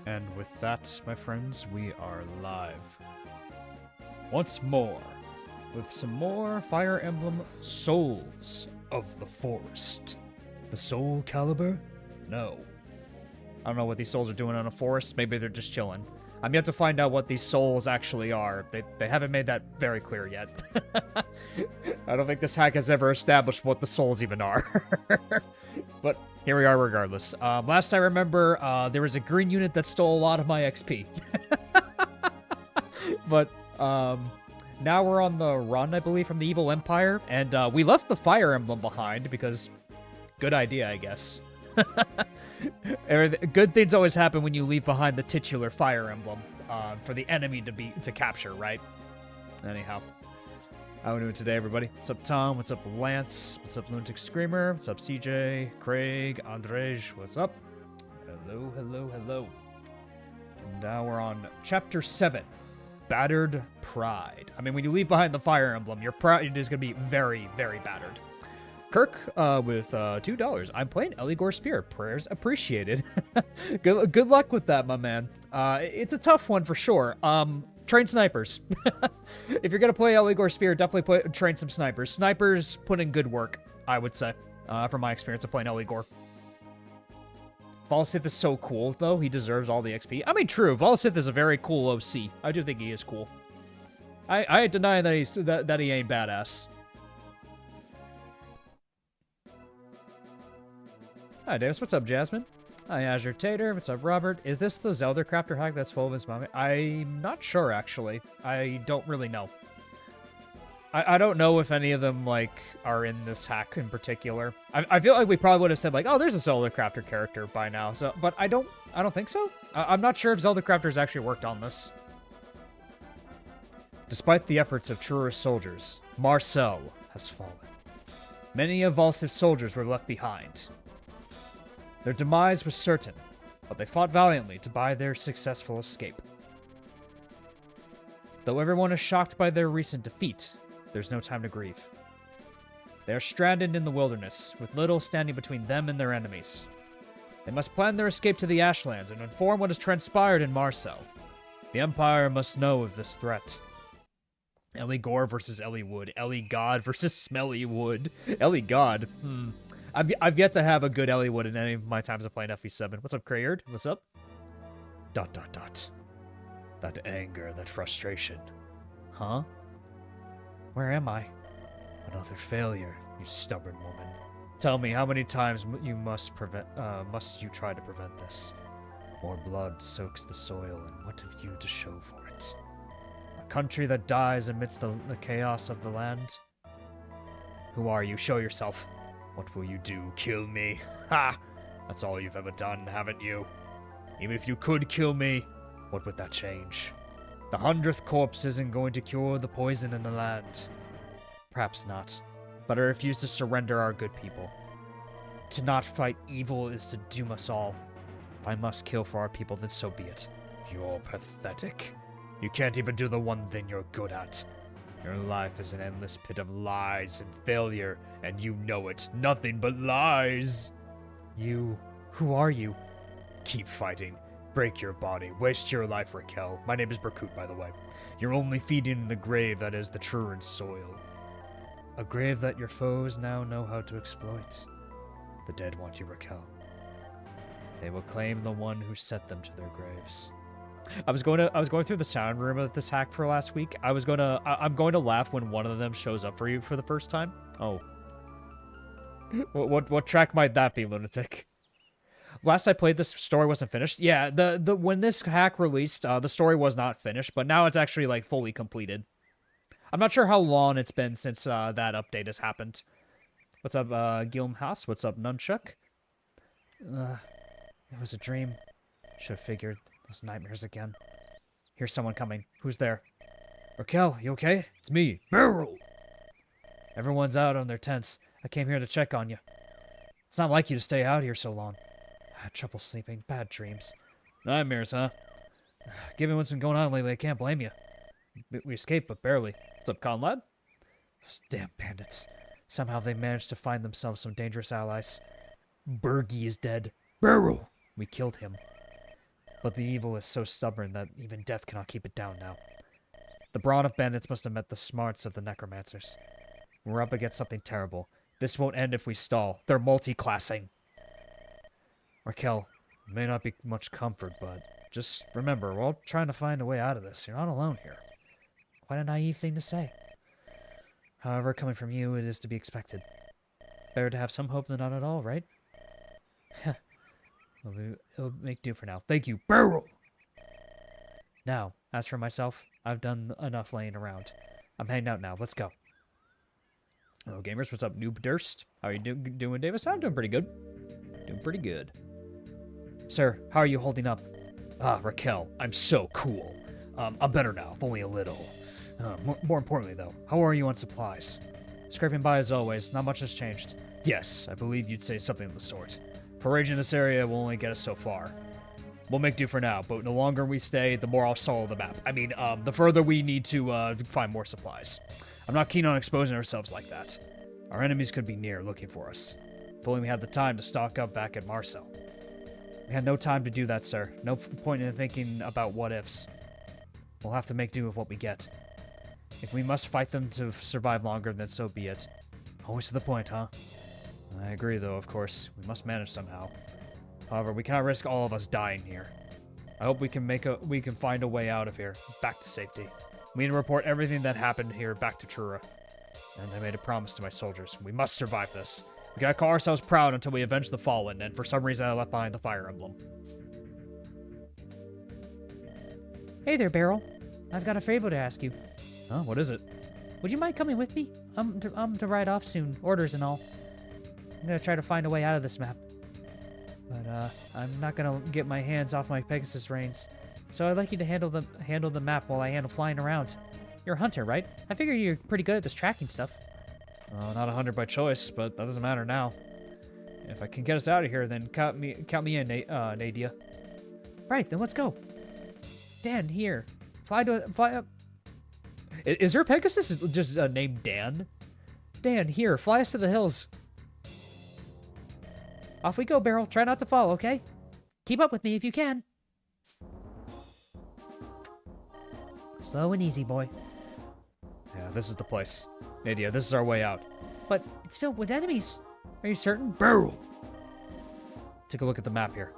And with that, my friends, we are live. Once more, with some more Fire Emblem Souls of the Forest. The Soul Caliber? No. I don't know what these souls are doing on a forest. Maybe they're just chilling. I'm yet to find out what these souls actually are. They haven't made that very clear yet. I don't think this hack has ever established what the souls even are. But here we are regardless. Last I remember, there was a green unit that stole a lot of my XP. But now we're on the run, I believe, from the Evil Empire. And we left the Fire Emblem behind because good idea, I guess. Good things always happen when you leave behind the titular Fire Emblem for the enemy to capture, right? Anyhow, how are we doing today, everybody? What's up, Tom? What's up, Lance? What's up, Lunatic Screamer? What's up, CJ? Craig? Andrej? What's up? Hello, hello, hello. And now we're on Chapter 7, Battered Pride. I mean, when you leave behind the Fire Emblem, your pride is going to be very, very battered. Kirk with $2. I'm playing Eligor Spear. Prayers appreciated. Good luck with that, my man. It's a tough one for sure. Train snipers. If you're gonna play Eligor Spear, definitely train some snipers. Snipers put in good work, I would say, from my experience of playing Eligor. Volsith is so cool, though. He deserves all the XP. I mean, true. Volsith is a very cool OC. I do think he is cool. I deny that he ain't badass. Hi, Davis. What's up, Jasmine? Hi, Azure Tater. What's up, Robert? Is this the Zelda Crafter hack that's full of his mommy? I'm not sure, actually. I don't really know. I don't know if any of them, like, are in this hack in particular. I feel like we probably would have said, like, oh, there's a Zelda Crafter character by now. So, but I don't think so. I'm not sure if Zelda Crafters actually worked on this. Despite the efforts of truest soldiers, Marcel has fallen. Many of Volsith's soldiers were left behind. Their demise was certain, but they fought valiantly to buy their successful escape. Though everyone is shocked by their recent defeat, there's no time to grieve. They are stranded in the wilderness, with little standing between them and their enemies. They must plan their escape to the Ashlands and inform what has transpired in Marcel. The Empire must know of this threat. Eligor versus Eliwood. Eligod versus Smelly Wood. Eligod. I've yet to have a good Eliwood in any of my times of playing FE7. What's up, Crayard? What's up? ... That anger, that frustration. Huh? Where am I? Another failure, you stubborn woman. Tell me, how many times must you try to prevent this? More blood soaks the soil, and what have you to show for it? A country that dies amidst the chaos of the land? Who are you? Show yourself. What will you do? Kill me? Ha! That's all you've ever done, haven't you? Even if you could kill me, what would that change? The 100th corpse isn't going to cure the poison in the land. Perhaps not, but I refuse to surrender our good people. To not fight evil is to doom us all. If I must kill for our people, then so be it. You're pathetic. You can't even do the one thing you're good at. Your life is an endless pit of lies and failure, and you know it. Nothing but lies. Who are you? Keep fighting. Break your body. Waste your life, Raquel. My name is Berkut, by the way. You're only feeding in the grave that is the truant soil. A grave that your foes now know how to exploit. The dead want you, Raquel. They will claim the one who set them to their graves. I was going through the sound room of this hack for last week. I'm going to laugh when one of them shows up for you for the first time. Oh. What track might that be, Lunatic? Last I played, this story wasn't finished. Yeah, when this hack released, the story was not finished, but now it's actually like fully completed. I'm not sure how long it's been since that update has happened. What's up, Gilm House? What's up, Nunchuck? It was a dream. Should have figured. Those nightmares again. Here's someone coming. Who's there? Raquel, you okay? It's me, Beryl. Everyone's out on their tents. I came here to check on you. It's not like you to stay out here so long. I had trouble sleeping. Bad dreams. Nightmares, huh? Given what's been going on lately, I can't blame you. We escaped, but barely. What's up, Conlad? Those damn bandits. Somehow they managed to find themselves some dangerous allies. Bergie is dead. Beryl! We killed him. But the evil is so stubborn that even death cannot keep it down now. The brawn of bandits must have met the smarts of the necromancers. We're up against something terrible. This won't end if we stall. They're multi-classing. Raquel, it may not be much comfort, but just remember, we're all trying to find a way out of this. You're not alone here. Quite a naive thing to say. However, coming from you, it is to be expected. Better to have some hope than none at all, right? It'll make do for now. Thank you, Barrel! Now, as for myself, I've done enough laying around. I'm heading out now. Let's go. Hello, gamers. What's up, Noob Durst? How are you doing, Davis? I'm doing pretty good. Doing pretty good. Sir, how are you holding up? Ah, Raquel, I'm so cool. I'm better now, if only a little. More importantly, though, how are you on supplies? Scraping by as always. Not much has changed. Yes, I believe you'd say something of the sort. Foraging in this area will only get us so far. We'll make do for now, but the longer we stay, the more I'll solve the map. I mean, the further we need to find more supplies. I'm not keen on exposing ourselves like that. Our enemies could be near, looking for us. If only we had the time to stock up back at Marcel. We had no time to do that, sir. No point in thinking about what-ifs. We'll have to make do with what we get. If we must fight them to survive longer, then so be it. Always to the point, huh? I agree, though, of course. We must manage somehow. However, we cannot risk all of us dying here. I hope we can find a way out of here, back to safety. We need to report everything that happened here back to Trura. And I made a promise to my soldiers. We must survive this. We gotta call ourselves proud until we avenge the fallen, and for some reason I left behind the fire emblem. Hey there, Beryl. I've got a favor to ask you. Huh? What is it? Would you mind coming with me? I'm to ride off soon, orders and all. I'm gonna try to find a way out of this map. But, I'm not gonna get my hands off my Pegasus reins. So I'd like you to handle the map while I handle flying around. You're a hunter, right? I figure you're pretty good at this tracking stuff. Not a hunter by choice, but that doesn't matter now. If I can get us out of here, then count me in, Nadia. Right, then let's go. Dan, here. Fly up. Is there a Pegasus just named Dan? Dan, here, fly us to the hills. Off we go, Beryl. Try not to fall, okay? Keep up with me if you can. Slow and easy, boy. Yeah, this is the place. Nadia, this is our way out. But it's filled with enemies. Are you certain? Beryl! Take a look at the map here.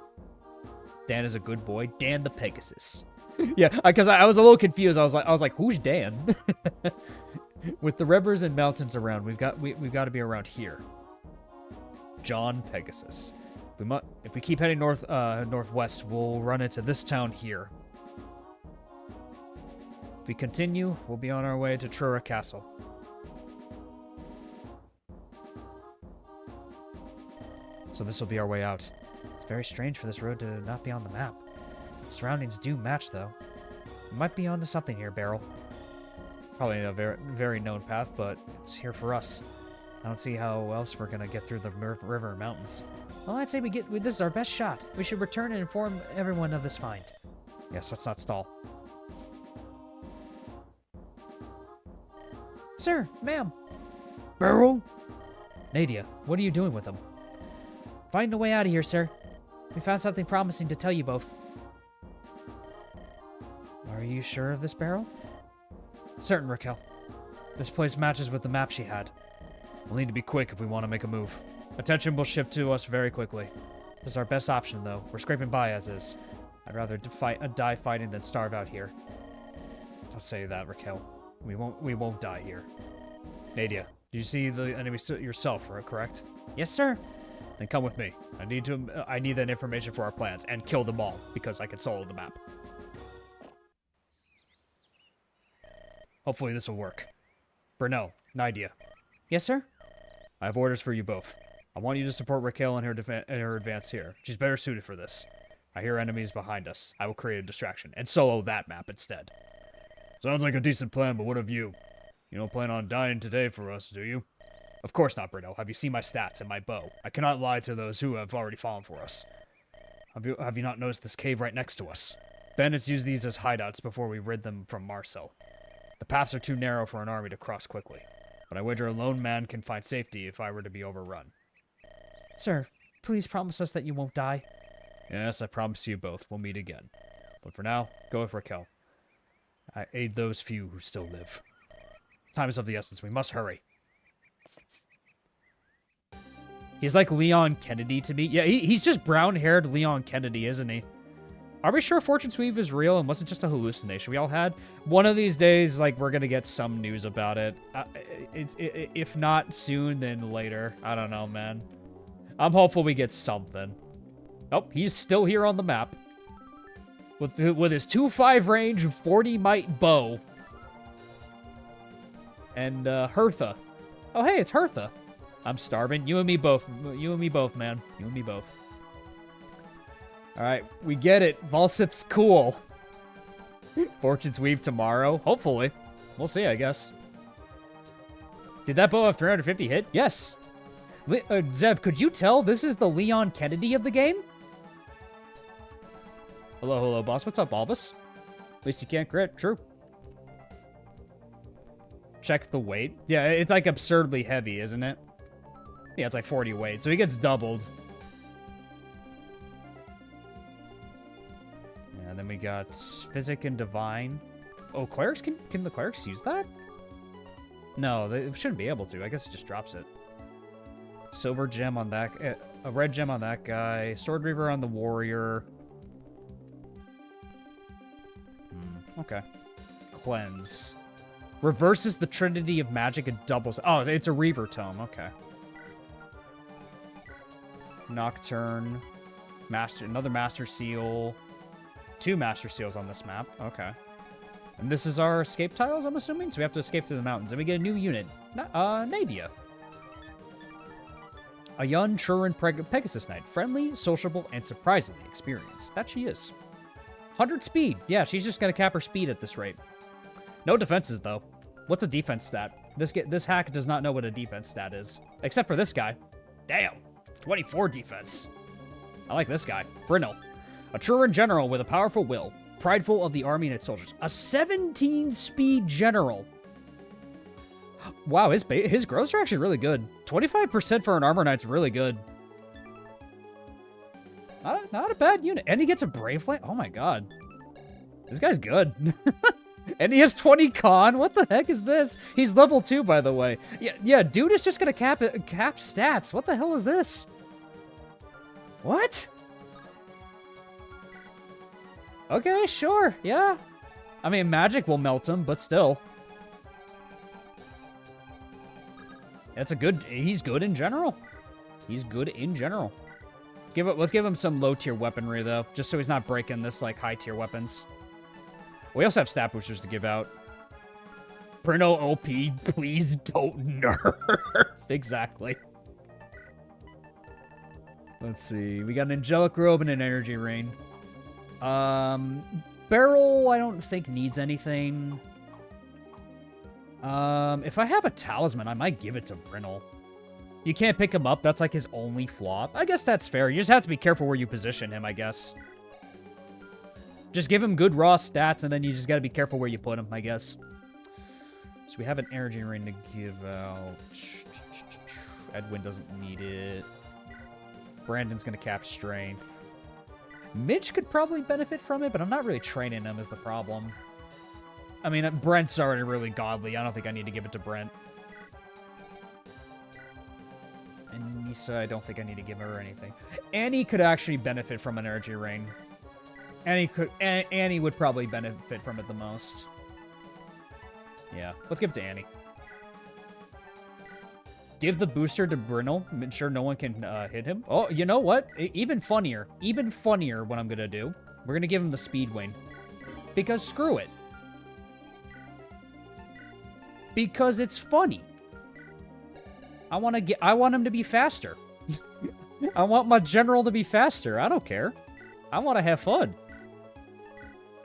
Dan is a good boy. Dan the Pegasus. Yeah, because I was a little confused. I was like, who's Dan? With the rivers and mountains around, we've got to be around here. John Pegasus. If we keep heading northwest, we'll run into this town here. If we continue, we'll be on our way to Trura Castle. So this will be our way out. It's very strange for this road to not be on the map. The surroundings do match, though. We might be onto something here, Beryl. Probably a very, very known path, but it's here for us. I don't see how else we're gonna get through the river and mountains. Well, I'd say this is our best shot. We should return and inform everyone of this find. Yes, let's not stall. Sir, ma'am. Beryl? Nadia, what are you doing with them? Find a way out of here, sir. We found something promising to tell you both. Are you sure of this, Beryl? Certain, Raquel. This place matches with the map she had. We'll need to be quick if we want to make a move. Attention will shift to us very quickly. This is our best option, though. We're scraping by as is. I'd rather die fighting than starve out here. Don't say that, Raquel. We won't die here. Nadia, do you see the enemy yourself, correct? Yes, sir. Then come with me. I need that information for our plans, and kill them all, because I can solo the map. Hopefully this will work. Brent, Nadia. Yes, sir? I have orders for you both. I want you to support Raquel in her advance here. She's better suited for this. I hear enemies behind us. I will create a distraction, and solo that map instead. Sounds like a decent plan, but what of you? You don't plan on dying today for us, do you? Of course not, Brent. Have you seen my stats and my bow? I cannot lie to those who have already fallen for us. Have you not noticed this cave right next to us? Bandits use these as hideouts before we rid them from Marcel. The paths are too narrow for an army to cross quickly, but I wager a lone man can find safety if I were to be overrun. Sir, please promise us that you won't die. Yes, I promise you both. We'll meet again. But for now, go with Raquel. I aid those few who still live. Time is of the essence. We must hurry. He's like Leon Kennedy to me. Yeah, he's just brown-haired Leon Kennedy, isn't he? Are we sure Fortune Sweep is real and wasn't just a hallucination we all had? One of these days, like, we're gonna get some news about it. If not soon, then later. I don't know, man. I'm hopeful we get something. Oh, he's still here on the map. With his 2-5 range, 40 might bow. And, Hertha. Oh, hey, it's Hertha. I'm starving. You and me both. You and me both, man. You and me both. Alright, we get it. Volsip's cool. Fortune's Weave tomorrow. Hopefully. We'll see, I guess. Did that bow have 350 hit? Yes. Zev, could you tell this is the Leon Kennedy of the game? Hello, hello, boss. What's up, Albus? At least you can't crit. True. Check the weight. Yeah, it's like absurdly heavy, isn't it? Yeah, it's like 40 weight, so he gets doubled. Yeah, and then we got Physic and Divine. Oh, clerics? Can the clerics use that? No, they shouldn't be able to. I guess it just drops it. Silver gem on that... a red gem on that guy. Sword Reaver on the warrior. Okay. Cleanse. Reverses the Trinity of Magic and doubles... Oh, it's a Reaver Tome. Okay. Nocturne. Another Master Seal. 2 Master Seals on this map. Okay. And this is our escape tiles, I'm assuming? So we have to escape through the mountains. And we get a new unit. Nadia. A young Churin Pegasus Knight. Friendly, sociable, and surprisingly experienced. That she is. 100 speed. Yeah, she's just going to cap her speed at this rate. No defenses, though. What's a defense stat? This hack does not know what a defense stat is. Except for this guy. Damn. 24 defense. I like this guy. Brynel. A Churin general with a powerful will. Prideful of the army and its soldiers. A 17-speed general. Wow, his growths are actually really good. 25% for an armor knight's really good. Not a bad unit. And he gets a brave flame. Oh my god. This guy's good. And he has 20 con. What the heck is this? He's level 2, by the way. Yeah, dude is just gonna cap stats. What the hell is this? What? Okay, sure. Yeah. I mean, magic will melt him, but still. That's a good... He's good in general. He's good in general. Let's give him some low-tier weaponry, though, just so he's not breaking this, like, high-tier weapons. We also have stat boosters to give out. Brynel OP, please don't nerf. Exactly. Let's see. We got an Angelic Robe and an Energy Rain. Barrel, I don't think needs anything. If I have a Talisman, I might give it to Brynel. You can't pick him up. That's like his only flaw. I guess that's fair. You just have to be careful where you position him, I guess. Just give him good raw stats, and then you just gotta be careful where you put him, I guess. So we have an Energy Ring to give out. Edwin doesn't need it. Brandon's gonna cap Strength. Mitch could probably benefit from it, but I'm not really training him is the problem. I mean, Brent's already really godly. I don't think I need to give it to Brent. And Nisa, I don't think I need to give her anything. Annie could actually benefit from an Energy Ring. Annie would probably benefit from it the most. Yeah, let's give it to Annie. Give the booster to Brynel. Ensure no one can hit him. Oh, you know what? Even funnier what I'm gonna do. We're gonna give him the Speed Wing. Because screw it. Because it's funny. I want him to be faster. I want my general to be faster. I don't care. I want to have fun.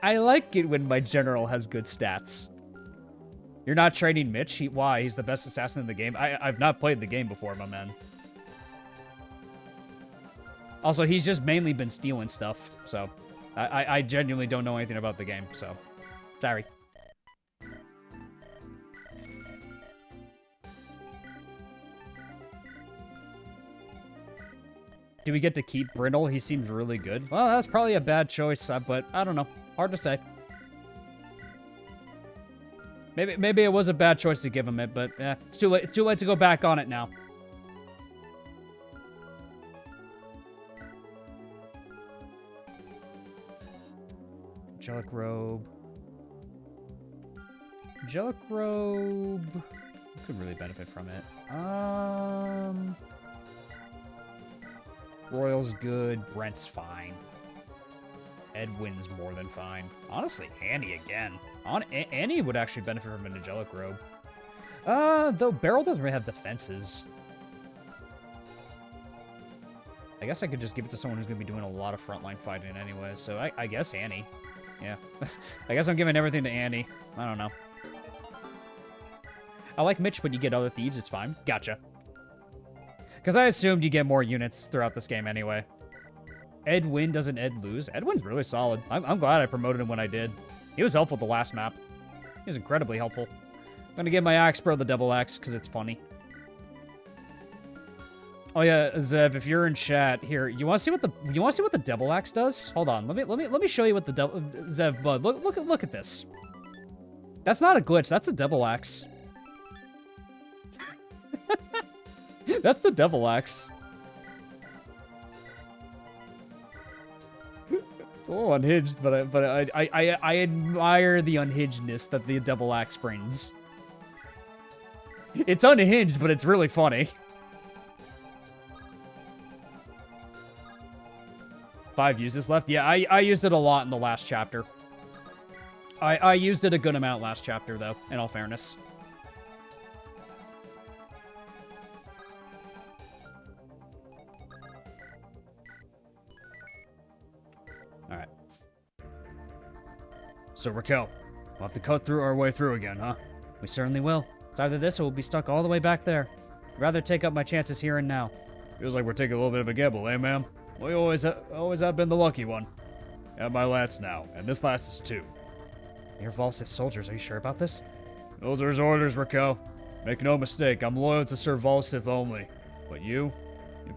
I like it when my general has good stats. You're not training Mitch? Why? He's the best assassin in the game? I've not played the game before, my man. Also, he's just mainly been stealing stuff, so... I genuinely don't know anything about the game, so... Sorry. Do we get to keep Brindle? He seems really good. Well, that's probably a bad choice, but I don't know. Hard to say. Maybe it was a bad choice to give him it, but it's too late. It's too late to go back on it now. Angelic robe. Angelic robe could really benefit from it. Royal's good. Brent's fine. Edwin's more than fine. Honestly, Annie again. Annie would actually benefit from an angelic robe. Though Beryl doesn't really have defenses. I guess I could just give it to someone who's going to be doing a lot of frontline fighting anyway, so I guess Annie. Yeah. I guess I'm giving everything to Annie. I don't know. I like Mitch, but you get other thieves, it's fine. Gotcha. Because I assumed you get more units throughout this game anyway. Ed win, doesn't Ed lose? Edwin's really solid. I'm glad I promoted him when I did. He was helpful the last map. He was incredibly helpful. I'm going to give my Axe Bro the double axe because it's funny. Oh yeah, Zev, if you're in chat here, you want to see what the double axe does? Hold on, let me show you what the Zev Bud. Look at this. That's not a glitch. That's a double axe. That's the double axe. It's a little unhinged, but I admire the unhingedness that the double axe brings. It's unhinged, but it's really funny. 5 uses left. Yeah, I used it a lot in the last chapter. I used it a good amount last chapter, though, in all fairness. Alright. So, Raquel, we'll have to cut through our way through again, huh? We certainly will. It's either this or we'll be stuck all the way back there. I'd rather take up my chances here and now. Feels like we're taking a little bit of a gamble, eh, ma'am? We always have been the lucky one. I have my lance now, and this last is 2. You're Volsith's soldiers, are you sure about this? Those are his orders, Raquel. Make no mistake, I'm loyal to Sir Volsith only. But you've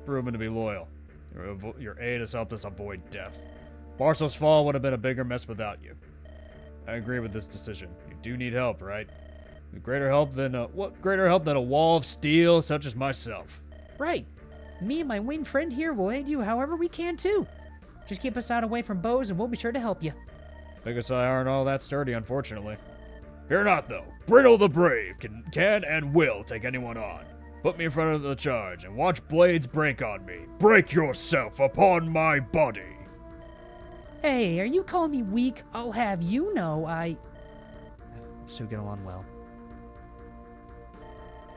proven to be loyal. Your aid has helped us avoid death. Barcel's fall would have been a bigger mess without you. I agree with this decision. You do need help, right? What greater help than a wall of steel such as myself? Right. Me and my winged friend here will aid you however we can, too. Just keep us out away from bows, and we'll be sure to help you. I guess I aren't all that sturdy, unfortunately. Fear not, though. Brittle the Brave can and will take anyone on. Put me in front of the charge, and watch blades break on me. Break yourself upon my body. Hey, are you calling me weak? I'll have you know Let's two get along well.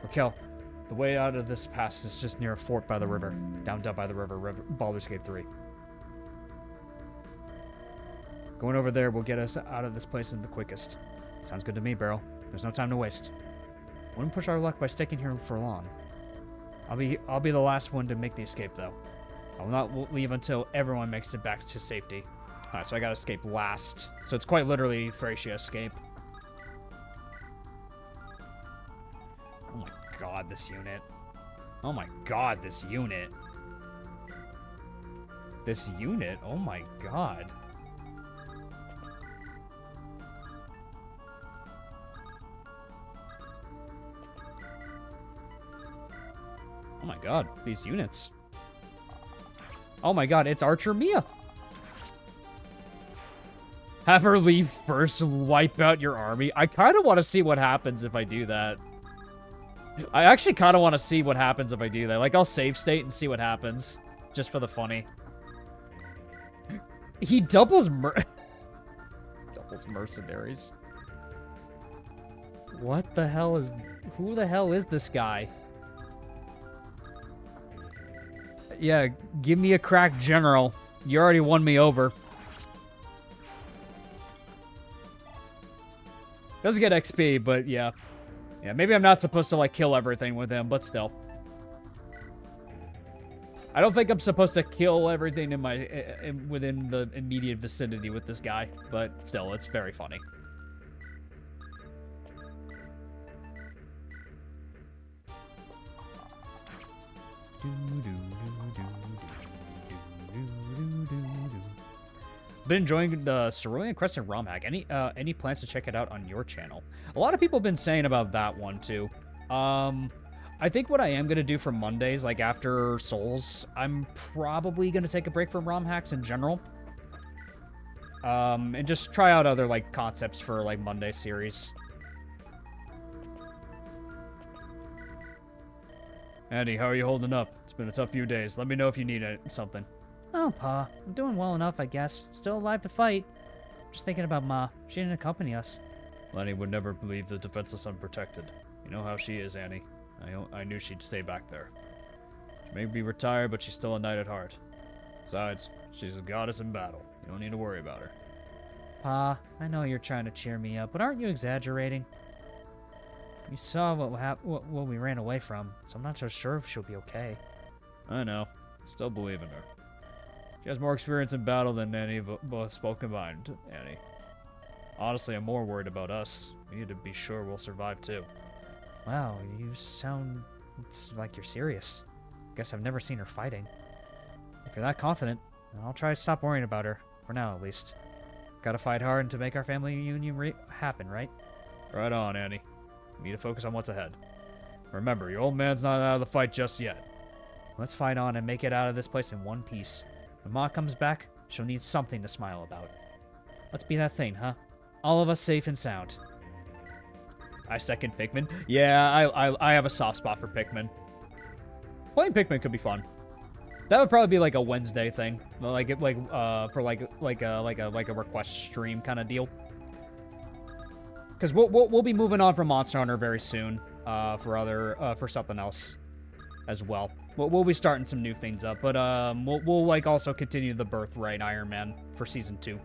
Raquel. The way out of this pass is just near a fort by the river. Down by the river, Baldur's Gate 3. Going over there will get us out of this place in the quickest. Sounds good to me, Beryl. There's no time to waste. Wouldn't push our luck by sticking here for long. I'll be the last one to make the escape, though. I will not leave until everyone makes it back to safety. Alright, so I gotta escape last. So it's quite literally Thracia escape. Oh my god, this unit. Oh my god, this unit. This unit? Oh my god. Oh my god, these units. Oh my god, it's Archer Mia. Have her leave first, wipe out your army. I kind of want to see what happens if I do that. I actually kind of want to see what happens if I do that. Like, I'll save state and see what happens. Just for the funny. He doubles mercenaries. What the hell is... Who the hell is this guy? Yeah, give me a crack, General. You already won me over. Doesn't get XP, but yeah. Yeah, maybe I'm not supposed to, like, kill everything with him, but still. I don't think I'm supposed to kill everything in within the immediate vicinity with this guy, but still, it's very funny. Been enjoying the Cerulean Crescent ROM hack. Any plans to check it out on your channel? A lot of people have been saying about that one too. I think what I am gonna do for Mondays, like after Souls, I'm probably gonna take a break from ROM hacks in general. And just try out other like concepts for like Monday series. Andy, how are you holding up? It's been a tough few days. Let me know if you need something. Oh, Pa. I'm doing well enough, I guess. Still alive to fight. Just thinking about Ma. She didn't accompany us. Lenny would never believe the defenseless unprotected. You know how she is, Annie. I knew she'd stay back there. She may be retired, but she's still a knight at heart. Besides, she's a goddess in battle. You don't need to worry about her. Pa, I know you're trying to cheer me up, but aren't you exaggerating? You saw what we ran away from, so I'm not so sure if she'll be okay. I know. Still believe in her. She has more experience in battle than any of us both combined, Annie. Honestly, I'm more worried about us. We need to be sure we'll survive too. Wow, you sound like you're serious. Guess I've never seen her fighting. If you're that confident, then I'll try to stop worrying about her, for now at least. Gotta fight hard to make our family reunion happen, right? Right on, Annie. We need to focus on what's ahead. Remember, your old man's not out of the fight just yet. Let's fight on and make it out of this place in one piece. When Ma comes back, she'll need something to smile about. Let's be that thing, huh? All of us safe and sound. I second Pikmin. Yeah, I have a soft spot for Pikmin. Playing Pikmin could be fun. That would probably be like a Wednesday thing, for a request stream kind of deal. Because we'll be moving on from Monster Hunter very soon for something else as well. We'll be starting some new things up, but we'll like also continue the Birthright Iron Man for season 2.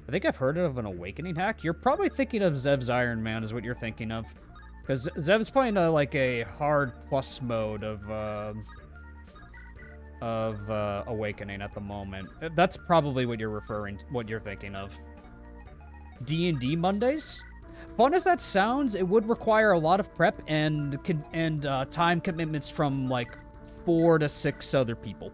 I think I've heard of an Awakening hack. You're probably thinking of Zev's Iron Man is what you're thinking of. Because Zev's playing like a hard plus mode of Awakening at the moment. That's probably what you're thinking of. D&D Mondays? Fun as that sounds, it would require a lot of prep and time commitments from like 4 to 6 other people.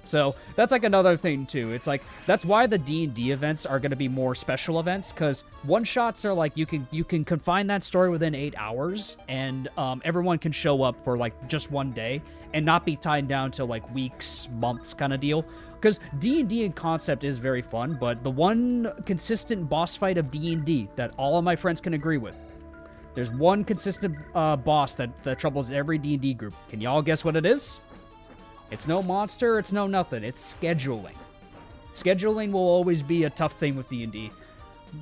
So that's like another thing too. It's like that's why the D&D events are going to be more special events, because one-shots are like you can confine that story within 8 hours, and everyone can show up for like just one day and not be tied down to like weeks, months kind of deal. Because D&D in concept is very fun, but the one consistent boss fight of D&D that all of my friends can agree with, there's one consistent boss that troubles every D&D group. Can y'all guess what it is? It's no monster, it's no nothing. It's scheduling. Scheduling will always be a tough thing with D&D.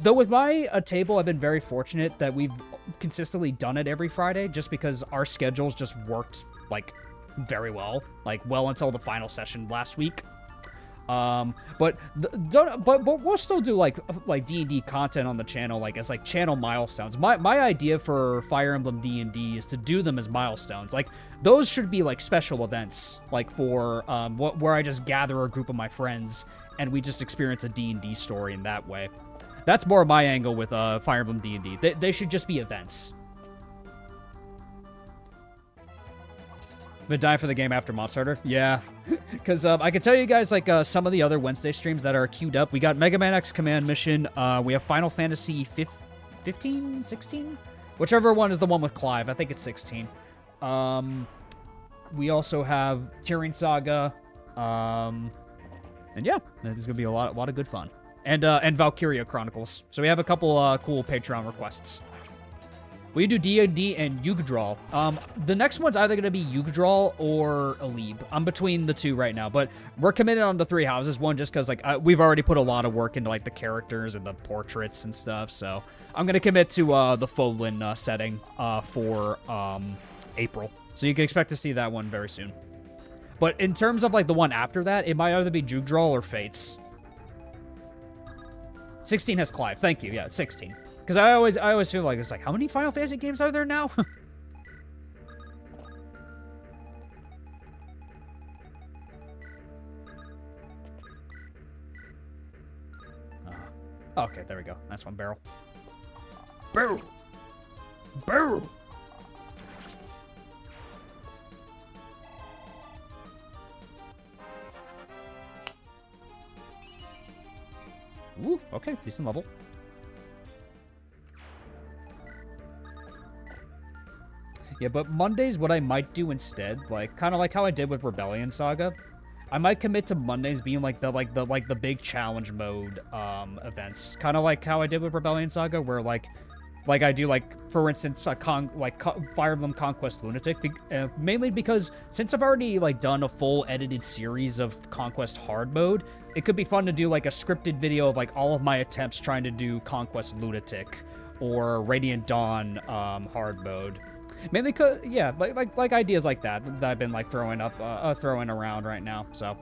Though with my table, I've been very fortunate that we've consistently done it every Friday, just because our schedules just worked, like, very well. Like, well until the final session last week. But we'll still do, like D&D content on the channel, like, as, like, channel milestones. My idea for Fire Emblem D&D is to do them as milestones. Like, those should be, like, special events, like, for, where I just gather a group of my friends, and we just experience a D&D story in that way. That's more my angle with, Fire Emblem D&D. They should just be events. Been dying for the game after Monster Hunter? Yeah. Because I can tell you guys, like, some of the other Wednesday streams that are queued up. We got Mega Man X Command Mission. We have Final Fantasy 15? 16? Whichever one is the one with Clive. I think it's 16. We also have Tyrion Saga. And yeah, there's going to be a lot of good fun. And Valkyria Chronicles. So we have a couple cool Patreon requests. We do D&D and Yggdrasil. The next one's either going to be Yggdrasil or Alib. I'm between the two right now, but we're committed on the 3 houses one just because, like, we've already put a lot of work into, like, the characters and the portraits and stuff, so I'm going to commit to the Folin setting for April. So you can expect to see that one very soon. But in terms of, like, the one after that, it might either be Yggdrasil or Fates. 16 has Clive. Thank you. Yeah, it's 16. Because I always feel like it's like, how many Final Fantasy games are there now? Okay, there we go. Nice one, barrel. Barrel! Barrel! Ooh, okay, decent level. Yeah, but Mondays, what I might do instead, like kind of like how I did with Rebellion Saga, I might commit to Mondays being like the big challenge mode events, kind of like how I did with Rebellion Saga, where like I do like for instance Fire Emblem Conquest Lunatic, mainly because since I've already like done a full edited series of Conquest Hard mode, it could be fun to do like a scripted video of like all of my attempts trying to do Conquest Lunatic or Radiant Dawn hard mode. Mainly cause, yeah, like ideas like that I've been like throwing around right now. So,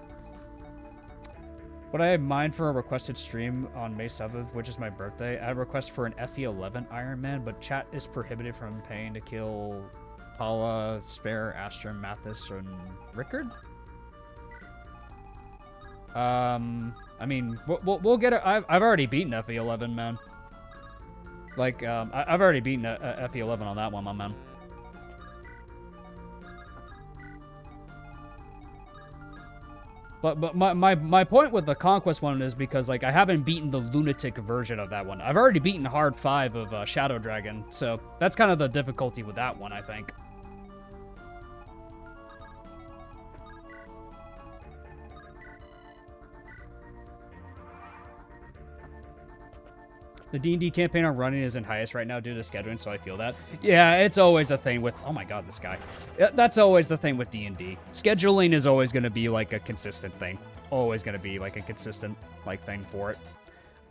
what I have in mind for a requested stream on May 7th, which is my birthday, I have a request for an FE 11 Iron Man, but chat is prohibited from paying to kill Paula, Spare, Astra, Mathis, and Rickard. I mean, we'll get it. I've already beaten FE 11, man. Like, I've already beaten FE 11 on that one, my man. But my point with the Conquest one is because, like, I haven't beaten the Lunatic version of that one. I've already beaten Hard 5 of Shadow Dragon, so that's kind of the difficulty with that one, I think. The D&D campaign I'm running isn't highest right now due to scheduling, so I feel that. Yeah, it's always a thing with... Oh my god, this guy. That's always the thing with D&D. Scheduling is always going to be, like, a consistent thing. Always going to be, like, a consistent, like, thing for it.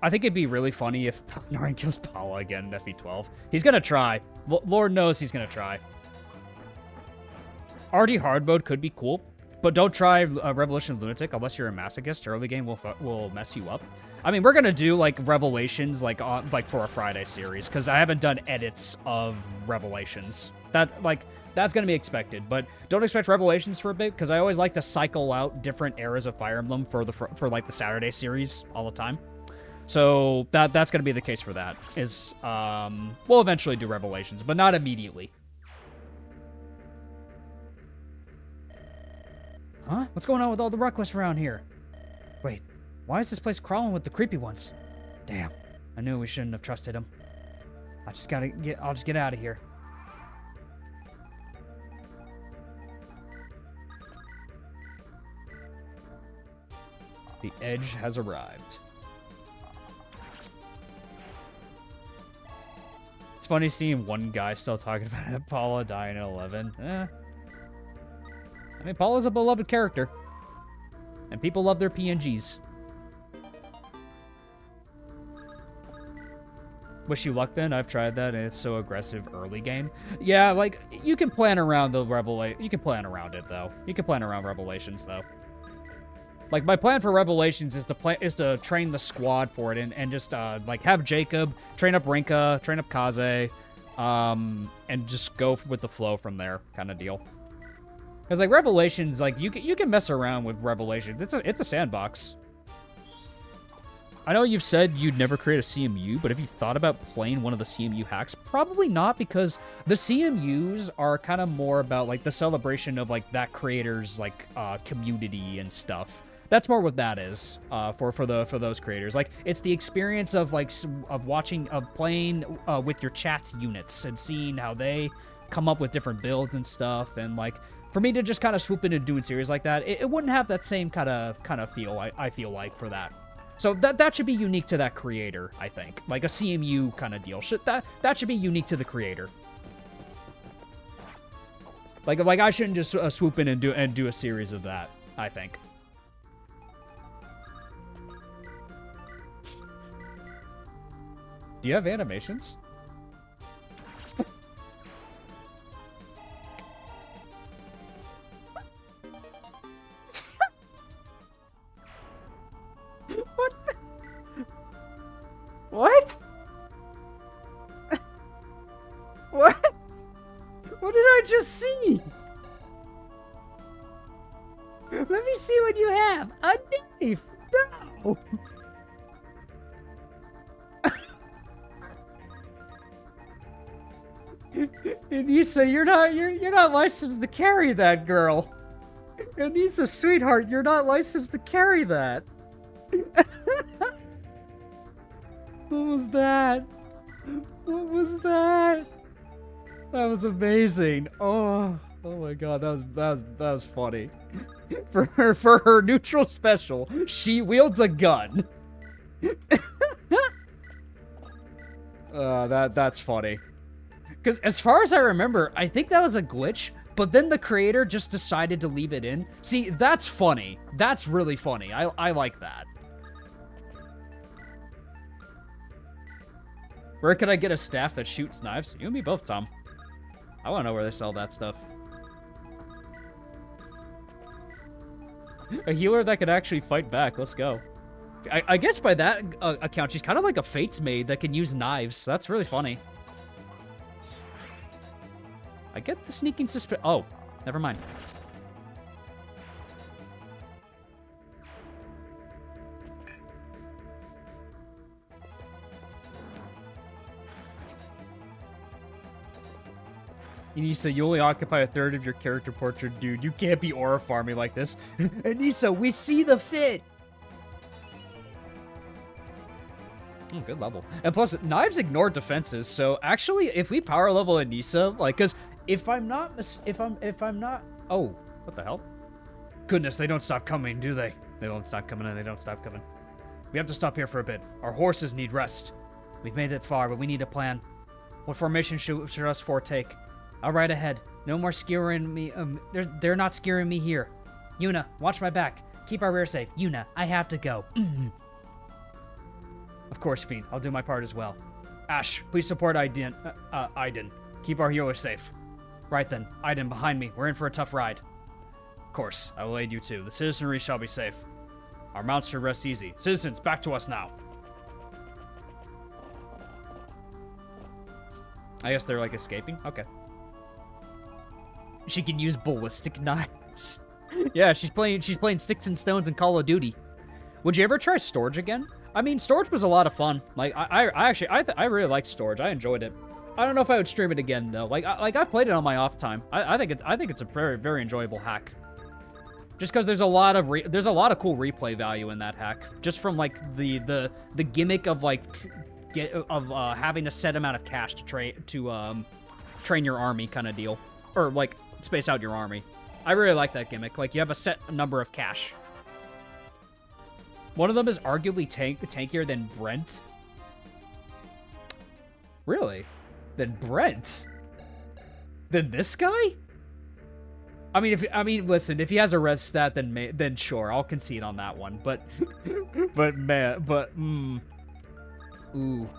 I think it'd be really funny if Narin kills Paula again in FE12. He's going to try. Lord knows he's going to try. RD hard mode could be cool, but don't try Revolution Lunatic unless you're a masochist. Early game will mess you up. I mean, we're gonna do like Revelations like for a Friday series because I haven't done edits of Revelations. That's gonna be expected, but don't expect Revelations for a bit because I always like to cycle out different eras of Fire Emblem for like the Saturday series all the time. So that's gonna be the case for that. We'll eventually do Revelations, but not immediately. Huh? What's going on with all the Ruckless around here? Wait. Why is this place crawling with the creepy ones? Damn. I knew we shouldn't have trusted him. I'll just get out of here. The edge has arrived. It's funny seeing one guy still talking about Paula dying at 11. I mean, Paula's a beloved character. And people love their PNGs. Wish you luck, Ben. I've tried that, and it's so aggressive early game. Yeah, like, you can plan around the You can plan around it, though. You can plan around Revelations, though. Like, my plan for Revelations is to train the squad for it, and just, like, have Jacob, train up Rinka, train up Kaze, and just go with the flow from there, kind of deal. Because, like, Revelations, like, you can mess around with Revelations. It's a sandbox. I know you've said you'd never create a CMU, but have you thought about playing one of the CMU hacks? Probably not, because the CMUs are kind of more about, like, the celebration of, like, that creator's, like, community and stuff. That's more what that is, for those creators. Like, it's the experience of, like, playing with your chat's units and seeing how they come up with different builds and stuff, and, like, for me to just kind of swoop in and do a series like that, it wouldn't have that same kind of feel, I feel like, for that. So that should be unique to that creator, I think. Like a CMU kind of deal. That should be unique to the creator. Like I shouldn't just swoop in and do a series of that, I think. Do you have animations? What? What? What did I just see? Let me see what you have. A knife. No. Anissa, you're not licensed to carry that, girl. Anissa, sweetheart, you're not licensed to carry that. What was that? What was that? That was amazing. Oh my god, that was funny. For her neutral special, she wields a gun. That's funny. Because as far as I remember, I think that was a glitch, but then the creator just decided to leave it in. See, that's funny. That's really funny. I like that. Where can I get a staff that shoots knives? You and me both, Tom. I want to know where they sell that stuff. A healer that can actually fight back. Let's go. I guess by that account, she's kind of like a Fates maid that can use knives. So that's really funny. I get the sneaking suspicion. Oh, never mind. Anissa, you only occupy a third of your character portrait, dude. You can't be aura farming like this. Anissa, we see the fit. Oh, good level. And plus, knives ignore defenses. So actually, if we power level Anissa, like, because if I'm not, oh, what the hell? Goodness, they don't stop coming, do they? They don't stop coming and they don't stop coming. We have to stop here for a bit. Our horses need rest. We've made it far, but we need a plan. What formation should us four take? I'll ride ahead. No more skewering me. They're not skewering me here. Yuna, watch my back. Keep our rear safe. Yuna, I have to go. Of course, Fiend. I'll do my part as well. Ash, please support Aiden. Keep our healer safe. Right then. Aiden, behind me. We're in for a tough ride. Of course, I will aid you too. The citizenry shall be safe. Our mounts should rest easy. Citizens, back to us now. I guess they're, like, escaping? Okay. She can use ballistic knives. Yeah, she's playing Sticks and Stones in Call of Duty. Would you ever try Storage again? I mean, Storage was a lot of fun. Like, I really liked Storage. I enjoyed it. I don't know if I would stream it again though. Like I played it on my off time. I think it's a very, very enjoyable hack. Just because there's a lot of cool replay value in that hack. Just from like the gimmick of like having a set amount of cash to train your army kind of deal, or like space out your army. I really like that gimmick. Like you have a set number of cash. One of them is arguably tankier than Brent. Really? Than Brent? Than this guy? I mean, listen. If he has a res stat, then sure, I'll concede on that one. But, ooh,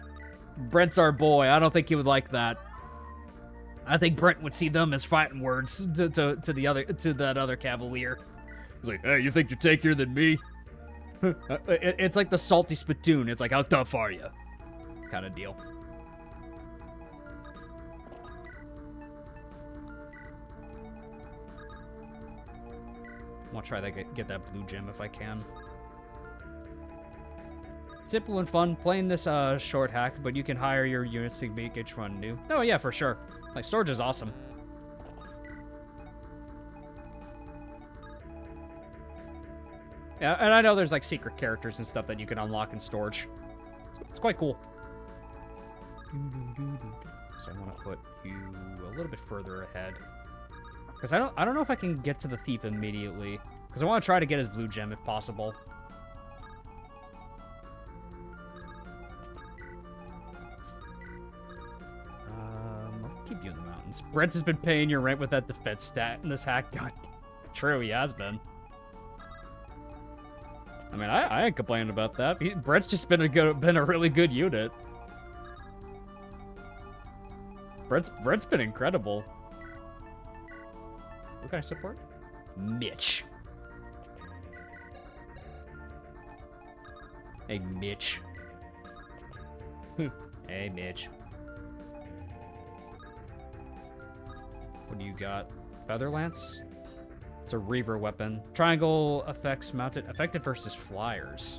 Brent's our boy. I don't think he would like that. I think Brent would see them as fighting words to that other cavalier. He's like, hey, you think you're tankier than me? It's like the salty spittoon. It's like, how tough are you? Kind of deal. I want to try that, get that blue gem if I can. Simple and fun, playing this short hack, but you can hire your units to make each run new. Oh yeah, for sure. Like, Storage is awesome. Yeah, and I know there's like secret characters and stuff that you can unlock in Storage. It's quite cool. So I want to put you a little bit further ahead. Because I don't know if I can get to the thief immediately. Because I want to try to get his blue gem if possible. I'll keep you in the mountains. Brent has been paying your rent with that defense stat in this hack. God, true, he has been. I mean, I ain't complaining about that. Brent's just been a really good unit. Brent's been incredible. Who can I support? Mitch. Hey, Mitch. Hey, Mitch. What do you got? Feather Lance? It's a Reaver weapon. Triangle effects mounted. Effective versus flyers.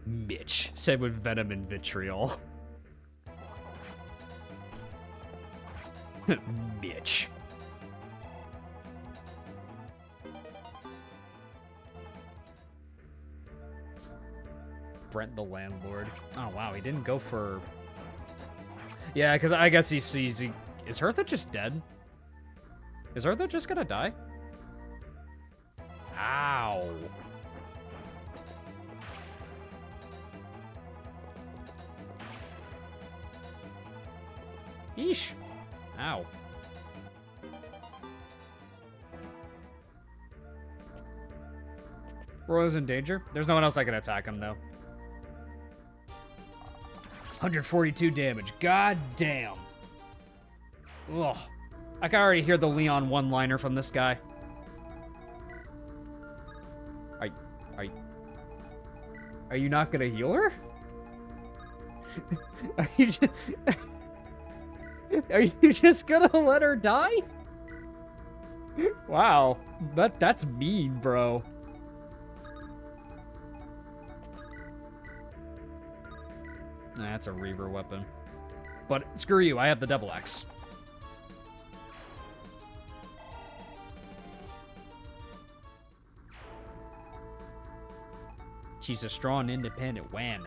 Mitch. Said with venom and vitriol. Bitch. Brent the landlord. Oh, wow, he didn't go for... Yeah, because I guess he sees... Is Hertha just dead? Is Hertha just gonna die? Ow. Yeesh. Ow. Royal's in danger. There's no one else that can attack him, though. 142 damage. God damn. Ugh. I can already hear the Leon one-liner from this guy. Are you not gonna heal her? Are you just gonna let her die? Wow, that's mean, bro. Nah, that's a Reaver weapon. But screw you, I have the double X. She's a strong, independent woman.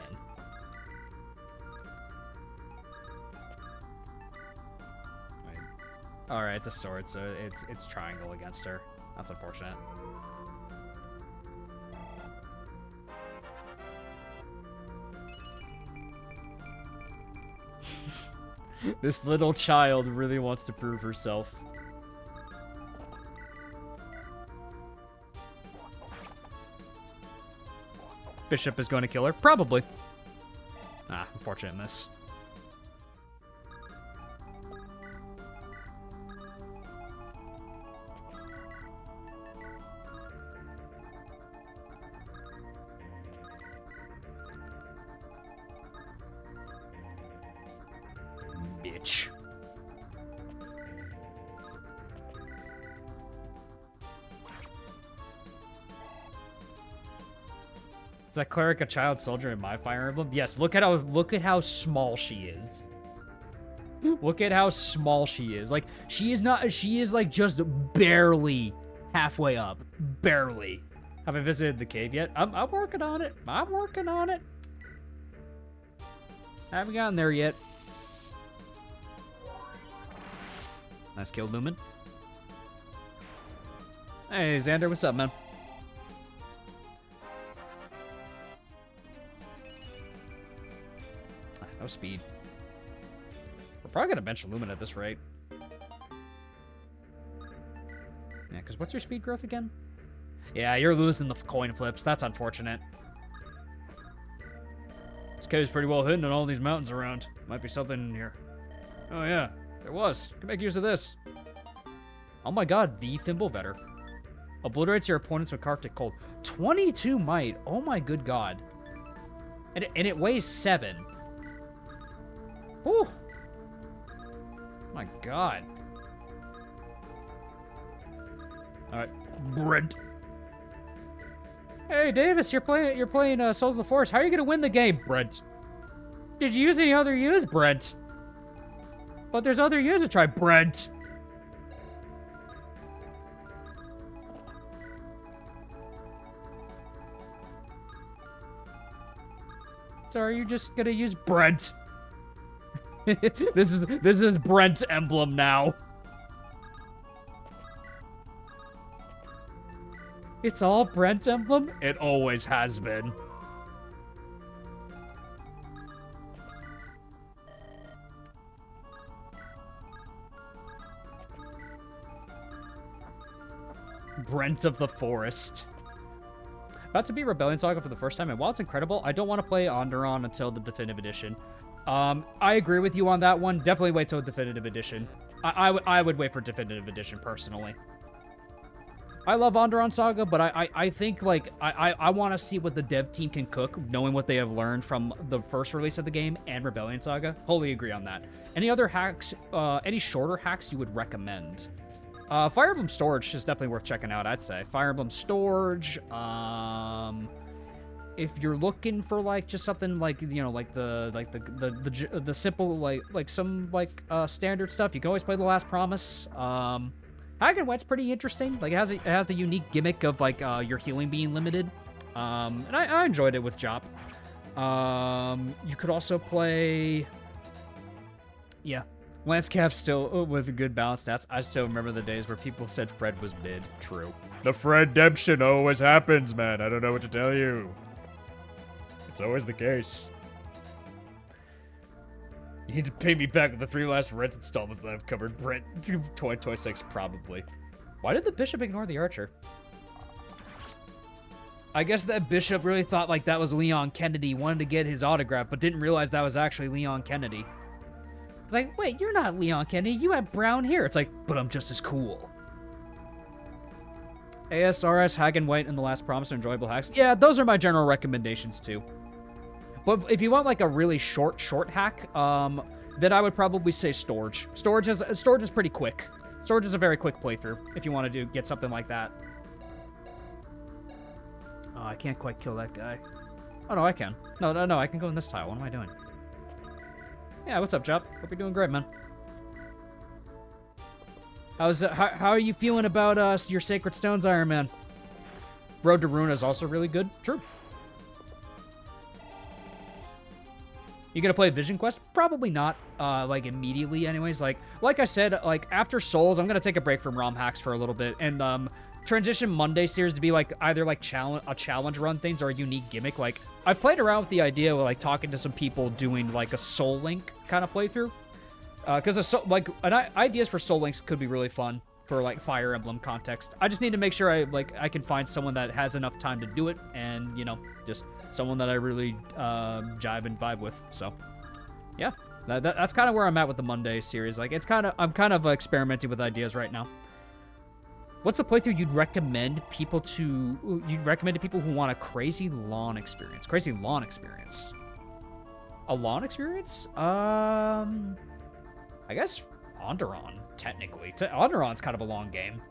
Alright, it's a sword, so it's triangle against her. That's unfortunate. This little child really wants to prove herself. Bishop is going to kill her? Probably. Ah, unfortunate miss. Bitch. Is that cleric a child soldier in my Fire Emblem? Yes, look at how small she is. Look at how small she is. Like, she is like just barely halfway up. Barely. Have I visited the cave yet? I'm working on it. I'm working on it. I haven't gotten there yet. Nice kill, Lumen. Hey, Xander, what's up, man? No speed. We're probably gonna bench Lumen at this rate. Yeah, because what's your speed growth again? Yeah, you're losing the coin flips. That's unfortunate. This cave's pretty well hidden in all these mountains around. Might be something in here. Oh yeah, there was. Can make use of this. Oh my god, the Thimble Vetter. Obliterates your opponents with Arctic Cold. 22 might. Oh my good god. And it weighs 7. Whew. My god. Alright. Brent. Hey Davis, you're playing Souls of the Forest. How are you gonna win the game, Brent? Did you use any other use, Brent? But there's other use to try, Brent. So are you just gonna use Brent? This is Brent's emblem now. It's all Brent emblem? It always has been. Brent of the Forest. About to beat Rebellion Saga for the first time, and while it's incredible, I don't want to play Onderon until the Definitive Edition. I agree with you on that one. Definitely wait till Definitive Edition. I would wait for Definitive Edition, personally. I love Onderon Saga, but I think, like, I want to see what the dev team can cook, knowing what they have learned from the first release of the game and Rebellion Saga. Wholly agree on that. Any other hacks, any shorter hacks you would recommend? Fire Emblem Storage is definitely worth checking out, I'd say. Fire Emblem Storage, if you're looking for like just something like the simple like some standard stuff, you can always play The Last Promise. Hack and Wet's pretty interesting. Like it has the unique gimmick of like your healing being limited. And I enjoyed it with Chap. You could also play, yeah, Lancecap still with a good balance stats. I still remember the days where people said Fred was mid. True. The Fredemption always happens, man. I don't know what to tell you. It's always the case. You need to pay me back with the 3 last rent installments that I've covered, Brent. 2026, probably. Why did the bishop ignore the archer? I guess that bishop really thought like that was Leon Kennedy, wanted to get his autograph, but didn't realize that was actually Leon Kennedy. It's like, wait, you're not Leon Kennedy. You have brown hair. It's like, but I'm just as cool. ASRS, Hag and White, and The Last Promise are enjoyable hacks. Yeah, those are my general recommendations too. But if you want like a really short hack, then I would probably say Storage. Storage is pretty quick. Storage is a very quick playthrough if you want to get something like that. Oh, I can't quite kill that guy. Oh no, I can. No, I can go in this tile. What am I doing? Yeah, what's up, Chap? Hope you're doing great, man. How are you feeling about your Sacred Stones, Iron Man? Road to Ruin is also really good. True. You gonna play Vision Quest? Probably not. Like immediately, anyways. Like I said, like after Souls, I'm gonna take a break from ROM hacks for a little bit and transition Monday series to be like either like challenge run things or a unique gimmick. Like I've played around with the idea of like talking to some people doing like a Soul Link kind of playthrough. Because ideas for Soul Links could be really fun for like Fire Emblem context. I just need to make sure I can find someone that has enough time to do it, and just someone that I really jive and vibe with. So yeah, that's kind of where I'm at with the Monday series. Like I'm kind of experimenting with ideas right now. What's the playthrough you'd recommend to people who want a crazy lawn experience? Crazy lawn experience. A lawn experience? I guess Onderon, technically. Onderon's kind of a long game.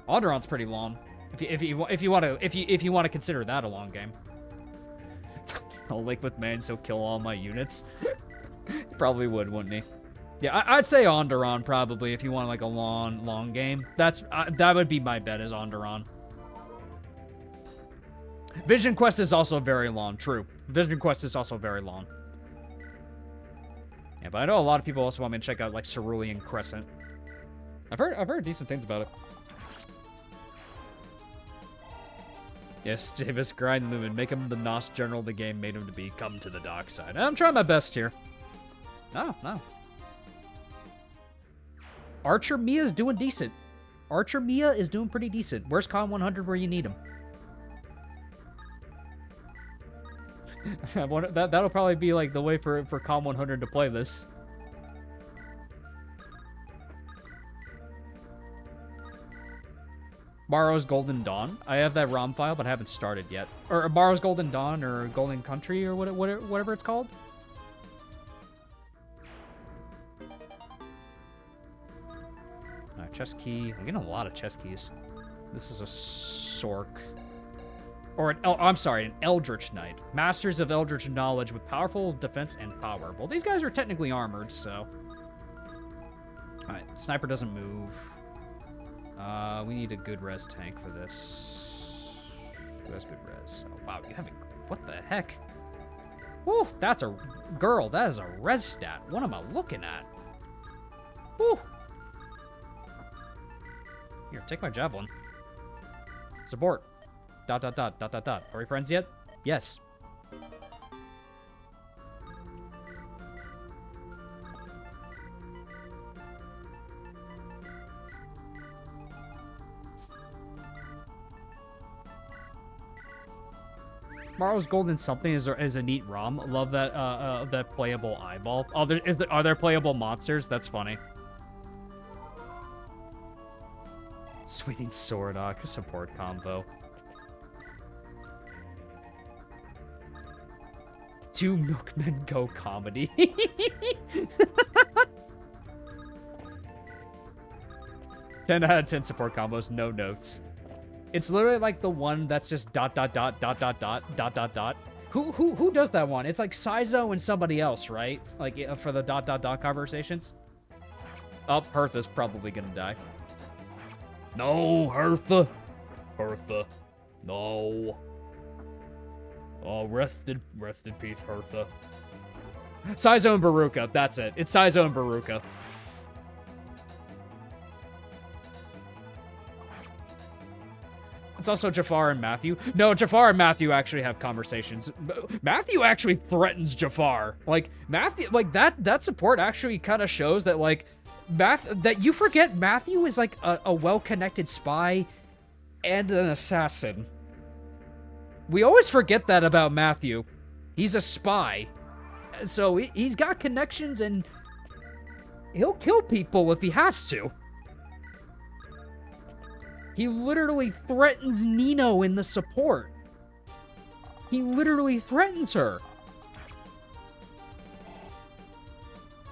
Onderon's pretty long. If you want to consider that a long game. I'll link with man, so kill all my units. Probably would, wouldn't he? Yeah, I'd say Onderon probably if you want like a long game. That would be my bet is Onderon. Vision Quest is also very long. True. Vision Quest is also very long. Yeah, but I know a lot of people also want me to check out like Cerulean Crescent. I've heard decent things about it. Yes, Davis, grind Lumen. Make him the Nos general the game made him to be. Come to the dark side. I'm trying my best here. No. Archer Mia's doing decent. Archer Mia is doing pretty decent. Where's Con 100 where you need him? That'll probably be like the way for Con 100 to play this. Morrow's Golden Dawn. I have that ROM file, but I haven't started yet. Or Morrow's Golden Dawn, or Golden Country, or whatever it's called. Chess key. I'm getting a lot of chess keys. This is a Sork. Or an Eldritch Knight. Masters of Eldritch Knowledge with powerful defense and power. Well, these guys are technically armored, so... Alright, Sniper doesn't move. We need a good res tank for this. Who has good res? Oh, wow, you haven't... What the heck? Woo, that's a... Girl, that is a res stat. What am I looking at? Woo! Here, take my javelin. Support. ... Are we friends yet? Yes. Morrow's Golden something is a neat ROM. Love that that playable eyeball. Oh, are there playable monsters? That's funny. Sweeting Swordok support combo. 2 Milkmen Go comedy. 10 out of 10 support combos, no notes. It's literally like the one that's just dot dot dot dot dot dot dot dot dot. Who does that one? It's like Saizo and somebody else, right? Like for the dot dot dot conversations. Oh, Hertha's probably gonna die. No, Hertha. Hertha. No. Oh, rest in peace, Hertha. Saizo and Baruka, that's it. It's Saizo and Baruka. It's also Jafar and Matthew. No, Jafar and Matthew actually have conversations. Matthew actually threatens Jafar. Like, Matthew, like, that support actually kind of shows that, like, that you forget Matthew is, like, a well-connected spy and an assassin. We always forget that about Matthew. He's a spy. So he's got connections and he'll kill people if he has to. He literally threatens Nino in the support. He literally threatens her.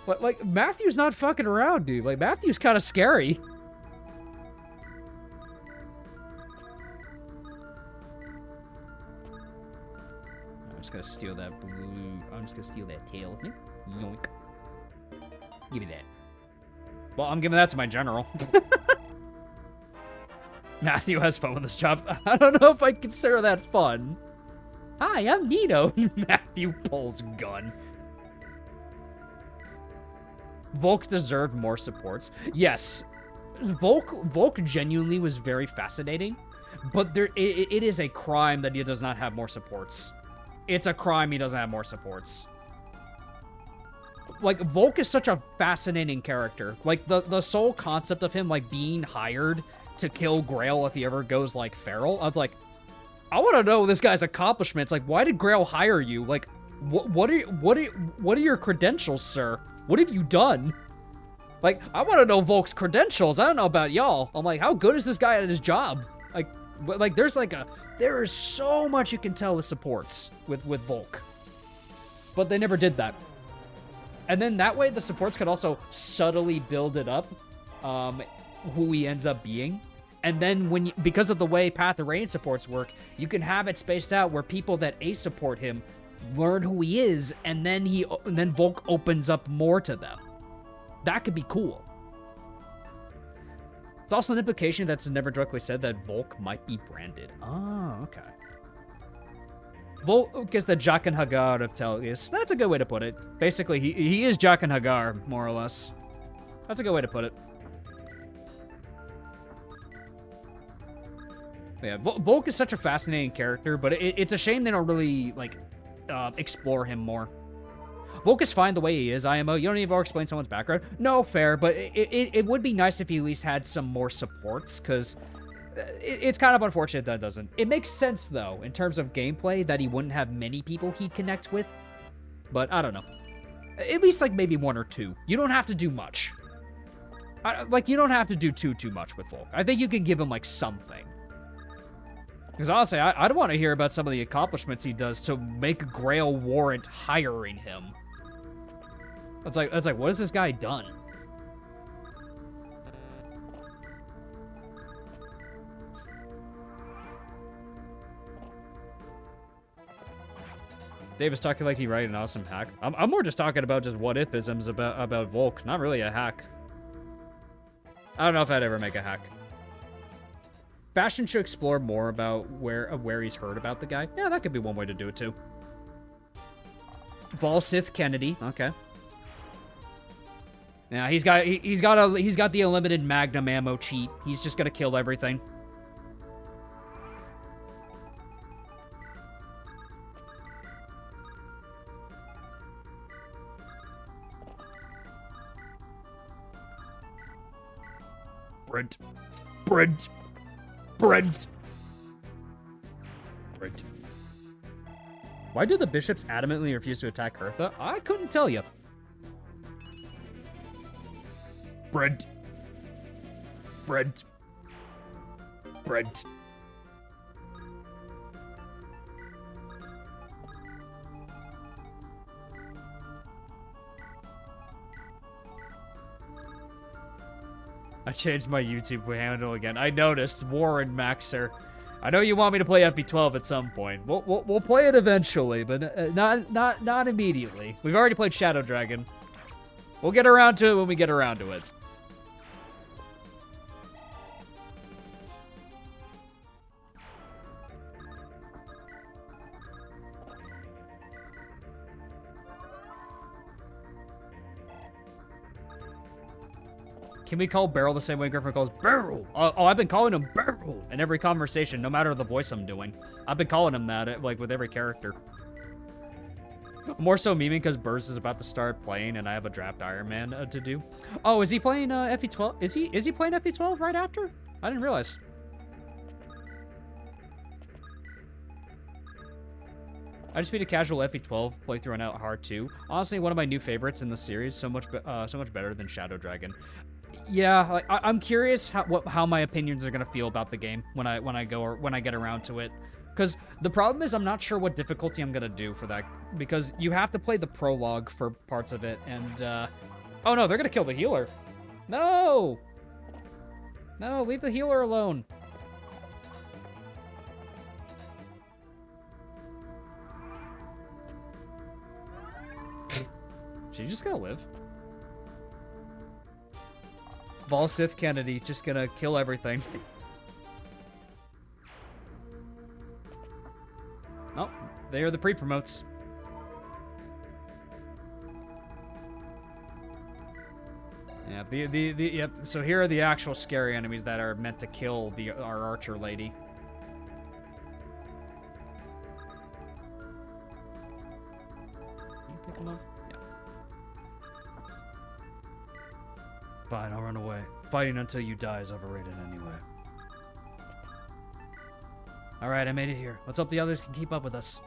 But, like, Matthew's not fucking around, dude. Like, Matthew's kind of scary. I'm just gonna steal that blue... I'm just gonna steal that tail with me. Yoink. Give me that. Well, I'm giving that to my general. Matthew has fun with this job. I don't know if I'd consider that fun. Hi, I'm Nino. Matthew pulls gun. Volk deserved more supports. Yes, Volk genuinely was very fascinating, but it is a crime that he does not have more supports. It's a crime he doesn't have more supports. Like, Volk is such a fascinating character. Like, the sole concept of him, like, being hired to kill Grail if he ever goes, like, feral. I was like, I want to know this guy's accomplishments. Like, why did Grail hire you? Like, what are your credentials, sir? What have you done? Like, I want to know Volk's credentials. I don't know about y'all. I'm like, how good is this guy at his job? Like, there is so much you can tell with supports with Volk. But they never did that. And then that way, the supports could also subtly build it up, who he ends up being. And then because of the way Path of Rain supports work, you can have it spaced out where people that support him learn who he is, and then Volk opens up more to them. That could be cool. It's also an implication that's never directly said that Volk might be branded. Oh, okay. Volk is the Jaqen Hagar of Telgius. That's a good way to put it. Basically, he is Jaqen Hagar, more or less. That's a good way to put it. Yeah, Volk is such a fascinating character, but it's a shame they don't really, like, explore him more. Volk is fine the way he is, IMO. You don't need to explain someone's background. No, fair, but it would be nice if he at least had some more supports, because it's kind of unfortunate that it doesn't. It makes sense, though, in terms of gameplay, that he wouldn't have many people he'd connect with, but I don't know. At least, like, maybe one or two. You don't have to do much. You don't have to do too much with Volk. I think you can give him, like, something. Because honestly, I'd want to hear about some of the accomplishments he does to make Grail warrant hiring him. That's like, what has this guy done? Dave is talking like he write an awesome hack. I'm more just talking about just what-if-isms about Volk, not really a hack. I don't know if I'd ever make a hack. Bastion should explore more about where he's heard about the guy. Yeah, that could be one way to do it too. Volsith Kennedy. Okay. Yeah, he's got the unlimited Magnum ammo cheat. He's just gonna kill everything. Brent. Why do the bishops adamantly refuse to attack Hertha? I couldn't tell you. Brent. I changed my YouTube handle again. I noticed. Warren Maxer. I know you want me to play FE12 at some point. We'll play it eventually, but not immediately. We've already played Shadow Dragon. We'll get around to it when we get around to it. Can we call Barrel the same way Griffin calls Barrel? Oh, I've been calling him Barrel in every conversation, no matter the voice I'm doing. I've been calling him that, like, with every character. More so memeing because Burrs is about to start playing and I have a draft Iron Man to do. Oh, is he playing FE12? Is he playing FE12 right after? I didn't realize. I just beat a casual FE12 playthrough on Out Hard 2. Honestly, one of my new favorites in the series. So much better than Shadow Dragon. Yeah, like, I'm curious how my opinions are gonna feel about the game when I get around to it. Because the problem is I'm not sure what difficulty I'm gonna do for that. Because you have to play the prologue for parts of it, and oh no, they're gonna kill the healer. No! No, leave the healer alone. She's just gonna live. Volsith Kennedy, just gonna kill everything. Oh, they are the pre-promotes. Yeah, yep. So here are the actual scary enemies that are meant to kill our archer lady. Can you pick him up? Yeah. Fine, I'll run away. Fighting until you die is overrated anyway. Alright, I made it here. Let's hope the others can keep up with us.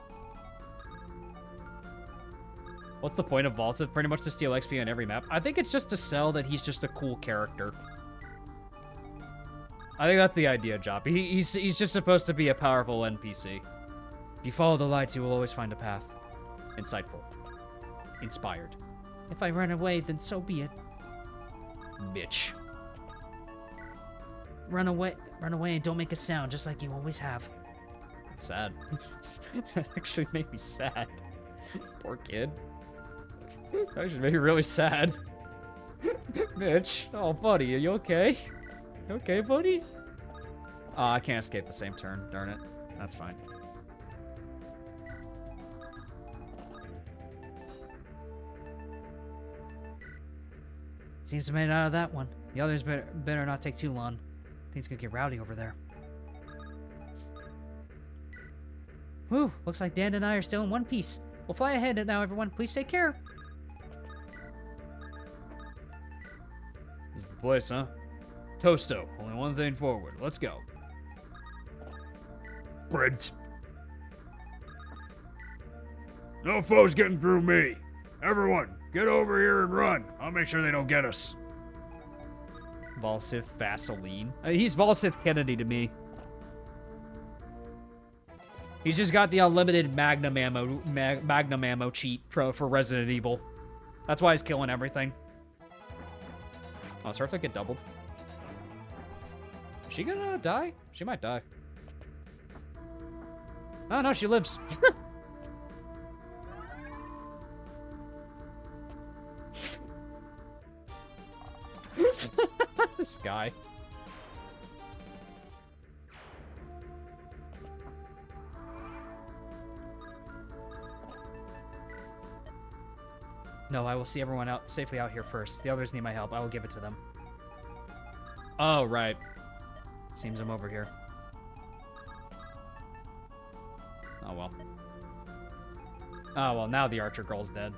What's the point of Volsith? Pretty much to steal XP on every map. I think it's just to sell that he's just a cool character. I think that's the idea, Chap. He's just supposed to be a powerful NPC. If you follow the lights, you will always find a path. Insightful. Inspired. If I run away, then so be it. Bitch. Run away and don't make a sound, just like you always have. That's sad. That actually made me sad. Poor kid. That actually made me really sad. Mitch. Oh, buddy, are you okay? You okay, buddy? Oh, I can't escape the same turn. Darn it. That's fine. Seems to have made it out of that one. The others better not take too long. Things could get rowdy over there. Whew, looks like Dan and I are still in one piece. We'll fly ahead now, everyone. Please take care. This is the place, huh? Toasto, only one thing forward. Let's go. Brent. No foes getting through me. Everyone, get over here and run. I'll make sure they don't get us. Volsith Vaseline. He's Volsith Kennedy to me. He's just got the unlimited Magnum ammo cheat for Resident Evil. That's why he's killing everything. Oh, Surf get doubled. Is she gonna die? She might die. Oh no, she lives. This guy. No, I will see everyone out safely out here first. The others need my help. I will give it to them. Oh, right. Seems I'm over here. Oh, well. Oh, well, now the archer girl's dead.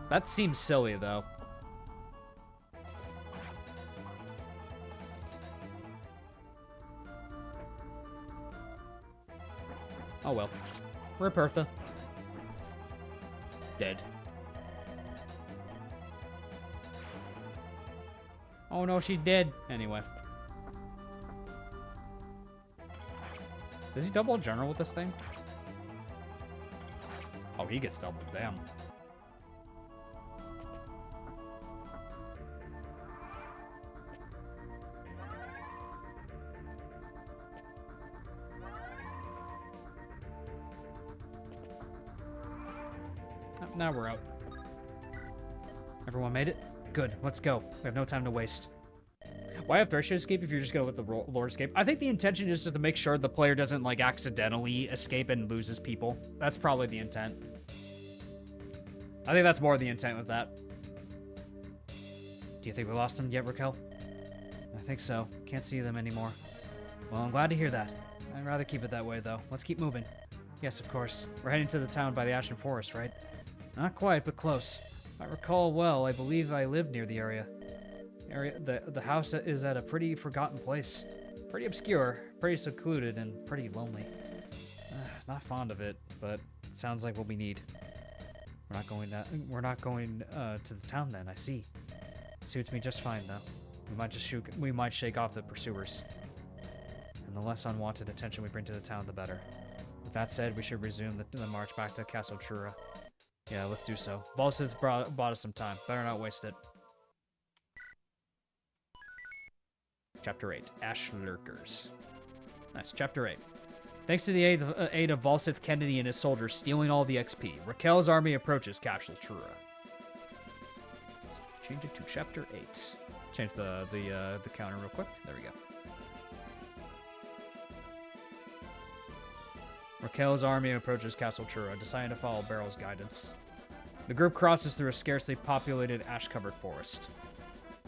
That seems silly, though. Oh well. Rip Eartha. Dead. Oh no, she's dead. Anyway. Does he double general with this thing? Oh, he gets doubled. Damn. Now we're out. Everyone made it? Good, let's go. We have no time to waste. Why have parachute escape if you're just going with the lord escape? I think the intention is just to make sure the player doesn't, like, accidentally escape and loses people. That's probably the intent. I think that's more the intent with that. Do you think we lost them yet, Raquel? I think so. Can't see them anymore. Well, I'm glad to hear that. I'd rather keep it that way, though. Let's keep moving. Yes, of course. We're heading to the town by the Ashen Forest, right? Not quite, but close. If I recall well, I believe I lived near the area. The house is at a pretty forgotten place. Pretty obscure, pretty secluded, and pretty lonely. Not fond of it, but it sounds like what we need. We're not going to the town then, I see. Suits me just fine, though. We might shake off the pursuers. And the less unwanted attention we bring to the town, the better. With that said, we should resume the march back to Castle Trura. Yeah, let's do so. Balsith bought us some time. Better not waste it. Chapter 8. Ash Lurkers. Nice. Chapter 8. Thanks to the aid of Balsith Kennedy and his soldiers stealing all the XP, Raquel's army approaches Castle Trura. Let's change it to Chapter 8. Change the counter real quick. There we go. Raquel's army approaches Castle Trura, deciding to follow Barrel's guidance. The group crosses through a scarcely populated, ash-covered forest.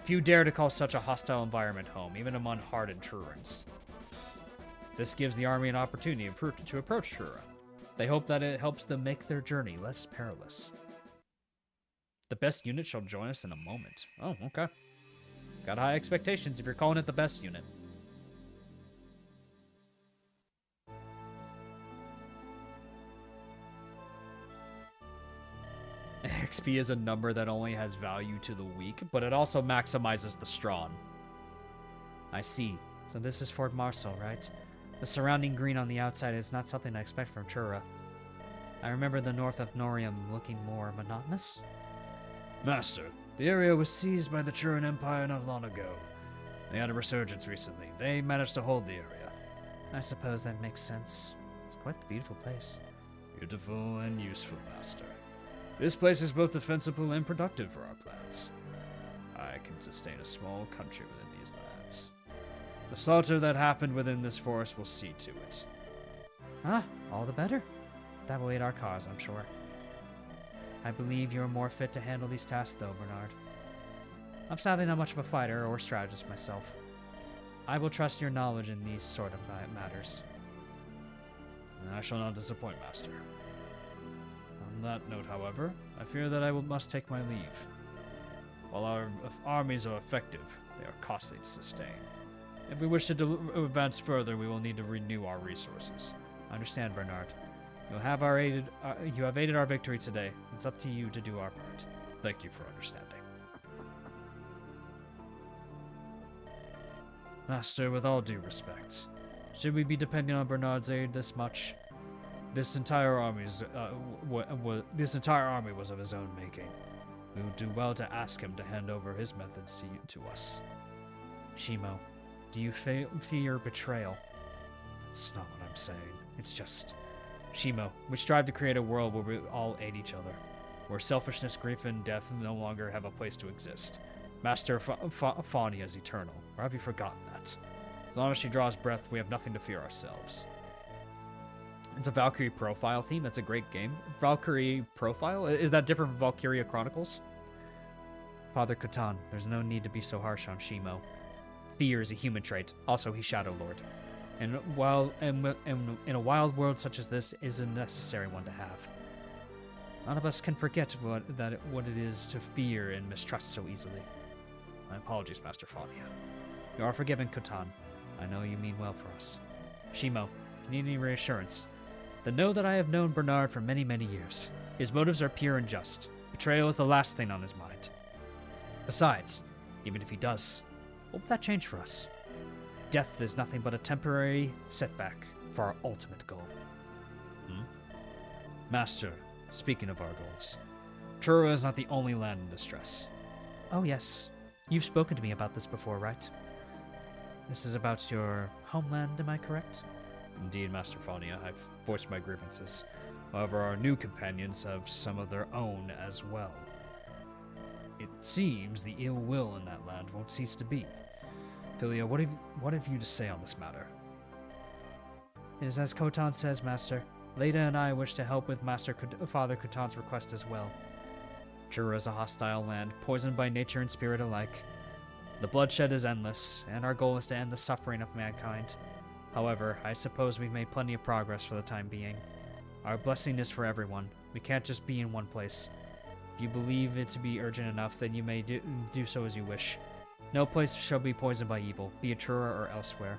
Few dare to call such a hostile environment home, even among hardened Trurans. This gives the army an opportunity to approach Trura. They hope that it helps them make their journey less perilous. The best unit shall join us in a moment. Oh, okay. Got high expectations if you're calling it the best unit. XP is a number that only has value to the weak, but it also maximizes the strong. I see. So this is Fort Marcel, right? The surrounding green on the outside is not something I expect from Trura. I remember the north of Norium looking more monotonous. Master, the area was seized by the Truran Empire not long ago. They had a resurgence recently. They managed to hold the area. I suppose that makes sense. It's quite the beautiful place. Beautiful and useful, Master. This place is both defensible and productive for our plans. I can sustain a small country within these lands. The slaughter that happened within this forest will see to it. Ah, all the better. That will aid our cause, I'm sure. I believe you're more fit to handle these tasks, though, Bernard. I'm sadly not much of a fighter or strategist myself. I will trust your knowledge in these sort of matters. I shall not disappoint, Master. On that note, however, I fear that I must take my leave. While our armies are effective, they are costly to sustain. If we wish to advance further, we will need to renew our resources. I understand, Bernard. You have aided our victory today. It's up to you to do our part. Thank you for understanding. Master, with all due respect, should we be depending on Bernard's aid this much? This entire army was of his own making. We would do well to ask him to hand over his methods to us. Shimo, do you fear betrayal? That's not what I'm saying. It's just... Shimo, we strive to create a world where we all aid each other, where selfishness, grief, and death no longer have a place to exist. Master Faunia is eternal, or have you forgotten that? As long as she draws breath, we have nothing to fear ourselves. It's a Valkyrie profile theme. That's a great game. Valkyrie profile? Is that different from Valkyria Chronicles? Father Catan, there's no need to be so harsh on Shimo. Fear is a human trait. Also, he's Shadow Lord. And in a wild world such as this, is a necessary one to have. None of us can forget what it is to fear and mistrust so easily. My apologies, Master Faunia. You are forgiven, Catan. I know you mean well for us. Shimo, if you need any reassurance, then know that I have known Bernard for many, many years. His motives are pure and just. Betrayal is the last thing on his mind. Besides, even if he does, what will that change for us? Death is nothing but a temporary setback for our ultimate goal. Master, speaking of our goals, Trura is not the only land in distress. Oh yes, you've spoken to me about this before, right? This is about your homeland, am I correct? Indeed, Master Faunia, I've voiced my grievances. However, our new companions have some of their own as well. It seems the ill will in that land won't cease to be. Philia, what have you to say on this matter? It is as Khotan says, Master. Leda and I wish to help with Father Khotan's request as well. Jura is a hostile land, poisoned by nature and spirit alike. The bloodshed is endless, and our goal is to end the suffering of mankind. However, I suppose we've made plenty of progress for the time being. Our blessing is for everyone. We can't just be in one place. If you believe it to be urgent enough, then you may do so as you wish. No place shall be poisoned by evil, be it Jura or elsewhere.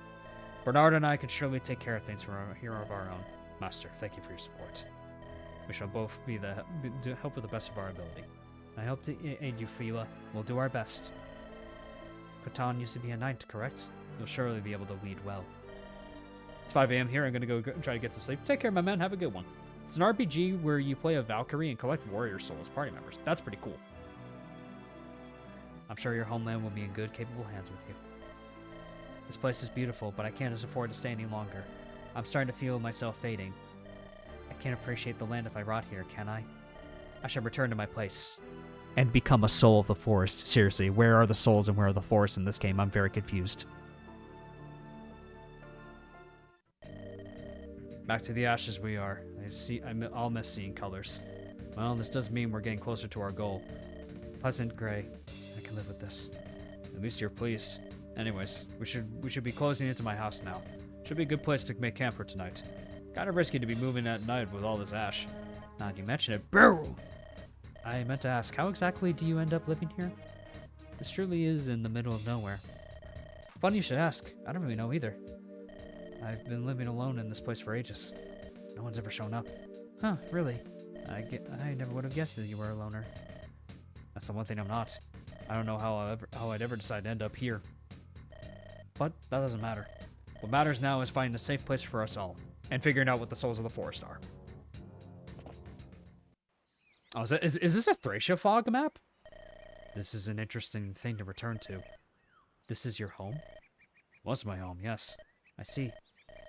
Bernard and I can surely take care of things here of our own. Master, thank you for your support. We shall both help with the best of our ability. I hope to aid you, Phila. We'll do our best. Khotan used to be a knight, correct? You'll surely be able to lead well. It's 5 a.m. here. I'm going to go try to get to sleep. Take care, my man. Have a good one. It's an RPG where you play a Valkyrie and collect warrior souls as party members. That's pretty cool. I'm sure your homeland will be in good, capable hands with you. This place is beautiful, but I can't afford to stay any longer. I'm starting to feel myself fading. I can't appreciate the land if I rot here, can I? I should return to my place. And become a soul of the forest. Seriously, where are the souls and where are the forests in this game? I'm very confused. Back to the ashes we are. I'll miss seeing colors. Well, this does mean we're getting closer to our goal. Pleasant gray. I can live with this. At least you're pleased. Anyways, we should be closing into my house now. Should be a good place to make camp for tonight. Kind of risky to be moving at night with all this ash. Now that you mention it, barrel! I meant to ask, how exactly do you end up living here? This truly is in the middle of nowhere. Funny you should ask. I don't really know either. I've been living alone in this place for ages. No one's ever shown up. Huh, really? I never would have guessed that you were a loner. That's the one thing I'm not. I don't know how I'd ever decide to end up here. But that doesn't matter. What matters now is finding a safe place for us all, and figuring out what the souls of the forest are. Oh, is this a Thracia fog map? This is an interesting thing to return to. This is your home? Was my home, yes. I see.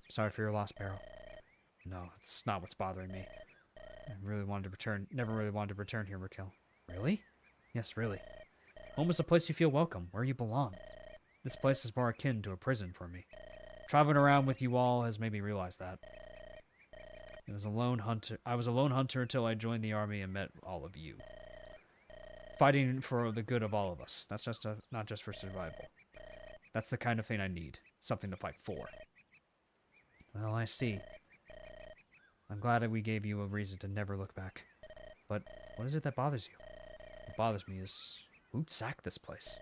Sorry for your loss, Barrow. No, it's not what's bothering me. Never really wanted to return here, Raquel. Really? Yes, really. Home is a place you feel welcome, where you belong. This place is more akin to a prison for me. Traveling around with you all has made me realize that. I was a lone hunter until I joined the army and met all of you. Fighting for the good of all of us. That's not just for survival. That's the kind of thing I need. Something to fight for. Well, I see. I'm glad that we gave you a reason to never look back. But what is it that bothers you? What bothers me is who'd sack this place?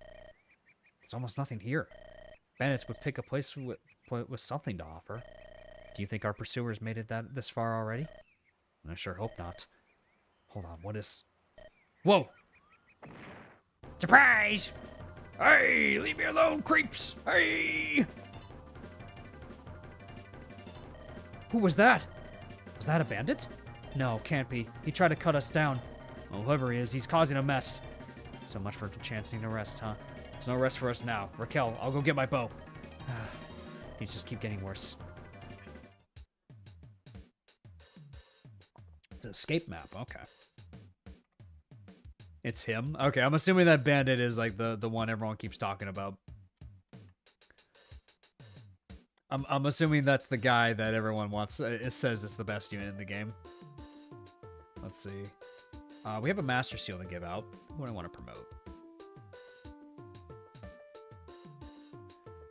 There's almost nothing here. Bandits would pick a place with something to offer. Do you think our pursuers made it this far already? I sure hope not. Hold on, what is... Whoa! Surprise! Hey, leave me alone, creeps! Hey! Who was that? Was that a bandit? No, can't be. He tried to cut us down. Well, whoever he is, he's causing a mess. So much for chancing to rest, huh? There's no rest for us now. Raquel, I'll go get my bow. Things just keep getting worse. It's an escape map, okay. It's him? Okay, I'm assuming that bandit is like the one everyone keeps talking about. I'm assuming that's the guy that everyone wants. It says it's the best unit in the game. Let's see. We have a Master Seal to give out. Who do I want to promote?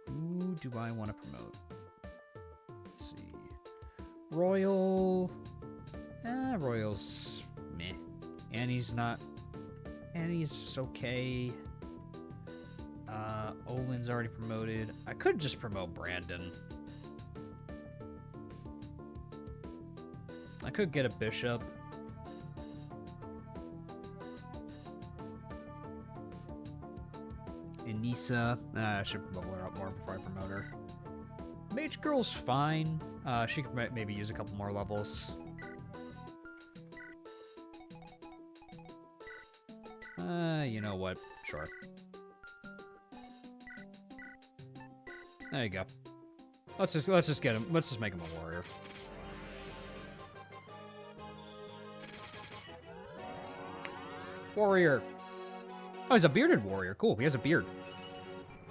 Who do I want to promote? Let's see. Royal. Royal's meh. Annie's not. Annie's okay. Olin's already promoted. I could just promote Brandon. I could get a bishop. Anissa. I should level her up more before I promote her. Mage Girl's fine. She could maybe use a couple more levels. You know what? Sure. There you go. Let's just get him. Let's just make him a warrior. Warrior. Oh, he's a bearded warrior. Cool, he has a beard.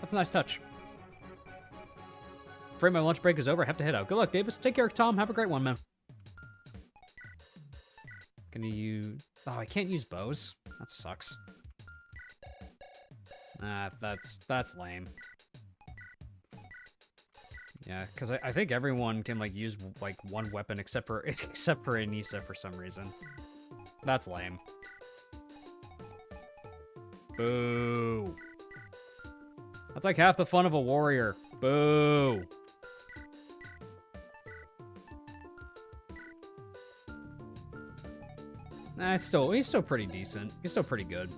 That's a nice touch. Afraid my lunch break is over. I have to head out. Good luck, Davis. Take care, Tom. Have a great one, man. Can you use... Oh, I can't use bows. That sucks. That's lame. Yeah, because I think everyone can, like, use, like, one weapon except for Anissa for some reason. That's lame. Boo. That's like half the fun of a warrior. Boo. Nah, he's still pretty decent. He's still pretty good.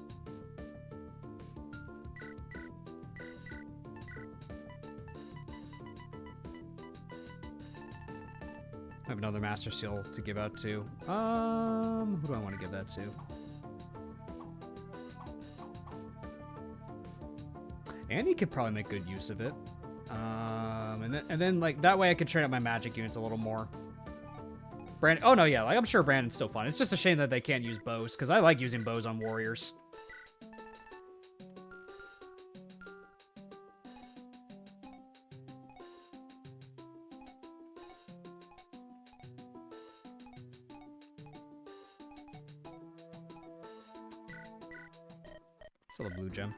I have another Master Seal to give out to. Who do I want to give that to? Annie could probably make good use of it. And then like that way I could train up my magic units a little more. Brandon, oh no, yeah, like I'm sure Brandon's still fun. It's just a shame that they can't use bows, because I like using bows on warriors. Still a blue gem.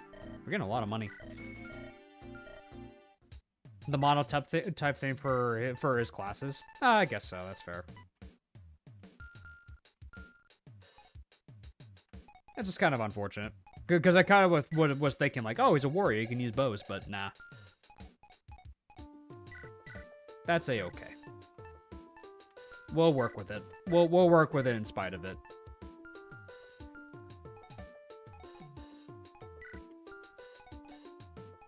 We're getting a lot of money. The mono type thing for his classes? I guess so, that's fair. It's just kind of unfortunate. Because I kind of was thinking, like, oh, he's a warrior, he can use bows, but nah. That's a-okay. We'll work with it. We'll work with it in spite of it.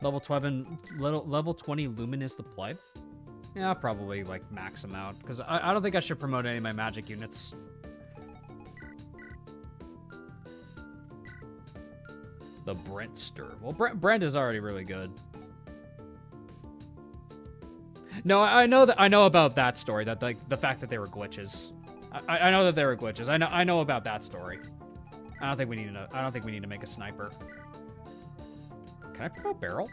Level 20 Luminous the Plebe? Yeah, I'll probably, like, max him out. Because I don't think I should promote any of my magic units. The Brentster. Well, Brent is already really good. No, I know about that story. That, like, the fact that they were glitches. I know that they were glitches. I know about that story. I don't think we need to make a sniper. Can I promote Barrel?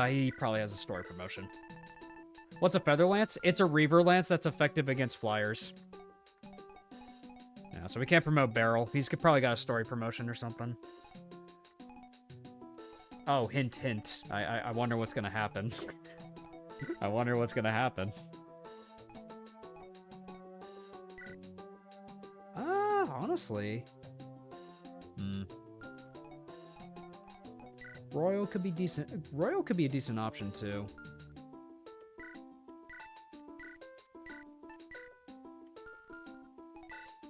He probably has a story promotion. What's a Feather Lance? It's a Reaver Lance that's effective against flyers. Yeah, so we can't promote Barrel. He's probably got a story promotion or something. Oh, hint, hint. I wonder what's gonna happen. I wonder what's gonna happen. Honestly... Royal could be decent. Royal could be a decent option, too.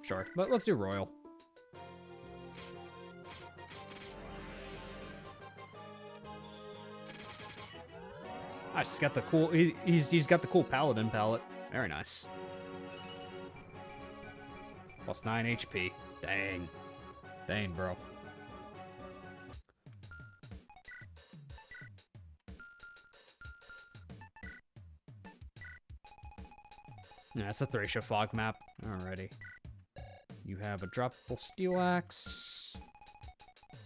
Sure, but let's do Royal. Nice, he's got the cool... He's got the cool Paladin palette. Very nice. Plus 9 HP. Dang. Dang, bro. Yeah, it's a Thracia fog map. Alrighty. You have a droppable steel axe.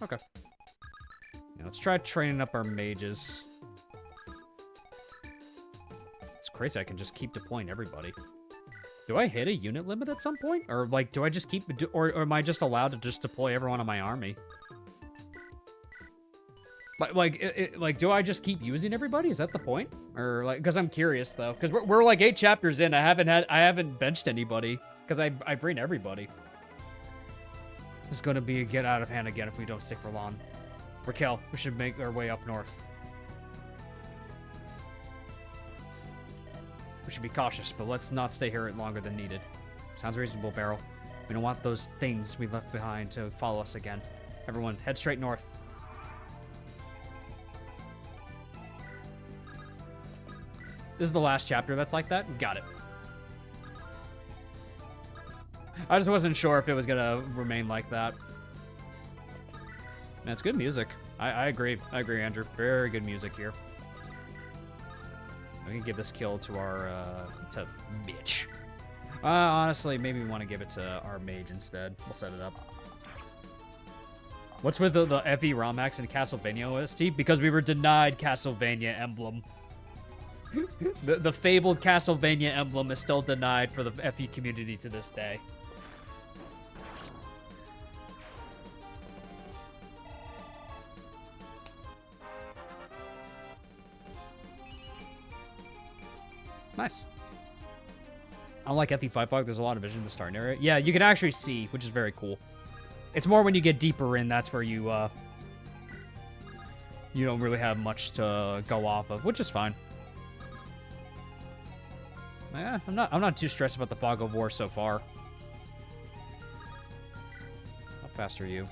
Okay. Yeah, let's try training up our mages. It's crazy I can just keep deploying everybody. Do I hit a unit limit at some point? Or, like, do I just keep... Or am I just allowed to just deploy everyone on my army? Like, do I just keep using everybody? Is that the point? Or, like, because I'm curious, though. Because we're, like, 8 chapters in. I haven't benched anybody. Because I bring everybody. This is going to be a get out of hand again if we don't stick for long. Raquel, we should make our way up north. We should be cautious, but let's not stay here longer than needed. Sounds reasonable, Beryl. We don't want those things we left behind to follow us again. Everyone, head straight north. This is the last chapter that's like that? Got it. I just wasn't sure if it was gonna remain like that. Man, it's good music. I agree. I agree, Andrew. Very good music here. We can give this kill to our, to bitch. Honestly, maybe we want to give it to our mage instead. We'll set it up. What's with the FE Rom Hacks and Castlevania OST? Because we were denied Castlevania Emblem. the fabled Castlevania Emblem is still denied for the FE community to this day. Nice. Unlike FE5 Fog, there's a lot of vision in the starting area. Yeah, you can actually see, which is very cool. It's more when you get deeper in, that's where you don't really have much to go off of, which is fine. Yeah, I'm not too stressed about the Fog of War so far. How fast are you?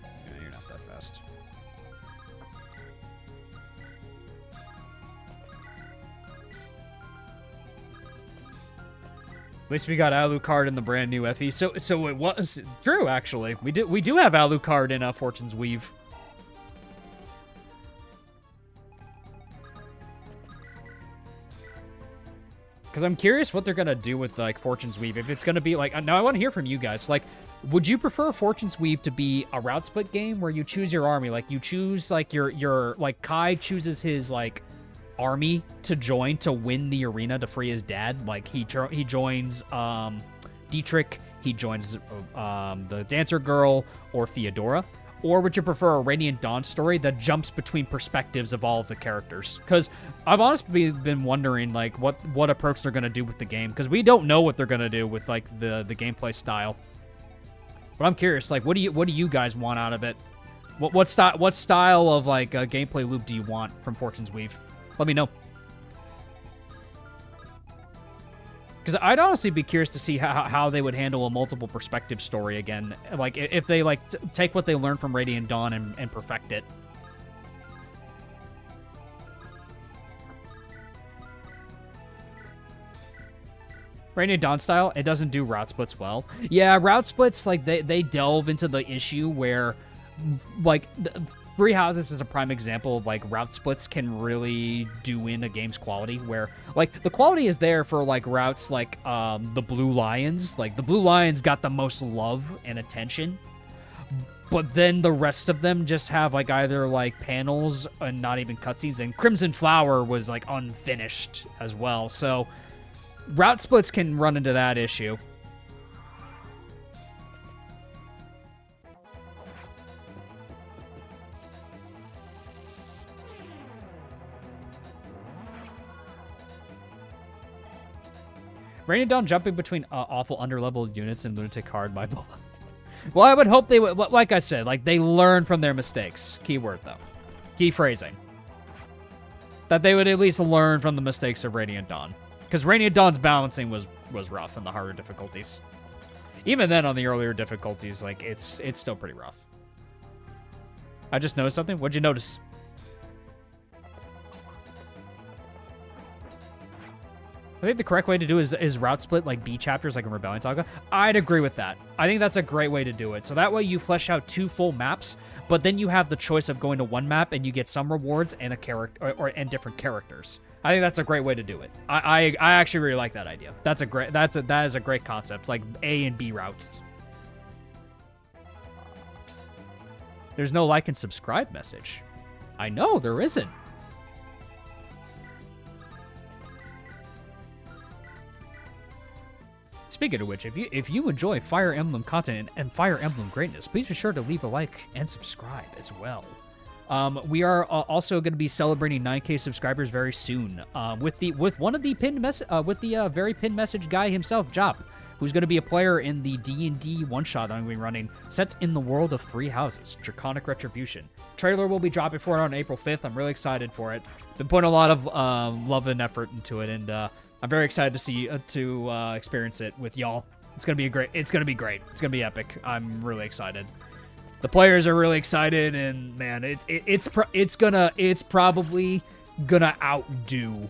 Yeah, you're not that fast. At least we got Alucard in the brand new FE. So it was true, actually. We do have Alucard in Fortune's Weave. Because I'm curious what they're gonna do with like Fortune's Weave. If it's gonna be like, now I want to hear from you guys. Like, would you prefer Fortune's Weave to be a route split game where you choose your army? Like you choose like your like Kai chooses his like army to join to win the arena to free his dad. Like he joins Dietrich, he joins the dancer girl or Theodora. Or would you prefer a Radiant Dawn story that jumps between perspectives of all of the characters? Because I've honestly been wondering like what approach they're gonna do with the game, because we don't know what they're gonna do with like the gameplay style. But I'm curious, like what do you guys want out of it? What style of like gameplay loop do you want from Fortune's Weave? Let me know. Because I'd honestly be curious to see how they would handle a multiple perspective story again. Like, if they, like, take what they learned from Radiant Dawn and perfect it. Radiant Dawn style, it doesn't do route splits well. Yeah, route splits, like, they delve into the issue where, like... Three Houses is a prime example of, like, route splits can really do in a game's quality, where, like, the quality is there for, like, routes like, the Blue Lions. Like, the Blue Lions got the most love and attention, but then the rest of them just have, like, either, like, panels and not even cutscenes, and Crimson Flower was, like, unfinished as well, so route splits can run into that issue. Raining Dawn jumping between awful underleveled units and Lunatic Hard, my bola. Well, I would hope they would, like I said, like they learn from their mistakes. Key word, though. Key phrasing. That they would at least learn from the mistakes of Radiant Dawn. Because Radiant Dawn's balancing was rough in the harder difficulties. Even then, on the earlier difficulties, like, it's still pretty rough. I just noticed something. What'd you notice? I think the correct way to do is route split, like B chapters, like in Rebellion Saga. I'd agree with that. I think that's a great way to do it. So that way you flesh out 2 full maps, but then you have the choice of going to one map and you get some rewards and a character and different characters. I think that's a great way to do it. I actually really like that idea. That is a great concept, like A and B routes. There's no like and subscribe message. I know there isn't. Speaking of which, if you enjoy Fire Emblem content and Fire Emblem greatness, please be sure to leave a like and subscribe as well. We are also going to be celebrating 9K subscribers very soon with one of the pinned very pinned message guy himself, Chap, who's going to be a player in the D&D one-shot I'm going to be running, set in the world of 3 houses, Draconic Retribution. Trailer will be dropping for it on April 5th. I'm really excited for it. Been putting a lot of love and effort into it, and I'm very excited to see experience it with y'all. It's gonna be great. It's gonna be great. It's gonna be epic. I'm really excited. The players are really excited, and man, it's probably gonna outdo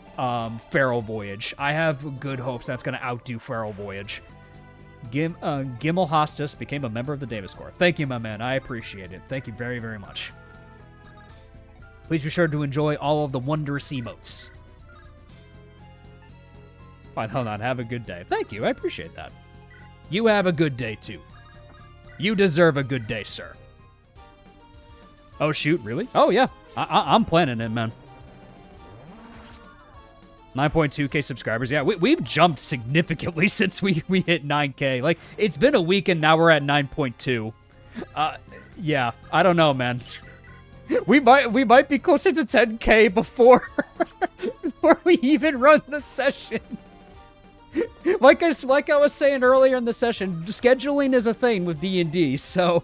Feral Voyage. I have good hopes that's gonna outdo Feral Voyage. Gimel Hostas became a member of the Davis Corps. Thank you, my man. I appreciate it. Thank you very, very much. Please be sure to enjoy all of the wondrous emotes. Fine, hold on. Have a good day. Thank you. I appreciate that. You have a good day, too. You deserve a good day, sir. Oh, shoot. Really? Oh, yeah. I'm planning it, man. 9.2k subscribers. Yeah, we've jumped significantly since we hit 9k. Like, it's been a week and now we're at 9.2. Yeah, I don't know, man. We might be closer to 10k before we even run the session. Like I was saying earlier in the session, scheduling is a thing with D&D, so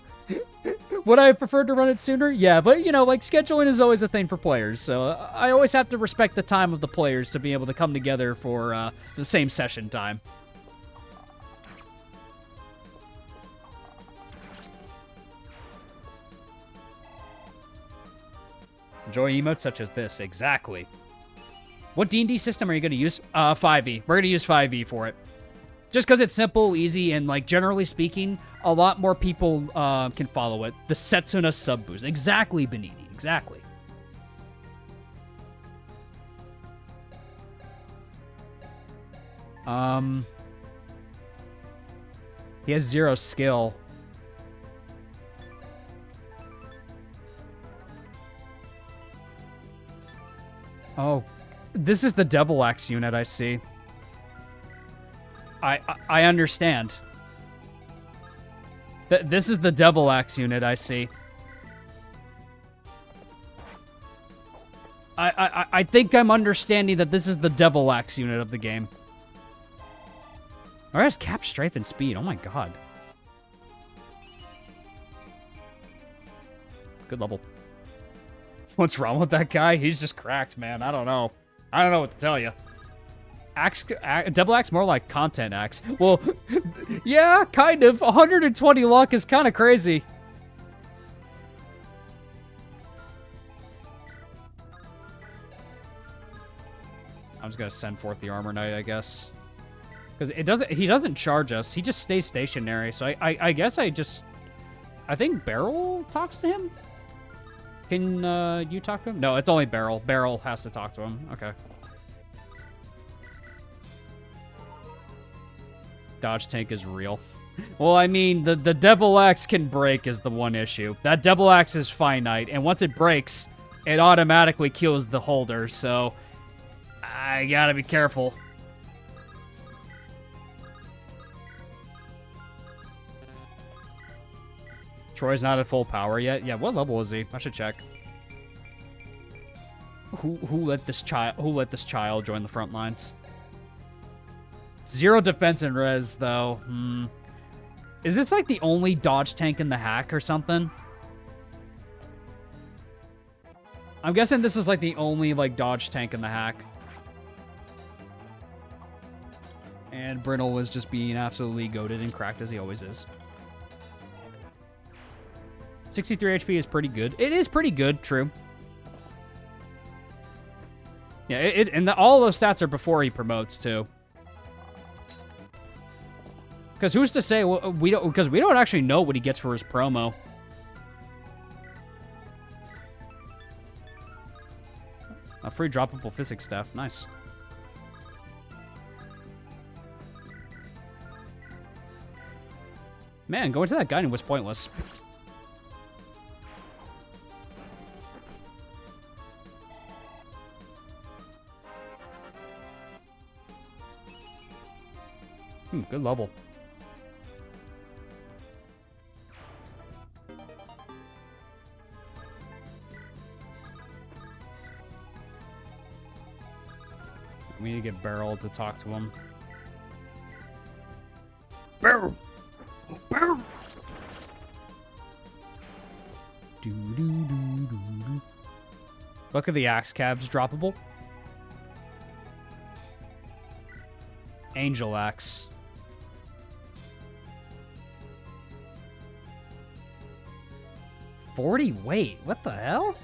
would I have preferred to run it sooner? Yeah, but, you know, like, scheduling is always a thing for players, so I always have to respect the time of the players to be able to come together for the same session time. Enjoy emotes such as this, exactly. What D&D system are you going to use? 5e. We're going to use 5e for it. Just because it's simple, easy, and, like, generally speaking, a lot more people can follow it. The Setsuna sub boost. Exactly, Benini. Exactly. He has 0 skill. Oh, this is the Devil Axe unit, I see. I understand. This is the Devil Axe unit, I see. I think I'm understanding that this is the Devil Axe unit of the game. Or has cap strength and speed. Oh my god. Good level. What's wrong with that guy? He's just cracked, man. I don't know. I don't know what to tell you. Devil Axe more like content axe. Well, yeah, kind of. 120 luck is kind of crazy. I'm just gonna send forth the Armor Knight, I guess. Because he doesn't charge us. He just stays stationary. So I guess I think Beryl talks to him? Can you talk to him? No, it's only Beryl. Beryl has to talk to him. Okay. Dodge tank is real. Well, I mean, the Devil Axe can break is the one issue. That Devil Axe is finite, and once it breaks, it automatically kills the holder, so I gotta be careful. Troy's not at full power yet. Yeah, what level is he? I should check. Who let this child join the front lines? 0 defense and res, though. Is this like the only dodge tank in the hack or something? I'm guessing this is like the only like dodge tank in the hack. And Brittle was just being absolutely goated and cracked as he always is. 63 HP is pretty good. It is pretty good, true. Yeah, and all those stats are before he promotes too. Because who's to say we don't actually know what he gets for his promo. A free droppable physics staff, nice. Man, going to that guy was pointless. Good level. We need to get Beryl to talk to him. Beryl! Beryl! Look at the axe cabs droppable. Angel axe. $40 weight. What the hell?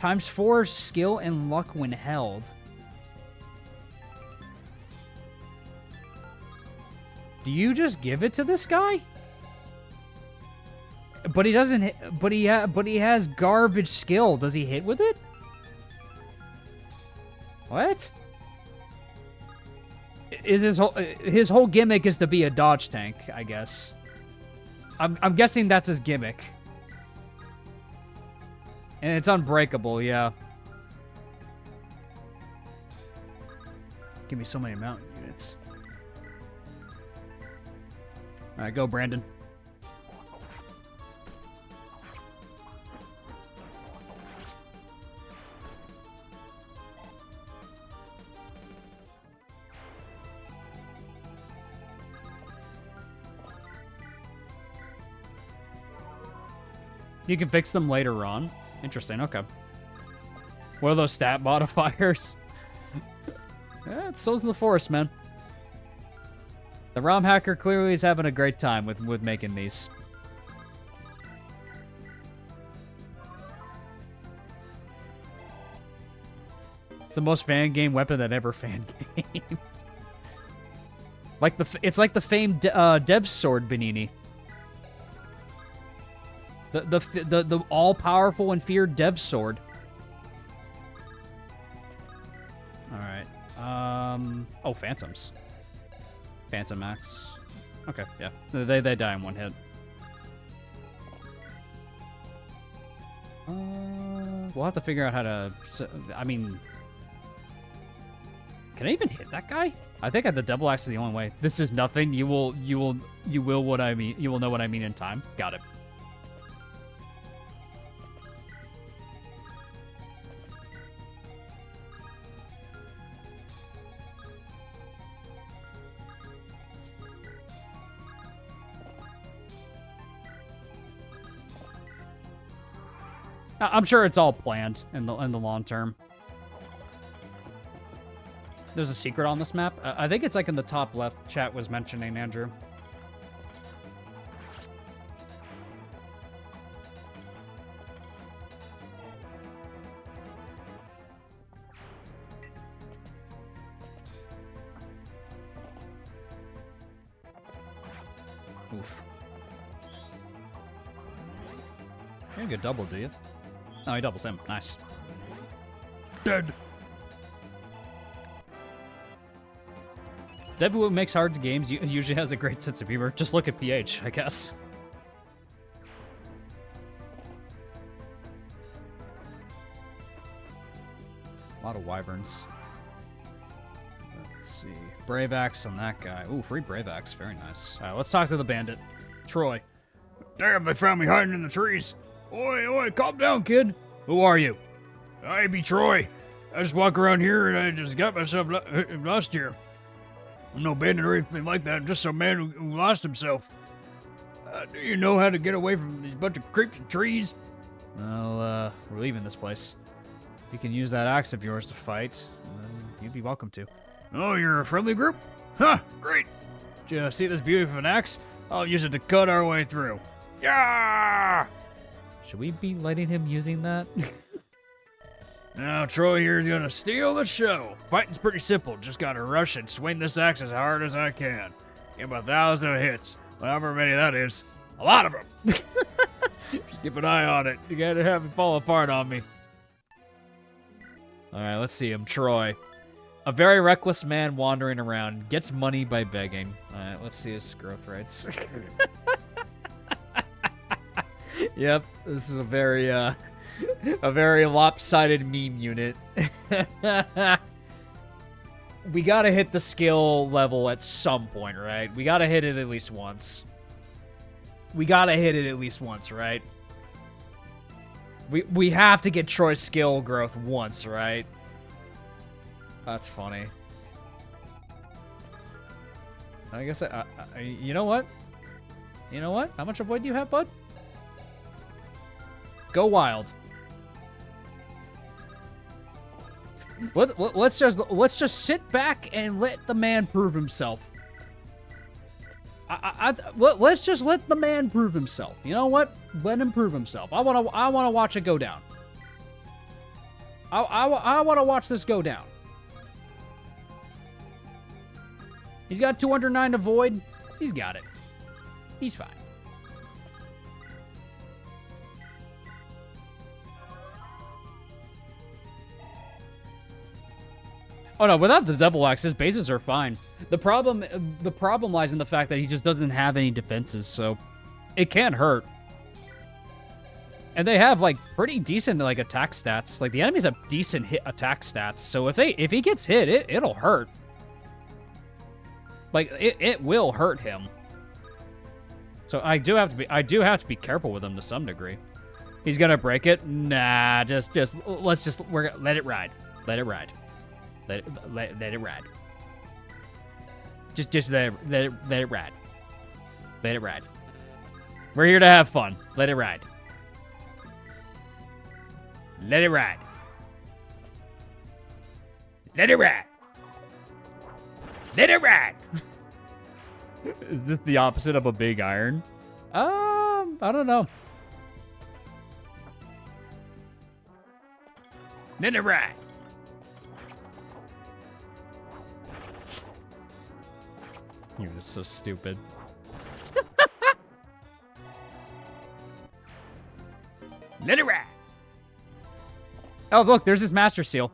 Times 4 skill and luck when held. Do you just give it to this guy? But he doesn't hit, but he has garbage skill. Does he hit with it? What? is his whole gimmick is to be a dodge tank, I guess. I'm guessing that's his gimmick. And it's unbreakable, yeah. Give me so many mountain units. Alright, go, Brandon. You can fix them later on. Interesting, okay. What are those stat modifiers? Yeah, it's Souls in the Forest, man. The ROM hacker clearly is having a great time with making these. It's the most fan game weapon that ever fan gamed. It's like the famed Dev Sword Benini. The all-powerful and feared Dev Sword. Alright. Oh, Phantoms. Phantom Max. Okay, yeah. They die in one hit. We'll have to figure out how to... I mean... Can I even hit that guy? I think the double axe is the only way. This is nothing. You will what I mean. You will know what I mean in time. Got it. I'm sure it's all planned in the long term. There's a secret on this map. I think it's like in the top left. Chat was mentioning, Andrew. Oof. You don't get double, do you? Oh, he doubles him. Nice. Dead. Dev who makes hard games usually has a great sense of humor. Just look at PH, I guess. A lot of wyverns. Let's see. Brave Axe on that guy. Ooh, free Brave Axe. Very nice. All right, let's talk to the bandit. Troy. Damn, they found me hiding in the trees. Oi, calm down, kid. Who are you? I be Troy. I just walk around here and I just got myself lost here. I'm no bandit or anything like that. I'm just some man who lost himself. Do you know how to get away from these bunch of creeps and trees? Well, we're leaving this place. If you can use that axe of yours to fight, then you'd be welcome to. Oh, you're a friendly group? Huh, great. Did you see this beautiful axe? I'll use it to cut our way through. Yeah! Should we be letting him using that? Now, Troy here's gonna steal the show. Fighting's pretty simple. Just gotta rush and swing this axe as hard as I can. Give him 1,000 hits. However many that is. A lot of them. Just keep an eye on it. You gotta have it fall apart on me. Alright, let's see him. Troy. A very reckless man wandering around. Gets money by begging. Alright, let's see his growth rates. Yep, this is a very lopsided meme unit. We gotta hit the skill level at some point, right? We gotta hit it at least once. Right? We have to get Troy's skill growth once, right? That's funny. I guess you know what? You know what? How much avoid do you have, bud? Go wild. Let's just sit back and let the man prove himself. Let's just let the man prove himself. You know what? Let him prove himself. I wanna watch it go down. I wanna watch this go down. He's got 209 to void. He's got it. He's fine. Oh no, without the double axe, his bases are fine. The problem lies in the fact that he just doesn't have any defenses, so it can hurt. And they have like pretty decent like attack stats. Like the enemies have decent hit attack stats, so if he gets hit, it'll hurt. Like it will hurt him. So I do have to be careful with him to some degree. He's gonna break it. Nah, let's let it ride. Let it ride. Let it ride. Just let it ride. Let it ride. We're here to have fun. Let it ride. Let it ride. Let it ride. Let it ride. Is this the opposite of a big iron? I don't know. Let it ride. You're just so stupid. Let it ride. Oh, look, there's his master seal.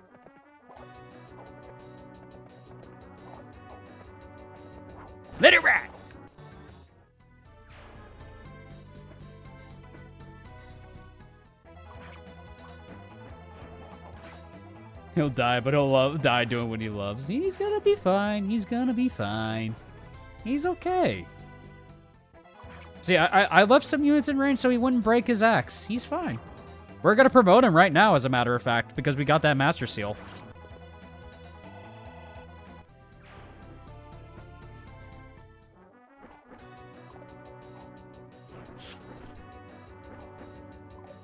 Let it ride. He'll die, but he'll die doing what he loves. He's gonna be fine. He's gonna be fine. He's okay. See, I left some units in range so he wouldn't break his axe. He's fine. We're gonna promote him right now, as a matter of fact, because we got that master seal.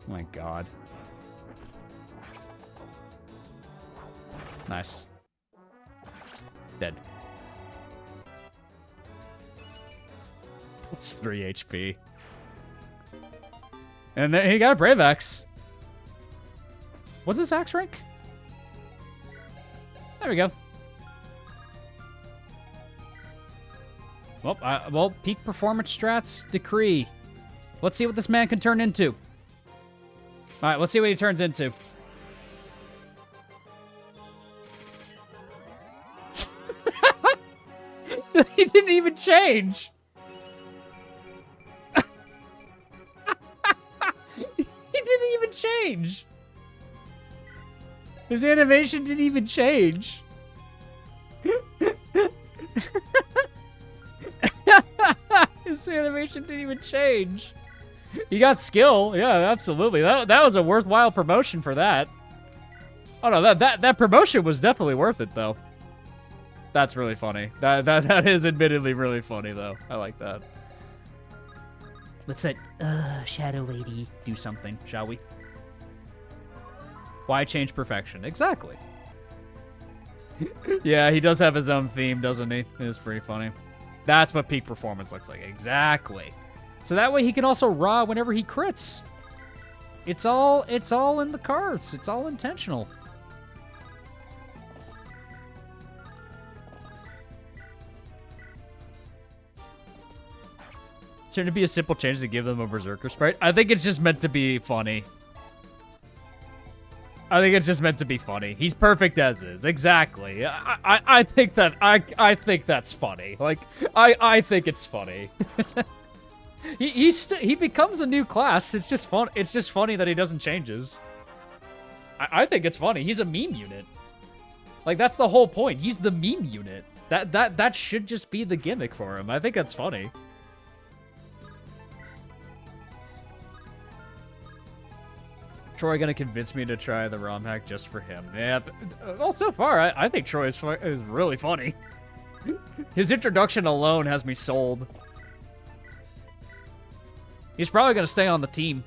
Oh my god. Nice. Dead. It's 3 HP. And then he got a Brave Axe. What's his axe rank? There we go. Well, peak performance strats decree. Let's see what this man can turn into. All right, let's see what he turns into. He didn't even change. He didn't even change. His animation didn't even change. His animation didn't even change. He got skill. Yeah, absolutely. That was a worthwhile promotion for that. Oh no, that promotion was definitely worth it though. That's really funny. That is admittedly really funny though. I like that. Let's let Shadow Lady do something, shall we? Why change perfection? Exactly. Yeah, he does have his own theme, doesn't he? It is pretty funny. That's what peak performance looks like. Exactly. So that way he can also raw whenever he crits. It's all in the cards. It's all intentional. Shouldn't it be a simple change to give them a Berserker sprite? I think it's just meant to be funny. I think it's just meant to be funny. He's perfect as is. Exactly. I think that I think that's funny. Like I think it's funny. he becomes a new class. It's just fun. It's just funny that he doesn't changes. I think it's funny. He's a meme unit. Like that's the whole point. He's the meme unit. That should just be the gimmick for him. I think that's funny. Troy gonna convince me to try the ROM hack just for him. Yeah, well, so far, I think Troy is really funny. His introduction alone has me sold. He's probably gonna stay on the team.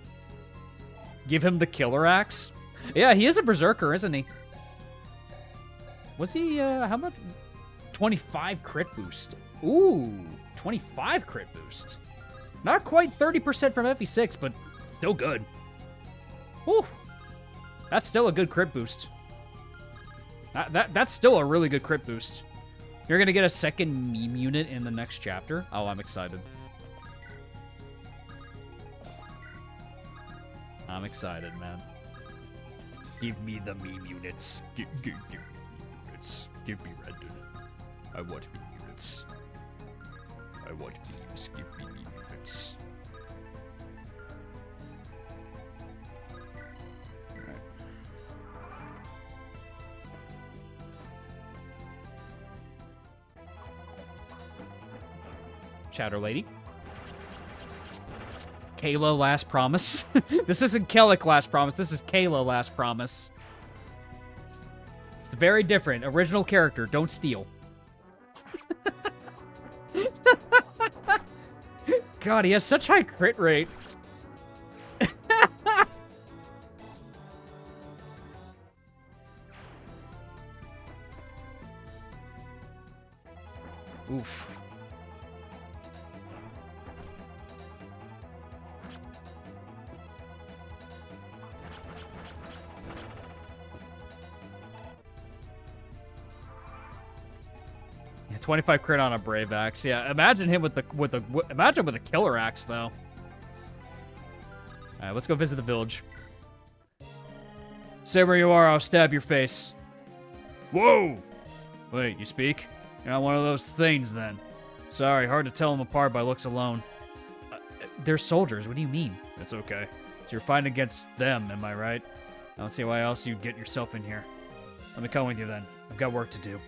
Give him the killer axe. Yeah, he is a berserker, isn't he? Was he, how much? 25 crit boost. Ooh, 25 crit boost. Not quite 30% from FE6, but still good. Whew. That's still a good crit boost. That's still a really good crit boost. You're gonna get a second meme unit in the next chapter. Oh, I'm excited. I'm excited, man. Give me the meme units. Give me units. Give me red unit. I want meme memes. I want memes. Give me memes. Alright. Chatter lady. Kayla Last Promise. This isn't Kellic Last Promise. This is Kayla Last Promise. It's very different. Original character. Don't steal. God, he has such high crit rate. Oof. Yeah, 25 crit on a Brave Axe. Yeah, imagine him with imagine with a Killer Axe though. All right, let's go visit the village. Stay where you are. I'll stab your face. Whoa! Wait, you speak? You're not one of those things, then. Sorry, hard to tell them apart by looks alone. They're soldiers. What do you mean? It's okay. So you're fighting against them, am I right? I don't see why else you'd get yourself in here. Let me come with you, then. I've got work to do.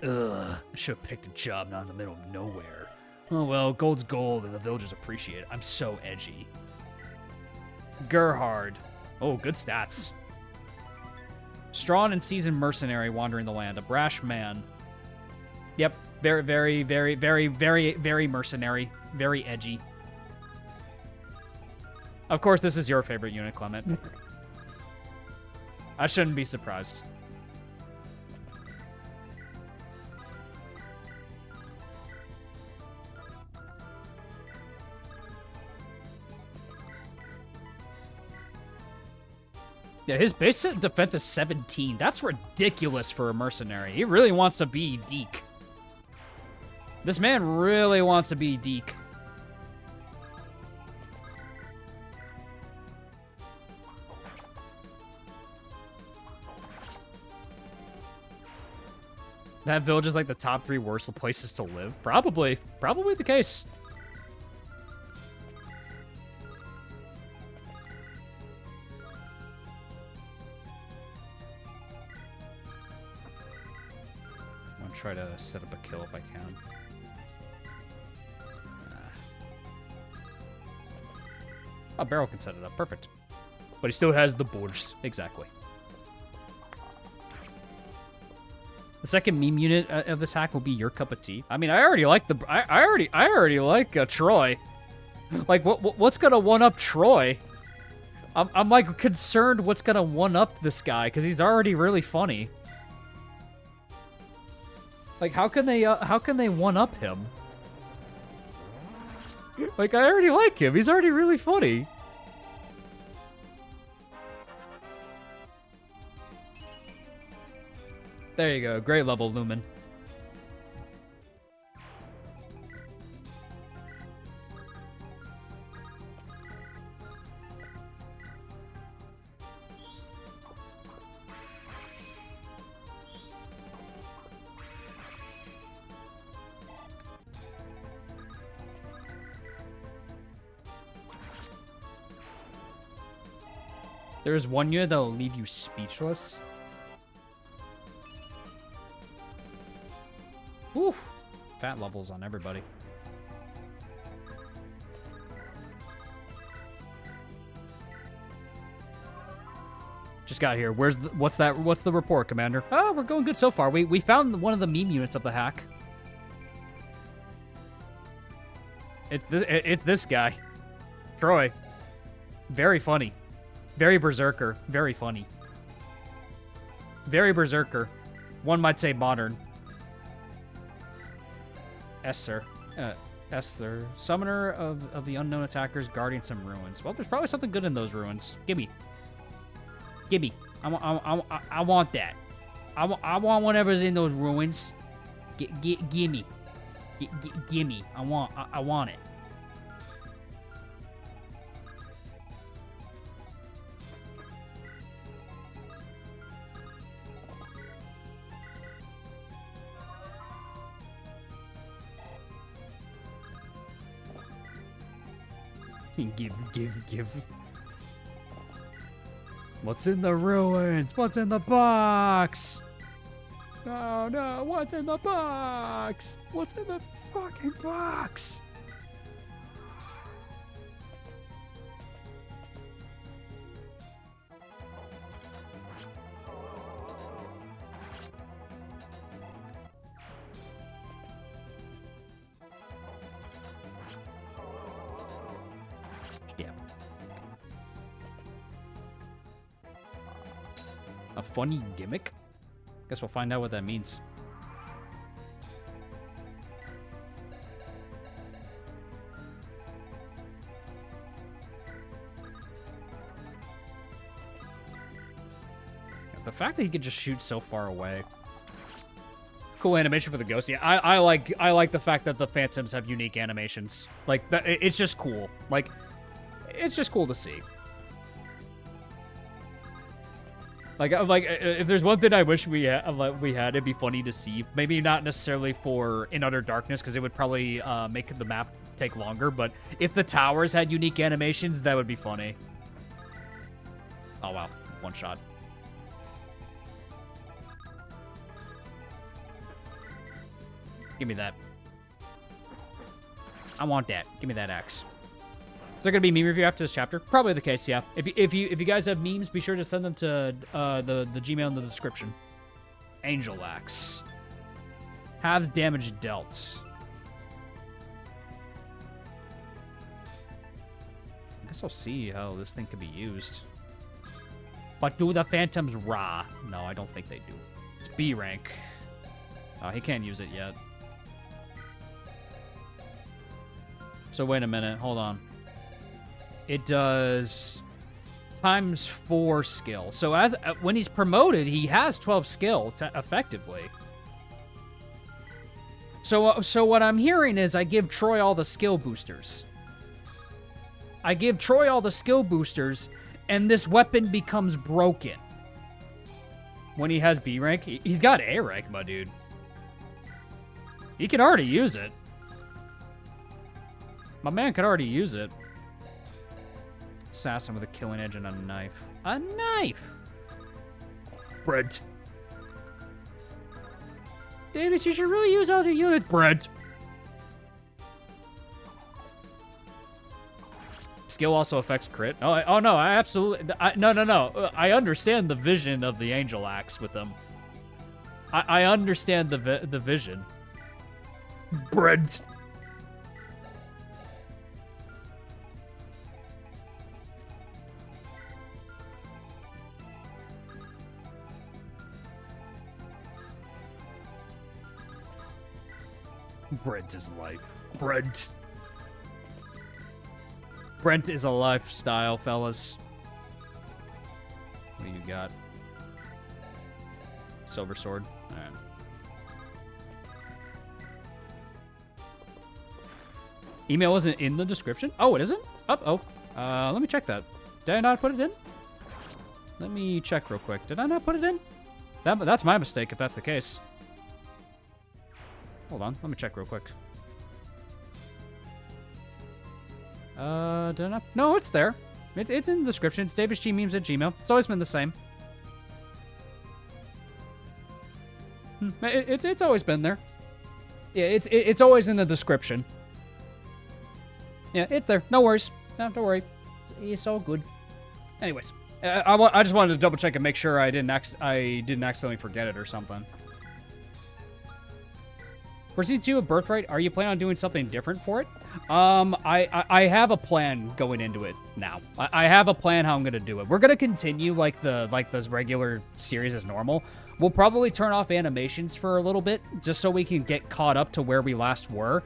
Ugh, I should have picked a job not in the middle of nowhere. Oh well, gold's gold, and the villagers appreciate it. I'm so edgy. Gerhard. Oh, good stats. Strong and seasoned mercenary wandering the land. A brash man. Yep. Very, very, very, very, very, very mercenary. Very edgy. Of course, this is your favorite unit, Clement. I shouldn't be surprised. Yeah, his base defense is 17. That's ridiculous for a mercenary. He really wants to be Deke. This man really wants to be Deke. That village is like the top 3 worst places to live. Probably. Probably the case. Try to set up a kill if I can. Oh, Barrel can set it up. Perfect. But he still has the borders. Exactly. The second meme unit of this hack will be your cup of tea. I mean, I already like the... I already like Troy. Like, what's gonna one-up Troy? I'm like concerned what's gonna one-up this guy because he's already really funny. Like, how can they one-up him? Like, I already like him. He's already really funny. There you go. Great level, Lumen. There's one unit that'll leave you speechless. Whew. Fat levels on everybody. Just got here. What's the report, Commander? Oh, we're going good so far. We found one of the meme units of the hack. It's this guy. Troy. Very funny. Very berserker. Very funny. Very berserker. One might say modern. Esther. Esther. Summoner of the unknown attackers guarding some ruins. Well, there's probably something good in those ruins. Gimme. Gimme. I want that. I want whatever's in those ruins. Gimme. Gimme. I want it. Give. What's in the ruins? What's in the box? Oh no, what's in the box? What's in the fucking box? Yeah. A funny gimmick? Guess we'll find out what that means. The fact that he could just shoot so far away. Cool animation for the ghost. Yeah, I like the fact that the phantoms have unique animations. Like that, it's just cool. Like, it's just cool to see. Like if there's one thing I wish we had, it'd be funny to see. Maybe not necessarily for In Utter Darkness, because it would probably make the map take longer. But if the towers had unique animations, that would be funny. Oh wow, one shot. Give me that. I want that. Give me that axe. Is there gonna be a meme review after this chapter? Probably the case, yeah. If you guys have memes, be sure to send them to the Gmail in the description. Angel axe. Have damage dealt. I guess I'll see how this thing can be used. But do the phantoms raw? No, I don't think they do. It's B rank. He can't use it yet. So wait a minute, hold on. It does ×4 skill. So as when he's promoted, he has 12 skill effectively. So what I'm hearing is I give Troy all the skill boosters. I give Troy all the skill boosters, and this weapon becomes broken. When he has B rank, he's got A rank, my dude. He can already use it. My man could already use it. Assassin with a killing edge and a knife. A knife! Brent. Davis, you should really use other units, Brent. Skill also affects crit. Oh no, I absolutely... No. I understand the vision of the Angel Axe with them. I understand the vision. Brent. Brent is life. Brent. Brent is a lifestyle, fellas. What do you got? Silver sword. All right. Email isn't in the description? Oh, it isn't? Let me check that. Did I not put it in? Let me check real quick. Did I not put it in? That's my mistake if that's the case. Hold on, let me check real quick. Did I not? No, it's there. It's in the description. It's davisgmemes@gmail. It's always been the same. It's always been there. Yeah, it's always in the description. Yeah, it's there. No worries. No, don't worry. It's all good. Anyways, I just wanted to double check and make sure I didn't accidentally forget it or something. For Season 2 of Birthright, are you planning on doing something different for it? I have a plan going into it now. I have a plan how I'm gonna do it. We're gonna continue like this regular series as normal. We'll probably turn off animations for a little bit, just so we can get caught up to where we last were.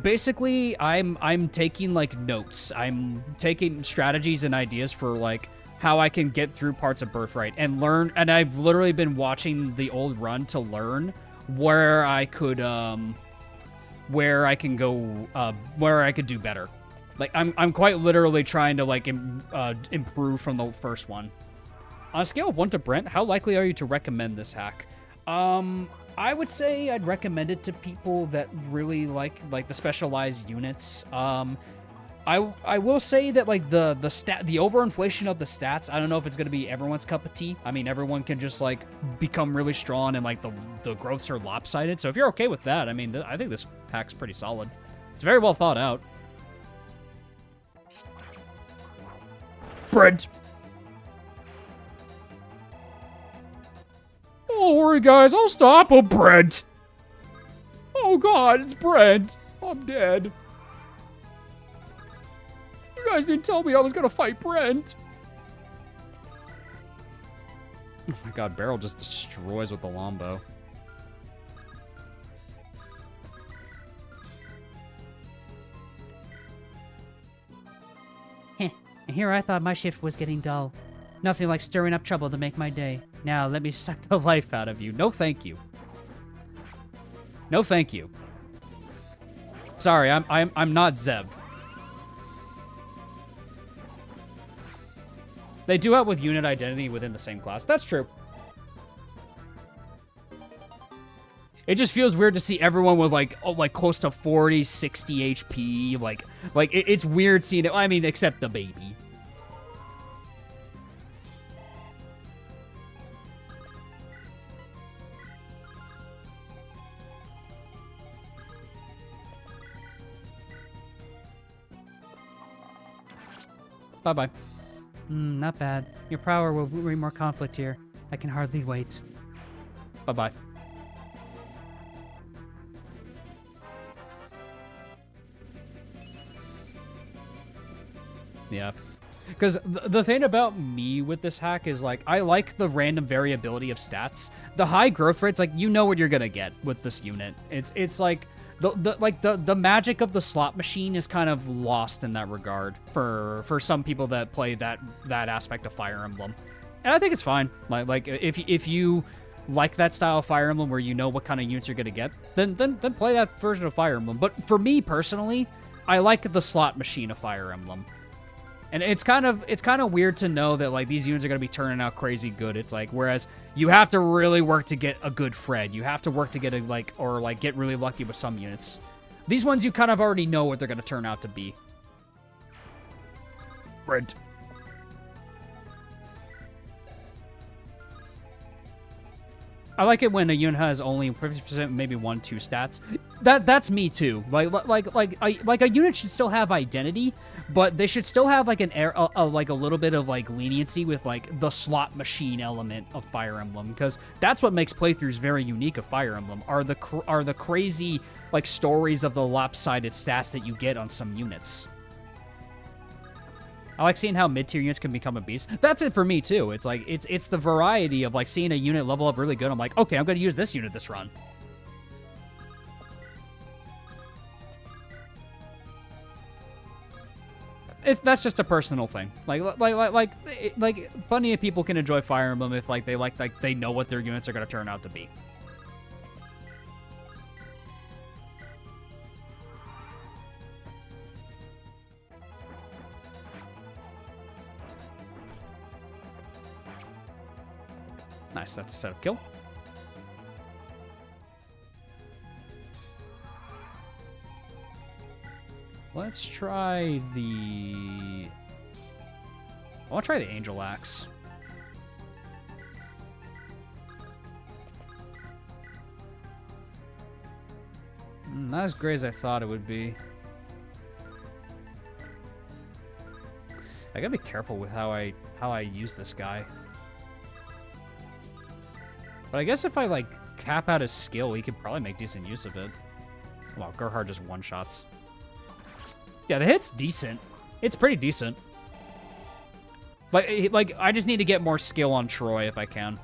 Basically, I'm taking like notes. I'm taking strategies and ideas for like how I can get through parts of Birthright and learn. And I've literally been watching the old run to learn where I could where I can go where I could do better. Like I'm quite literally trying to like improve from the first one. On a scale of 1 to Brent, how likely are you to recommend this hack? I would say I'd recommend it to people that really like the specialized units. I will say that like the overinflation of the stats, I don't know if it's gonna be everyone's cup of tea. I mean, everyone can just like become really strong and like the growths are lopsided. So if you're okay with that, I mean, I think this pack's pretty solid. It's very well thought out. Brent. Don't worry, guys. I'll stop. Oh, Brent. Oh, God. It's Brent. I'm dead. You guys didn't tell me I was going to fight Brent. Oh, my God. Barrel just destroys with the longbow. Here I thought my shift was getting dull. Nothing like stirring up trouble to make my day. Now let me suck the life out of you. No, thank you. No, thank you. Sorry, I'm not Zeb. They do it with unit identity within the same class. That's true. It just feels weird to see everyone with like close to 40, 60 HP. Like it's weird seeing it. I mean, except the baby. Bye-bye. Not bad. Your power will bring more conflict here. I can hardly wait. Bye-bye. Yeah. Because the thing about me with this hack is, like, I like the random variability of stats. The high growth rates, like, you know what you're gonna get with this unit. It's like... The magic of the slot machine is kind of lost in that regard for some people that play that aspect of Fire Emblem, and I think it's fine. Like if you like that style of Fire Emblem where you know what kind of units you're gonna get, then play that version of Fire Emblem. But for me personally, I like the slot machine of Fire Emblem. And it's kind of weird to know that like these units are gonna be turning out crazy good. It's like, whereas you have to really work to get a good Fred. You have to work to get get really lucky with some units. These ones you kind of already know what they're gonna turn out to be. Brent. I like it when a unit has only 50%, maybe 1-2 stats. That's me too. Like a unit should still have identity, but they should still have like a little bit of like leniency with like the slot machine element of Fire Emblem, because that's what makes playthroughs very unique of Fire Emblem. Are the crazy like stories of the lopsided stats that you get on some units. I like seeing how mid-tier units can become a beast. That's it for me, too. It's like, it's the variety of, like, seeing a unit level up really good. I'm like, okay, I'm going to use this unit this run. That's just a personal thing. Like, plenty of people can enjoy Fire Emblem if, like, they know what their units are going to turn out to be. Nice, that's a setup kill. Let's try the... I want to try the Angel Axe. Not as great as I thought it would be. I gotta be careful with how I use this guy. But I guess if I, like, cap out his skill, he could probably make decent use of it. Wow, Gerhard just one-shots. Yeah, the hit's decent. It's pretty decent. Like, I just need to get more skill on Troy if I can.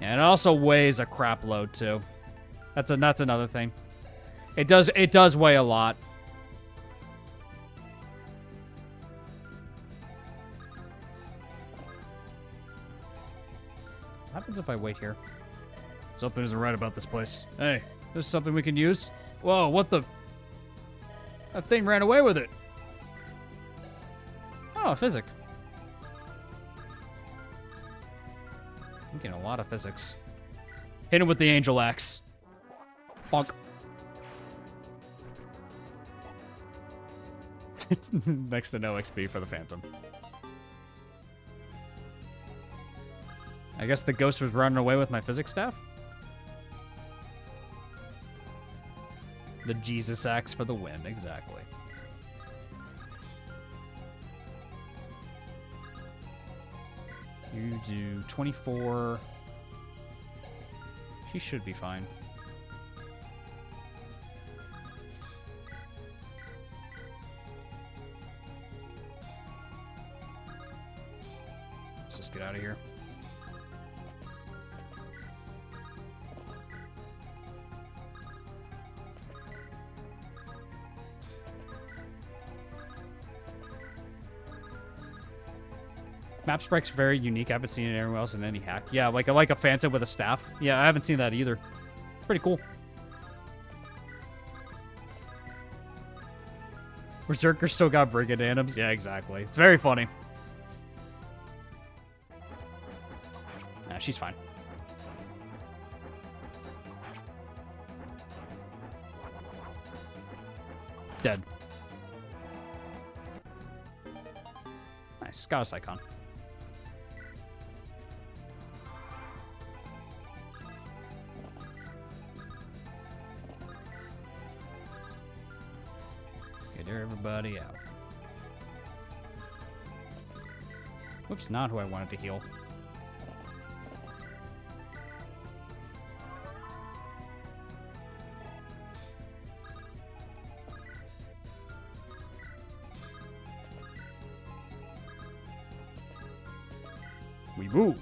Yeah, and it also weighs a crap load, too. That's another thing. It does weigh a lot. What happens if I wait here? Something isn't right about this place. Hey, there's something we can use? Whoa, what the... That thing ran away with it. Oh, physic. I'm getting a lot of physics. Hit him with the Angel Axe. Bonk. Next to no XP for the Phantom. I guess the ghost was running away with my physics staff? The Jesus axe for the win, exactly. You do 24. She should be fine. Let's just get out of here. Map sprite's very unique. I haven't seen it anywhere else in any hack. Yeah, like a Phantom with a staff. Yeah, I haven't seen that either. It's pretty cool. Berserker still got Brigand Anims. Yeah, exactly. It's very funny. Nah, she's fine. Dead. Nice. Goddess icon. Get everybody out. Whoops, not who I wanted to heal. We move.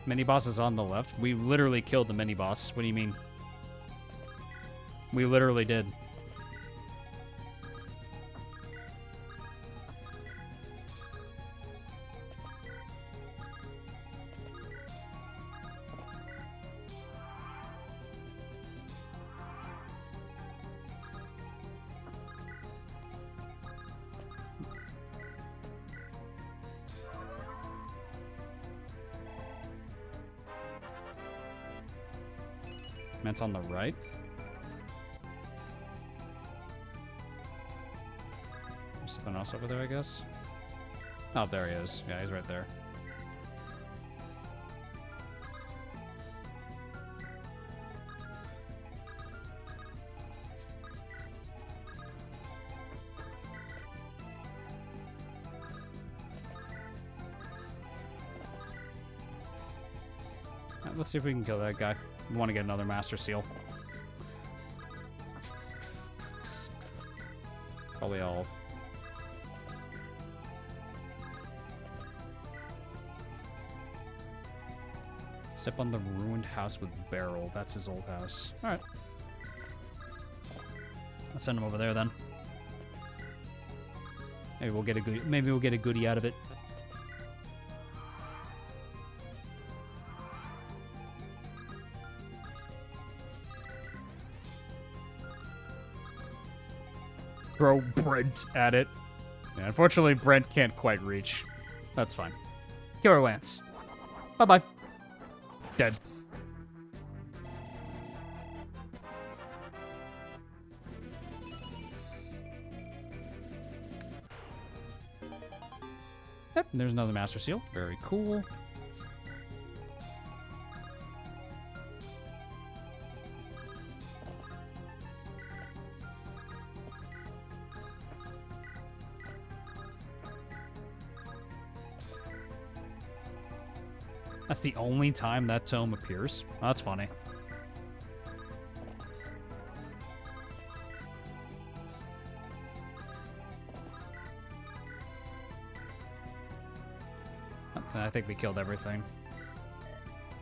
Mini boss is on the left. We literally killed the mini boss. What do you mean? We literally did. That's on the right. There's something else over there, I guess. Oh, there he is. Yeah, he's right there. Alright, let's see if we can kill that guy. We want to get another Master Seal. Probably all. Step on the ruined house with Barrel. That's his old house. Alright. Let's send him over there then. Maybe we'll get a goodie out of it. Throw Brent at it. Yeah, unfortunately, Brent can't quite reach. That's fine. Killer Lance. Bye-bye. Dead. Yep, there's another Master Seal. Very cool. That's the only time that tome appears. Oh, that's funny. I think we killed everything.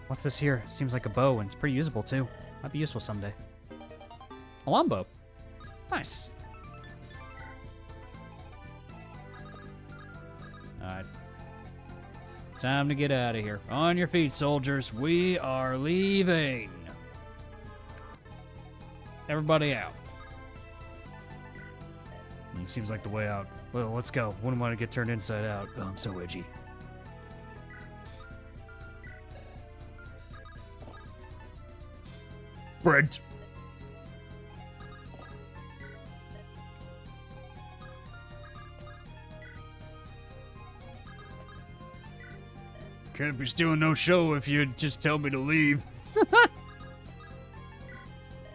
What's this here? Seems like a bow, and it's pretty usable, too. Might be useful someday. A longbow. Nice. Alright. Time to get out of here. On your feet, soldiers. We are leaving. Everybody out. Seems like the way out. Well, let's go. Wouldn't want to get turned inside out. Oh, I'm so edgy. Brent. Can't be stealing no show if you just tell me to leave.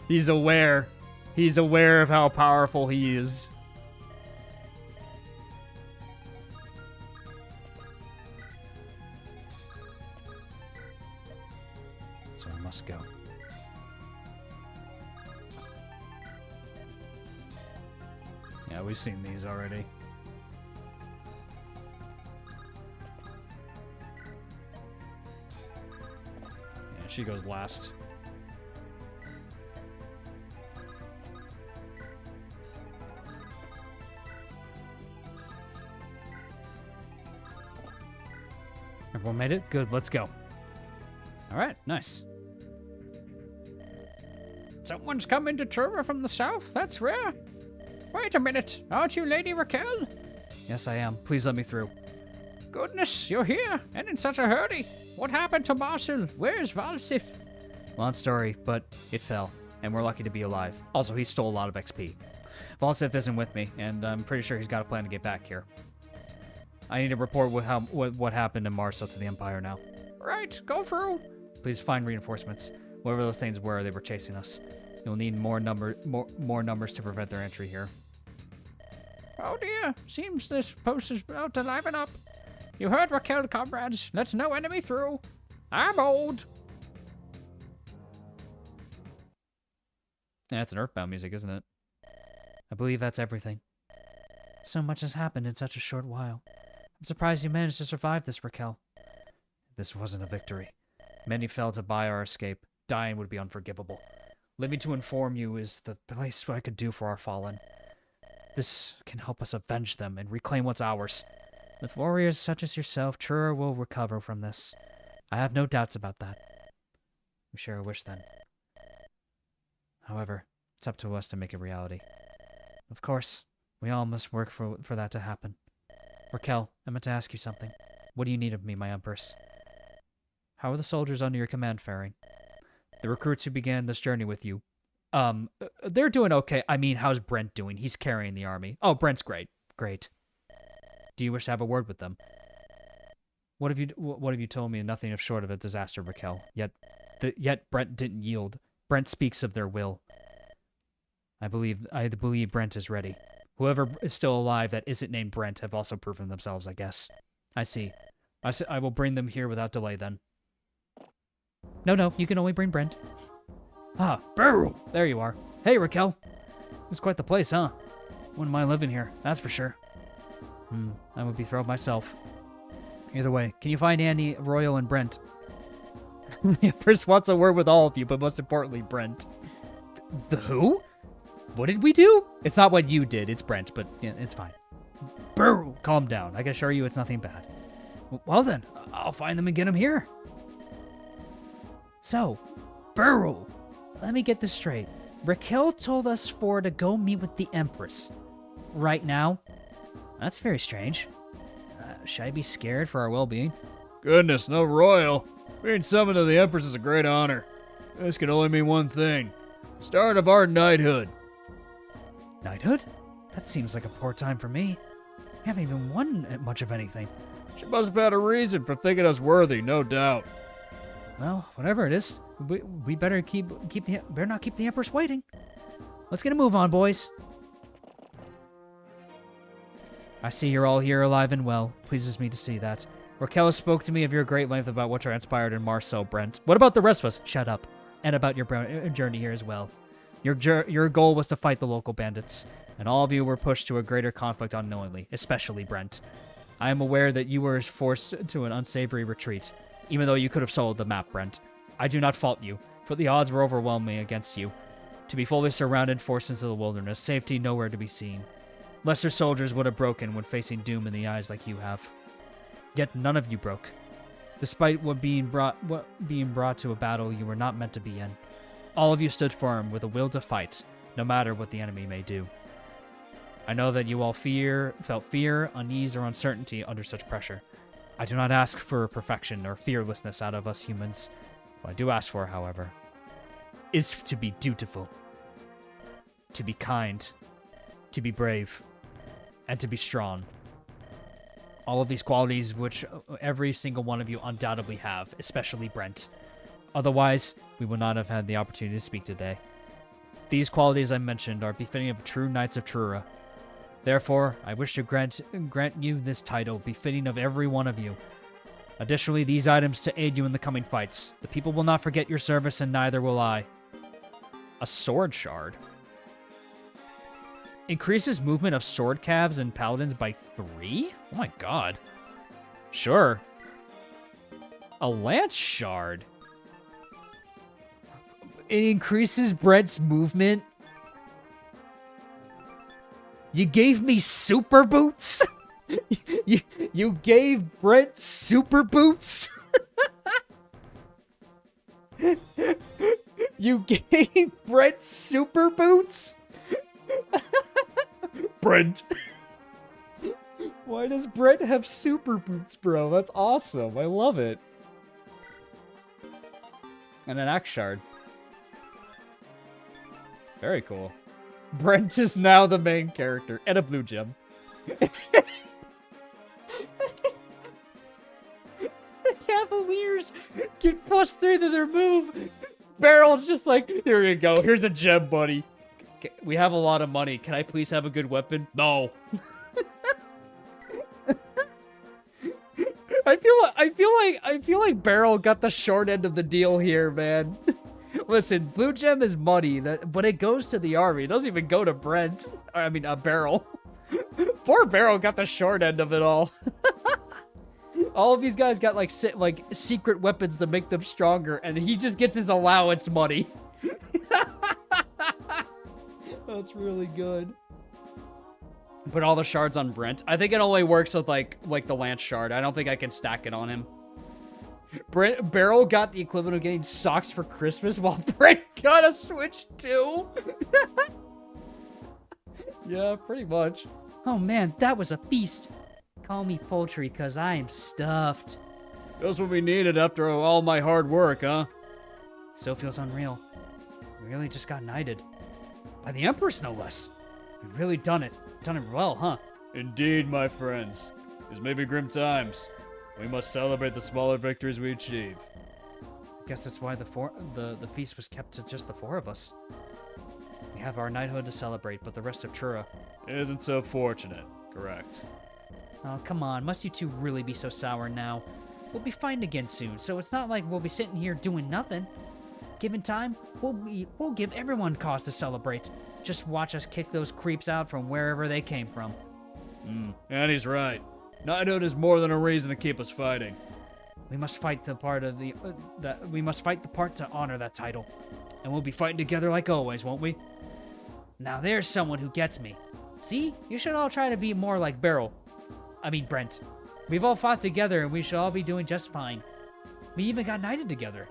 He's aware. He's aware of how powerful he is. So I must go. Yeah, we've seen these already. Yeah, she goes last. Everyone made it? Good, let's go. All right, nice. Someone's coming to Trura from the south? That's rare. Wait a minute. Aren't you Lady Raquel? Yes, I am. Please let me through. Goodness, you're here, and in such a hurry. What happened to Marcel? Where's Valsif? Long story, but it fell, and we're lucky to be alive. Also, he stole a lot of XP. Valsith isn't with me, and I'm pretty sure he's got a plan to get back here. I need to report what happened in Marcel to the Empire now. Right, go through. Please find reinforcements. Whatever those things were, they were chasing us. You'll need more numbers to prevent their entry here. Oh dear, seems this post is about to liven up. You heard Raquel, comrades. Let no enemy through. I'm old. Yeah, it's an Earthbound music, isn't it? I believe that's everything. So much has happened in such a short while. I'm surprised you managed to survive this, Raquel. This wasn't a victory. Many fell to buy our escape. Dying would be unforgivable. Living to inform you is the least I could do for our fallen. This can help us avenge them and reclaim what's ours. With warriors such as yourself, Trura will recover from this. I have no doubts about that. We share a wish then. However, it's up to us to make it reality. Of course, we all must work for that to happen. Raquel, I meant to ask you something. What do you need of me, my Empress? How are the soldiers under your command faring? The recruits who began this journey with you. They're doing okay. I mean, how's Brent doing? He's carrying the army. Oh, Brent's great. Great. Do you wish to have a word with them? What have you told me? Nothing of short of a disaster, Raquel. Yet Brent didn't yield. Brent speaks of their will. I believe Brent is ready. Whoever is still alive that isn't named Brent have also proven themselves, I guess. I see. I will bring them here without delay, then. No, you can only bring Brent. Ah, barrel! There you are. Hey, Raquel. This is quite the place, huh? Wouldn't mind living here, that's for sure. I would be thrilled myself. Either way, can you find Andy, Royal, and Brent? The Empress wants a word with all of you, but most importantly, Brent. The who? What did we do? It's not what you did, it's Brent, but yeah, it's fine. Brr! Calm down. I can assure you it's nothing bad. Well then, I'll find them and get them here. So, Burrow, let me get this straight. Raquel told us to go meet with the Empress. Right now? That's very strange. Should I be scared for our well-being? Goodness, no royal. Being summoned to the Empress is a great honor. This can only mean one thing. Start of our knighthood. Knighthood? That seems like a poor time for me. I haven't even won much of anything. She must have had a reason for thinking us worthy, no doubt. Well, whatever it is, we better better not keep the Empress waiting. Let's get a move on, boys. I see you're all here alive and well. Pleases me to see that. Raquel spoke to me of your great length about what transpired in Marceau, Brent. What about the rest of us? Shut up. And about your journey here as well. Your goal was to fight the local bandits, and all of you were pushed to a greater conflict unknowingly, especially Brent. I am aware that you were forced to an unsavory retreat, even though you could have soloed the map, Brent. I do not fault you, for the odds were overwhelming against you. To be fully surrounded, forced into the wilderness, safety nowhere to be seen. Lesser soldiers would have broken when facing doom in the eyes like you have. Yet none of you broke. Despite being brought to a battle you were not meant to be in. All of you stood firm with a will to fight, no matter what the enemy may do. I know that you all felt fear, unease, or uncertainty under such pressure. I do not ask for perfection or fearlessness out of us humans. What I do ask for, however, is to be dutiful, to be kind, to be brave, and to be strong. All of these qualities which every single one of you undoubtedly have, especially Brent. Otherwise, we would not have had the opportunity to speak today. These qualities I mentioned are befitting of true knights of Trura. Therefore, I wish to grant you this title, befitting of every one of you. Additionally, these items to aid you in the coming fights. The people will not forget your service, and neither will I. A sword shard. Increases movement of sword calves and paladins by 3? Oh my god. Sure. A lance shard. It increases Brent's movement. You gave me super boots? you gave Brent super boots? You gave Brent super boots? Brent. Why does Brent have super boots, bro? That's awesome. I love it. And an axe shard. Very cool. Brent is now the main character. And a blue gem. Cavaliers get +3 to their move. Barrel's just like, here you go. Here's a gem, buddy. We have a lot of money. Can I please have a good weapon? No. I feel like Barrel got the short end of the deal here, man. Listen, blue gem is money, but it goes to the army. It doesn't even go to Brent. I mean, Barrel. Poor Barrel got the short end of it all. All of these guys got like secret weapons to make them stronger, and he just gets his allowance money. That's really good. Put all the shards on Brent. I think it only works with like the lance shard. I don't think I can stack it on him. Barrel got the equivalent of getting socks for Christmas, while Brent got a Switch too. Yeah, pretty much. Oh man, that was a feast. Call me poultry, cause I am stuffed. That's what we needed after all my hard work, huh? Still feels unreal. We really just got knighted. By the Empress, no less. We've really done it. Done it well, huh? Indeed, my friends. These may be grim times. We must celebrate the smaller victories we achieve. I guess that's why the feast was kept to just the 4 of us. We have our knighthood to celebrate, but the rest of Trura isn't so fortunate. Correct. Oh, come on. Must you two really be so sour now? We'll be fighting again soon, so it's not like we'll be sitting here doing nothing. Given time, we'll give everyone cause to celebrate. Just watch us kick those creeps out from wherever they came from. And he's right. Knighthood is more than a reason to keep us fighting. We must fight the part of we must fight the part to honor that title. And we'll be fighting together like always, won't we? Now there's someone who gets me. See? You should all try to be more like Brent. We've all fought together and we should all be doing just fine. We even got knighted together.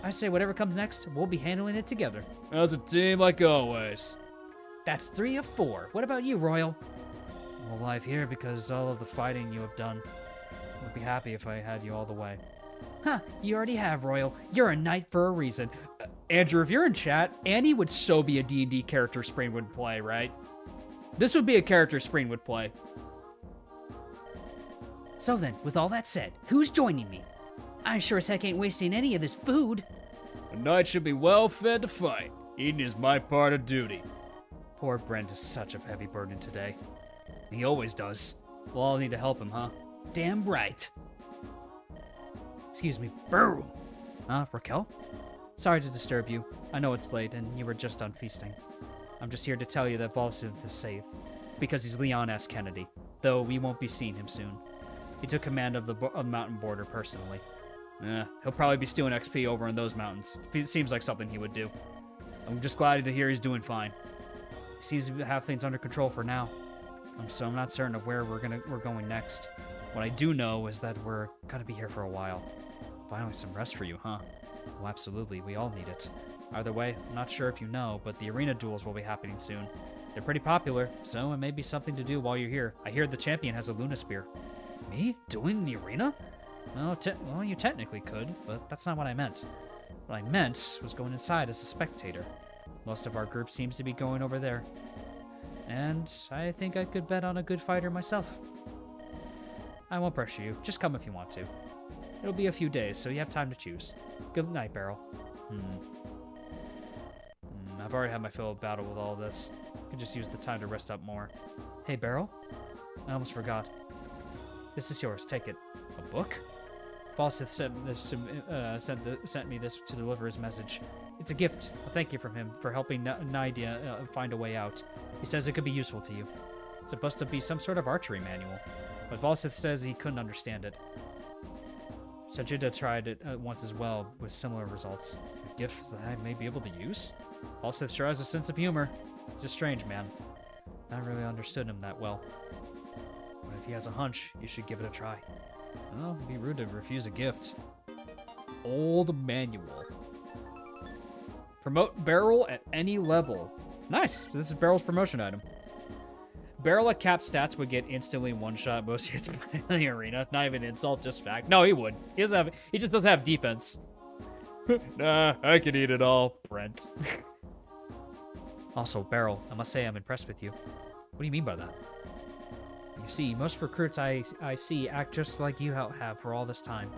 I say whatever comes next, we'll be handling it together. As a team like always. That's 3 of 4. What about you, Royal? I'm alive here because all of the fighting you have done. I'd be happy if I had you all the way. Huh, you already have, Royal. You're a knight for a reason. Andrew, if you're in chat, Annie would so be a D&D character Spring would play, right? This would be a character Spring would play. So then, with all that said, who's joining me? I sure as heck ain't wasting any of this food. A knight should be well fed to fight. Eating is my part of duty. Poor Brent is such a heavy burden today. He always does. We'll all need to help him, huh? Damn right. Excuse me. Boom. Raquel? Sorry to disturb you. I know it's late and you were just done feasting. I'm just here to tell you that Volsith is safe. Because he's Leon S. Kennedy. Though we won't be seeing him soon. He took command of the mountain border personally. He'll probably be stealing XP over in those mountains. It seems like something he would do. I'm just glad to hear he's doing fine. He seems to have things under control for now. So I'm not certain of where we're going next. What I do know is that we're gonna be here for a while. Finally some rest for you, huh? Well, absolutely. We all need it. Either way, I'm not sure if you know, but the arena duels will be happening soon. They're pretty popular, so it may be something to do while you're here. I hear the champion has a Luna Spear. Me? Doing the arena? Well, you technically could, but that's not what I meant. What I meant was going inside as a spectator. Most of our group seems to be going over there. And I think I could bet on a good fighter myself. I won't pressure you. Just come if you want to. It'll be a few days, so you have time to choose. Good night, Beryl. I've already had my fill of battle with all this. Could just use the time to rest up more. Hey, Beryl? I almost forgot. This is yours. Take it. A book? Falsith sent me this to deliver his message. It's a gift. A thank you from him for helping Nydia find a way out. He says it could be useful to you. It's supposed to be some sort of archery manual, but Volsith says he couldn't understand it. Sajida tried it once as well, with similar results. A gift that I may be able to use? Volsith sure has a sense of humor. He's a strange man. I really understood him that well. But if he has a hunch, you should give it a try. Well, it'd be rude to refuse a gift. Old manual. Promote Beryl at any level. Nice. So this is Beryl's promotion item. Beryl at cap stats would get instantly one-shot most hits in the arena. Not even insult, just fact. No, he would. He just doesn't have defense. Nah, I can eat it all, Brent. Also, Beryl, I must say I'm impressed with you. What do you mean by that? You see, most recruits I see act just like you have for all this time.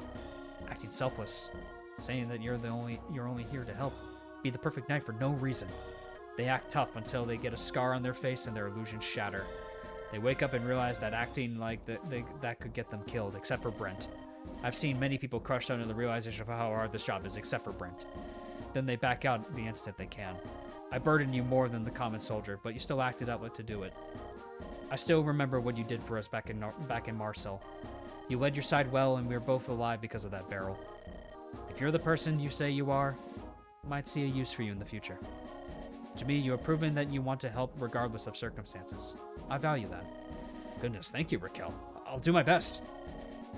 Acting selfless. Saying that you're only here to help. Be the perfect knight for no reason. They act tough until they get a scar on their face and their illusions shatter. They wake up and realize that acting like that could get them killed, except for Brent. I've seen many people crushed under the realization of how hard this job is, except for Brent. Then they back out the instant they can. I burden you more than the common soldier, but you still acted up to do it. I still remember what you did for us back in Marcel. You led your side well, and we were both alive because of that, Beryl. If you're the person you say you are, I might see a use for you in the future. To me, you have proven that you want to help regardless of circumstances. I value that. Goodness, thank you, Raquel. I'll do my best.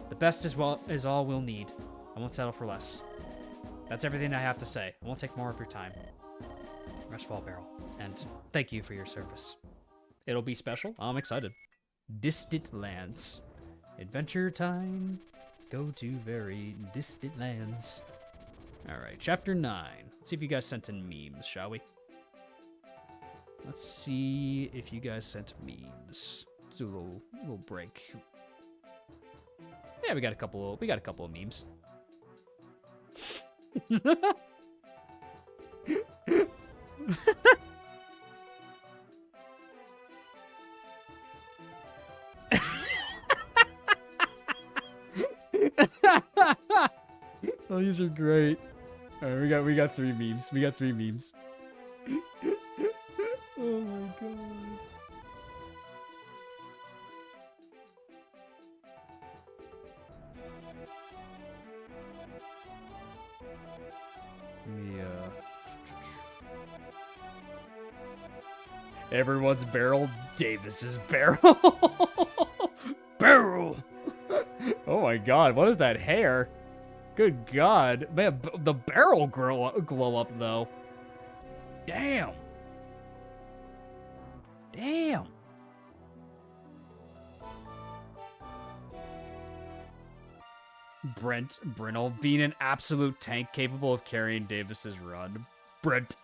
The best is all we'll need. I won't settle for less. That's everything I have to say. I won't take more of your time. Rest well, Beryl, and thank you for your service. It'll be special. I'm excited. Distant lands. Adventure time. Go to very distant lands. Alright, chapter 9. Let's see if you guys sent in memes, shall we? Let's see if you guys sent memes. Let's do a little break. Yeah, we got a couple of memes. Oh, these are great. All right, we got 3 memes. We got 3 memes. Oh my god. Everyone's Beryl. Davis's Beryl. Beryl. Oh my god, what is that hair? Good god. Man, the barrel glow up, though. Damn. Damn. Brennell being an absolute tank capable of carrying Davis's run. Brent.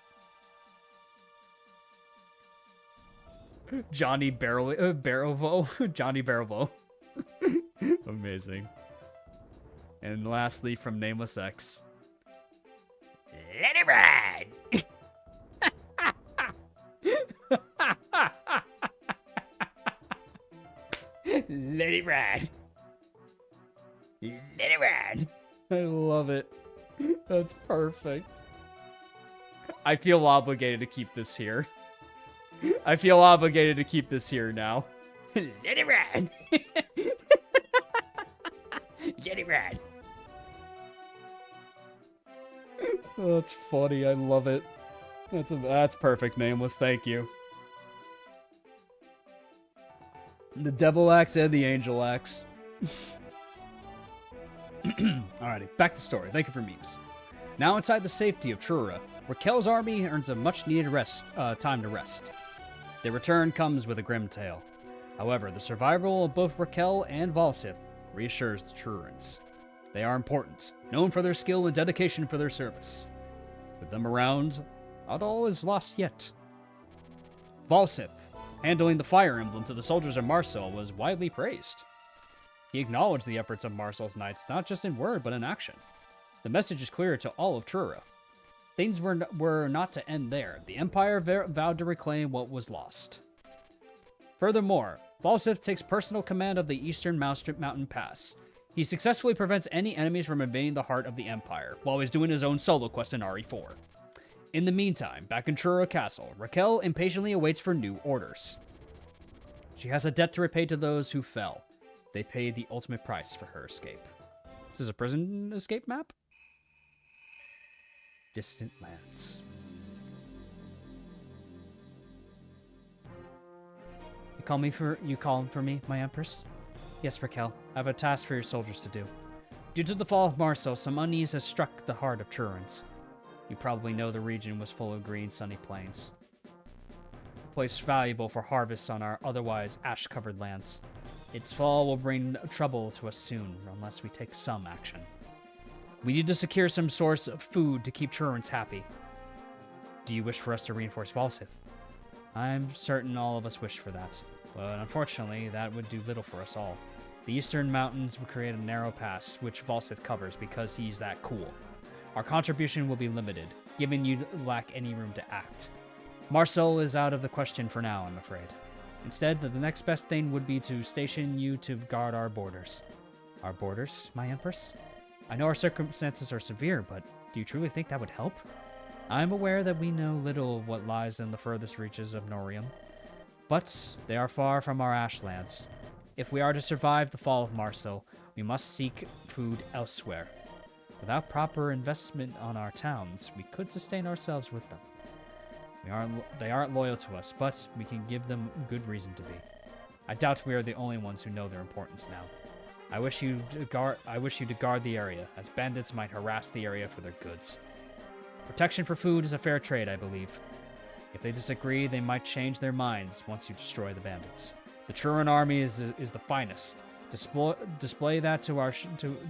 Johnny Barrelvo. Johnny Barrelvo. Amazing. And lastly, from Nameless X. Let it ride! Let it ride! Let it ride! I love it. That's perfect. I feel obligated to keep this here. I feel obligated to keep this here now. Let it ride! Let it ride! Oh, that's funny. I love it. That's perfect, Nameless. Thank you. The Devil Axe and the Angel Axe. Alrighty, back to story. Thank you for memes. Now inside the safety of Trura, Raquel's army earns a much-needed time to rest. Their return comes with a grim tale. However, the survival of both Raquel and Volsith reassures the Trurans. They are important, known for their skill and dedication for their service. With them around, not all is lost yet. Valsith, handling the fire emblem to the soldiers of Marcel, was widely praised. He acknowledged the efforts of Marcel's knights not just in word but in action. The message is clear to all of Trura. Things were not to end there. The Empire vowed to reclaim what was lost. Furthermore, Valsith takes personal command of the Eastern Mountain Pass. He successfully prevents any enemies from invading the heart of the Empire, while he's doing his own solo quest in RE4. In the meantime, back in Trura Castle, Raquel impatiently awaits for new orders. She has a debt to repay to those who fell. They paid the ultimate price for her escape. This is a prison escape map? Distant lands. You calling for me, my Empress? Yes, Raquel. I have a task for your soldiers to do. Due to the fall of Marcel, some unease has struck the heart of Trurans. You probably know the region was full of green, sunny plains. A place valuable for harvests on our otherwise ash-covered lands. Its fall will bring trouble to us soon, unless we take some action. We need to secure some source of food to keep Trurans happy. Do you wish for us to reinforce Valsith? I'm certain all of us wish for that, but unfortunately, that would do little for us all. The Eastern Mountains will create a narrow pass, which Valsith covers because he's that cool. Our contribution will be limited, given you lack any room to act. Marcel is out of the question for now, I'm afraid. Instead, the next best thing would be to station you to guard our borders. Our borders, my Empress? I know our circumstances are severe, but do you truly think that would help? I'm aware that we know little of what lies in the furthest reaches of Norium, but they are far from our ashlands. If we are to survive the fall of Marcel, we must seek food elsewhere. Without proper investment on our towns, we could sustain ourselves with them. They aren't loyal to us, but we can give them good reason to be. I doubt we are the only ones who know their importance now. I wish you to guard the area, as bandits might harass the area for their goods. Protection for food is a fair trade, I believe. If they disagree, they might change their minds once you destroy the bandits. The Truran army is the finest. Display that to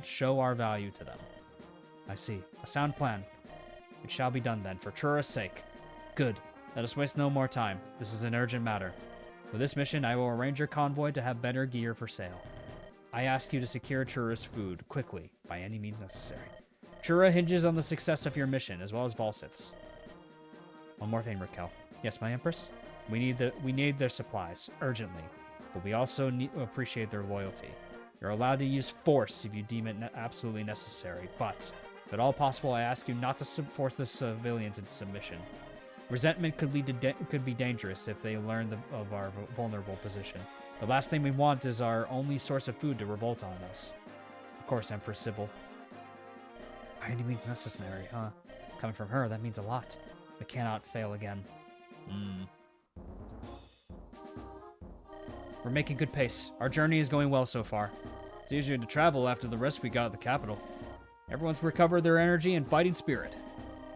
show our value to them. I see. A sound plan. It shall be done then, for Trura's sake. Good. Let us waste no more time. This is an urgent matter. For this mission, I will arrange your convoy to have better gear for sale. I ask you to secure Trura's food, quickly, by any means necessary. Trura hinges on the success of your mission, as well as Valsith's. One more thing, Raquel. Yes, my Empress? We need their supplies, urgently. But we also appreciate their loyalty. You're allowed to use force if you deem it absolutely necessary, but, if at all possible, I ask you not to force the civilians into submission. Resentment could be dangerous if they learn of our vulnerable position. The last thing we want is our only source of food to revolt on us. Of course, Empress Sybil. By any means necessary, huh? Coming from her, that means a lot. We cannot fail again. We're making good pace. Our journey is going well so far. It's easier to travel after the rest we got at the capital. Everyone's recovered their energy and fighting spirit.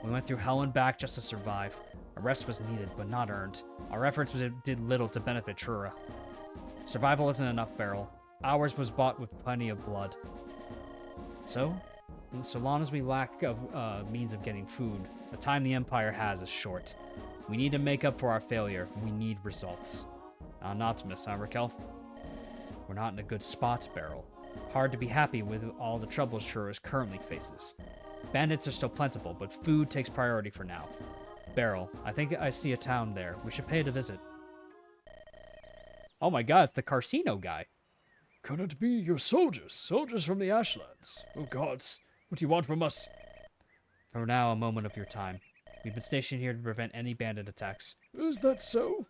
We went through hell and back just to survive. A rest was needed, but not earned. Our efforts did little to benefit Trura. Survival isn't enough, Beryl. Ours was bought with plenty of blood. So long as we lack means of getting food, the time the Empire has is short. We need to make up for our failure. We need results. Not an optimist, huh, Raquel? We're not in a good spot, Beryl. Hard to be happy with all the troubles Trura currently faces. Bandits are still plentiful, but food takes priority for now. Beryl, I think I see a town there. We should pay it a visit. Oh my god, it's the Carcino guy. Could it be your soldiers? Soldiers from the Ashlands? Oh gods, what do you want from us? For now, a moment of your time. We've been stationed here to prevent any bandit attacks. Is that so?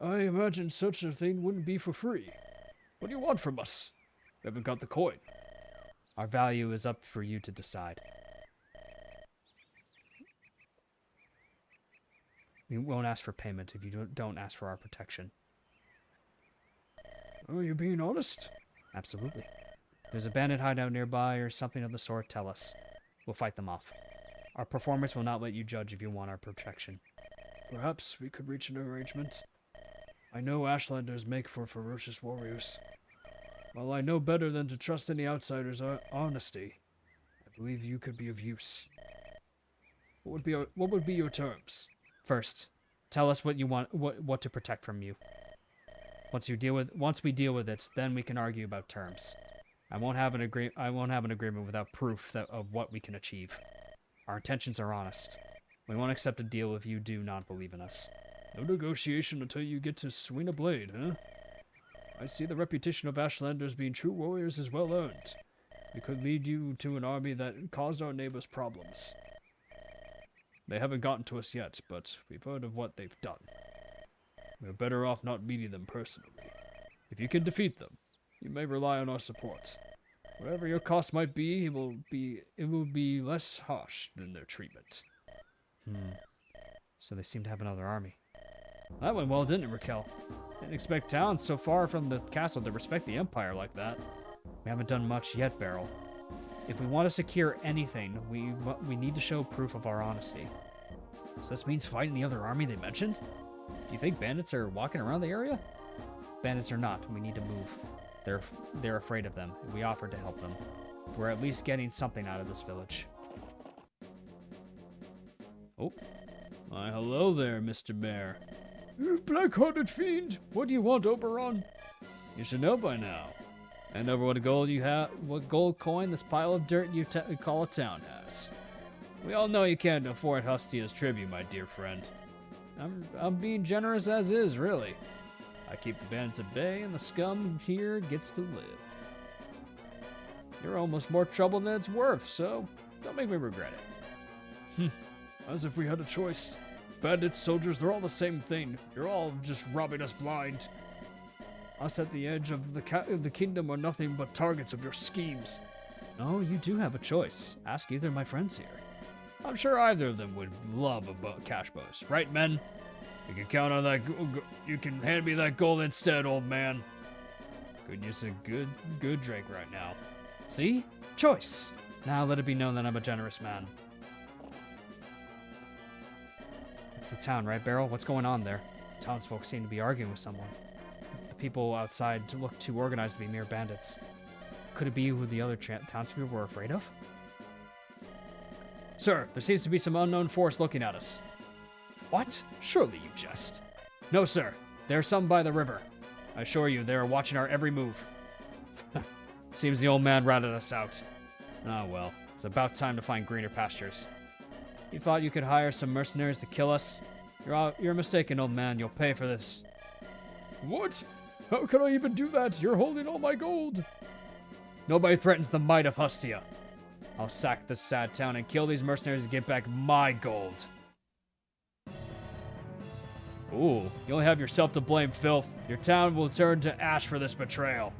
I imagine such a thing wouldn't be for free. What do you want from us? We haven't got the coin. Our value is up for you to decide. We won't ask for payment if you don't ask for our protection. Are you being honest? Absolutely. If there's a bandit hideout nearby or something of the sort, tell us. We'll fight them off. Our performance will not let you judge if you want our protection. Perhaps we could reach an arrangement. I know Ashlanders make for ferocious warriors. Well, I know better than to trust any outsider's honesty. believe you could be of use. What would be your terms? First, tell us what you want, what to protect from you. Once we deal with it, then we can argue about terms. I won't have an agreement without proof of what we can achieve. Our intentions are honest. We won't accept a deal if you do not believe in us. No negotiation until you get to swing a blade, huh? I see the reputation of Ashlanders being true warriors is well earned. We could lead you to an army that caused our neighbors problems. They haven't gotten to us yet, but we've heard of what they've done. We're better off not meeting them personally. If you can defeat them, you may rely on our support. Whatever your cost might be, it will be less harsh than their treatment. So they seem to have another army. That went well, didn't it, Raquel? Didn't expect towns so far from the castle to respect the Empire like that. We haven't done much yet, Beryl. If we want to secure anything, we need to show proof of our honesty. So this means fighting the other army they mentioned? Do you think bandits are walking around the area? Bandits are not. We need to move. They're afraid of them. We offered to help them. We're at least getting something out of this village. Oh. Why, hello there, Mr. Bear. You black-hearted fiend! What do you want, Oberon? You should know by now. I know what gold you have, what gold coin this pile of dirt you call a town has. We all know you can't afford Hustia's tribute, my dear friend. I'm being generous as is, really. I keep the bandits at bay, and the scum here gets to live. You're almost more trouble than it's worth, so don't make me regret it. As if we had a choice. Bandits, soldiers, they're all the same thing. You're all just robbing us blind. Us at the edge of the kingdom are nothing but targets of your schemes. Oh, you do have a choice. Ask either of my friends here. I'm sure either of them would love a cash bonus, right, men? You can count on that. You can hand me that gold instead, old man. Could use a good drink right now. See? Choice. Now let it be known that I'm a generous man. It's the town, right, Beryl? What's going on there? Townsfolk seem to be arguing with someone. The people outside look too organized to be mere bandits. Could it be who the other townspeople were afraid of? Sir, there seems to be some unknown force looking at us. What? Surely you jest. No, sir. There are some by the river. I assure you, they are watching our every move. Seems the old man ratted us out. Ah, well. It's about time to find greener pastures. You thought you could hire some mercenaries to kill us? You're mistaken, old man. You'll pay for this. What? How could I even do that? You're holding all my gold. Nobody threatens the might of Hustia. I'll sack this sad town and kill these mercenaries to get back my gold. Ooh, you only have yourself to blame, filth. Your town will turn to ash for this betrayal.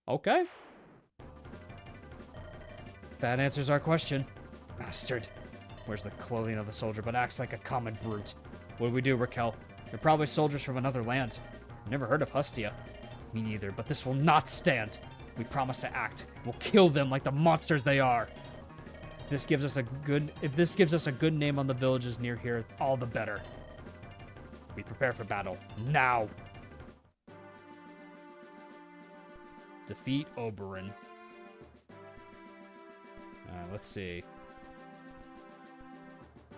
Okay. That answers our question. Bastard. Wears the clothing of a soldier, but acts like a common brute. What do we do, Raquel? They're probably soldiers from another land. Never heard of Hustia. Me neither, but this will not stand. We promise to act. We'll kill them like the monsters they are. If this gives us a good name on the villages near here, all the better. We prepare for battle. Now! Defeat Oberon. Let's see.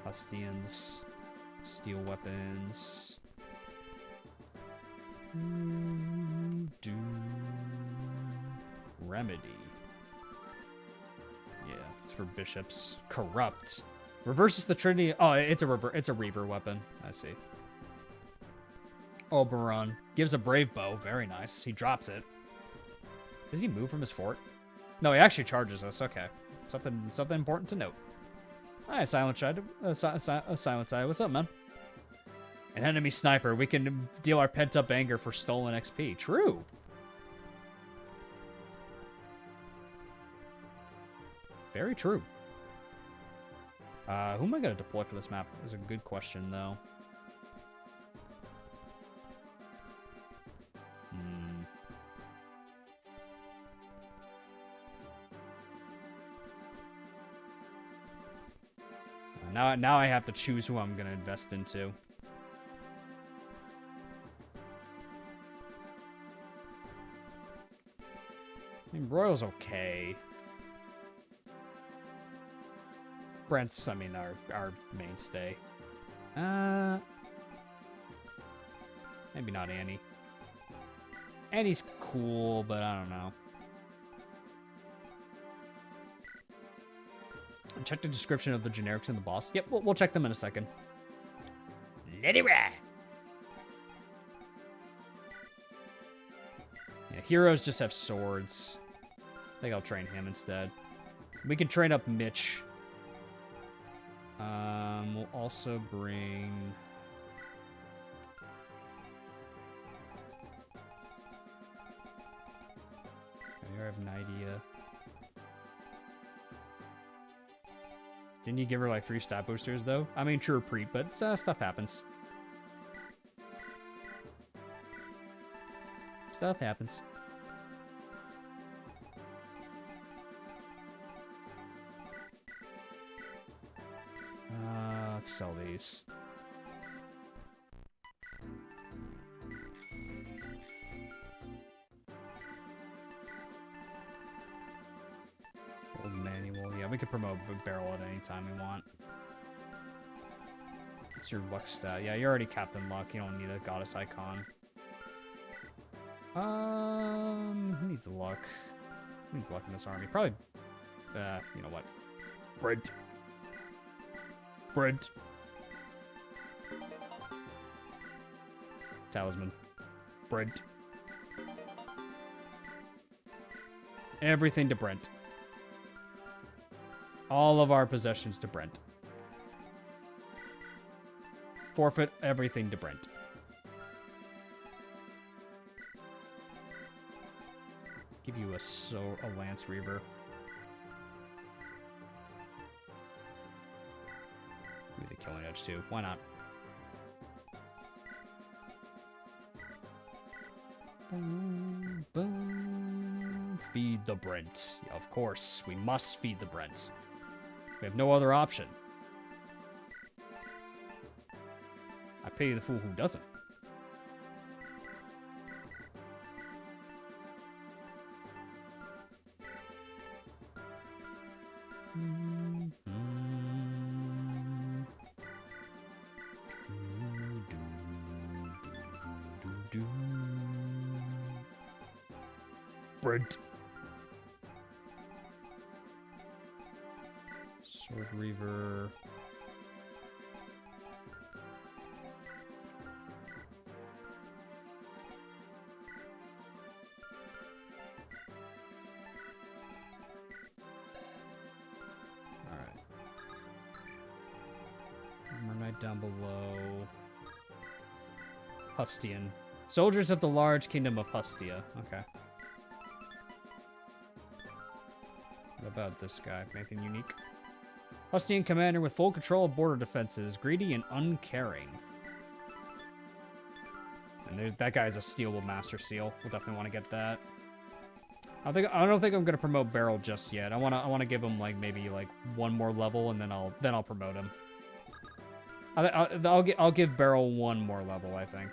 Hustians. Steel weapons. Remedy. Yeah, it's for bishops. Corrupt. Reverses the Trinity. Oh, it's a Reaver weapon. I see. Oberon. Gives a brave bow. Very nice. He drops it. Does he move from his fort? No, he actually charges us. Okay. Something important to note. Hi, Silent Eye. Silent Eye. What's up, man? An enemy sniper. We can deal our pent-up anger for stolen XP. True. Very true. Who am I going to deploy for this map is a good question, though. Now I have to choose who I'm going to invest into. mean, Royal's okay. Brent's, I mean, our mainstay. Maybe not Annie. Annie's cool, but I don't know. Check the description of the generics and the boss. Yep, we'll check them in a second. Let it ride. Yeah, heroes just have swords. I think I'll train him instead. We can train up Mitch. We'll also bring... I have Nydia. Didn't you give her like 3 stat boosters though? I mean, true repeat, but stuff happens. Stuff happens. Let's sell these. Old manual. Yeah, we could promote Barrel at any time we want. What's your luck stat? Yeah, you're already Captain Luck. You don't need a goddess icon. Who needs luck? Who needs luck in this army? Probably, you know what? Brent. Brent. Talisman. Brent. Everything to Brent. All of our possessions to Brent. Forfeit everything to Brent. Give you a Lance Reaver. Give me the Killing Edge too. Why not? Boom, boom. Feed the Brent. Yeah, of course, we must feed the Brent. We have no other option. I pity the fool who doesn't. Brent. Sword Reaver. Alright. Armor Knight down below. Hustian. Soldiers of the large kingdom of Hustia. Okay. What about this guy? Anything unique? Hustian commander with full control of border defenses, greedy and uncaring. And that guy's a stealable Master Seal. We'll definitely want to get that. I don't think I'm gonna promote Beryl just yet. I wanna give him like maybe like one more level, and then I'll promote him. I'll give Beryl one more level, I think.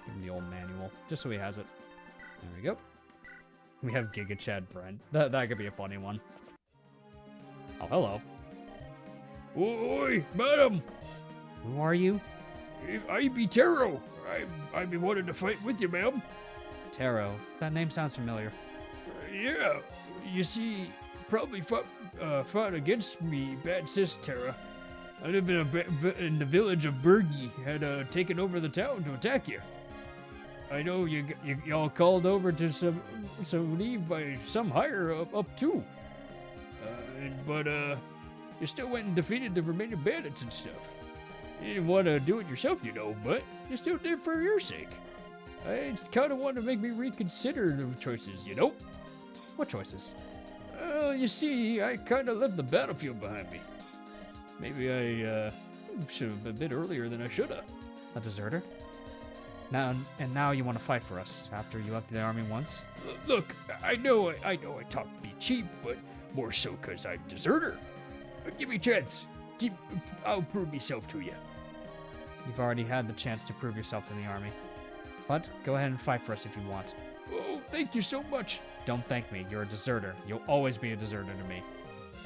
Give him the old manual, just so he has it. There we go. We have Giga Chad Brent. That could be a funny one. Oh, hello. Oi, madam! Who are you? I be Taro. I be wanting to fight with you, ma'am. Taro. That name sounds familiar. Yeah. You see, probably fought against me, bad sis Tara. I live in the village of Bergie, had taken over the town to attack you. I know y'all called over to some leave by some higher up too. But you still went and defeated the remaining bandits and stuff. You didn't want to do it yourself, you know, but you still did for your sake. I kind of want to make me reconsider the choices, you know? What choices? Well, you see, I kind of left the battlefield behind me. Maybe I should have been a bit earlier than I should have. A deserter? Now you want to fight for us after you left the army once? Look, I know I talk to be cheap, but more so 'cause I'm deserter. Give me a chance. I'll prove myself to you. You've already had the chance to prove yourself in the army. But go ahead and fight for us if you want. Oh, thank you so much. Don't thank me. You're a deserter. You'll always be a deserter to me.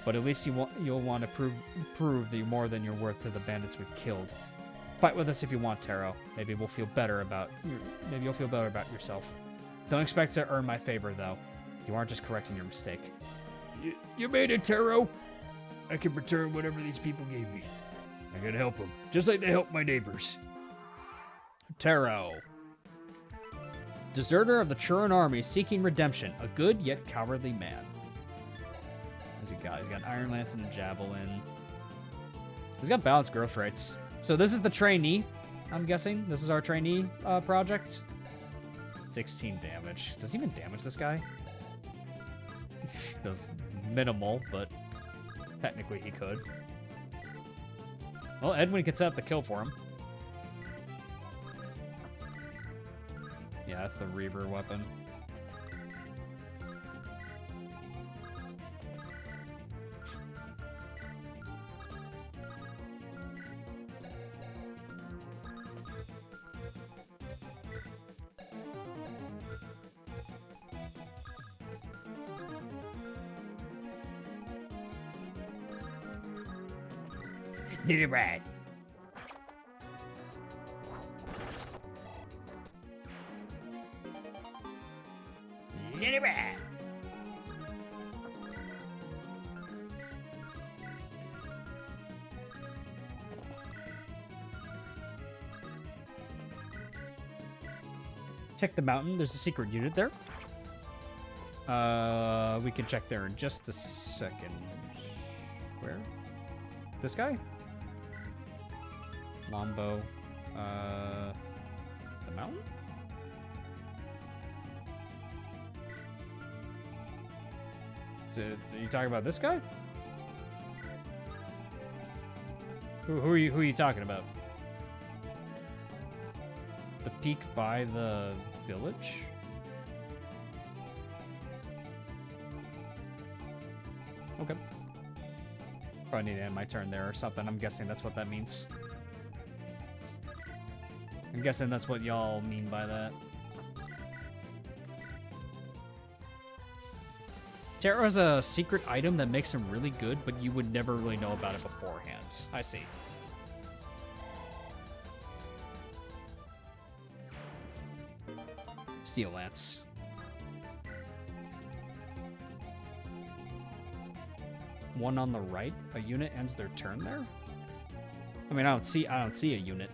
But at least you'll want to prove that you're more than you're worth to the bandits we've killed. Fight with us if you want, Taro. Maybe you'll feel better about yourself. Don't expect to earn my favor, though. You aren't just correcting your mistake. You made it, Taro. I can return whatever these people gave me. I gotta help them, just like they help my neighbors. Taro. Deserter of the Churin army seeking redemption. A good yet cowardly man. What's he got? He's got an Iron Lance and a Javelin. He's got balanced growth rates. So this is the trainee, I'm guessing. This is our trainee project. 16 damage. Does he even damage this guy? Does minimal, but technically he could. Well, Edwin could set up the kill for him. Yeah, that's the Reaver weapon. Did it right. Did it right. Check the mountain. There's a secret unit there. We can check there in just a second. Where? This guy? Lombo. The mountain? Are you talking about this guy? Who are you talking about? The peak by the village? Okay. Probably need to end my turn there or something. I'm guessing that's what that means. I'm guessing that's what y'all mean by that. Taro has a secret item that makes him really good, but you would never really know about it beforehand. I see. Steel Lance. One on the right. A unit ends their turn there? I mean, I don't see a unit.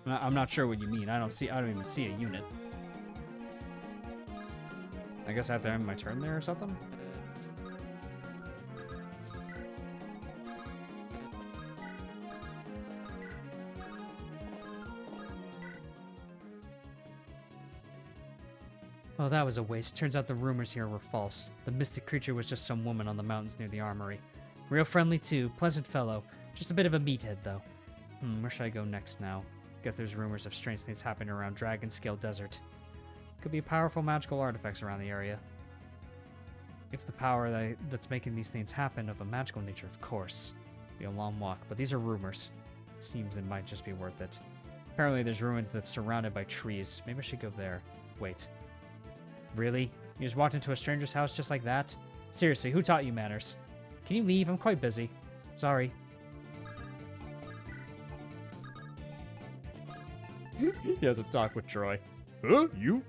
I'm not sure what you mean. I don't even see a unit. I guess I have to end my turn there or something? Oh, that was a waste. Turns out the rumors here were false. The mystic creature was just some woman on the mountains near the armory. Real friendly too. Pleasant fellow. Just a bit of a meathead, though. Where should I go next now? Guess there's rumors of strange things happening around Dragonscale Desert. Could be powerful magical artifacts around the area. If the power that's making these things happen of a magical nature, of course. Be a long walk, but these are rumors. It seems it might just be worth it. Apparently there's ruins that's surrounded by trees. Maybe I should go there. Wait. Really? You just walked into a stranger's house just like that? Seriously, who taught you manners? Can you leave? I'm quite busy. Sorry. He has a talk with Troy. Huh? You?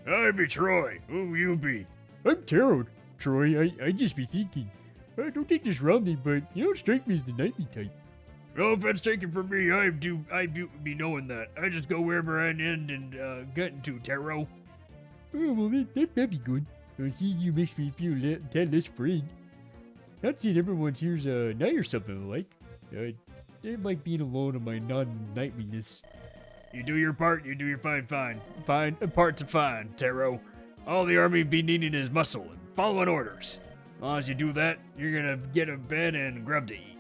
I be Troy. Who you be? I'm Taro. Troy, I just be thinking. I don't take this wrongly, but you don't strike me as the knightly type. Well, if that's taken from me, I do be knowing that. I just go wherever I end and get into, Taro. Oh, well, that'd be good. Seeing you makes me feel a tad less afraid. Not saying everyone's here's a knight or something like. I like being alone on my non-knightliness. You do your part, you do your fine. Fine, part to fine, Taro. All the army be needing is muscle and following orders. As long as you do that, you're gonna get a bed and grub to eat.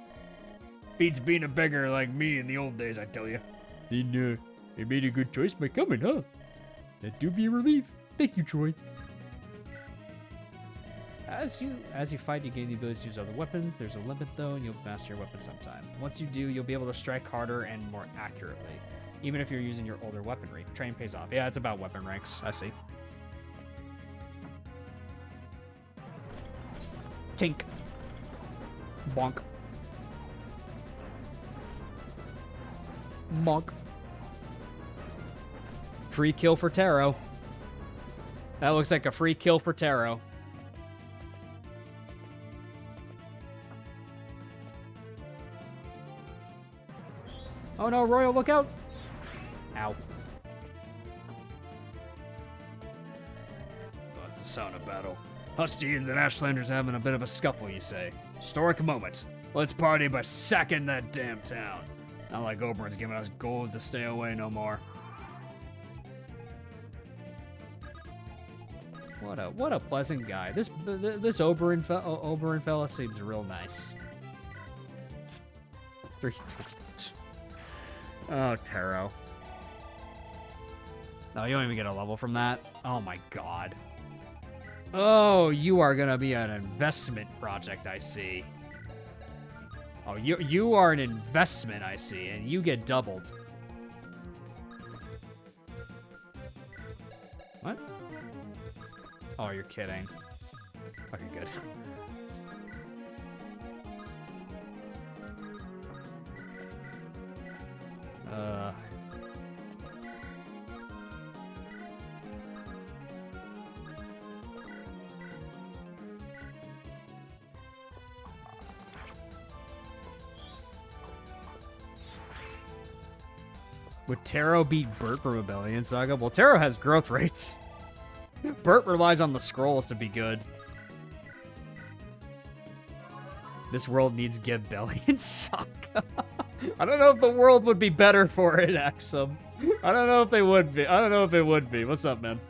Beats being a beggar like me in the old days, I tell you. Then, I made a good choice by coming, huh? That do be a relief. Thank you, Troy. As you fight, you gain the ability to use other weapons. There's a limit though, and you'll master your weapon sometime. Once you do, you'll be able to strike harder and more accurately, even if you're using your older weaponry. Train pays off. Yeah, it's about weapon ranks. I see. Tink. Bonk. Bonk. Free kill for Taro. That looks like a free kill for Taro. Oh no, Royal, look out! Ow. That's the sound of battle. Hustians and Ashlanders having a bit of a scuffle, you say. Historic moment. Let's party by sacking that damn town. Not like Oberon's giving us gold to stay away no more. What a pleasant guy. This Oberon fella seems real nice. 3 Oh, Taro. No, you don't even get a level from that. Oh my god. Oh, you are gonna be an investment project, I see. Oh, you are an investment, I see, and you get doubled. What? Oh, you're kidding. Okay, good. Would Taro beat Bert from Rebellion Saga? Well, Taro has growth rates. Bert relies on the scrolls to be good. This world needs Rebellion Saga. I don't know if the world would be better for it, Axum. I don't know if they would be. I don't know if it would be. What's up, man?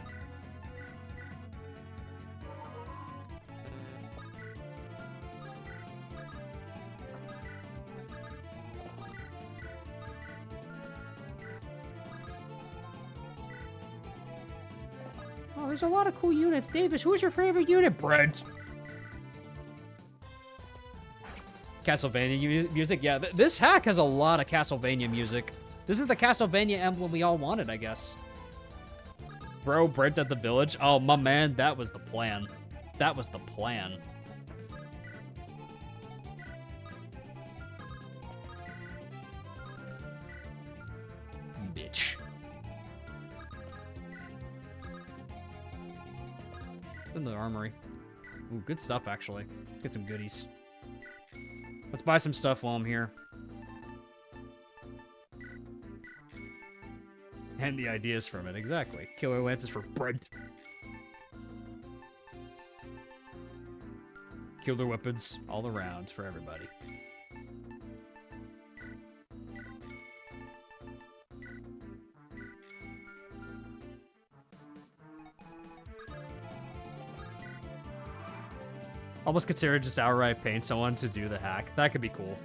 Oh, there's a lot of cool units. Davis, who's your favorite unit? Brent. Castlevania music? Yeah, this hack has a lot of Castlevania music. This is the Castlevania emblem we all wanted, I guess. Bro, Brent at the village? Oh, my man, that was the plan. That was the plan. Bitch. It's in the armory. Ooh, good stuff, actually. Let's get some goodies. Let's buy some stuff while I'm here. And the ideas from it, exactly. Killer Lances for Brent. Killer weapons all around for everybody. Almost consider just outright paying someone to do the hack. That could be cool.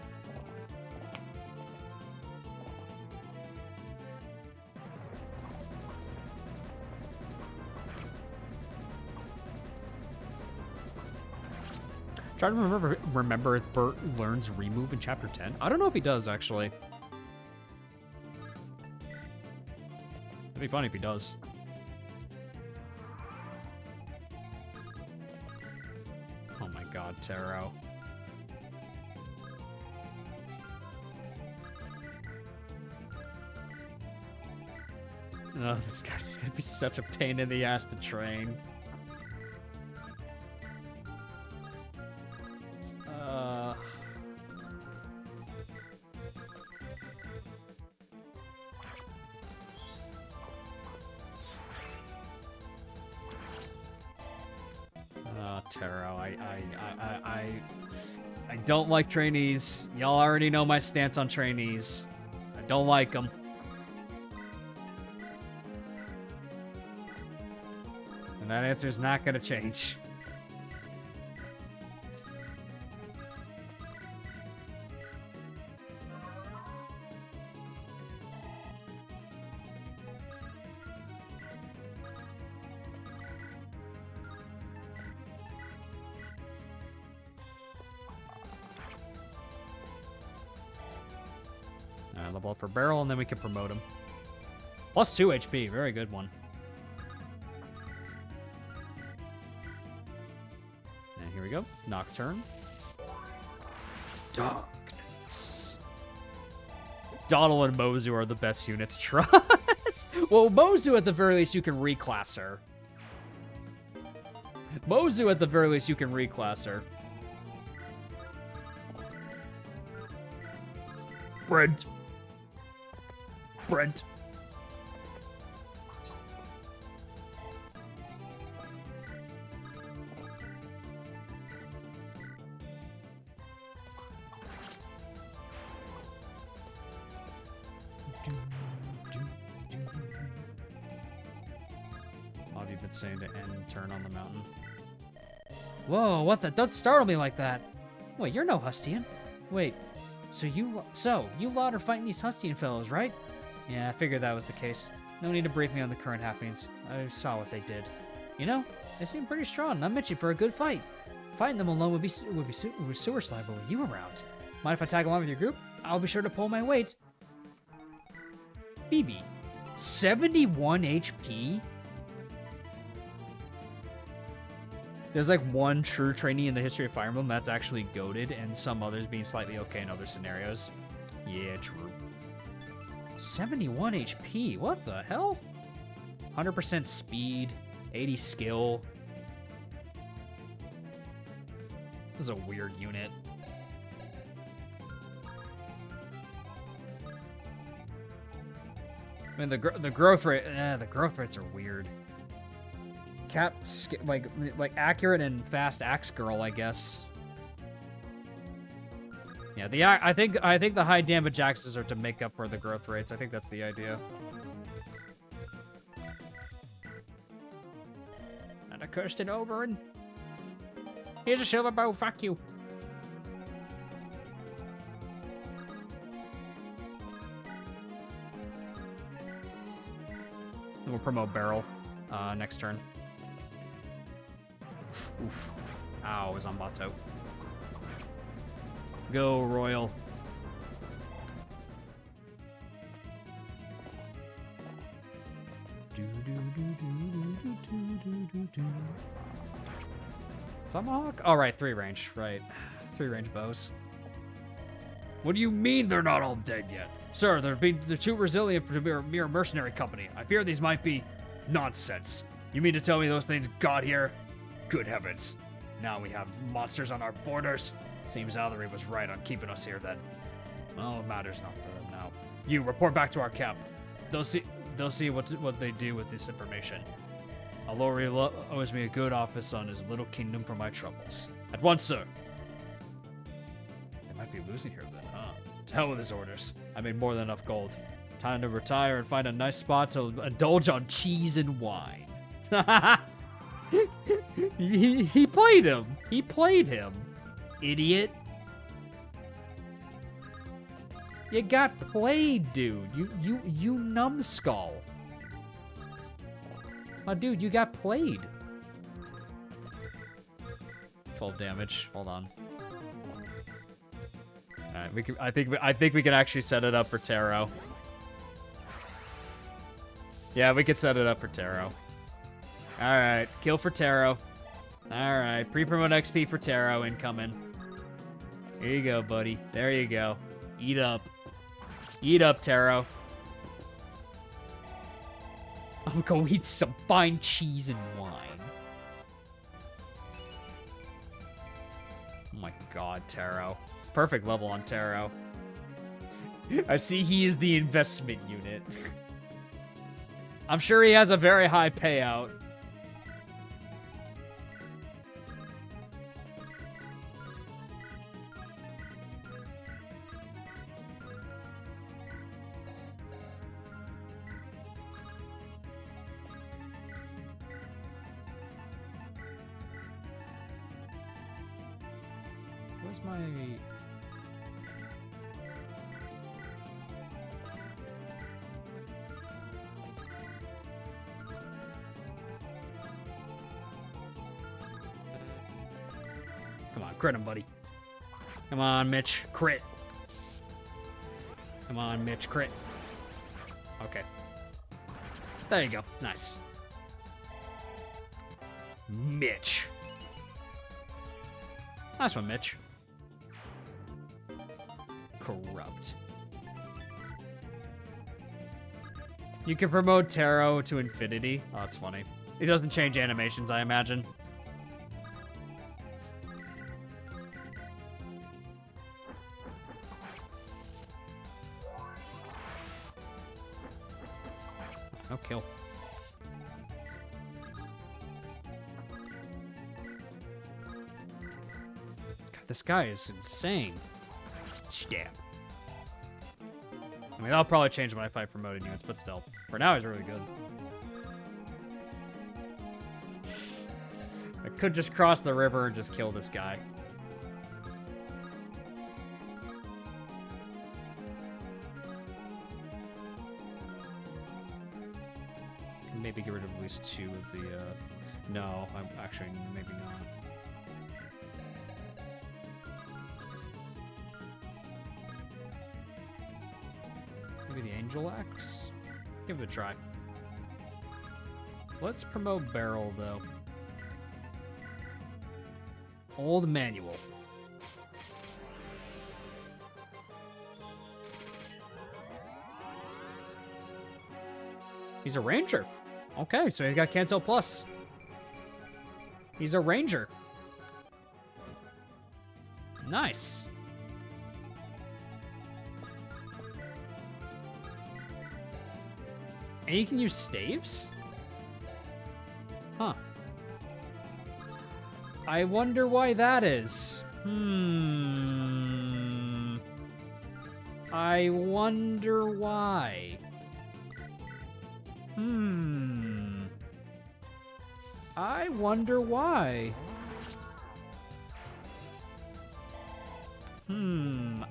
Try to remember if Bert learns remove in chapter 10. I don't know if he does, actually. It'd be funny if he does. Oh my god, Taro. Oh, this guy's gonna be such a pain in the ass to train. Taro, I don't like trainees. Y'all already know my stance on trainees. I don't like them. And that answer is not going to change. level up for Barrel, and then we can promote him. Plus 2 HP. Very good one. And here we go. Nocturne. Darkness. Donald and Mozu are the best units. Trust. Well, Mozu at the very least you can reclass her. Mozu at the very least you can reclass her. Brent. Brent. What have you been saying to end turn on the mountain? Whoa, what the? Don't startle me like that. Wait, you're no Hustian. Wait, so you lot are fighting these Hustian fellows, right? Yeah, I figured that was the case. No need to brief me on the current happenings. I saw what they did. You know, they seem pretty strong, and I'm itching for a good fight. Fighting them alone would be sewer slide with you around. Mind if I tag along with your group? I'll be sure to pull my weight. BB, 71 HP? There's like one true trainee in the history of Fire Emblem that's actually goated, and some others being slightly okay in other scenarios. Yeah, true. 71 HP? What the hell? 100% speed, 80 skill. This is a weird unit. I mean, the growth rate, the growth rates are weird. Cap, like accurate and fast axe girl, I guess. Yeah, I think the high damage axes are to make up for the growth rates. I think that's the idea. And I cursed it over, and here's a silver bow. Fuck you. And we'll promote Barrel next turn. Oof. Ow, is on Bato. Go, Royal. Tomahawk? Oh, right, 3 range. Right. 3 range bows. What do you mean they're not all dead yet? Sir, they're too resilient to be a mere mercenary company. I fear these might be nonsense. You mean to tell me those things got here? Good heavens. Now we have monsters on our borders. Seems Allery was right on keeping us here then. Well, it matters not for them now. You, report back to our camp. They'll see what they do with this information. Allori owes me a good office on his little kingdom for my troubles. At once, sir. They might be losing here then, huh? To hell with his orders. I made more than enough gold. Time to retire and find a nice spot to indulge on cheese and wine. He played him. He played him. Idiot. You got played, dude. You numbskull. Oh, dude, you got played. 12 damage. Hold on. All right, I think we can actually set it up for Taro. Yeah, we could set it up for Taro. All right, kill for Taro. All right, pre-promote XP for Taro incoming. Here you go, buddy. There you go. Eat up. Eat up, Taro. I'm gonna eat some fine cheese and wine. Oh my god, Taro. Perfect level on Taro. I see he is the investment unit. I'm sure he has a very high payout. Where's my... Come on, crit him, buddy. Come on, Mitch. Crit. Come on, Mitch, crit. Okay. There you go. Nice. Mitch. Nice one, Mitch. Corrupt. You can promote Taro to infinity. Oh, that's funny. It doesn't change animations, I imagine. No kill. God, this guy is insane. Stab. I mean, that'll probably change when I fight promoted units, but still. For now, he's really good. I could just cross the river and just kill this guy. Maybe get rid of at least 2 of the, No, I'm actually, maybe not. Maybe the Angel Axe? Give it a try. Let's promote Barrel, though. Old Manual. He's a ranger. Okay, so he's got Kanto Plus. He's a ranger. Nice. And you can use staves? Huh. I wonder why that is. I wonder why. I wonder why.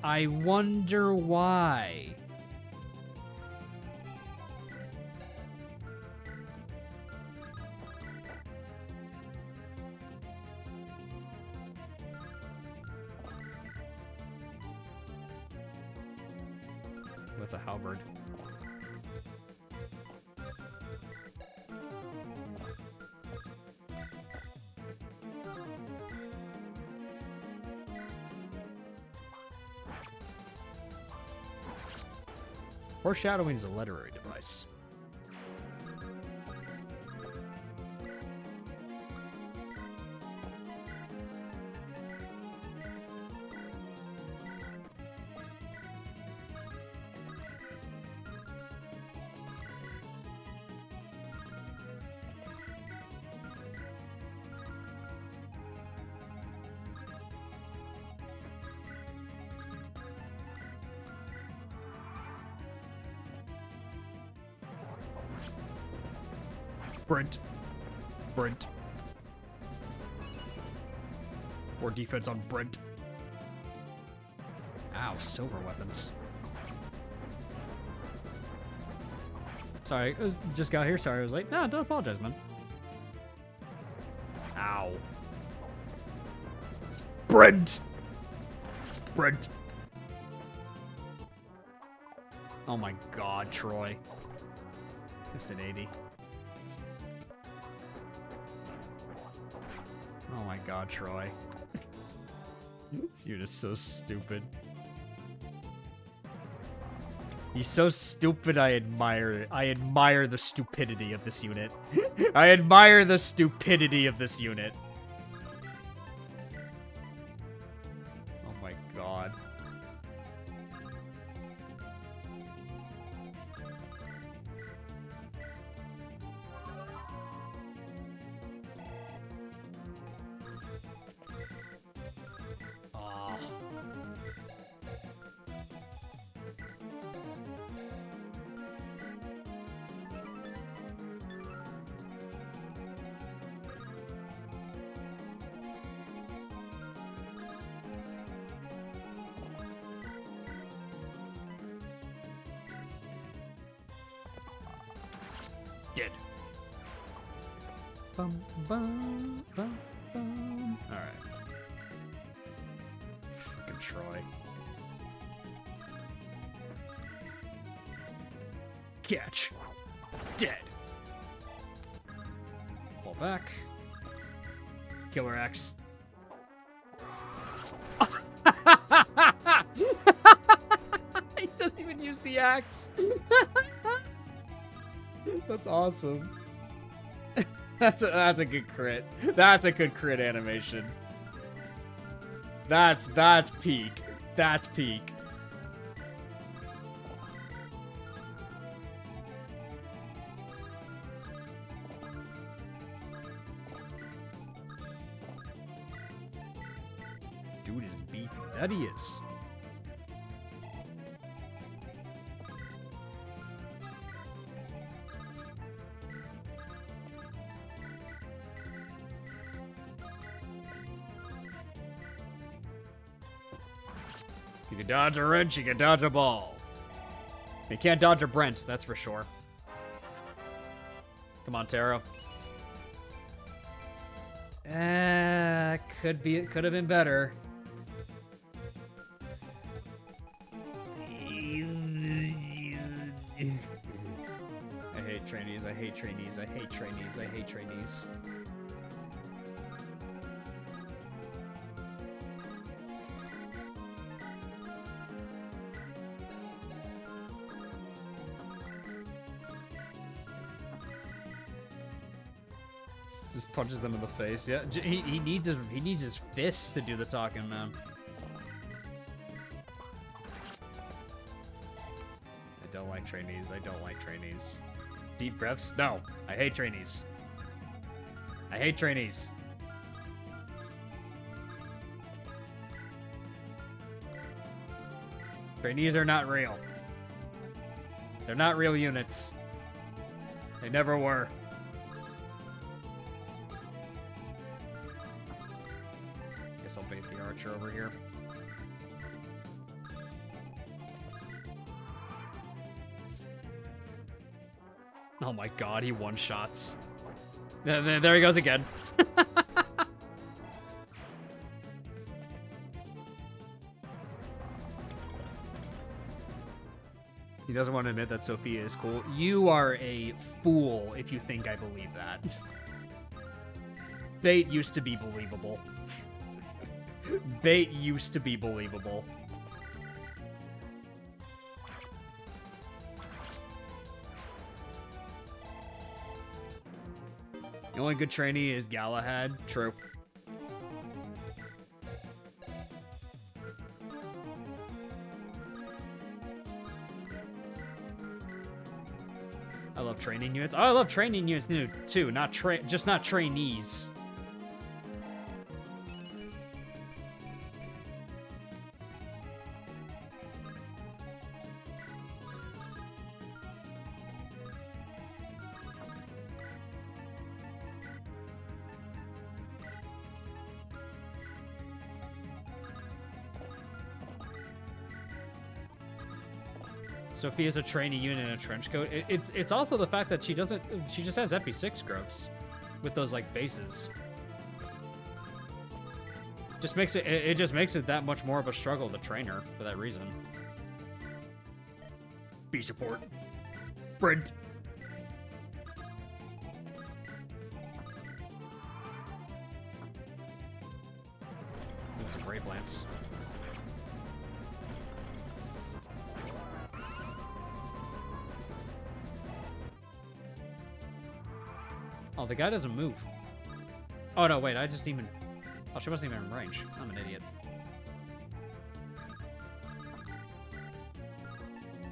I wonder why. What's a halberd? Foreshadowing is a literary device. Brent. More defense on Brent. Ow, silver weapons. Sorry, just got here. Sorry, I was late. No, don't apologize, man. Ow. Brent. Oh my god, Troy. Missed an 80. Oh my god, Troy. This unit is so stupid. He's so stupid, I admire it. I admire the stupidity of this unit. I admire the stupidity of this unit. Oh my god. Dead. Bum, bum, bum, bum. Alright. Fucking Troy. Catch. Dead. Fall back. Killer axe. He doesn't even use the axe. That's awesome. That's a good crit. That's a good crit animation. That's peak. That's peak. Dude is beefy. That he is. You can dodge a wrench, you can dodge a ball. You can't dodge a Brent, that's for sure. Come on, Taro. Could have been better. I hate trainees, I hate trainees, I hate trainees, I hate trainees. Just punches them in the face. Yeah, he needs his fists to do the talking, man. I don't like trainees. I don't like trainees. Deep breaths? No. I hate trainees. I hate trainees. Trainees are not real. They're not real units. They never were. Guess I'll bait the archer over here. Oh my god, he one-shots. There he goes again. He doesn't want to admit that Sophia is cool. You are a fool if you think I believe that. Bait used to be believable. Bait used to be believable. The only good trainee is Galahad. True. I love training units. Oh, I love training units too. Just not trainees. Sophia's a trainee unit in a trench coat. It's also the fact that she just has FE6 growths with those like bases. Just makes it just makes it that much more of a struggle to train her for that reason. B support. Brent. It's a Brave Lance. Oh, the guy doesn't move. Oh, no, wait, Oh, she wasn't even in range. I'm an idiot.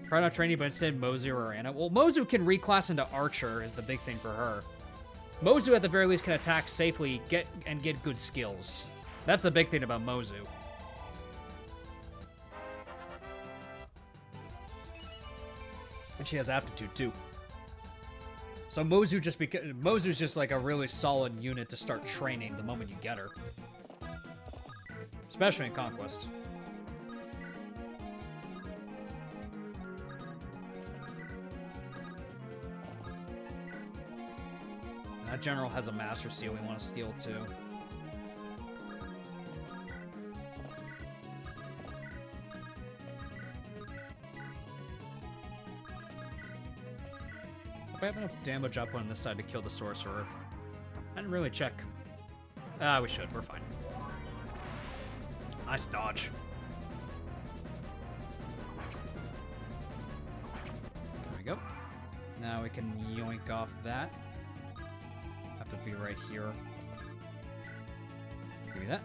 Probably not trainee, but instead Mozu or Anna. Well, Mozu can reclass into Archer is the big thing for her. Mozu, at the very least, can attack safely, get good skills. That's the big thing about Mozu. And she has aptitude, too. So Mozu's just like a really solid unit to start training the moment you get her. Especially in Conquest. That general has a Master Seal we want to steal too. Do I have enough damage up on this side to kill the sorcerer? I didn't really check. Ah, we should. We're fine. Nice dodge. There we go. Now we can yoink off that. Have to be right here. Give me that.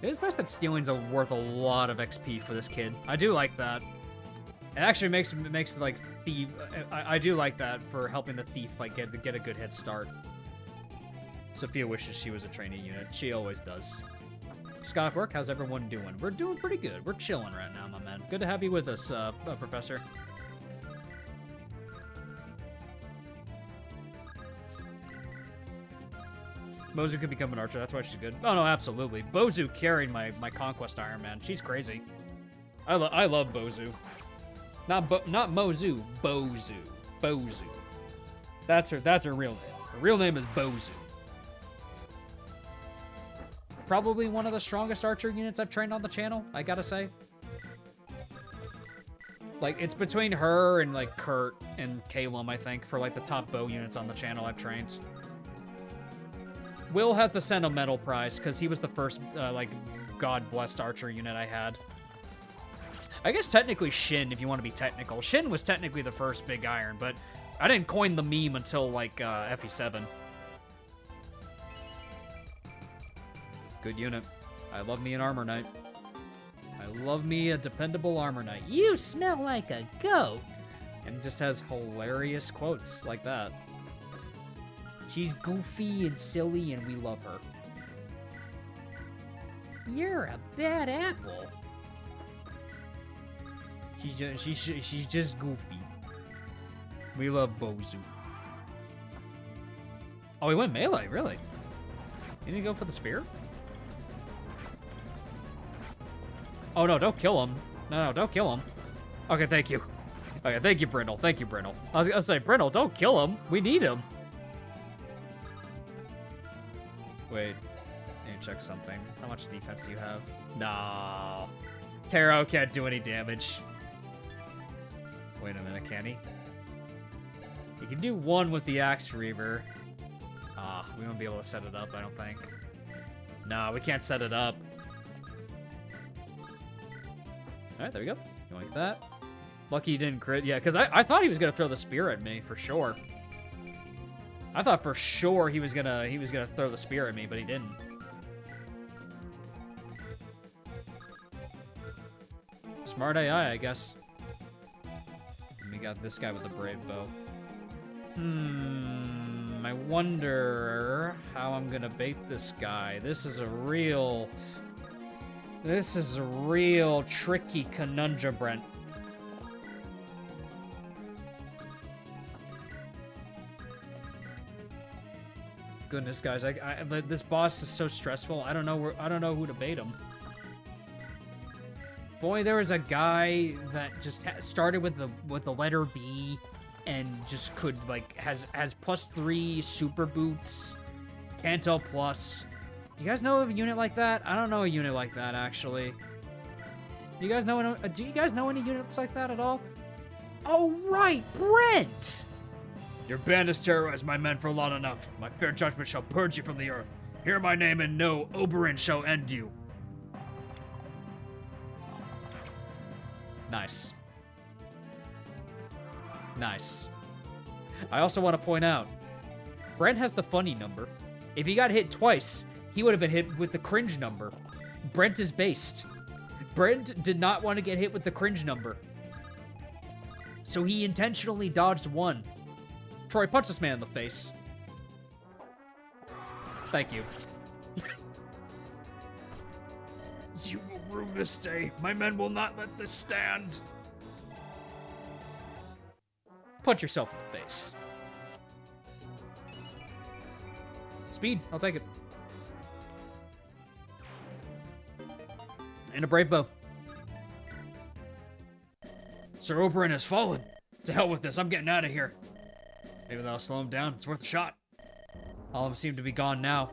It is nice that stealing's worth a lot of XP for this kid. I do like that. It actually makes like thief. I do like that for helping the thief like get a good head start. Sophia wishes she was a trainee unit. She always does. Just got off work. How's everyone doing? We're doing pretty good. We're chilling right now, my man. Good to have you with us, Professor. Bozu could become an archer. That's why she's good. Oh no, absolutely. Bozu carried my Conquest Iron Man. She's crazy. I love Bozu. Not Mozu. Bozu. Bozu. That's her real name. Her real name is Bozu. Probably one of the strongest archer units I've trained on the channel, I gotta say. Like, it's between her and, like, Kurt and Calum, I think, for, like, the top bow units on the channel I've trained. Will has the sentimental prize, because he was the first, like, God-blessed archer unit I had. I guess technically Shin, if you want to be technical. Shin was technically the first big iron, but I didn't coin the meme until, like, FE7. Good unit. I love me an armor knight. I love me a dependable armor knight. You smell like a goat! And it just has hilarious quotes like that. She's goofy and silly, and we love her. You're a bad apple. She's just goofy. We love Bozu. Oh, he went melee, really? You didn't go for the spear? Oh no, don't kill him. No, don't kill him. Okay, thank you. Okay, thank you, Brindle. Thank you, Brindle. I was gonna say, Brindle, don't kill him. We need him. Wait, I need to check something. How much defense do you have? No. Taro can't do any damage. Wait a minute, can he? He can do one with the Axe Reaver. We won't be able to set it up, I don't think. No, we can't set it up. Alright, there we go. You like that? Lucky he didn't crit. Yeah, because I thought he was gonna throw the spear at me for sure. I thought for sure he was gonna throw the spear at me, but he didn't. Smart AI, I guess. And we got this guy with the brave bow. I wonder how I'm gonna bait this guy. This is a real tricky conundrum, Brent. Goodness, guys, this boss is so stressful. I don't know who to bait him. Boy, there was a guy that just started with the letter B, and just could has +3 super boots, Canto plus. Do you guys know of a unit like that? I don't know a unit like that actually. Do you guys know any units like that at all? Oh right, Brent. Your band has terrorized my men for long enough. My fair judgment shall purge you from the earth. Hear my name and know Oberyn shall end you. Nice. Nice. I also want to point out, Brent has the funny number. If he got hit twice, he would have been hit with the cringe number. Brent is based. Brent did not want to get hit with the cringe number. So he intentionally dodged one. Troy, punch this man in the face. Thank you. You will rue this day. My men will not let this stand. Punch yourself in the face. Speed, I'll take it. And a brave bow. Sir Oberyn has fallen. To hell with this, I'm getting out of here. Maybe that'll slow him down. It's worth a shot. All of them seem to be gone now.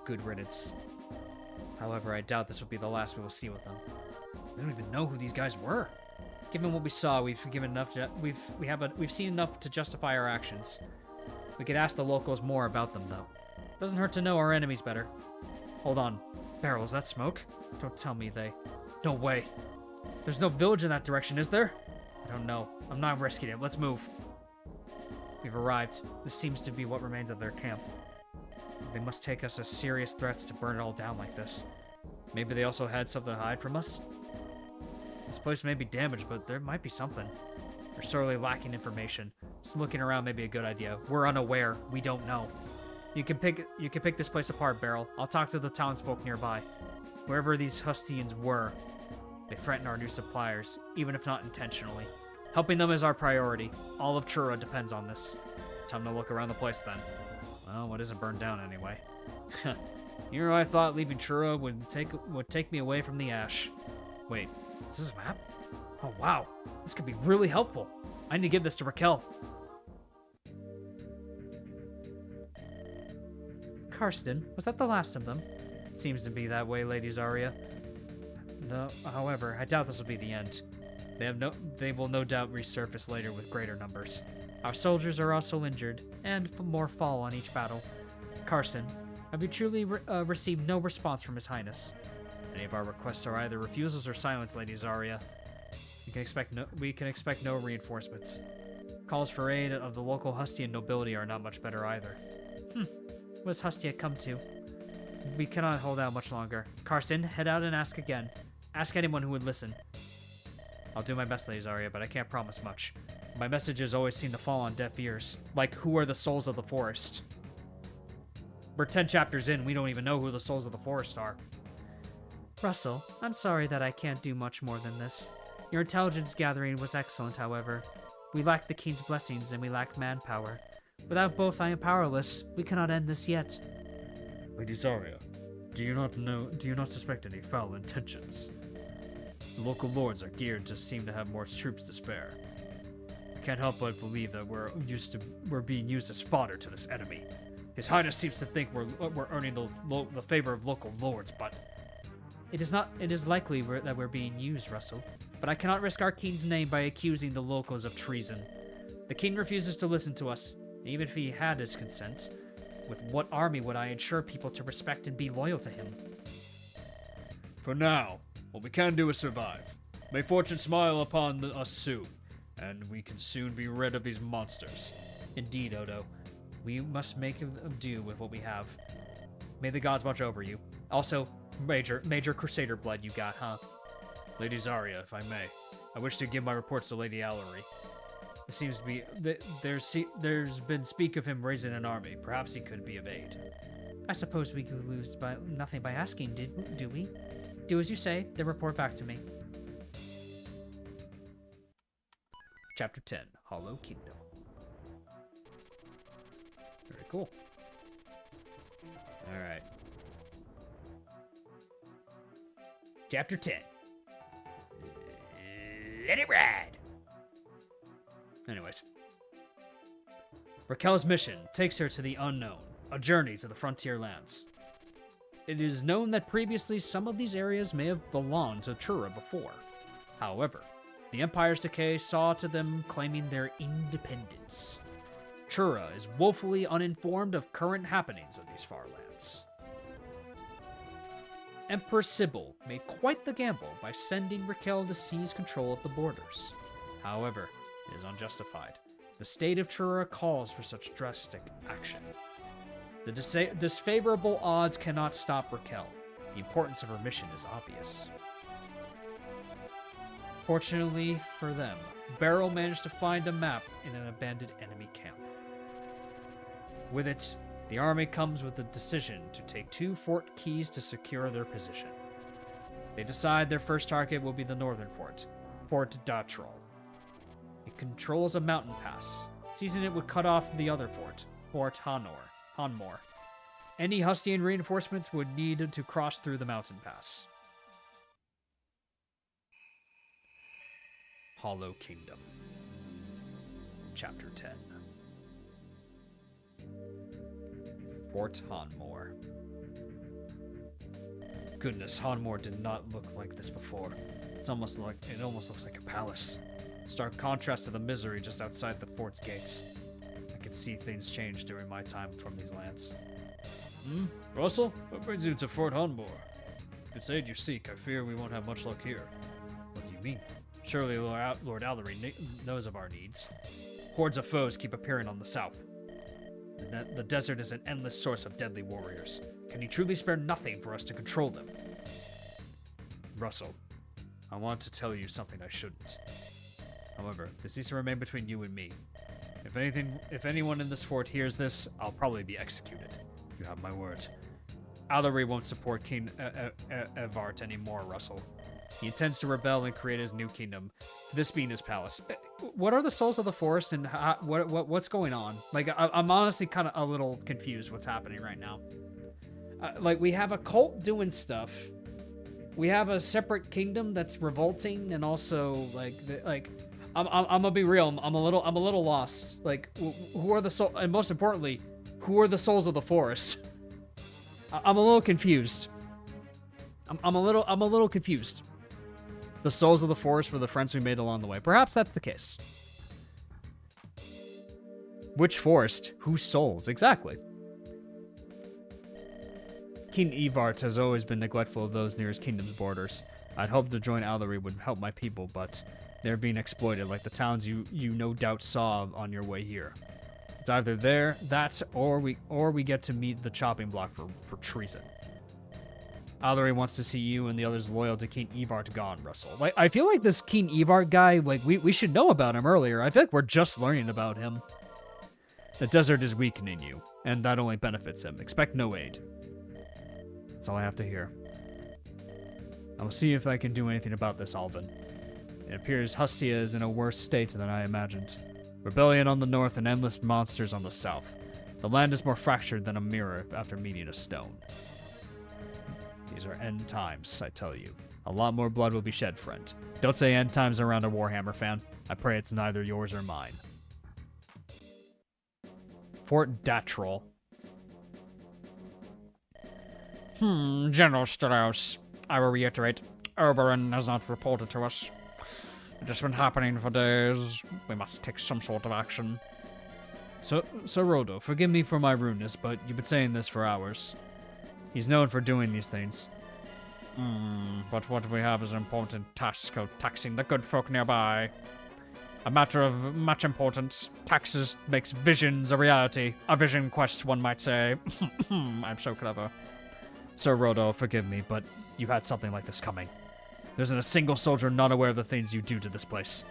Good riddance. However, I doubt this will be the last we will see with them. We don't even know who these guys were. Given what we saw, we've given enough. We've seen enough to justify our actions. We could ask the locals more about them, though. Doesn't hurt to know our enemies better. Hold on, Beryl, is that smoke? Don't tell me they. No way. There's no village in that direction, is there? I don't know. I'm not risking it. Let's move. We've arrived. This seems to be what remains of their camp. They must take us as serious threats to burn it all down like this. Maybe they also had something to hide from us? This place may be damaged, but there might be something. We're sorely lacking information. Just looking around may be a good idea. We're unaware. We don't know. You can pick this place apart, Beryl. I'll talk to the townsfolk nearby. Wherever these Hustians were, they threaten our new suppliers, even if not intentionally. Helping them is our priority. All of Trura depends on this. Time to look around the place then. Well, what isn't burned down anyway? You know, I thought leaving Trura would take me away from the ash. Wait, is this a map? Oh wow, this could be really helpful. I need to give this to Raquel. Karsten, was that the last of them? Seems to be that way, Lady Zarya. However, I doubt this will be the end. They will no doubt resurface later with greater numbers. Our soldiers are also injured, and more fall on each battle. Karsten, have you truly received no response from His Highness? Any of our requests are either refusals or silence, Lady Zarya. We can expect no reinforcements. Calls for aid of the local Hustian nobility are not much better either. What does Hustia come to? We cannot hold out much longer. Karsten, head out and ask again. Ask anyone who would listen. I'll do my best, Lady Zarya, but I can't promise much. My messages always seem to fall on deaf ears. Like, who are the souls of the forest? We're 10 chapters in, we don't even know who the souls of the forest are. Russell, I'm sorry that I can't do much more than this. Your intelligence gathering was excellent, however. We lack the king's blessings and we lack manpower. Without both, I am powerless. We cannot end this yet. Lady Zarya, do you not suspect any foul intentions? The local lords are geared to seem to have more troops to spare. I can't help but believe that we're being used as fodder to this enemy. His Highness seems to think we're earning the favor of local lords, but It is likely that we're being used, Russell. But I cannot risk our king's name by accusing the locals of treason. The king refuses to listen to us, even if he had his consent. With what army would I ensure people to respect and be loyal to him? for now, what we can do is survive. May fortune smile upon us soon, and we can soon be rid of these monsters. Indeed, Odo. We must make do with what we have. May the gods watch over you. Also, major Crusader blood you got, huh? Lady Zarya, if I may, I wish to give my reports to Lady Allery. It seems to be there's been speak of him raising an army. Perhaps he could be of aid. I suppose we could lose by nothing by asking, do we? Do as you say, then report back to me. Chapter 10, Hollow Kingdom. Very cool. Alright. Chapter 10. Let it ride! Anyways. Raquel's mission takes her to the unknown, a journey to the frontier lands. It is known that previously some of these areas may have belonged to Trura before. However, the Empire's decay saw to them claiming their independence. Trura is woefully uninformed of current happenings of these far lands. Emperor Sybil made quite the gamble by sending Raquel to seize control of the borders. However, it is unjustified. The state of Trura calls for such drastic action. The disfavorable odds cannot stop Raquel. The importance of her mission is obvious. Fortunately for them, Beryl managed to find a map in an abandoned enemy camp. With it, the army comes with the decision to take 2 fort keys to secure their position. They decide their first target will be the northern fort, Fort Datrol. It controls a mountain pass. Seizing it would cut off the other fort, Fort Hanmor. Any Hustian reinforcements would need to cross through the mountain pass. Hollow Kingdom. Chapter 10. Fort Hanmor. Goodness, Hanmor did not look like this before. It almost looks like a palace. Stark contrast to the misery just outside the fort's gates. I could see things change during my time from these lands. Russell? What brings you to Fort Hunmore? If it's aid you seek, I fear we won't have much luck here. What do you mean? Surely Lord Allery knows of our needs. Hordes of foes keep appearing on the south. And the desert is an endless source of deadly warriors. Can you truly spare nothing for us to control them? Russell, I want to tell you something I shouldn't. However, this needs to remain between you and me. If anyone in this fort hears this, I'll probably be executed. You have my word. Allery won't support King Evart anymore, Russell. He intends to rebel and create his new kingdom, this being his palace. What are the souls of the forest, and what's going on? Like, I'm honestly kind of a little confused what's happening right now. Like, we have a cult doing stuff. We have a separate kingdom that's revolting, and also I'm gonna be real. I'm a little lost. Like, who are the souls? And most importantly, who are the souls of the forest? I'm a little confused. I'm a little confused. The souls of the forest were the friends we made along the way. Perhaps that's the case. Which forest? Whose souls? Exactly. King Evart has always been neglectful of those near his kingdom's borders. I'd hoped to join Allery would help my people, but they're being exploited like the towns you no doubt saw on your way here. It's either that, or we get to meet the chopping block for treason. Allery wants to see you and the others loyal to King Evart gone, Russell. Like, I feel like this King Evart guy, like, we should know about him earlier. I feel like we're just learning about him. The desert is weakening you, and that only benefits him. Expect no aid. That's all I have to hear. I will see if I can do anything about this, Alvin. It appears Hustia is in a worse state than I imagined. Rebellion on the north and endless monsters on the south. The land is more fractured than a mirror after meeting a stone. These are end times, I tell you. A lot more blood will be shed, friend. Don't say end times around a Warhammer fan. I pray it's neither yours or mine. Fort Datrol. General Strauss. I will reiterate, Oberon has not reported to us. It has been happening for days. We must take some sort of action. So Rodo, forgive me for my rudeness, but you've been saying this for hours. He's known for doing these things. But what we have is an important task of taxing the good folk nearby. A matter of much importance. Taxes makes visions a reality. A vision quest, one might say. I'm so clever. Sir Rodo, forgive me, but you had something like this coming. There isn't a single soldier not aware of the things you do to this place.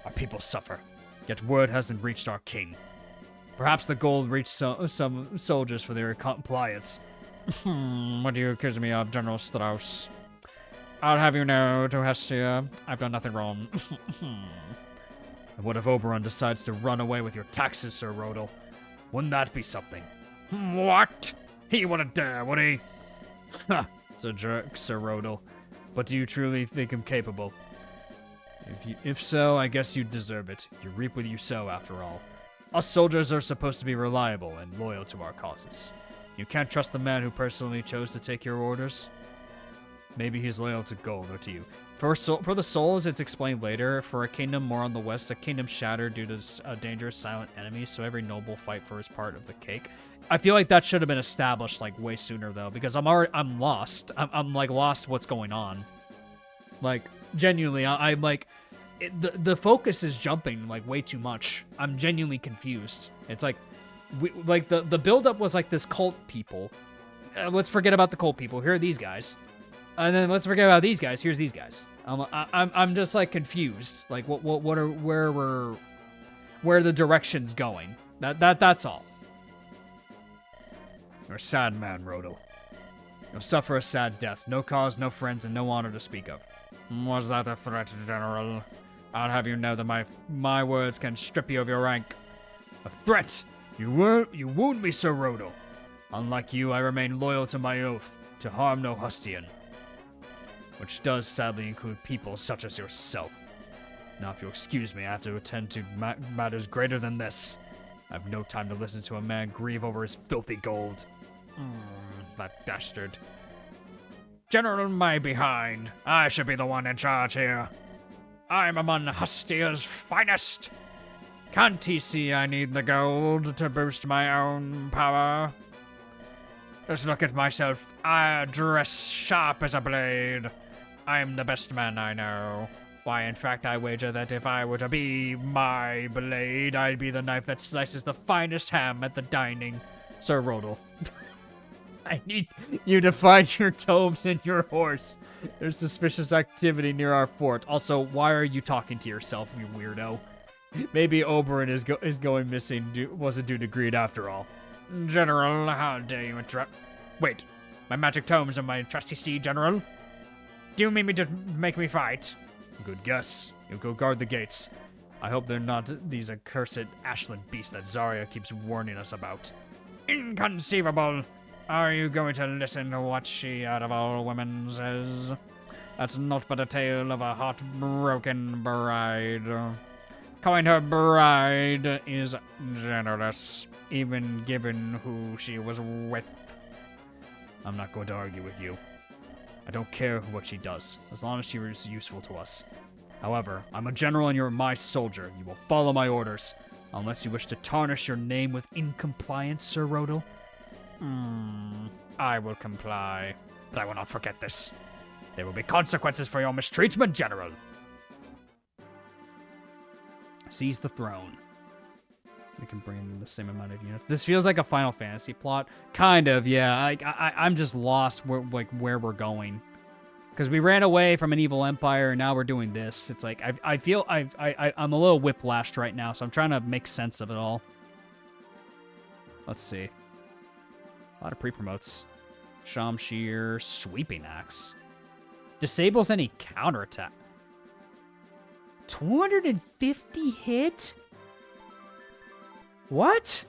Our people suffer, yet word hasn't reached our king. Perhaps the gold reached some soldiers for their compliance. What do you accuse me of, General Strauss? I'll have you know, to Hestia, I've done nothing wrong. And what if Oberon decides to run away with your taxes, Sir Rodel? Wouldn't that be something? What? He wouldn't dare, would he? Ha! It's a jerk, Sir Rodel. But do you truly think him capable? If so, I guess you deserve it. You reap what you sow, after all. Us soldiers are supposed to be reliable and loyal to our causes. You can't trust the man who personally chose to take your orders. Maybe he's loyal to gold or to you. For the souls, it's explained later. For a kingdom more on the west, a kingdom shattered due to a dangerous silent enemy, so every noble fight for his part of the cake. I feel like that should have been established like way sooner though, because I'm lost. I'm like lost what's going on. Like genuinely, I'm like the focus is jumping like way too much. I'm genuinely confused. It's like the build up was like this cult people. Let's forget about the cult people. Here are these guys. And then let's forget about these guys. Here's these guys. I'm just like confused. Like where the direction's going. That's all. You're a sad man, Rodel. You'll suffer a sad death. No cause, no friends, and no honor to speak of. Was that a threat, General? I'll have you know that my words can strip you of your rank. A threat? You wound me, Sir Rodel. Unlike you, I remain loyal to my oath to harm no Hustian. Which does sadly include people such as yourself. Now, if you'll excuse me, I have to attend to matters greater than this. I have no time to listen to a man grieve over his filthy gold. That dastard. General my behind. I should be the one in charge here. I'm among Hustia's finest. Can't he see I need the gold to boost my own power? Just look at myself. I dress sharp as a blade. I'm the best man I know. Why, in fact, I wager that if I were to be my blade, I'd be the knife that slices the finest ham at the dining. Sir Rodel. I need you to find your tomes and your horse. There's suspicious activity near our fort. Also, why are you talking to yourself, you weirdo? Maybe Oberyn is going missing wasn't due to greed after all. General, how dare you interrupt? Wait, my magic tomes and my trusty steed, General? Do you mean me to make me fight? Good guess. You go guard the gates. I hope they're not these accursed Ashland beasts that Zarya keeps warning us about. Inconceivable! Are you going to listen to what she, out of all women, says? That's not but a tale of a heartbroken bride. Calling her bride is generous, even given who she was with. I'm not going to argue with you. I don't care what she does, as long as she is useful to us. However, I'm a general and you're my soldier. You will follow my orders, unless you wish to tarnish your name with incompliance, Sir Rodel. I will comply, but I will not forget this. There will be consequences for your mistreatment, General. Seize the throne. We can bring in the same amount of units. This feels like a Final Fantasy plot. Kind of, yeah. I'm just lost where we're going. Because we ran away from an evil empire, and now we're doing this. It's like, I feel I'm a little whiplashed right now, so I'm trying to make sense of it all. Let's see. A lot of pre-promotes. Shamshir, Sweeping Axe. Disables any counterattack. 250 hit? What?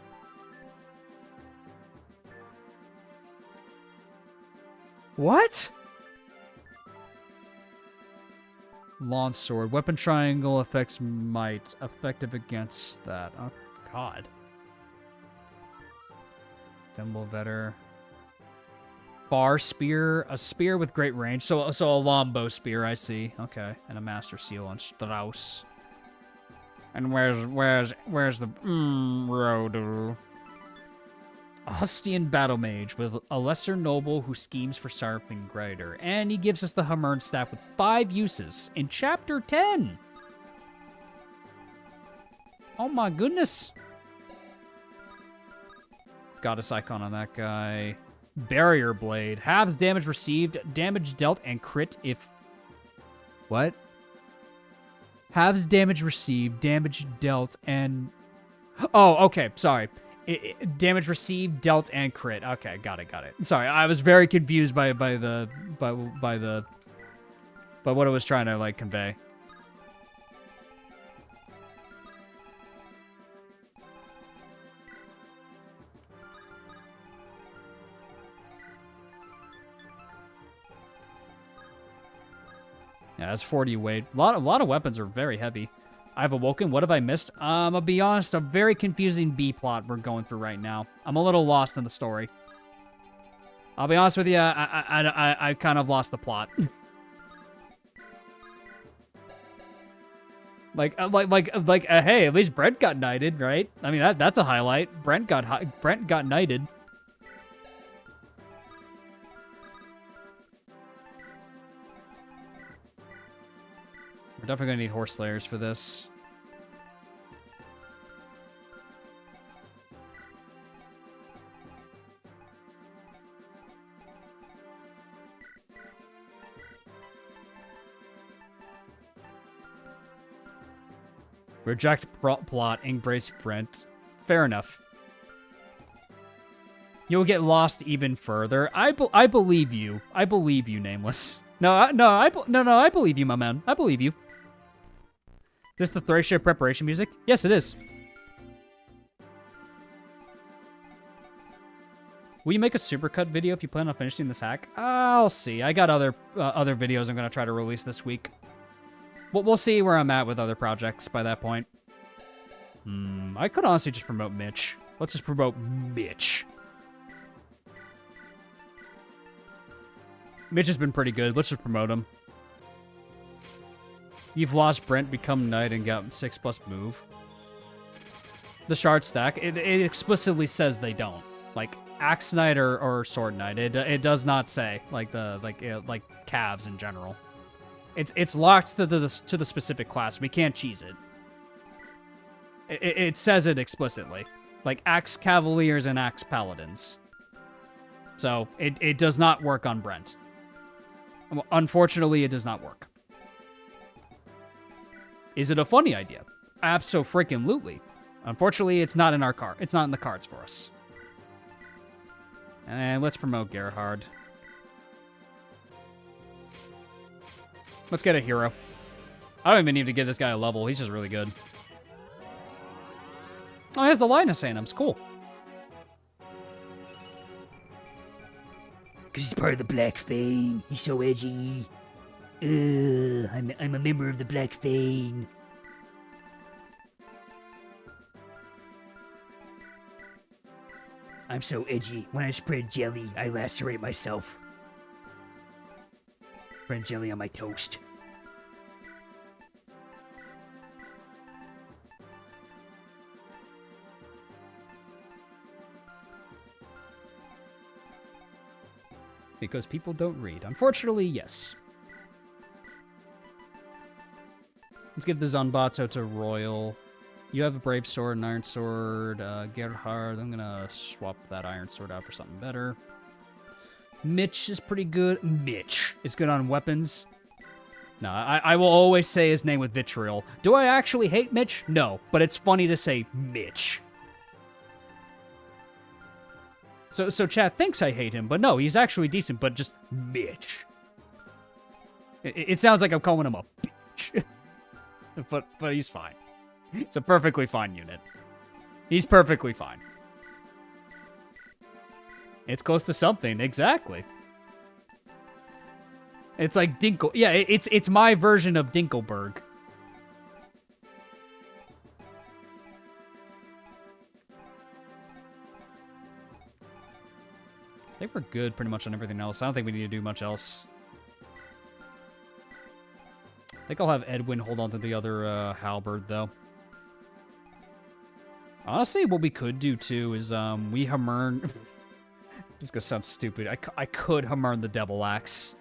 What? Lawn sword. Weapon triangle affects might. Effective against that. Oh, God. Thimble vetter. Bar spear. A spear with great range. So a longbow spear, I see. Okay. And a master seal on Strauss. And where's the Rodel? A Hustian battle mage with a lesser noble who schemes for something greater. And he gives us the Hammer'n staff with 5 uses in Chapter 10. Oh my goodness. Goddess icon on that guy. Barrier blade. Halves damage received, damage dealt, and crit if... What? Halves damage received, damage dealt, and... Oh, okay, sorry. Damage received, dealt, and crit. Okay, got it. Sorry, I was very confused by what it was trying to, like, convey. Yeah, that's 40 weight. A lot of weapons are very heavy. I've awoken. What have I missed? I'll be honest, a very confusing B plot we're going through right now. I'm a little lost in the story. I'll be honest with you, I kind of lost the plot. Hey, at least Brent got knighted, right? I mean, that's a highlight. Brent got knighted. We're definitely gonna need horse slayers for this. Reject plot, embrace Brent. Fair enough. You'll get lost even further. I believe you. I believe you, Nameless. I believe you, my man. I believe you. Is this the Thracia preparation music? Yes, it is. Will you make a supercut video if you plan on finishing this hack? I'll see. I got other videos I'm gonna try to release this week. We'll see where I'm at with other projects by that point. I could honestly just promote Mitch. Let's just promote Mitch. Mitch has been pretty good. Let's just promote him. You've lost Brent, become knight, and got 6+ move. The shard stack, it explicitly says they don't. Like, axe knight or sword knight. It does not say, like calves in general. It's locked to the specific class. We can't cheese it. It says it explicitly. Like, axe cavaliers and axe paladins. So, it does not work on Brent. Unfortunately, it does not work. Is it a funny idea? Abso-freaking-lutely. Unfortunately, it's not in our card. It's not in the cards for us. And let's promote Gerhard. Let's get a hero. I don't even need to give this guy a level. He's just really good. Oh, he has the Linus Anims. Cool. Because he's part of the Black Fane. He's so edgy. I'm a member of the Black Fane. I'm so edgy. When I spread jelly, I lacerate myself. Spread jelly on my toast. Because people don't read. Unfortunately, yes. Let's get the Zanbato to Royal. You have a Brave Sword, an Iron Sword, Gerhard. I'm gonna swap that Iron Sword out for something better. Mitch is pretty good. Mitch is good on weapons. No, I will always say his name with vitriol. Do I actually hate Mitch? No, but it's funny to say Mitch. So chat thinks I hate him, but no, he's actually decent, but just Mitch. It sounds like I'm calling him a bitch. but he's fine. It's a perfectly fine unit. He's perfectly fine. It's close to something, exactly. It's like Dinkle. Yeah, it's my version of Dinkelberg. I think we're good pretty much on everything else. I don't think we need to do much else. I think I'll have Edwin hold on to the other halberd, though. Honestly, what we could do, too, is we Hammern... This is gonna sound stupid. I could Hammern the Devil Axe.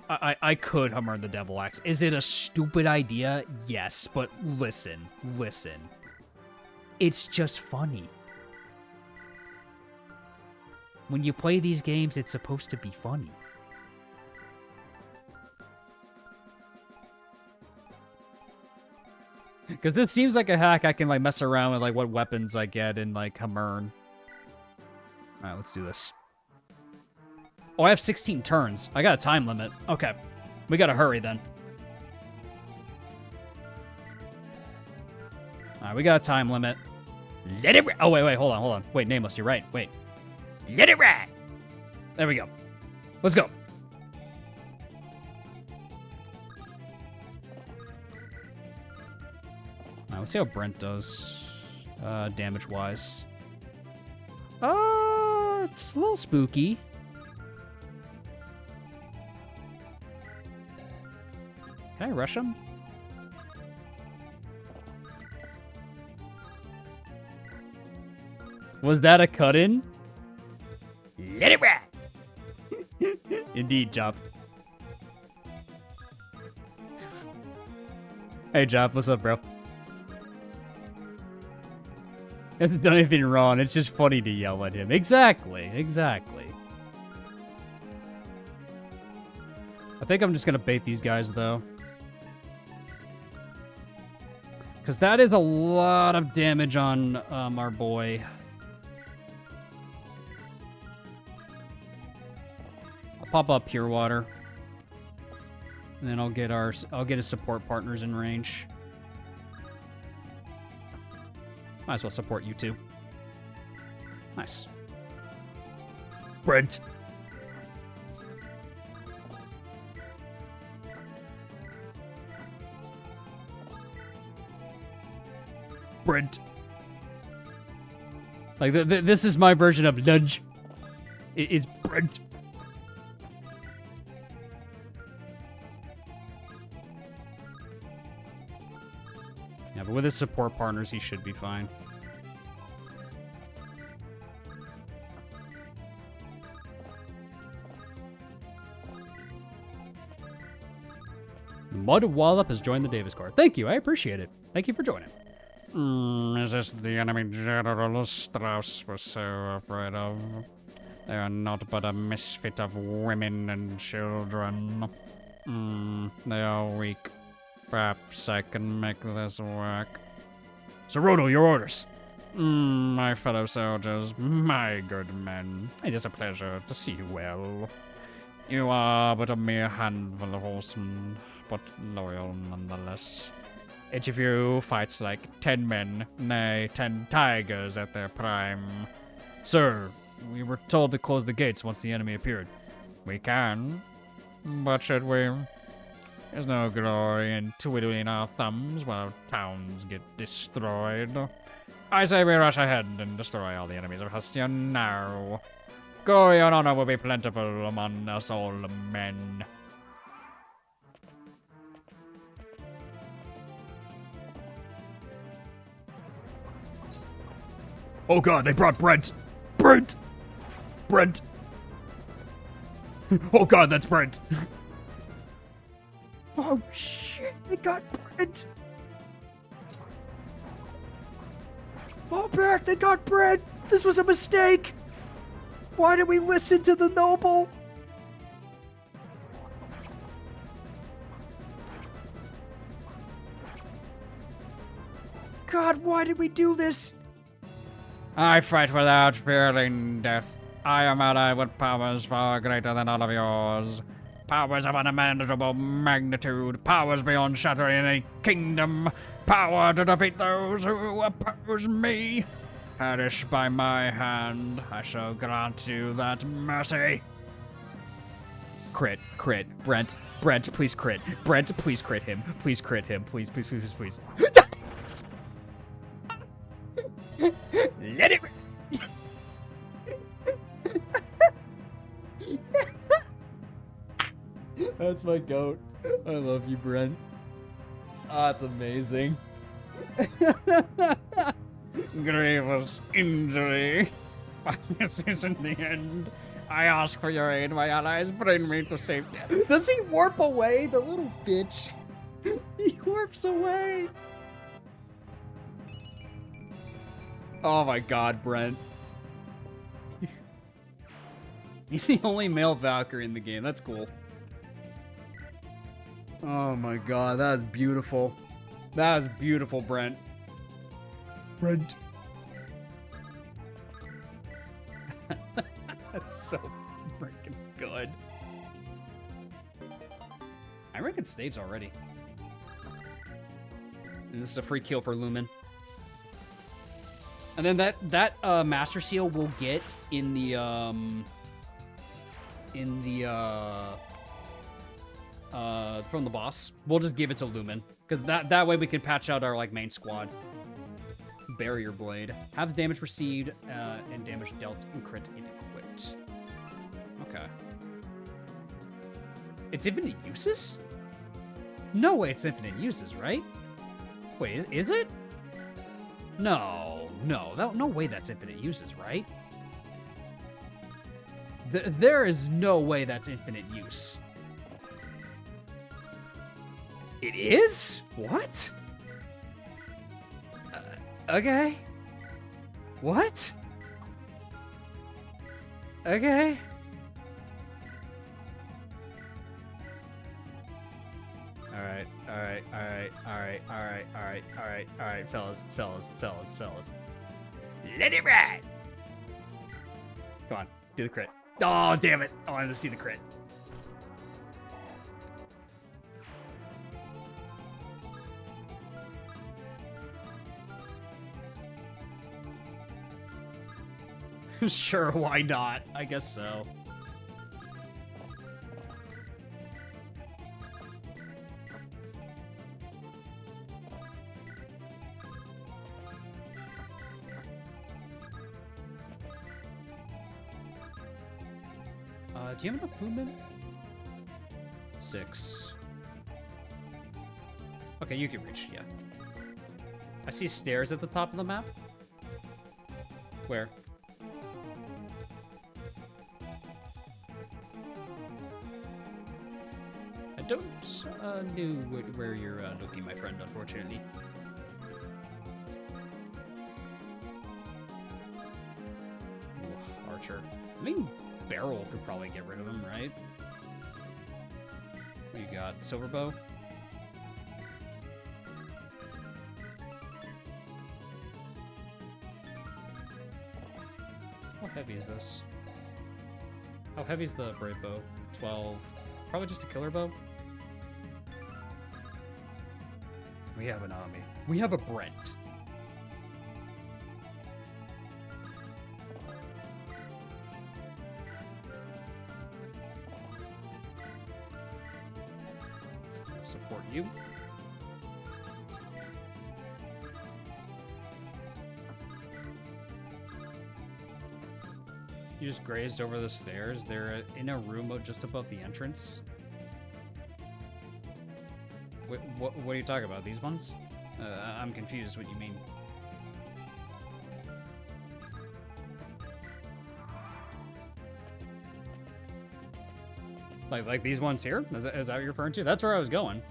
I could Hammern the Devil Axe. Is it a stupid idea? Yes, but listen. It's just funny. When you play these games, it's supposed to be funny. Because this seems like a hack I can, like, mess around with, like, what weapons I get in, like, Hammern. Alright, let's do this. Oh, I have 16 turns. I got a time limit. Okay. We gotta hurry, then. Alright, we got a time limit. Let it... Oh, wait, hold on. Wait, Nameless, you're right. Wait. Let it ride! There we go. Let's go. Alright, let's see how Brent does, damage-wise. It's a little spooky. Can I rush him? Was that a cut-in? Let it ride! Indeed, Chap. Hey, Chap, what's up, bro? He hasn't done anything wrong. It's just funny to yell at him. Exactly. I think I'm just gonna bait these guys, though. Because that is a lot of damage on our boy. I'll pop up Pure Water. And then I'll get his support partners in range. Might as well support you two. Nice. Brent. Brent. Like, this is my version of nudge. It's Brent. Yeah, but with his support partners, he should be fine. Mud Wallop has joined the Davis Corps. Thank you, I appreciate it. Thank you for joining. Is this the enemy General Strauss was so afraid of? They are not but a misfit of women and children. They are weak. Perhaps I can make this work. Cerudo, your orders. My fellow soldiers, my good men, it is a pleasure to see you well. You are but a mere handful of horsemen, but loyal nonetheless. Each of you fights like 10 men, nay, 10 tigers at their prime. Sir, we were told to close the gates once the enemy appeared. We can, but should we? There's no glory in twiddling our thumbs while towns get destroyed. I say we rush ahead and destroy all the enemies of Hestia now. Glory and honor will be plentiful among us all men. Oh god, they brought Brent! Brent! Brent! Oh god, that's Brent! Oh shit, they got Brent! Fall back, they got Brent! This was a mistake! Why did we listen to the noble? God, why did we do this? I fight without fearing death. I am allied with powers far greater than all of yours. Powers of unimaginable magnitude. Powers beyond shattering any kingdom. Power to defeat those who oppose me. Perish by my hand. I shall grant you that mercy. Crit, crit, Brent, Brent, please crit. Brent, please crit him. Please crit him. Please, please, please, please. Let it. That's my goat. I love you, Brent. Oh, that's amazing. Grievous injury. But this isn't the end. I ask for your aid, my allies. Bring me to safety. Does he warp away, the little bitch? He warps away. Oh my god, Brent. He's the only male Valkyrie in the game. That's cool. Oh my god, that is beautiful. That is beautiful, Brent. Brent. That's so freaking good. I reckon staves already. And this is a free kill for Lumen. And then that Master Seal we'll get in the from the boss. We'll just give it to Lumen, because that way we can patch out our like main squad. Barrier Blade. Have damage received and damage dealt and crit if equipped. Okay. It's infinite uses? No way it's infinite uses, right? Wait, is it? No, no way that's infinite uses, right? There is no way that's infinite use. It is? What? Okay. What? Okay. Alright, fellas. Let it ride! Come on, do the crit. Oh, damn it. I wanted to see the crit. Sure, why not? I guess so. Do you have enough movement? 6. Okay, you can reach, yeah. I see stairs at the top of the map. Where? I don't know where you're looking, my friend, unfortunately. Ooh, Archer. I mean, Barrel could probably get rid of him, right? What you got? Silver Bow? How heavy is this? How heavy is the Brave Bow? 12. Probably just a killer bow. We have an army. We have a Brent. Support you. You just grazed over the stairs. They're in a room just above the entrance. What are you talking about? These ones? I'm confused what you mean. Like these ones here? Is that what you're referring to? That's where I was going.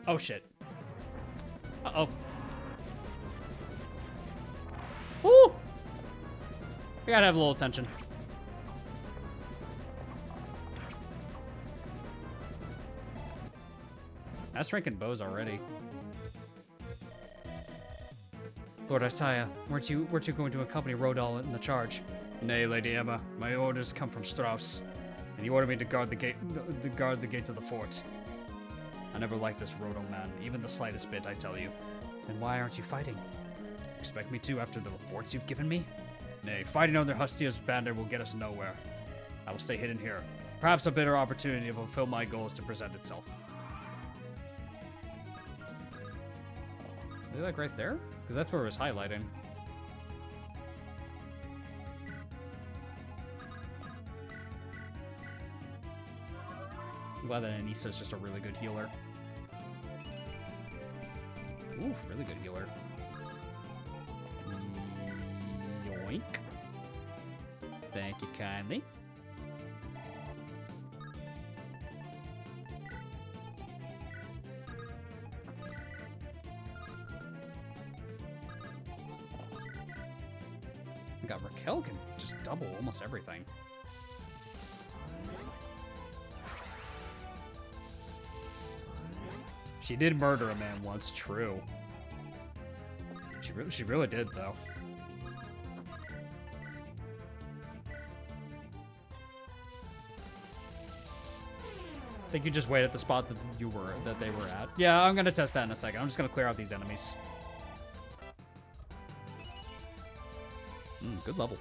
Oh shit. Uh-oh. Woo! We gotta have a little attention. That's ranking bows already. Lord Isaiah, weren't you going to accompany Rodal in the charge? Nay, Lady Emma. My orders come from Strauss, and he ordered me to guard the gates of the fort. I never liked this Rodal man, even the slightest bit, I tell you. Then why aren't you fighting? Expect me to after the reports you've given me? Nay, fighting under Hustia's banner will get us nowhere. I will stay hidden here. Perhaps a better opportunity to fulfill my goals to present itself. Is it like right there? Because that's where it was highlighting. I'm glad that Anissa is just a really good healer. Ooh, really good healer. Yoink. Thank you kindly. We got Raquel can just double almost everything. She did murder a man once, true. She really did, though. I think you just wait at the spot that they were at. Yeah, I'm gonna test that in a second. I'm just gonna clear out these enemies. Good level.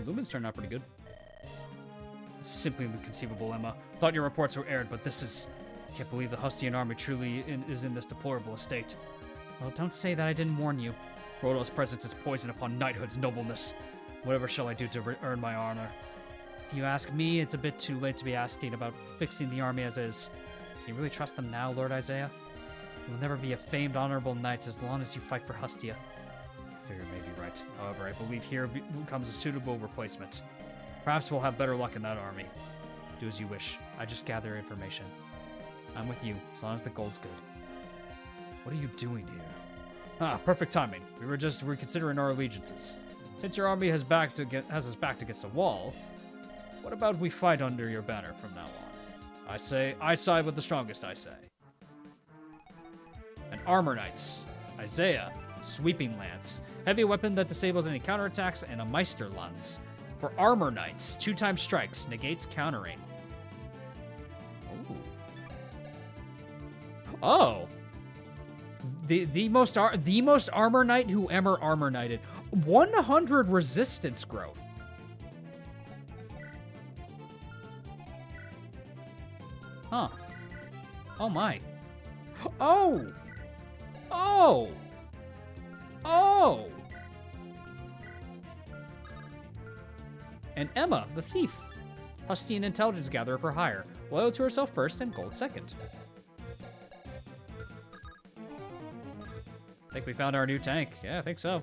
Lumen's turned out pretty good. Simply inconceivable, Emma. Thought your reports were aired, but this is... Can't believe the Hustian army truly is in this deplorable estate. Well, don't say that I didn't warn you. Rodal's presence is poison upon knighthood's nobleness. Whatever shall I do to earn my honor? If you ask me, it's a bit too late to be asking about fixing the army as is. Can you really trust them now, Lord Isaiah? You will never be a famed, honorable knight as long as you fight for Hustia. I figure you may be right. However, I believe here becomes a suitable replacement. Perhaps we'll have better luck in that army. Do as you wish. I just gather information. I'm with you, as long as the gold's good. What are you doing here? Ah, perfect timing. We were just reconsidering our allegiances. Since your army has us backed against a wall, what about we fight under your banner from now on? I say, I side with the strongest, I say. An Armor Knights. Isaiah. Sweeping Lance. Heavy weapon that disables any counterattacks, and a Meister Lance. For Armor Knights, 2x strikes, negates countering. Oh. The most Armor Knight who ever Armor Knighted. 100 resistance growth. Huh. Oh my. Oh. Oh. Oh. And Emma, the thief. Husty and intelligence gatherer for hire. Loyal to herself first and gold second. I think we found our new tank. Yeah, I think so.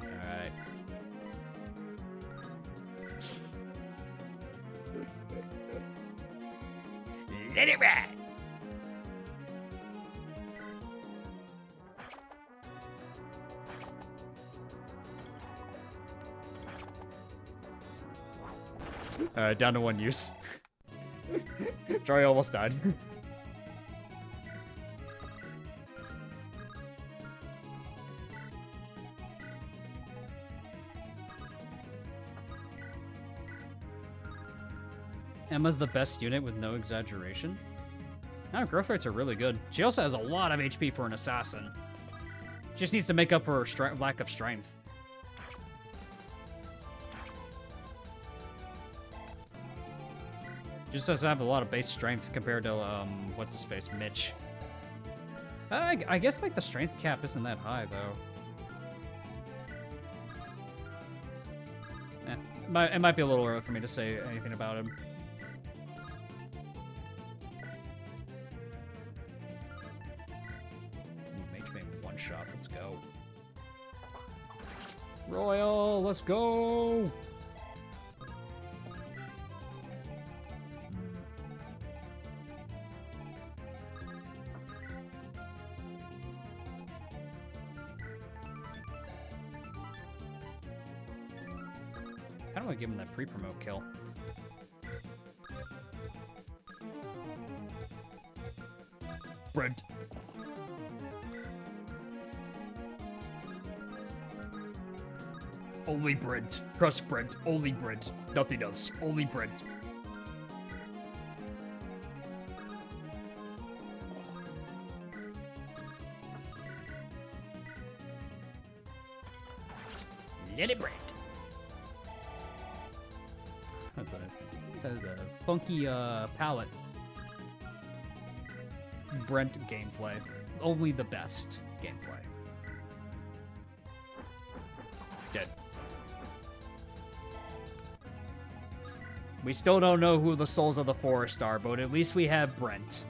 Alright. Let it ride. Alright, down to 1 use. Troy almost died. Emma's the best unit with no exaggeration. No, growth rates are really good. She also has a lot of HP for an assassin. Just needs to make up for her lack of strength. Just doesn't have a lot of base strength compared to, what's his face, Mitch. I guess, like, the strength cap isn't that high, though. It might be a little early for me to say anything about him. Mage made one shot, let's go. Royal, let's go! I don't want to give him that pre-promote kill. Brent. Only Brent. Trust Brent. Only Brent. Nothing else. Only Brent. Let it Brent. That is a funky palette. Brent gameplay. Only the best gameplay. Dead. We still don't know who the souls of the forest are, but at least we have Brent.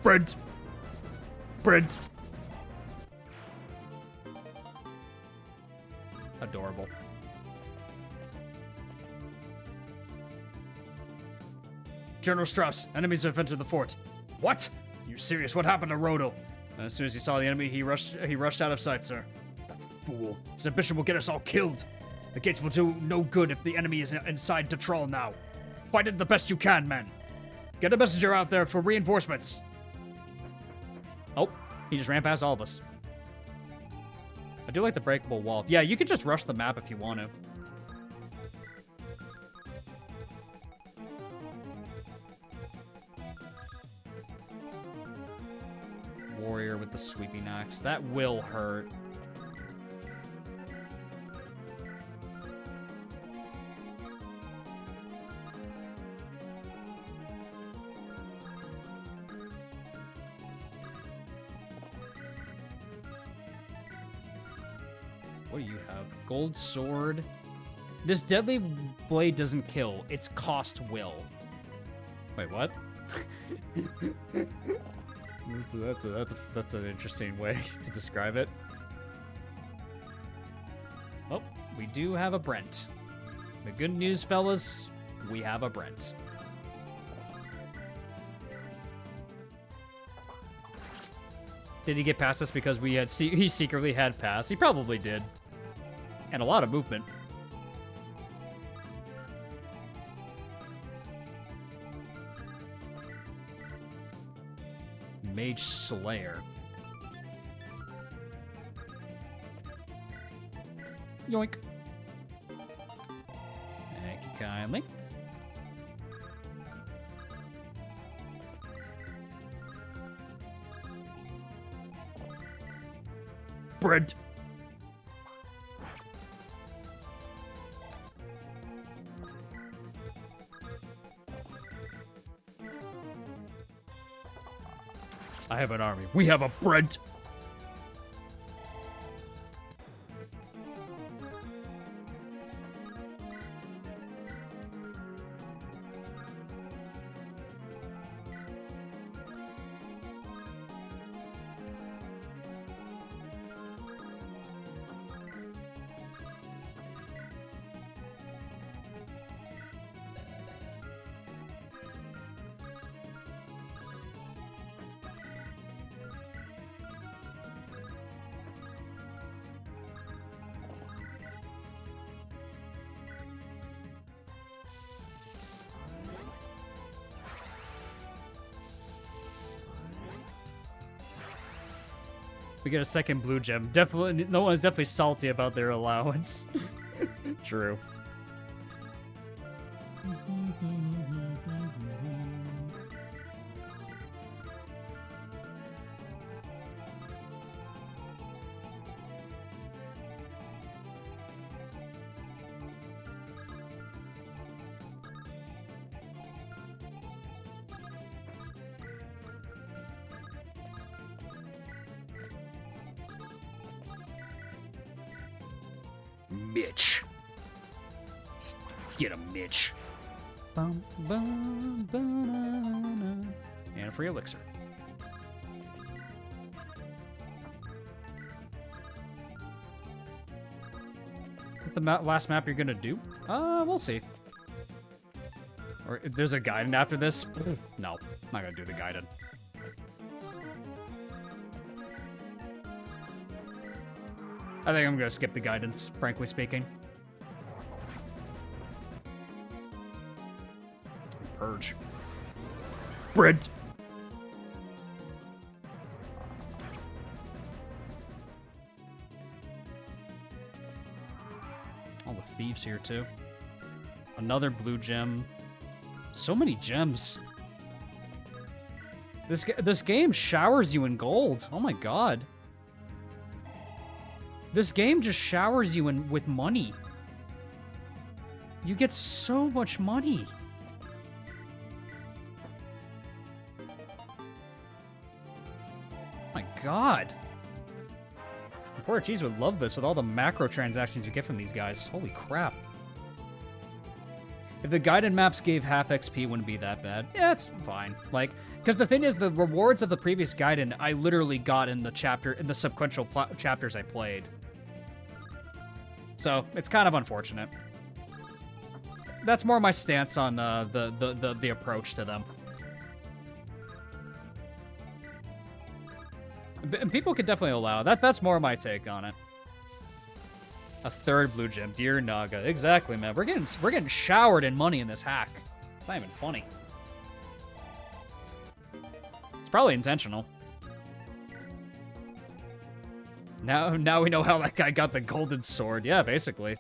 Brent. Brent. Adorable. General Strauss, enemies have entered the fort. What? You serious? What happened to Rodo? As soon as he saw the enemy, he rushed out of sight, sir. That fool. His ambition will get us all killed. The gates will do no good if the enemy is inside Detrol now. Fight it the best you can, men. Get a messenger out there for reinforcements. Oh, he just ran past all of us. I do like the breakable wall. Yeah, you could just rush the map if you want to. Warrior with the sweeping axe. That will hurt. What do you have? Gold sword. This deadly blade doesn't kill. Its cost will. Wait, what? That's an interesting way to describe it. Oh, we do have a Brent. The good news, fellas, we have a Brent. Did he get past us because he secretly had pass? He probably did. And a lot of movement. Mage Slayer. Yoink. Thank you kindly. Brent. I have an army. We have a Brent. We get a second blue gem. Definitely, no one's definitely salty about their allowance. True. Mitch. Get him, Mitch. Bum, bum, ba-na-na. And a free elixir. Is this the last map you're gonna do? We'll see. Or if there's a guided after this? No, I'm not gonna do the guided. I think I'm gonna skip the guidance, frankly speaking. Purge. Brent. All the thieves here too. Another blue gem. So many gems. This game showers you in gold. Oh my god. This game just showers you with money. You get so much money. My god. Poor Cheese would love this with all the macro transactions you get from these guys. Holy crap. If the guided maps gave half XP, it wouldn't be that bad. Yeah, it's fine. Like, because the thing is, the rewards of the previous guided, I literally got in the sequential chapters I played. So it's kind of unfortunate. That's more my stance on the approach to them. And people could definitely allow that. That's more my take on it. A third blue gem, dear Naga. Exactly, man. We're getting showered in money in this hack. It's not even funny. It's probably intentional. Now we know how that guy got the golden sword. Yeah, basically.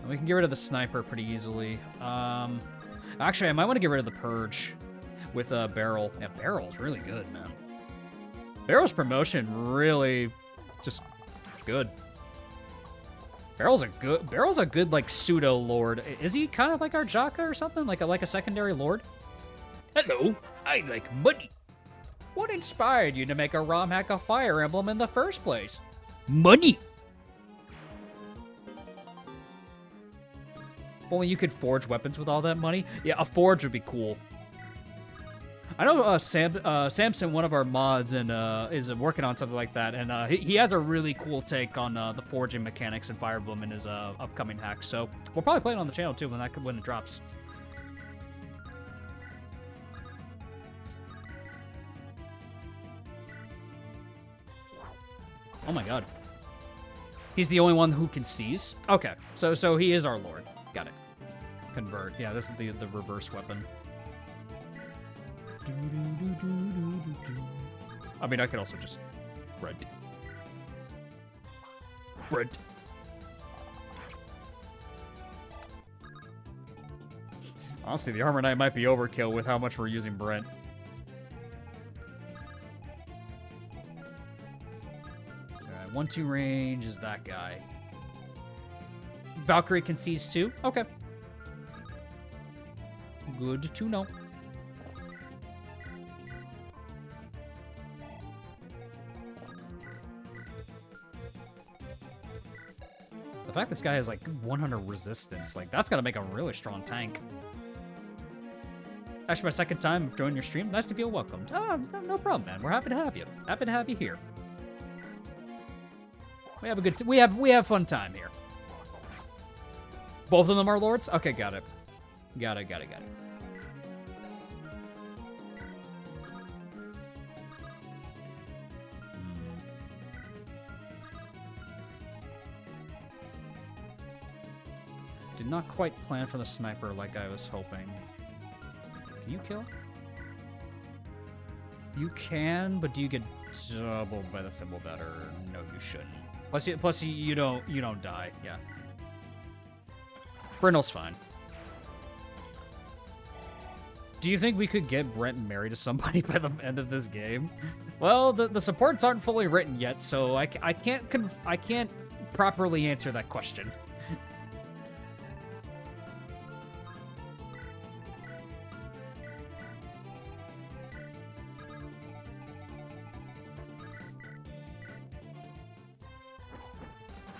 And we can get rid of the sniper pretty easily. Actually, I might want to get rid of the purge with a barrel. Yeah, barrel's really good, man. Barrel's promotion really just good. Barrel's a good like pseudo lord. Is he kind of like our Jaka or something? Like a secondary lord? Hello, I like money. What inspired you to make a ROM hack of Fire Emblem in the first place? Money. If only you could forge weapons with all that money. Yeah, a forge would be cool. I know Samson, one of our mods, and is working on something like that, and he has a really cool take on the forging mechanics in Fire Emblem in his upcoming hack. So we'll probably play it on the channel too when it drops. Oh my god. He's the only one who can seize? Okay, so he is our lord. Got it. Convert. Yeah, this is the reverse weapon. I mean, I could also just... Brent. Honestly, the Armor Knight might be overkill with how much we're using Brent. Alright, 1-2 range is that guy. Valkyrie can seize too? Okay. Good to know. The fact this guy has like 100 resistance, like that's gonna make a really strong tank. Actually, my second time joining your stream. Nice to feel welcomed. No problem, man. We're happy to have you. Happy to have you here. We have a good. We have fun time here. Both of them are lords. Okay, got it. Got it. Did not quite plan for the sniper like I was hoping. Can you kill? You can, but do you get doubled by the thimble better? No, you shouldn't. Plus you don't die. Yeah. Brindle's fine. Do you think we could get Brent married to somebody by the end of this game? Well, the supports aren't fully written yet, so I can't properly answer that question.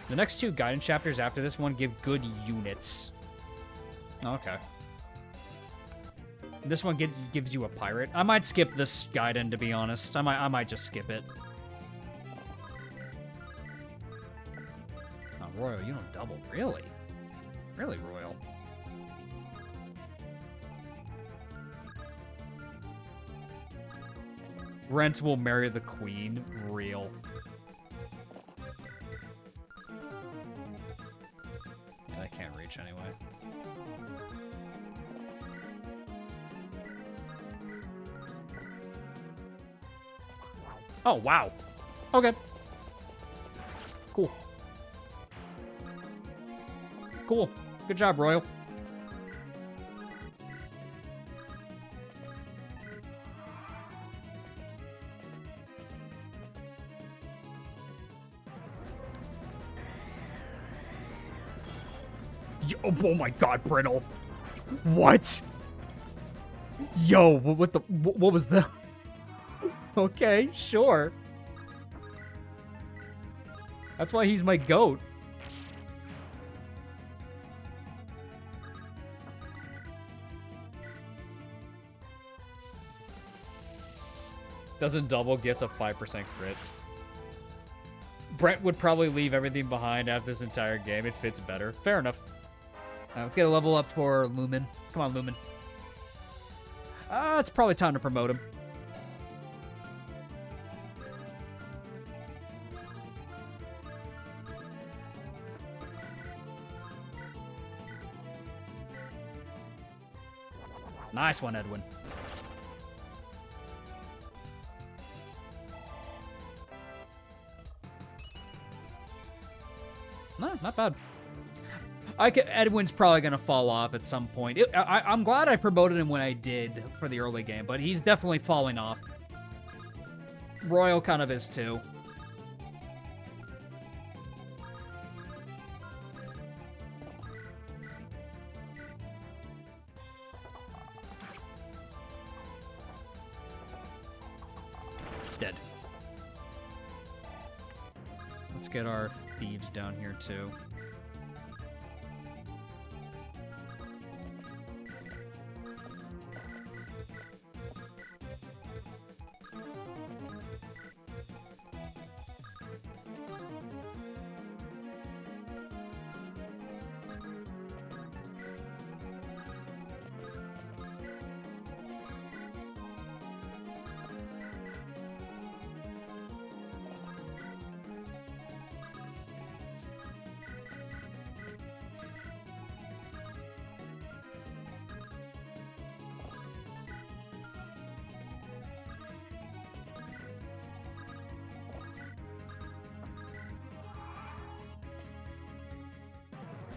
The next two guidance chapters after this one give good units. Okay. This one gives you a pirate. I might skip this guidance, to be honest. I might just skip it. Oh, Royal, you don't double. Really? Really, Royal? Brent will marry the queen. Real. I can't reach anyway. Oh, wow. Okay. Cool. Cool. Good job, Royal. Oh my god, Brittle. What? Yo, what was the... Okay, sure. That's why he's my goat. Doesn't double, gets a 5% crit. Brent would probably leave everything behind after this entire game. It fits better. Fair enough. Let's get a level up for Lumen. Come on, Lumen. It's probably time to promote him. Nice one, Edwin. No, not bad. Edwin's probably going to fall off at some point. I'm glad I promoted him when I did for the early game, but he's definitely falling off. Royal kind of is too. Dead. Let's get our thieves down here too.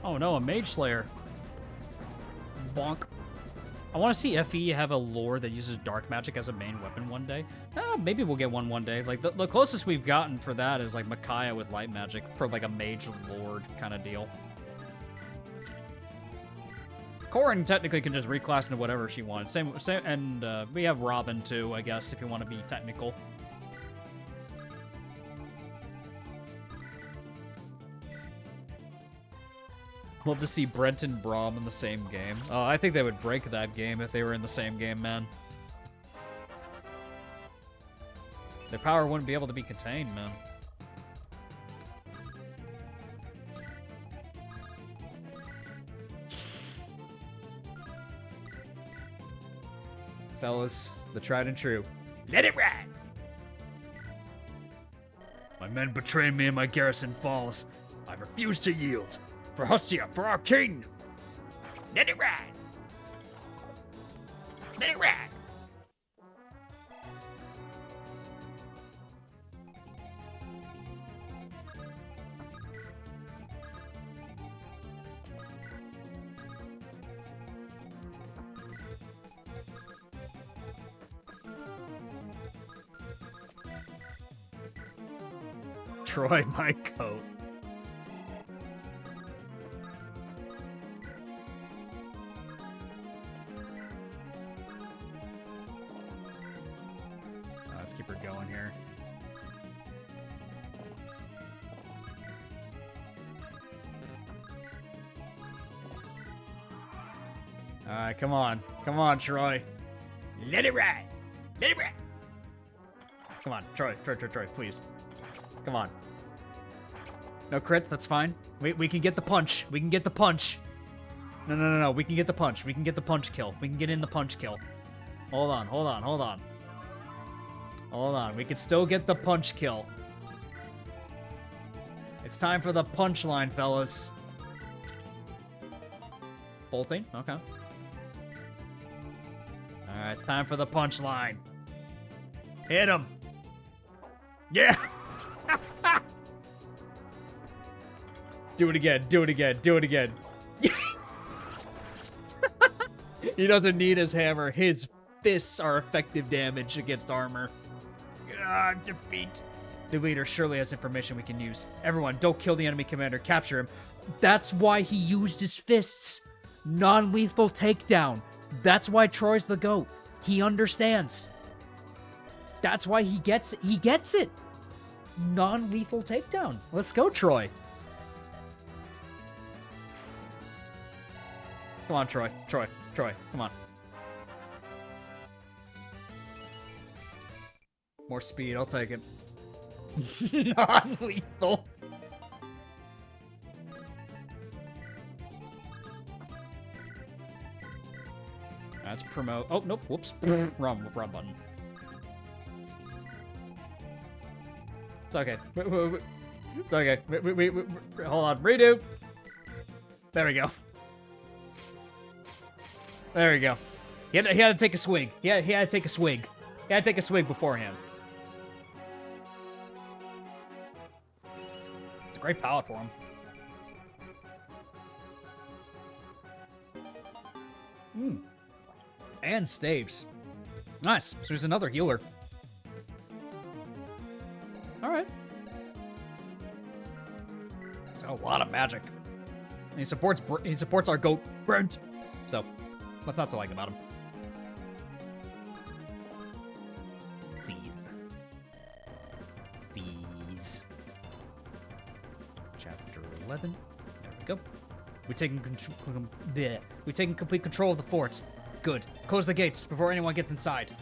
Oh no, a Mage Slayer. Bonk. I want to see FE have a lore that uses dark magic as a main weapon one day. Maybe we'll get one day. Like, the closest we've gotten for that is, like, Micaiah with light magic for, like, a mage lord kind of deal. Corin technically can just reclass into whatever she wants. Same, and we have Robin too, I guess, if you want to be technical. Love to see Brent and Braum in the same game. Oh, I think they would break that game if they were in the same game, man. Their power wouldn't be able to be contained, man. Fellas, the tried and true. Let it ride. My men betrayed me and my garrison falls. I refuse to yield. For Hustia, for our king! Let it ride. Let it ride. Troy, my coat. Let's keep her going here. Alright, come on. Come on, Troy. Let it ride. Let it ride. Come on, Troy, please. Come on. No crits, that's fine. We can get the punch. We can get the punch. No. We can get the punch. We can get the punch kill. We can get in the punch kill. Hold on. Hold on. We can still get the punch kill. It's time for the punch line, fellas. Bolting? Okay. Alright, it's time for the punch line. Hit him. Yeah! Do it again. He doesn't need his hammer. His fists are effective damage against armor. Defeat. The leader surely has information we can use. Everyone, don't kill the enemy commander. Capture him. That's why he used his fists. Non-lethal takedown. That's why Troy's the GOAT. He understands. That's why he gets it. He gets it. Non-lethal takedown. Let's go, Troy. Come on, Troy. Come on. More speed, I'll take it. Non-lethal. That's promote. Oh, nope. Whoops. Wrong button. It's okay. It's okay. Hold on. Redo. There we go. There we go. He had to take a swing. He had to take a swing. He had to take a swing beforehand. It's a great palette for him. And staves. Nice. So there's another healer. Alright. He's got a lot of magic. And he supports our GOAT, Brent. So, what's not to like about him? These. Chapter 11. There we go. We've taken complete control of the fort. Good. Close the gates before anyone gets inside.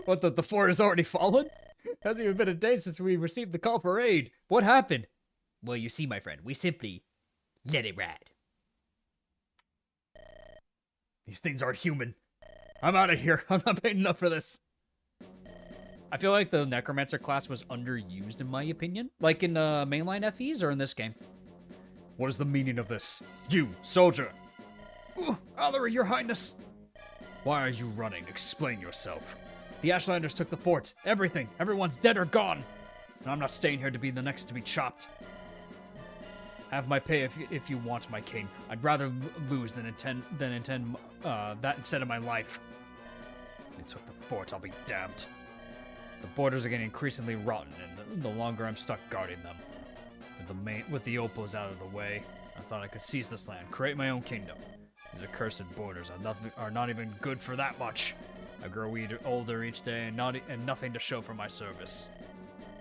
What, the fort has already fallen? Hasn't even been a day since we received the call for aid. What happened? Well, you see, my friend, we simply let it ride. These things aren't human. I'm out of here. I'm not paying enough for this. I feel like the Necromancer class was underused, in my opinion. Like in mainline FEs or in this game. What is the meaning of this? You, soldier! Allery, your highness! Why are you running? Explain yourself. The Ashlanders took the fort. Everything. Everyone's dead or gone. And I'm not staying here to be the next to be chopped. Have my pay if you want, my king. I'd rather lose than intend that instead of my life. They took the fort, I'll be damned. The borders are getting increasingly rotten, and the longer I'm stuck guarding them. With the opals out of the way, I thought I could seize this land, create my own kingdom. These accursed borders are not even good for that much. I grow older each day and nothing to show for my service.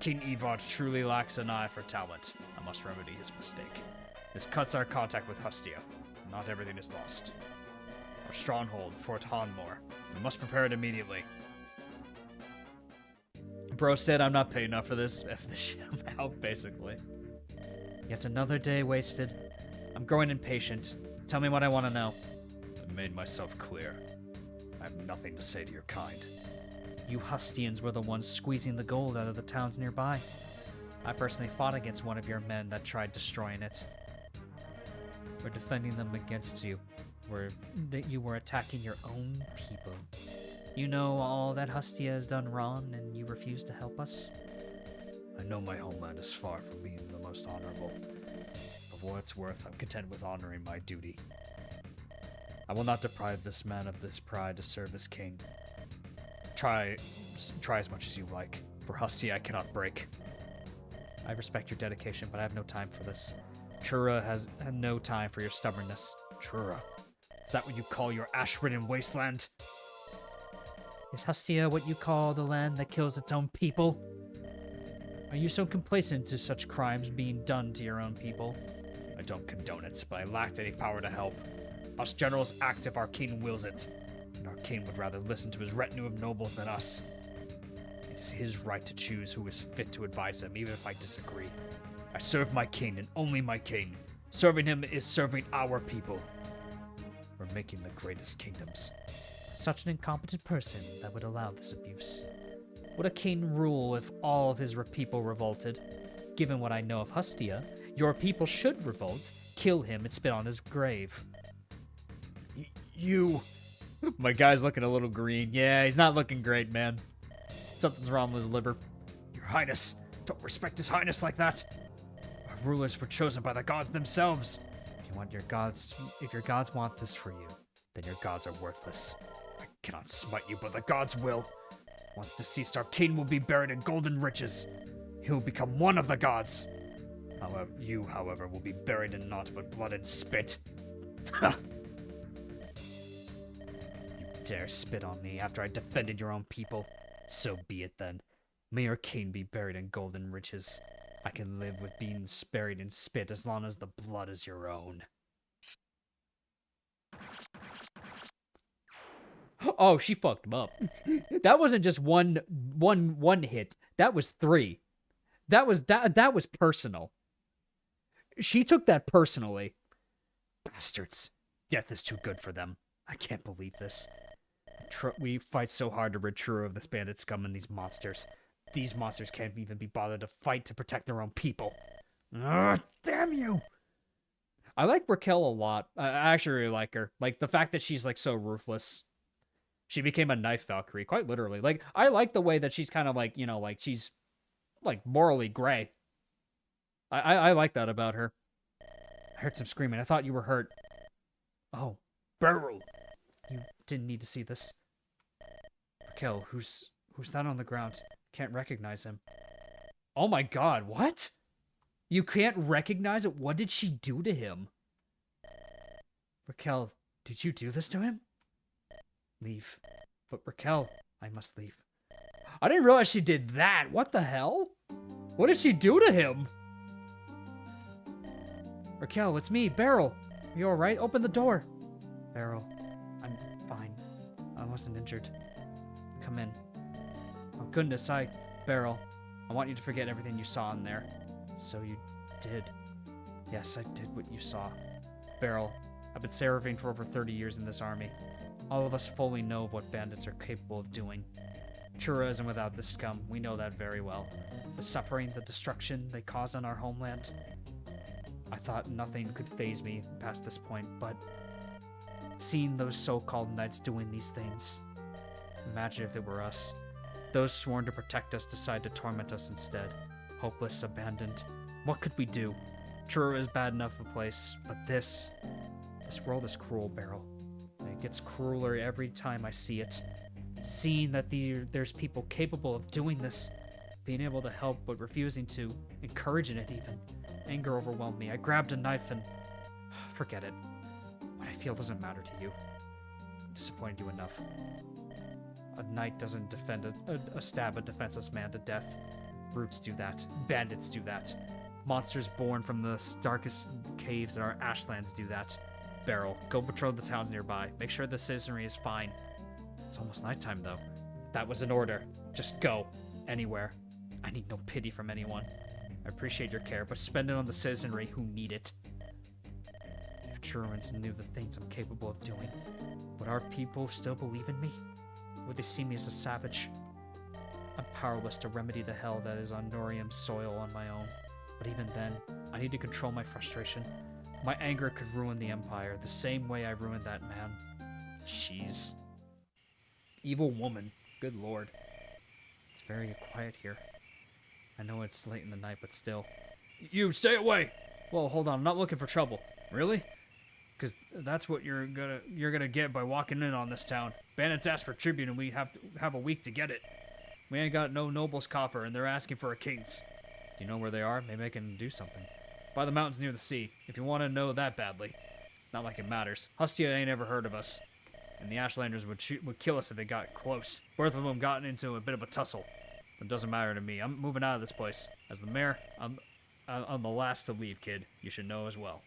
King Evard truly lacks an eye for talent. I must remedy his mistake. This cuts our contact with Hustia. Not everything is lost. Our stronghold, Fort Hanmore. We must prepare it immediately. Bro said I'm not paid enough for this. F this shit, I'm out, basically. Yet another day wasted. I'm growing impatient. Tell me what I want to know. I made myself clear. I have nothing to say to your kind. You Hustians were the ones squeezing the gold out of the towns nearby. I personally fought against one of your men that tried destroying it. We're defending them against you. That you were attacking your own people. You know all that Hustia has done wrong, and you refuse to help us? I know my homeland is far from being the most honorable. For what it's worth, I'm content with honoring my duty. I will not deprive this man of this pride to serve as king. Try as much as you like. For Hustia, I cannot break. I respect your dedication, but I have no time for this. Chura has had no time for your stubbornness. Chura? Is that what you call your ash-ridden wasteland? Is Hustia what you call the land that kills its own people? Are you so complacent to such crimes being done to your own people? I don't condone it, but I lacked any power to help. Us generals act if our king wills it, and our king would rather listen to his retinue of nobles than us. It is his right to choose who is fit to advise him, even if I disagree. I serve my king, and only my king. Serving him is serving our people. We're making the greatest kingdoms. Such an incompetent person that would allow this abuse. Would a king rule if all of his people revolted? Given what I know of Hustia, your people should revolt, kill him, and spit on his grave. You... My guy's looking a little green. Yeah, he's not looking great, man. Something's wrong with his liver. Your Highness, don't respect His Highness like that. Our rulers were chosen by the gods themselves. If your gods want this for you, then your gods are worthless. I cannot smite you, but the gods will. Once deceased, our king will be buried in golden riches. He will become one of the gods. However, will be buried in naught but blood and spit. Ha! You dare spit on me after I defended your own people? So be it then. May your king be buried in golden riches. I can live with being buried in spit as long as the blood is your own. Oh, she fucked him up. That wasn't just one hit. That was 3. That was personal. She took that personally. Bastards. Death is too good for them. I can't believe this. We fight so hard to rid Truro of this bandit scum and these monsters. These monsters can't even be bothered to fight to protect their own people. Ugh, damn you! I like Raquel a lot. I actually really like her. Like, the fact that she's, like, so ruthless. She became a knife Valkyrie, quite literally. Like, I like the way that she's kind of, like, you know, like, she's, like, morally gray. I like that about her. I heard some screaming. I thought you were hurt. Oh, Beryl! You didn't need to see this. Raquel, who's that on the ground? Can't recognize him. Oh my god, what? You can't recognize it? What did she do to him? Raquel, did you do this to him? Leave. But Raquel, I must leave. I didn't realize she did that. What the hell? What did she do to him? Raquel, it's me, Beryl. Are you alright? Open the door. Beryl, I'm fine. I wasn't injured. Come in. Oh goodness, Beryl, I want you to forget everything you saw in there. So you did. Yes, I did what you saw. Beryl, I've been serving for over 30 years in this army. All of us fully know what bandits are capable of doing. Chura isn't without this scum, we know that very well. The suffering, the destruction they caused on our homeland. I thought nothing could faze me past this point, but seeing those so-called knights doing these things, imagine if it were us. Those sworn to protect us decide to torment us instead. Hopeless, abandoned. What could we do? Chura is bad enough a place, but this world is cruel, Beryl. And it gets crueler every time I see it. Seeing that there's people capable of doing this, being able to help but refusing to, encouraging it even. Anger overwhelmed me. I grabbed a knife and... Forget it. What I feel doesn't matter to you. I disappointed you enough. A knight doesn't defend stab a defenseless man to death. Brutes do that. Bandits do that. Monsters born from the darkest caves in our ashlands do that. Beryl, go patrol the towns nearby. Make sure the citizenry is fine. It's almost nighttime, though. That was an order. Just go. Anywhere. I need no pity from anyone. I appreciate your care, but spend it on the citizenry who need it. If Truants knew the things I'm capable of doing, would our people still believe in me? Would they see me as a savage? I'm powerless to remedy the hell that is on Norium's soil on my own. But even then, I need to control my frustration. My anger could ruin the Empire, the same way I ruined that man. Jeez. Evil woman. Good lord. It's very quiet here. I know it's late in the night, but still. You, stay away! Whoa, hold on, I'm not looking for trouble. Really? Because that's what you're gonna get by walking in on this town. Bandits ask for tribute, and we have a week to get it. We ain't got no noble's copper, and they're asking for a king's. Do you know where they are? Maybe I can do something. By the mountains near the sea, if you want to know that badly. Not like it matters. Hustia ain't ever heard of us. And the Ashlanders would kill us if they got close. Both of them got into a bit of a tussle. It doesn't matter to me. I'm moving out of this place. As the mayor, I'm the last to leave, kid. You should know as well.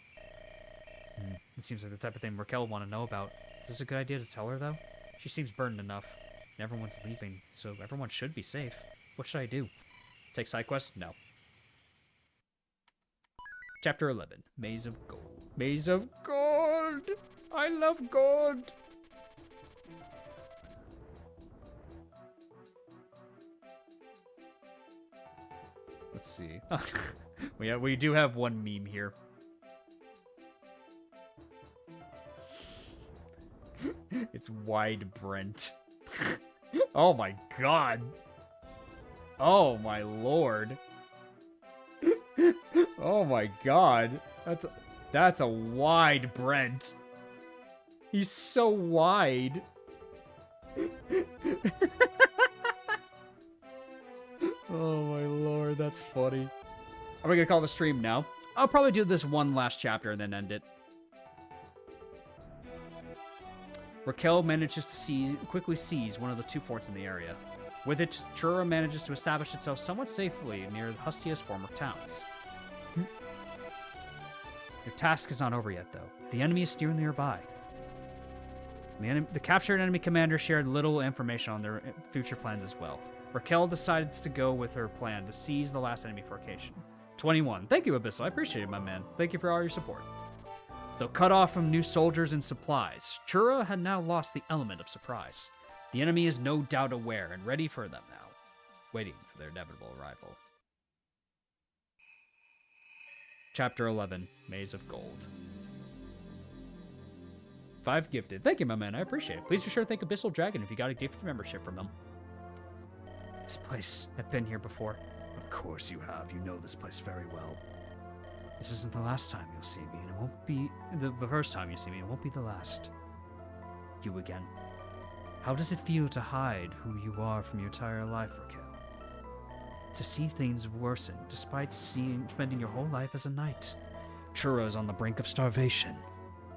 It seems like the type of thing Raquel would want to know about. Is this a good idea to tell her, though? She seems burdened enough. And everyone's leaving, so everyone should be safe. What should I do? Take side quests? No. Chapter 11. Maze of Gold. Maze of Gold! I love gold! Let's see. We do have one meme here. It's wide Brent. Oh my god. Oh my lord. Oh my god. That's a wide Brent. He's so wide. Oh my lord, that's funny. Are we gonna call the stream now? I'll probably do this one last chapter and then end it. Raquel manages to quickly seize one of the two forts in the area. With it, Trura manages to establish itself somewhat safely near Hustia's former towns. Your task is not over yet, though. The enemy is still nearby. The captured enemy commander shared little information on their future plans as well. Raquel decides to go with her plan to seize the last enemy fortification. 21. Thank you, Abyssal. I appreciate it, my man. Thank you for all your support. Though cut off from new soldiers and supplies, Trura had now lost the element of surprise. The enemy is no doubt aware and ready for them now, waiting for their inevitable arrival. Chapter 11, Maze of Gold. 5 gifted. Thank you, my man. I appreciate it. Please be sure to thank Abyssal Dragon if you got a gift membership from him. This place. I've been here before. Of course you have. You know this place very well. This isn't the last time you'll see me, and it won't be the first time you see me. It won't be the last. You again. How does it feel to hide who you are from your entire life, Raquel? To see things worsen, despite spending your whole life as a knight. Churro's on the brink of starvation.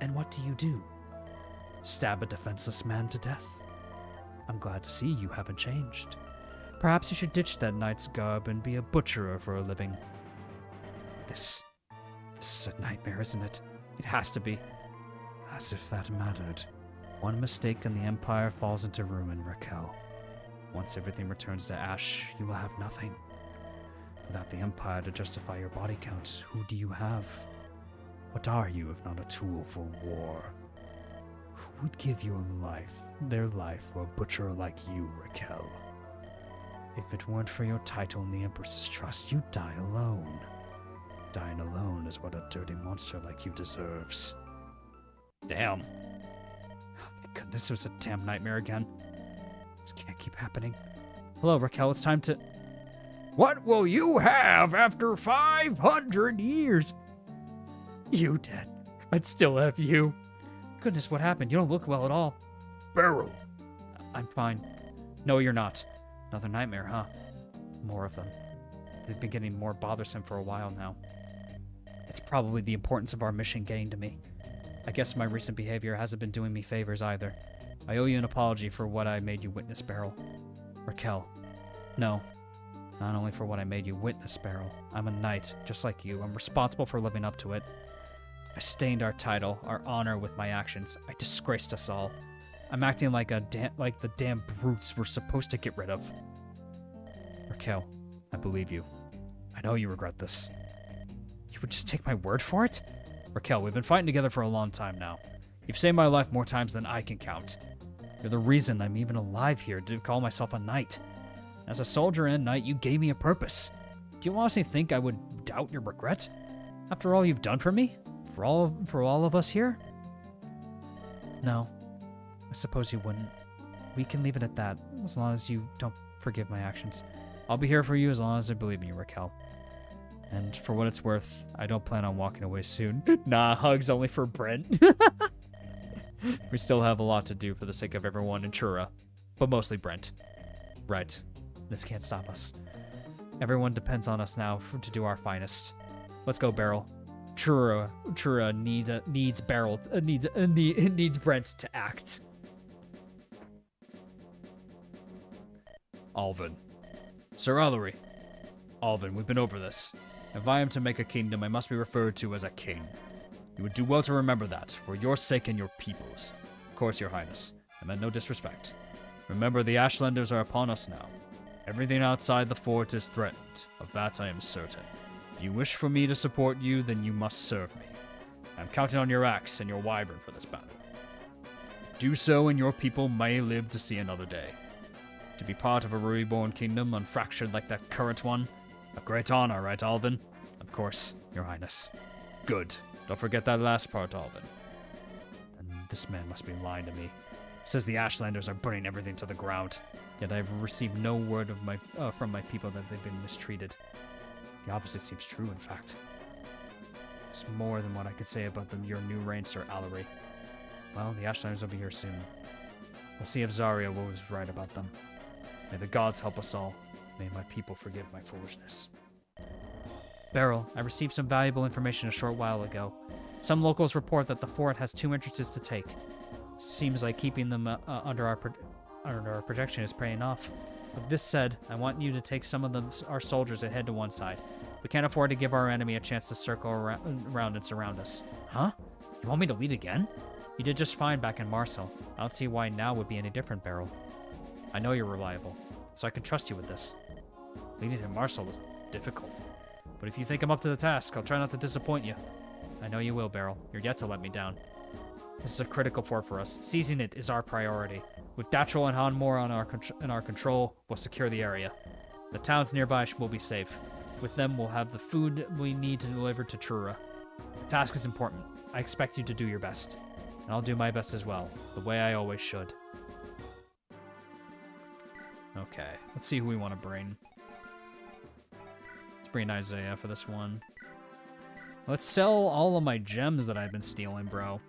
And what do? Stab a defenseless man to death. I'm glad to see you haven't changed. Perhaps you should ditch that knight's garb and be a butcherer for a living. This is a nightmare, isn't it? It has to be. As if that mattered. One mistake and the Empire falls into ruin, Raquel. Once everything returns to ash, you will have nothing. Without the Empire to justify your body count, who do you have? What are you if not a tool for war? Who would give your life, their life, for a butcher like you, Raquel? If it weren't for your title and the Empress's trust, you'd die alone. Dying alone is what a dirty monster like you deserves. Damn. Oh, thank goodness it was a damn nightmare again. This can't keep happening. Hello, Raquel, it's time to... What will you have after 500 years? You dead. I'd still have you. Goodness, what happened? You don't look well at all. Beryl. I'm fine. No, you're not. Another nightmare, huh? More of them. They've been getting more bothersome for a while now. It's probably the importance of our mission getting to me. I guess my recent behavior hasn't been doing me favors either. I owe you an apology for what I made you witness, Beryl. Raquel. No. Not only for what I made you witness, Beryl. I'm a knight, just like you. I'm responsible for living up to it. I stained our title, our honor with my actions. I disgraced us all. I'm acting like the damn brutes we're supposed to get rid of. Raquel, I believe you. I know you regret this. You would just take my word for it? Raquel, we've been fighting together for a long time now. You've saved my life more times than I can count. You're the reason I'm even alive here to call myself a knight. As a soldier and knight, you gave me a purpose. Do you honestly think I would doubt your regret? After all you've done for me? For all of us here? No. I suppose you wouldn't. We can leave it at that, as long as you don't forgive my actions. I'll be here for you as long as I believe in you, Raquel. And for what it's worth, I don't plan on walking away soon. Nah, hugs only for Brent. We still have a lot to do for the sake of everyone in Chura, but mostly Brent. Right. This can't stop us. Everyone depends on us now to do our finest. Let's go, Beryl. Chura needs Beryl. Needs Brent to act. Alvin. Sir Ellery. Alvin, we've been over this. If I am to make a kingdom, I must be referred to as a king. You would do well to remember that, for your sake and your people's. Of course, your highness. I meant no disrespect. Remember, the Ashlanders are upon us now. Everything outside the fort is threatened. Of that I am certain. If you wish for me to support you, then you must serve me. I'm counting on your axe and your wyvern for this battle. Do so, and your people may live to see another day. To be part of a reborn kingdom, unfractured like that current one, a great honor, right, Alvin? Of course, your highness. Good. Don't forget that last part, Alvin. And this man must be lying to me. Says the Ashlanders are burning everything to the ground. Yet I've received no word of from my people that they've been mistreated. The opposite seems true, in fact. There's more than what I could say about your new reign, Sir Ellery. Well, the Ashlanders will be here soon. We'll see if Zarya was right about them. May the gods help us all. May my people forgive my foolishness. Beryl, I received some valuable information a short while ago. Some locals report that the fort has 2 entrances to take. Seems like keeping them under our protection is paying off. With this said, I want you to take some of our soldiers and head to one side. We can't afford to give our enemy a chance to circle around and surround us. Huh? You want me to lead again? You did just fine back in Marcel. I don't see why now would be any different, Beryl. I know you're reliable, so I can trust you with this. Leading in Marcel was difficult. But if you think I'm up to the task, I'll try not to disappoint you. I know you will, Beryl. You're yet to let me down. This is a critical fort for us. Seizing it is our priority. With Datril and Hanmore in our control, we'll secure the area. The towns nearby will be safe. With them, we'll have the food we need to deliver to Trura. The task is important. I expect you to do your best. And I'll do my best as well, the way I always should. Okay, let's see who we want to bring. Let's bring Isaiah for this one. Let's sell all of my gems that I've been stealing, bro.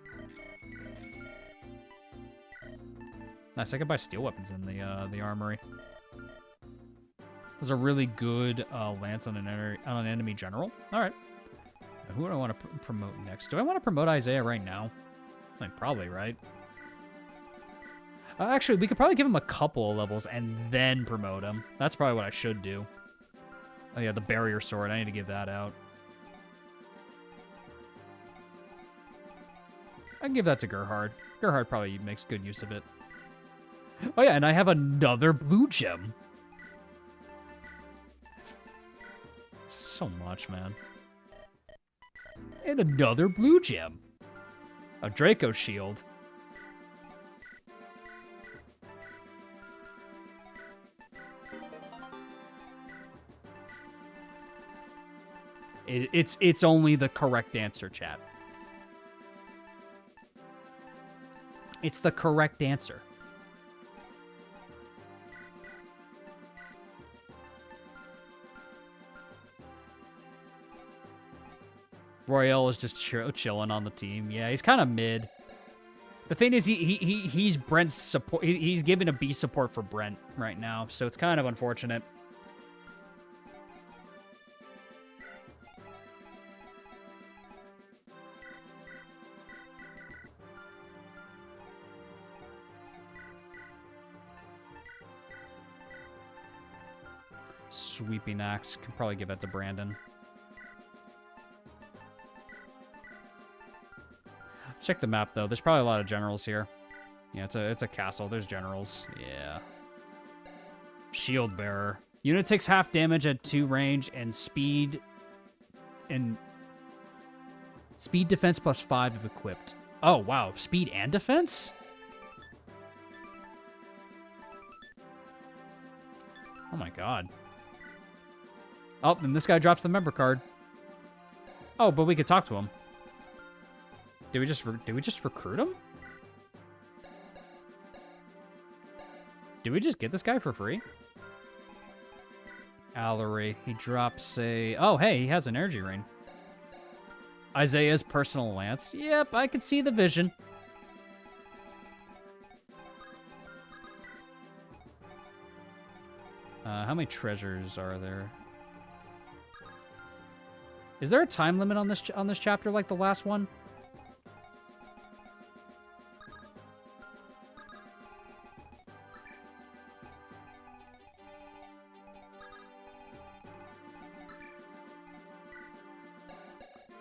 Nice, I can buy steel weapons in the armory. There's a really good lance on an enemy general. All right. Now, who do I want to promote next? Do I want to promote Isaiah right now? I mean, probably, right? Actually, we could probably give him a couple of levels and then promote him. That's probably what I should do. Oh yeah, the barrier sword. I need to give that out. I can give that to Gerhard. Gerhard probably makes good use of it. Oh yeah, and I have another blue gem. So much, man. And another blue gem. A Draco shield. It's only the correct answer, chat. It's the correct answer. Royale is just chilling on the team. Yeah, he's kind of mid. The thing is, he's Brent's support. He's giving a B support for Brent right now, so it's kind of unfortunate. sweeping axe. Could probably give that to Brandon. Let's check the map, though. There's probably a lot of generals here. Yeah, it's a castle. There's generals. Yeah. Shield bearer. Unit takes half damage at 2 range and speed defense plus 5 if equipped. Oh, wow. Speed and defense? Oh my god. Oh, and this guy drops the member card. Oh, but we could talk to him. Did we just recruit him? Did we just get this guy for free? Allery. He drops a... Oh, hey, he has an energy ring. Isaiah's personal lance. Yep, I can see the vision. How many treasures are there? Is there a time limit on this chapter like the last one?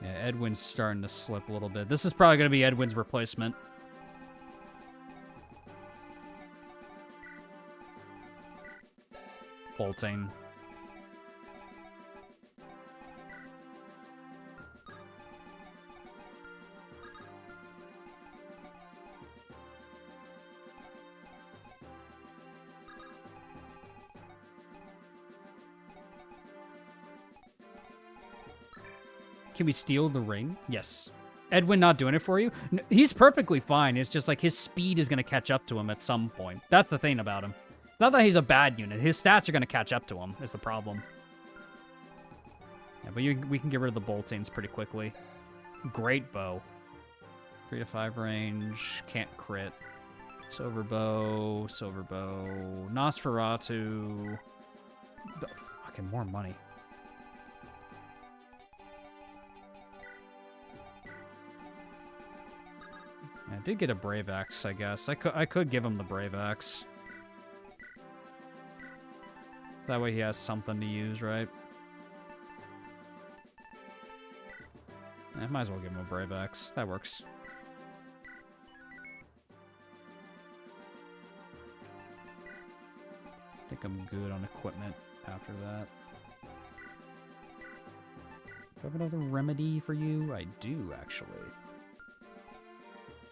Yeah, Edwin's starting to slip a little bit. This is probably going to be Edwin's replacement. Bolting. Can we steal the ring? Yes. Edwin not doing it for you? He's perfectly fine. It's just like his speed is going to catch up to him at some point. That's the thing about him. Not that he's a bad unit. His stats are going to catch up to him, is the problem. Yeah, but we can get rid of the boltings pretty quickly. Great bow. 3 to 5 range. Can't crit. Silver bow. Silver bow. Nosferatu. Fucking more money. Yeah, I did get a Brave Axe, I guess. I could give him the Brave Axe. That way he has something to use, right? I might as well give him a Brave Axe. That works. I think I'm good on equipment after that. Do I have another remedy for you? I do, actually.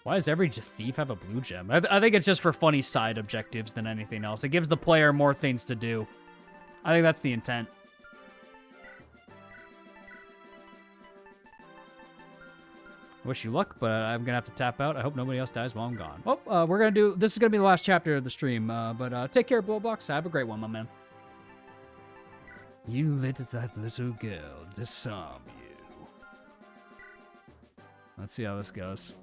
Why does every thief have a blue gem? I think it's just for funny side objectives than anything else. It gives the player more things to do. I think that's the intent. Wish you luck, but I'm gonna have to tap out. I hope nobody else dies while I'm gone. Well, we're gonna do... This is gonna be the last chapter of the stream, but take care, Blowbox. Have a great one, my man. You let that little girl disarm you. Let's see how this goes.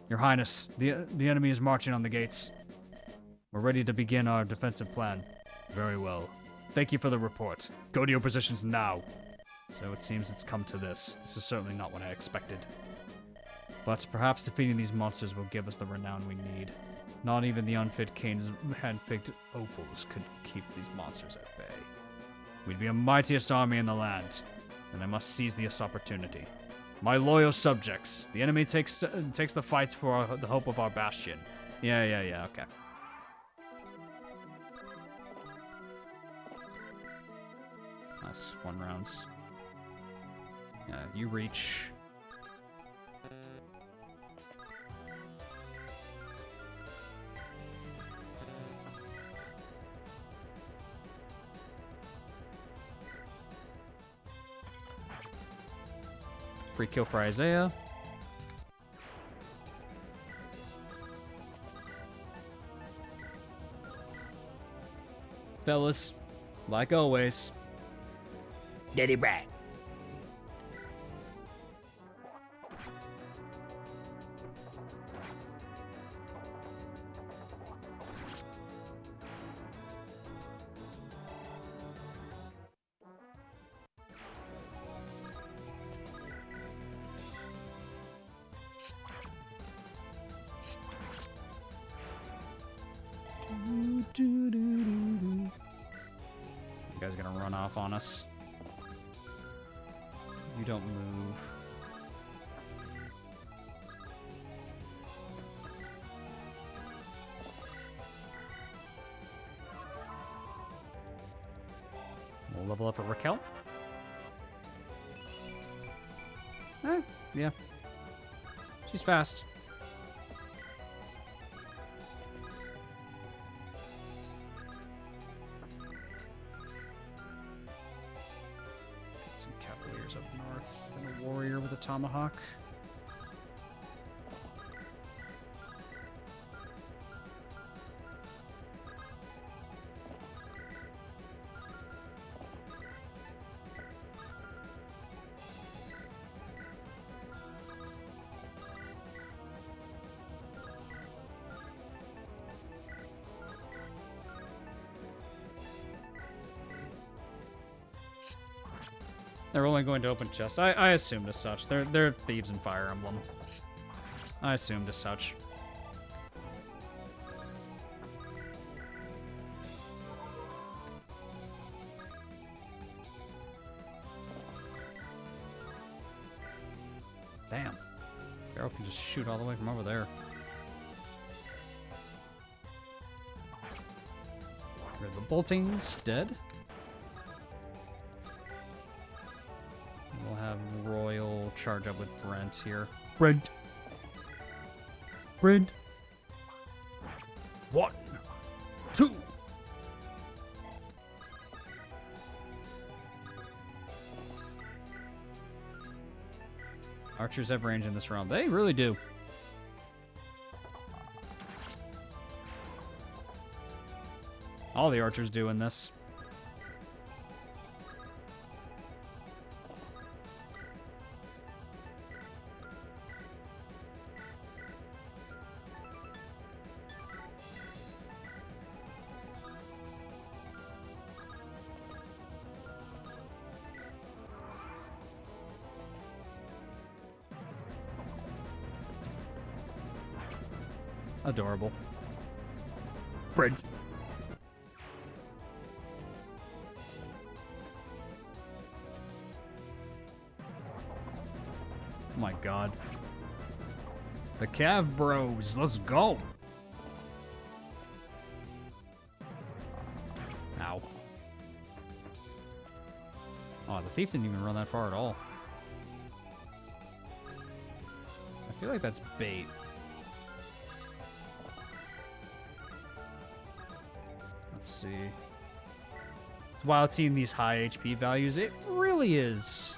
Your Highness, the enemy is marching on the gates. We're ready to begin our defensive plan. Very well. Thank you for the report. Go to your positions now. So it seems it's come to this. This is certainly not what I expected. But perhaps defeating these monsters will give us the renown we need. Not even the unfit Cain's hand-picked opals could keep these monsters at bay. We'd be the mightiest army in the land, and I must seize this opportunity. My loyal subjects, the enemy takes the fight for the hope of our bastion. Yeah, okay. Nice, 1 rounds. You reach. Free kill for Isaiah. Fellas, like always. Daddy Brad. guy's gonna run off on us. You don't move. We'll level up at Raquel. Yeah. She's fast. Get some Cavaliers up north and a warrior with a tomahawk. They're only going to open chests. I assumed as such. They're thieves in Fire Emblem. I assumed as such. Damn. Carol can just shoot all the way from over there. Rid of the boltings, dead. We'll have Royal charge up with Brent here. Brent. Brent. 1, 2. Archers have range in this round. They really do. All the archers do in this. Adorable. Brent. Oh my god. The Cav Bros, let's go. Ow. Oh, the thief didn't even run that far at all. I feel like that's bait. Let's see. It's wild seeing these high HP values. It really is.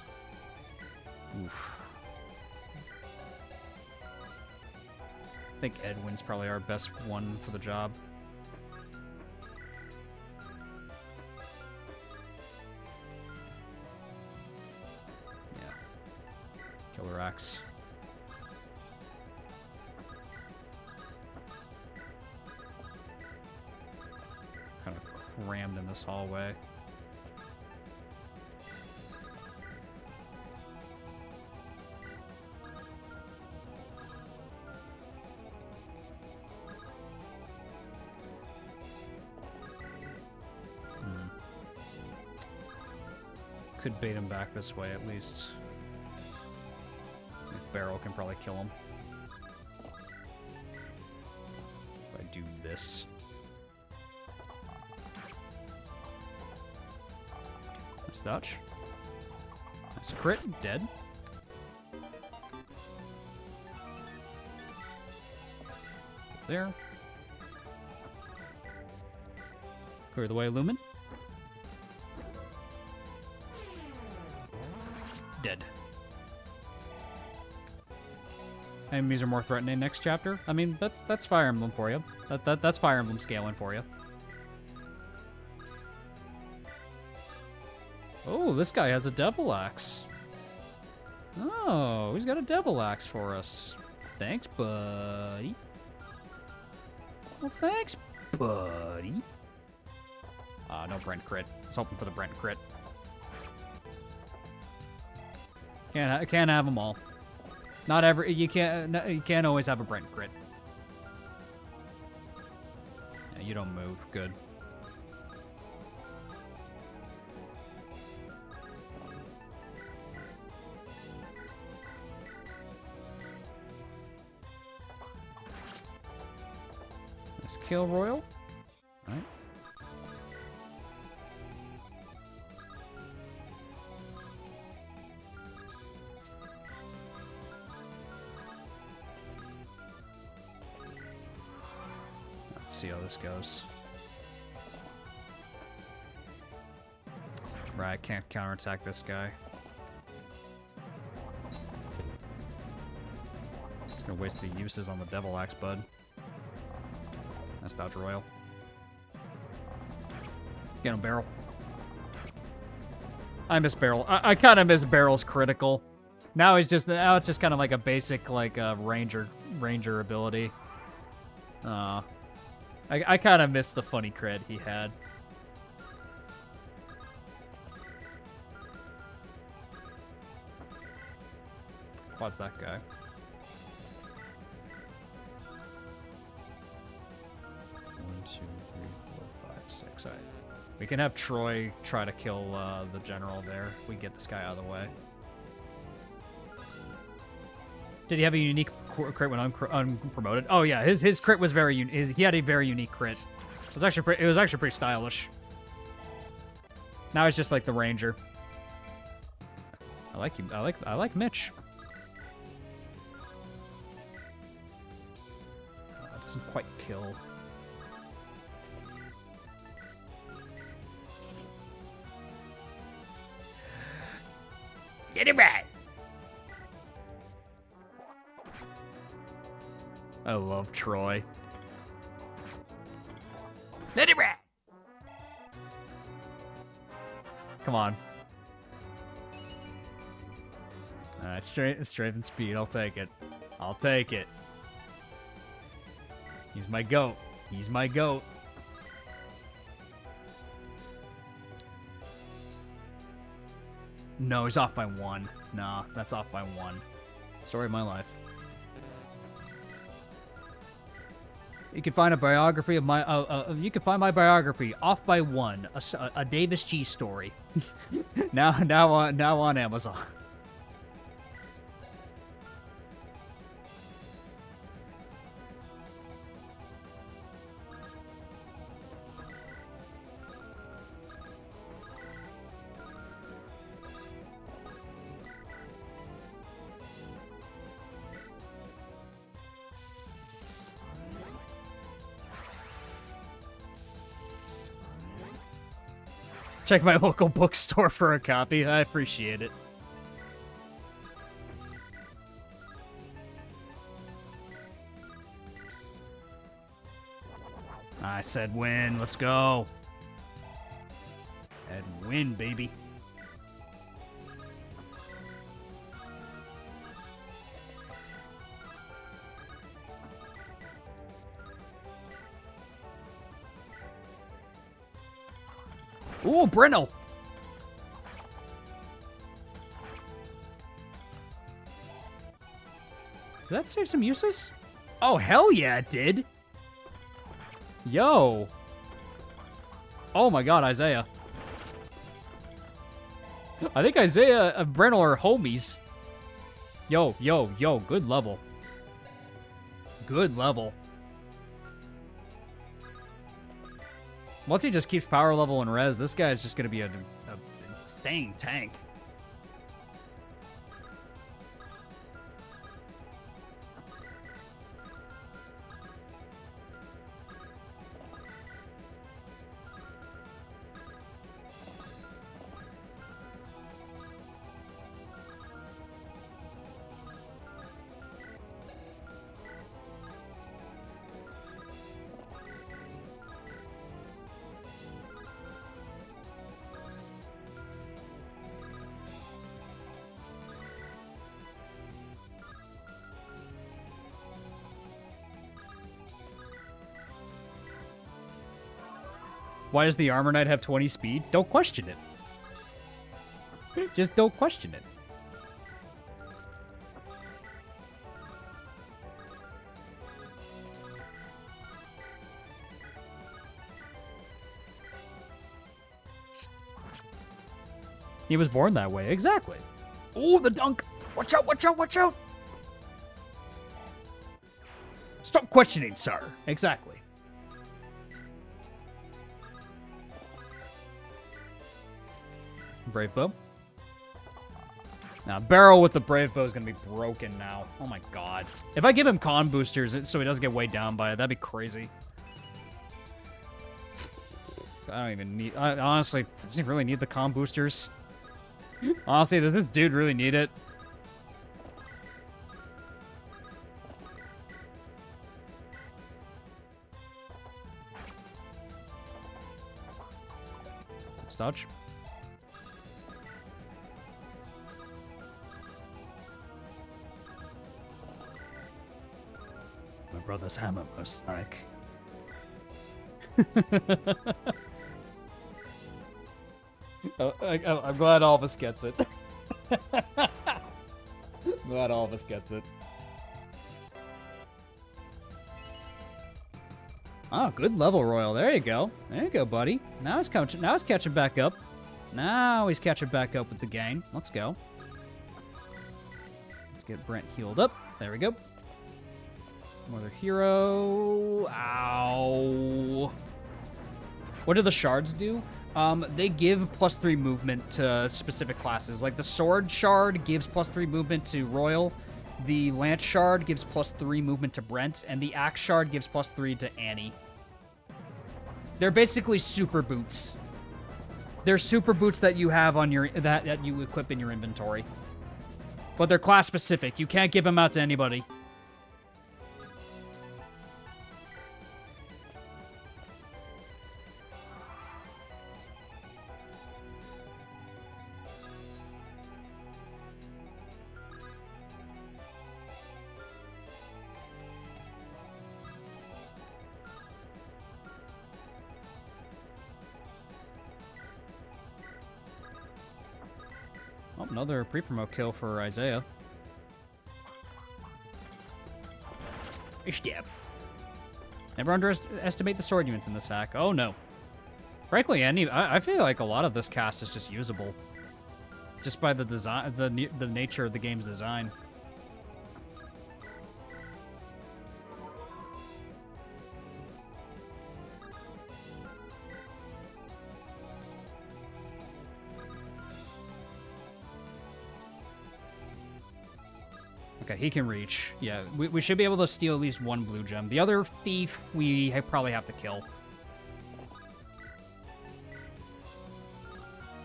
Oof. I think Edwin's probably our best one for the job. Yeah. Killer Axe. Kind of crammed in this hallway. Could bait him back this way at least. Barrel can probably kill him. If I do this. Nice dodge. Nice crit. Dead. There. Clear the way, Lumen. Dead. Enemies are more threatening next chapter. I mean, that's Fire Emblem for you. That's Fire Emblem scaling for you. Oh, this guy has a Devil Axe. Oh, he's got a Devil Axe for us. Thanks, buddy. Well, thanks, buddy. No Brent crit. I was hoping for the Brent crit. Can't have them all. Not every you can't always have a Brent crit. Yeah, you don't move. Good. Let's kill Royal. Alright. Let's see how this goes. Right, I can't counterattack this guy. Just gonna waste the uses on the Devil Axe, bud. That's dodge Royal. Get him, Barrel. I miss Barrel. I kind of miss Barrel's critical. Now it's just kind of like a basic ranger ability. I kind of miss the funny crit he had. What's that guy? One, two, three, four, five, six. All right. We can have Troy try to kill the general there. We get this guy out of the way. Did he have a unique crit when unpromoted? Oh yeah, his crit was very unique. He had a very unique crit. It was actually pretty stylish. Now it's just like the ranger. I like you. I like Mitch. Doesn't quite kill. Get it right. I love Troy. Let it right. Come on. Alright, strength and speed. I'll take it. I'll take it. He's my goat. He's my goat. No, he's off by 1. Nah, that's off by 1. Story of my life. You can find a biography of my. You can find my biography off by 1. A Davis G story. now on Amazon. Check my local bookstore for a copy. I appreciate it. I said win. Let's go. And win, baby. Ooh, Breno! Did that save some uses? Oh, hell yeah, it did! Yo! Oh my god, Isaiah. I think Isaiah and Breno are homies. Yo, good level. Good level. Once he just keeps power level and res, this guy is just going to be an insane tank. Why does the Armor Knight have 20 speed? Don't question it. Just don't question it. He was born that way. Exactly. Oh, the dunk. Watch out, watch out, watch out. Stop questioning, sir. Exactly. Brave Bow. Now, Barrel with the Brave Bow is going to be broken now. Oh my god. If I give him con boosters so he doesn't get weighed down by it, that'd be crazy. I don't even need... honestly, does he really need the con boosters? Honestly, does this dude really need it? Dodge. My brother's hammer was like. I'm glad all of us gets it. Glad all of us gets it. Oh, good level, Royal. There you go. There you go, buddy. Now he's catching back up. Now he's catching back up with the gang. Let's go. Let's get Brent healed up. There we go. Another hero. Ow. What do the shards do? They give +3 movement to specific classes. Like the sword shard gives +3 movement to Royal. The lance shard gives +3 movement to Brent, and the axe shard gives +3 to Annie. They're basically super boots. They're super boots that you have on your that you equip in your inventory. But they're class specific. You can't give them out to anybody. Oh, another pre-promo kill for Isaiah. Stab. Never underestimate the sword units in this hack. Oh no. Frankly, I feel like a lot of this cast is just usable, just by the design, the nature of the game's design. Okay, he can reach. Yeah, we should be able to steal at least one blue gem. The other thief, we probably have to kill.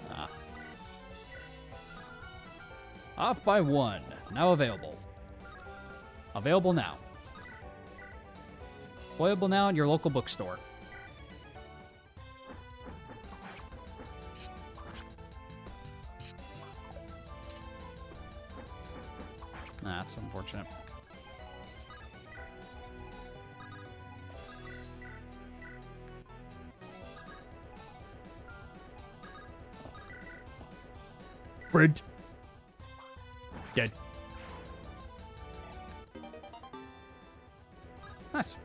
Ah. Off by 1. Now available. Available now. Playable now at your local bookstore. That's unfortunate. Brent. Dead. Nice.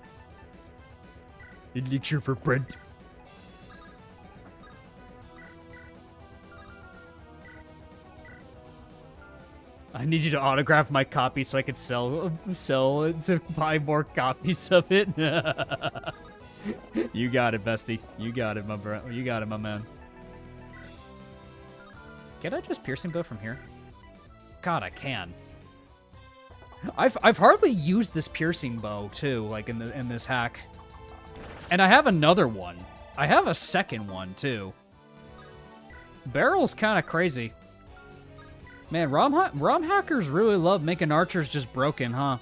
Elixir for Brent. I need you to autograph my copy so I can sell to buy more copies of it. You got it, bestie. You got it, my bro. You got it, my man. Can I just piercing bow from here? God, I can. I've hardly used this piercing bow too, like in this hack. And I have another one. I have a second one too. Barrel's kind of crazy. Man, Rom hackers really love making archers just broken, huh?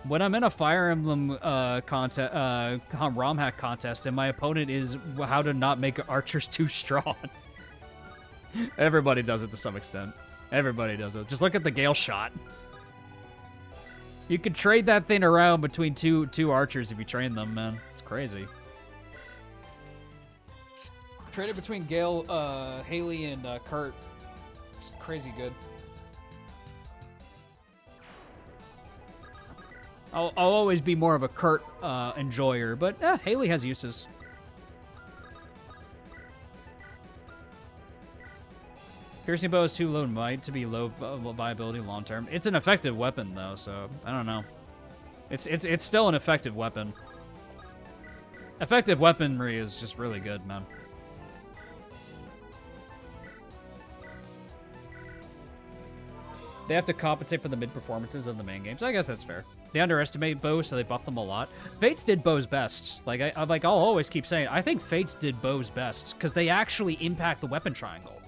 When I'm in a Fire Emblem Rom hack contest and my opponent is how to not make archers too strong. Everybody does it to some extent. Everybody does it. Just look at the Gale shot. You could trade that thing around between two archers if you train them, man. It's crazy. Trade it between Gale, Haley, and Kurt. It's crazy good. I'll always be more of a Kurt enjoyer, but Haley has uses. Piercing bow is too low might to be low viability long term. It's an effective weapon though, so I don't know. It's still an effective weapon. Effective weaponry is just really good, man. They have to compensate for the mid-performances of the main games. I guess that's fair. They underestimate bows, so they buff them a lot. Fates did bows best. Like, I'll always keep saying, I think Fates did bows best, because they actually impact the weapon triangle.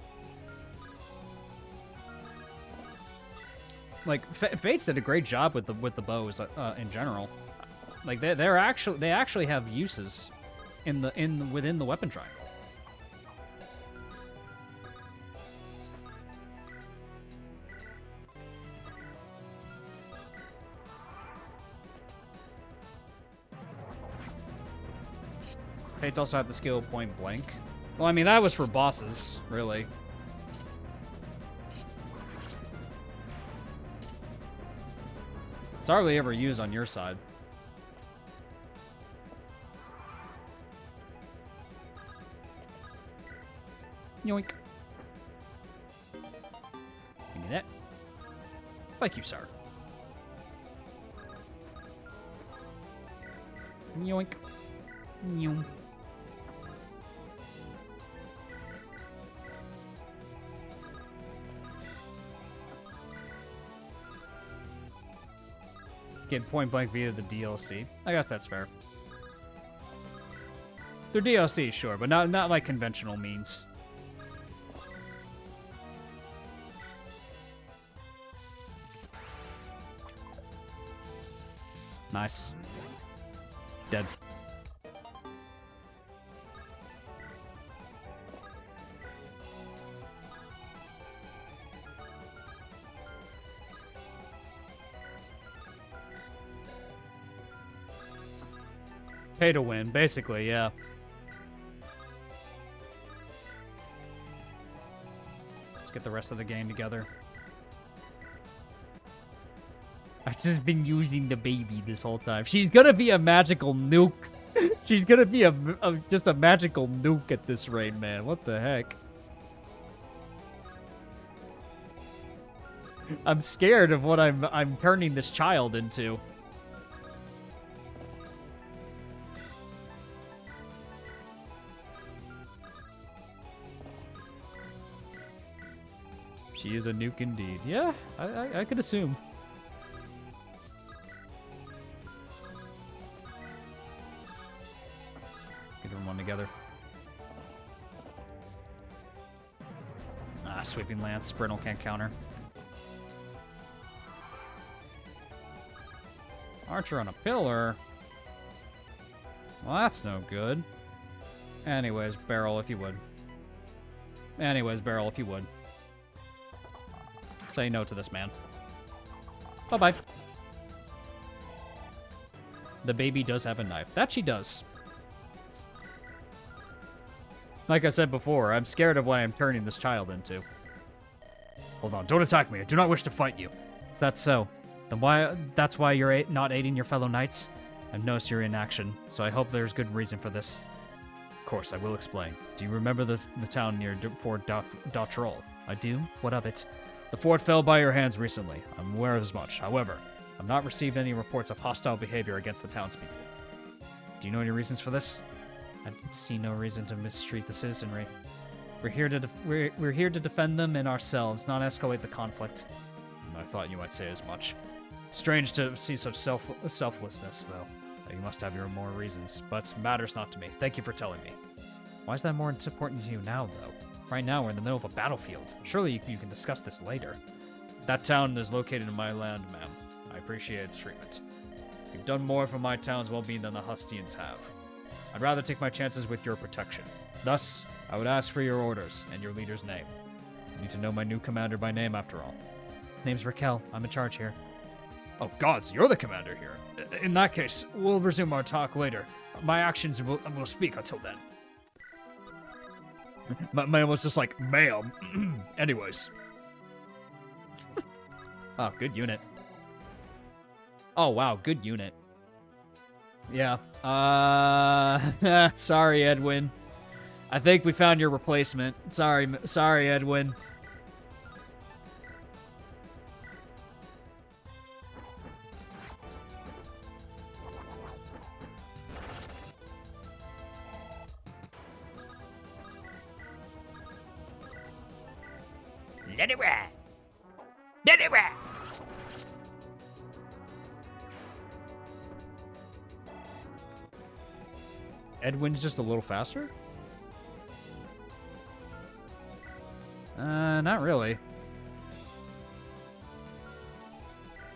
Like, Fates did a great job with the bows in general. Like, they actually have uses within the weapon triangle. Fates also had the skill point blank. Well, I mean, that was for bosses, really. It's hardly ever used on your side. Yoink. Give me that. Thank you, sir. Yoink. Yoink. Get point blank via the DLC. I guess that's fair. They're DLC, sure, but not like conventional means. Nice. Dead. Pay to win, basically, yeah. Let's get the rest of the game together. I've just been using the baby this whole time. She's gonna be a magical nuke. She's gonna be just a magical nuke at this rate, man. What the heck? I'm scared of what I'm turning this child into. She is a nuke indeed. Yeah, I could assume. Get everyone together. Ah, sweeping lance. Brent can't counter. Archer on a pillar. Well, that's no good. Anyways, barrel if you would. Say no to this man. Bye-bye. The baby does have a knife. That she does. Like I said before, I'm scared of what I'm turning this child into. Hold on, don't attack me. I do not wish to fight you. Is that so? Then that's why you're not aiding your fellow knights? I've noticed you're in action, so I hope there's good reason for this. Of course, I will explain. Do you remember the town near Fort Dautrol? I do? What of it? The fort fell by your hands recently. I'm aware of as much. However, I've not received any reports of hostile behavior against the townspeople. Do you know any reasons for this? I see no reason to mistreat the citizenry. We're here to defend them and ourselves, not escalate the conflict. I thought you might say as much. Strange to see such selflessness, though. You must have your more reasons, but matters not to me. Thank you for telling me. Why is that more important to you now, though? Right now, we're in the middle of a battlefield. Surely you can discuss this later. That town is located in my land, ma'am. I appreciate its treatment. You've done more for my town's well-being than the Hustians have. I'd rather take my chances with your protection. Thus, I would ask for your orders and your leader's name. I need to know my new commander by name, after all. Name's Raquel. I'm in charge here. Oh, gods, you're the commander here. In that case, we'll resume our talk later. My actions will speak until then. My man was just like, ma'am. Anyways. Oh, good unit. Oh, wow, good unit. Yeah. Sorry, Edwin. I think we found your replacement. Sorry, Edwin. Let it ride. Edwin's just a little faster? Not really.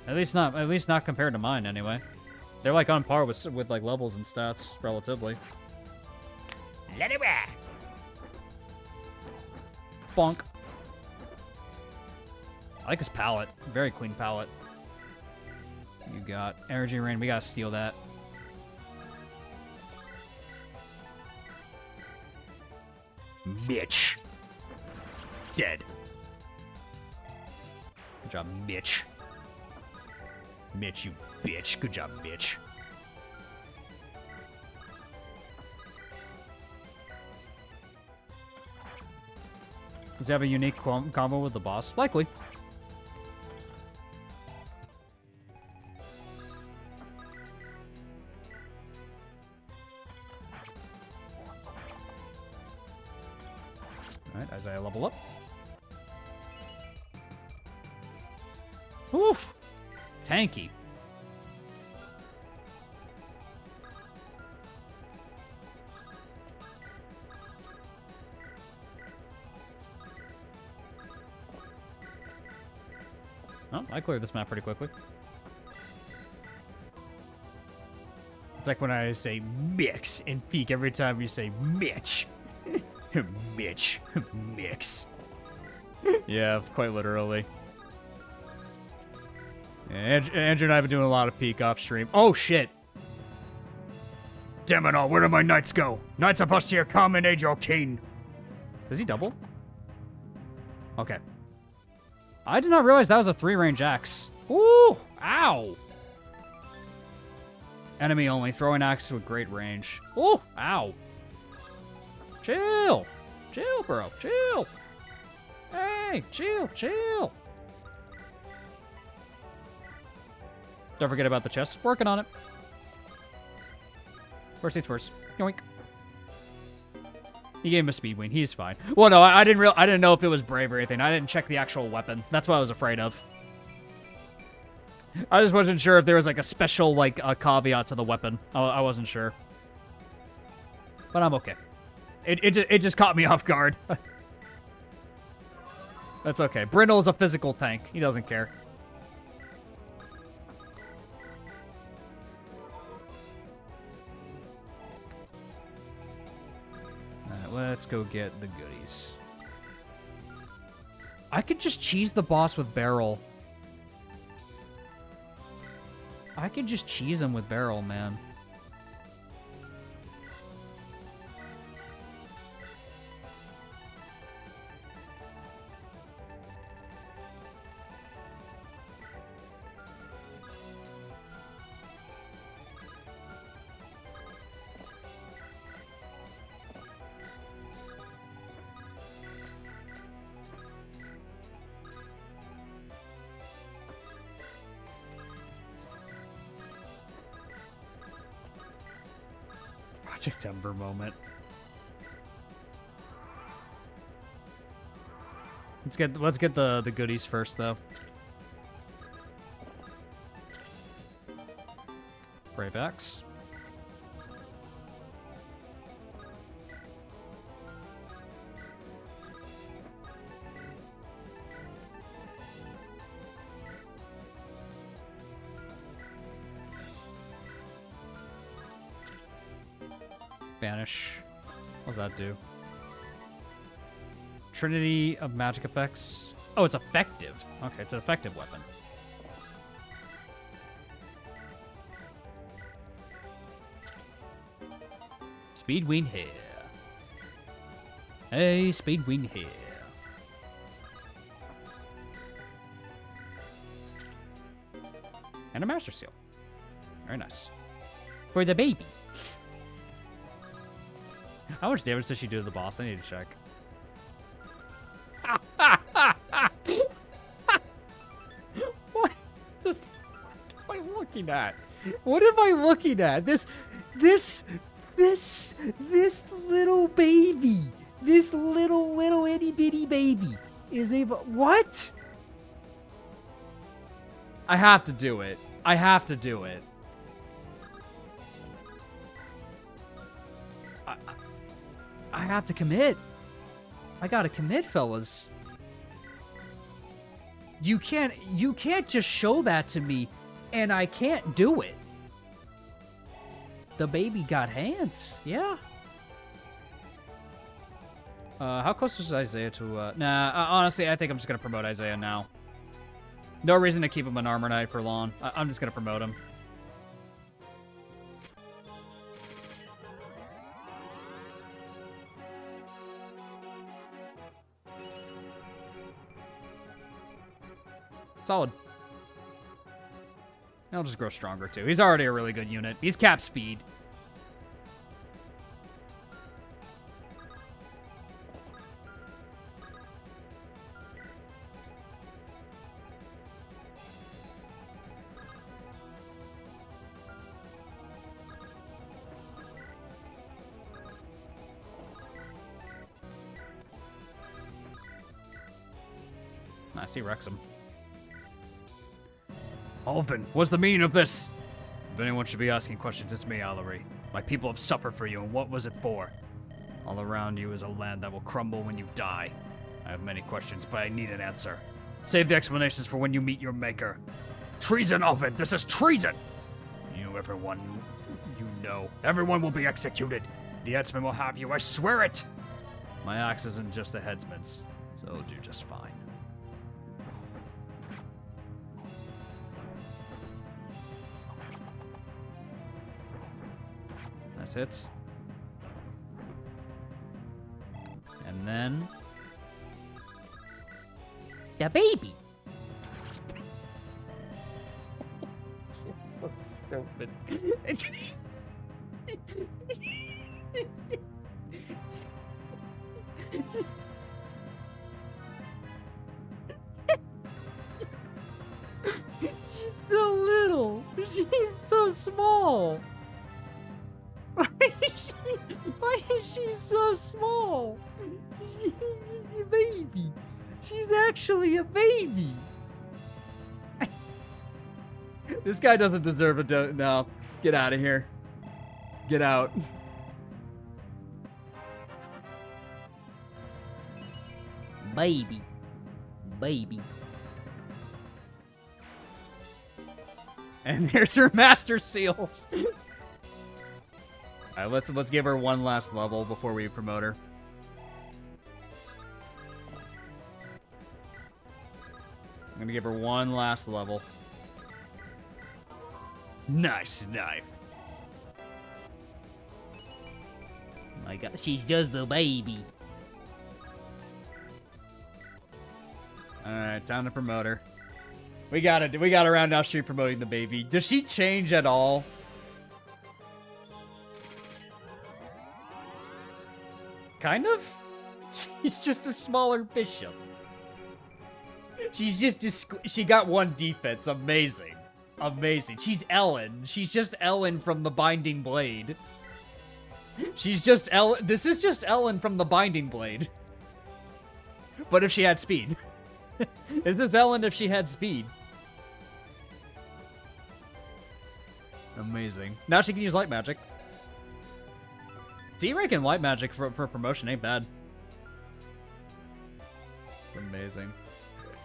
At least not compared to mine anyway. They're like on par with like levels and stats relatively. Bonk. I like his palette. Very clean palette. You got energy rain. We gotta steal that. Mitch. Dead. Good job, Mitch. Mitch, you bitch. Good job, Mitch. Does he have a unique combo with the boss? Likely. Alright, as I level up. Oof! Tanky. Oh, I cleared this map pretty quickly. It's like when I say mix and peek every time you say Mitch. Mitch. Mix. Yeah, quite literally. Yeah, Andrew and I have been doing a lot of peek off stream. Oh, shit. Damn it all, where do my knights go? Knights are supposed to come and aid your king. Does he double? Okay. I did not realize that was a 3-range axe. Ooh! Ow! Enemy only. Throwing axe with great range. Ooh! Ow! Chill! Chill, bro. Chill! Hey! Chill! Chill! Don't forget about the chest. Working on it. First things first. Yoink. He gave him a speed wing. He's fine. Well, no, I didn't know if it was brave or anything. I didn't check the actual weapon. That's what I was afraid of. I just wasn't sure if there was like a special like caveat to the weapon. I wasn't sure. But I'm okay. It just caught me off guard. That's okay. Brindle is a physical tank. He doesn't care. Let's go get the goodies. I could just cheese the boss with barrel. I could just cheese him with barrel, man. Project Ember moment. Let's get the goodies first though. Brave Axe. Banish. What does that do? Trinity of magic effects. Oh, it's effective. Okay, it's an effective weapon. Speedwing here. Hey, Speedwing here. And a Master Seal. Very nice. For the baby. How much damage does she do to the boss? I need to check. What the fuck am I looking at? What am I looking at? This little baby. This little itty bitty baby is a what? I have to do it. I have to do it. I have to commit. I gotta commit, fellas. You can't just show that to me, and I can't do it. The baby got hands, yeah. How close is Isaiah to, honestly, I think I'm just gonna promote Isaiah now. No reason to keep him an armor knight for long. I'm just gonna promote him. Solid. He'll just grow stronger, too. He's already a really good unit. He's cap speed. Nice, he wrecks him. Alvin, what's the meaning of this? If anyone should be asking questions, it's me, Allery. My people have suffered for you, and what was it for? All around you is a land that will crumble when you die. I have many questions, but I need an answer. Save the explanations for when you meet your maker. Treason, Alvin! This is treason! Everyone you know. Everyone will be executed. The headsman will have you, I swear it! My axe isn't just a headsman's, so it'll do just fine. Nice hits. And then... the baby! So stupid. She's so little. She's so small. Why is she so small? She's a baby. She's actually a baby. This guy doesn't deserve a no. Get out of here. Get out. Baby. Baby. And there's her master seal. Alright, let's give her one last level before we promote her. I'm gonna give her one last level. Nice knife. My God, she's just the baby. Alright, time to promote her. We got around now street promoting the baby. Does she change at all? Kind of? She's just a smaller bishop. She's just she got one defense. Amazing. Amazing. She's Ellen. She's just Ellen from the Binding Blade. She's just Ellen. This is just Ellen from the Binding Blade. But if she had speed. This is Ellen if she had speed. Amazing. Now she can use light magic. D-rank and light magic for promotion ain't bad. It's amazing.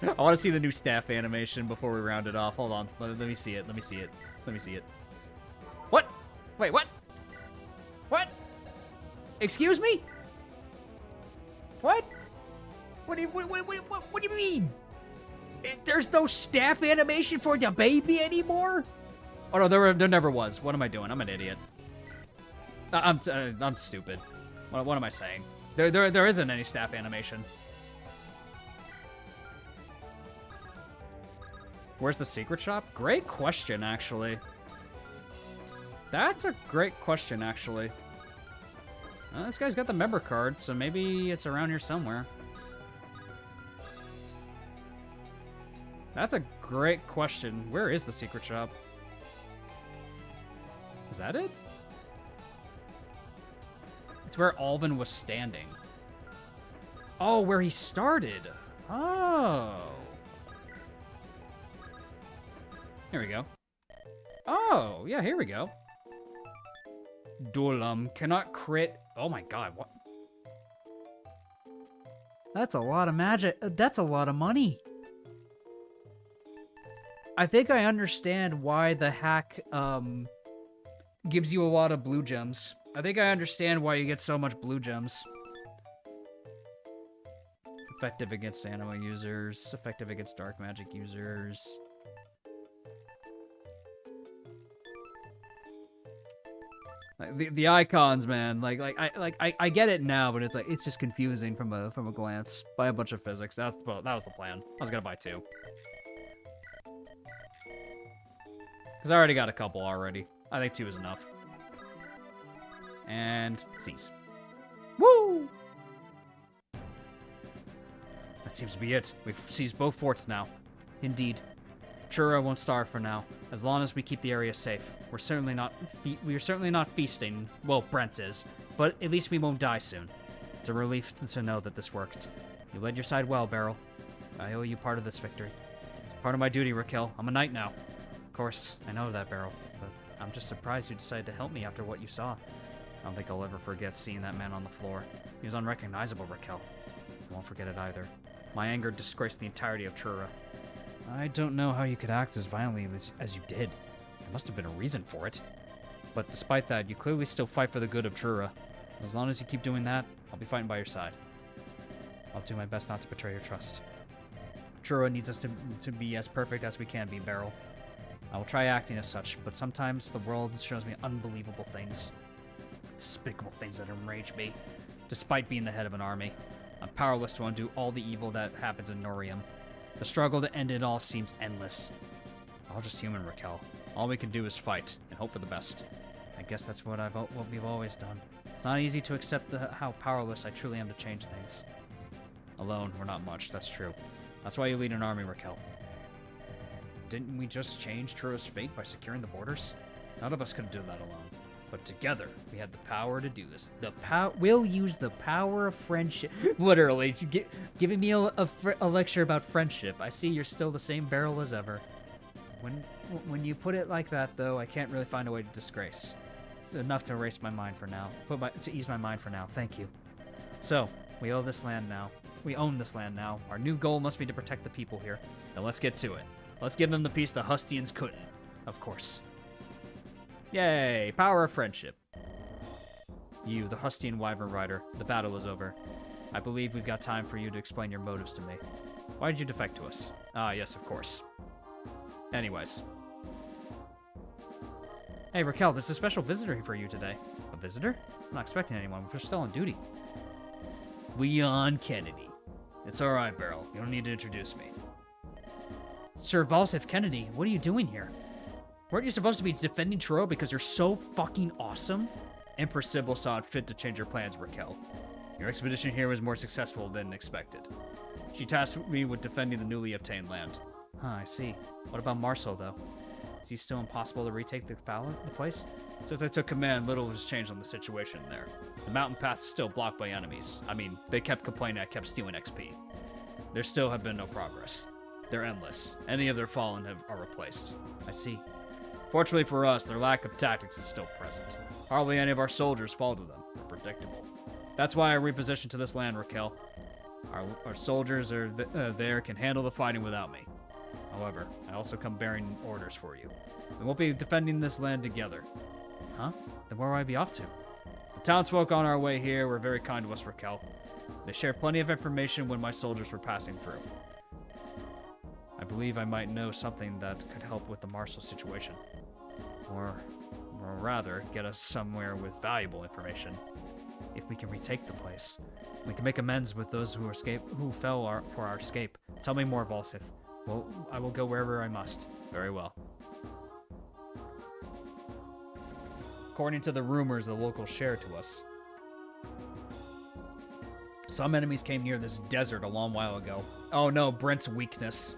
I want to see the new staff animation before we round it off. Hold on. Let me see it. Let me see it. Let me see it. What? Wait, what? What? Excuse me? What? What do you mean? There's no staff animation for the baby anymore? Oh no, there never was. What am I doing? I'm an idiot. I'm stupid. What am I saying? There isn't any staff animation. Where's the secret shop? Great question, actually. That's a great question, actually. This guy's got the member card, so maybe it's around here somewhere. That's a great question. Where is the secret shop? Is that it? It's where Alvin was standing. Oh, where he started. Oh. Here we go. Oh, yeah, here we go. Duelam cannot crit. Oh my god, what? That's a lot of magic. That's a lot of money. I think I understand why the hack Gives you a lot of blue gems. I think I understand why you get so much blue gems. Effective against anima users. Effective against dark magic users. Like, the icons, man. I get it now, but it's just confusing from a glance by a bunch of physics. That was the plan. I was gonna buy 2. Because I already got a couple already. I think 2 is enough. And seize. Woo! That seems to be it. We've seized both forts now. Indeed. Chura won't starve for now, as long as we keep the area safe. We're certainly not feasting. Well, Brent is, but at least we won't die soon. It's a relief to know that this worked. You led your side well, Beryl. I owe you part of this victory. It's part of my duty, Raquel. I'm a knight now. Of course, I know that, Beryl, but I'm just surprised you decided to help me after what you saw. I don't think I'll ever forget seeing that man on the floor. He was unrecognizable, Raquel. I won't forget it either. My anger disgraced the entirety of Trura. I don't know how you could act as violently as you did. There must have been a reason for it. But despite that, you clearly still fight for the good of Trura. As long as you keep doing that, I'll be fighting by your side. I'll do my best not to betray your trust. Trura needs us to be as perfect as we can be, Beryl. I will try acting as such, but sometimes the world shows me unbelievable things. Despicable things that enrage me. Despite being the head of an army, I'm powerless to undo all the evil that happens in Norium. The struggle to end it all seems endless. We're all just human, Raquel. All we can do is fight and hope for the best. I guess that's what we've always done. It's not easy to accept how powerless I truly am to change things. Alone, we're not much, that's true. That's why you lead an army, Raquel. Didn't we just change Trura's fate by securing the borders? None of us could do that alone. But together, we had the power to do this. We'll use the power of friendship. Literally, giving me a lecture about friendship. I see you're still the same Beryl as ever. When you put it like that, though, I can't really find a way to disgrace. It's enough to erase my mind for now. To ease my mind for now. Thank you. So, we own this land now. Our new goal must be to protect the people here. Now let's get to it. Let's give them the peace the Hustians couldn't. Of course. Yay! Power of friendship. You, the Hustian Wyvern Rider, the battle is over. I believe we've got time for you to explain your motives to me. Why did you defect to us? Ah, yes, of course. Anyways. Hey, Raquel, there's a special visitor here for you today. A visitor? I'm not expecting anyone. We're still on duty. Leon Kennedy. It's alright, Beryl. You don't need to introduce me. Sir Valsif Kennedy, what are you doing here? Weren't you supposed to be defending Truro because you're so fucking awesome? Empress Sybil saw it fit to change her plans, Raquel. Your expedition here was more successful than expected. She tasked me with defending the newly obtained land. Huh, I see. What about Marcel, though? Is he still impossible to retake the place? Since I took command, little has changed on the situation there. The mountain pass is still blocked by enemies. I mean, they kept complaining I kept stealing XP. There still have been no progress. They're endless. Any of their fallen are replaced. I see. Fortunately for us, their lack of tactics is still present. Hardly any of our soldiers fall to them. They're predictable. That's why I repositioned to this land, Raquel. Our soldiers there can handle the fighting without me. However, I also come bearing orders for you. We won't be defending this land together. Huh? Then where will I be off to? The townsfolk on our way here were very kind to us, Raquel. They shared plenty of information when my soldiers were passing through. I believe I might know something that could help with the Marcel situation. Or rather, get us somewhere with valuable information. If we can retake the place, we can make amends with those who fell for our escape. Tell me more, Valsith. Well, I will go wherever I must. Very well. According to the rumors the locals shared to us, some enemies came near this desert a long while ago. Oh no, Brent's weakness.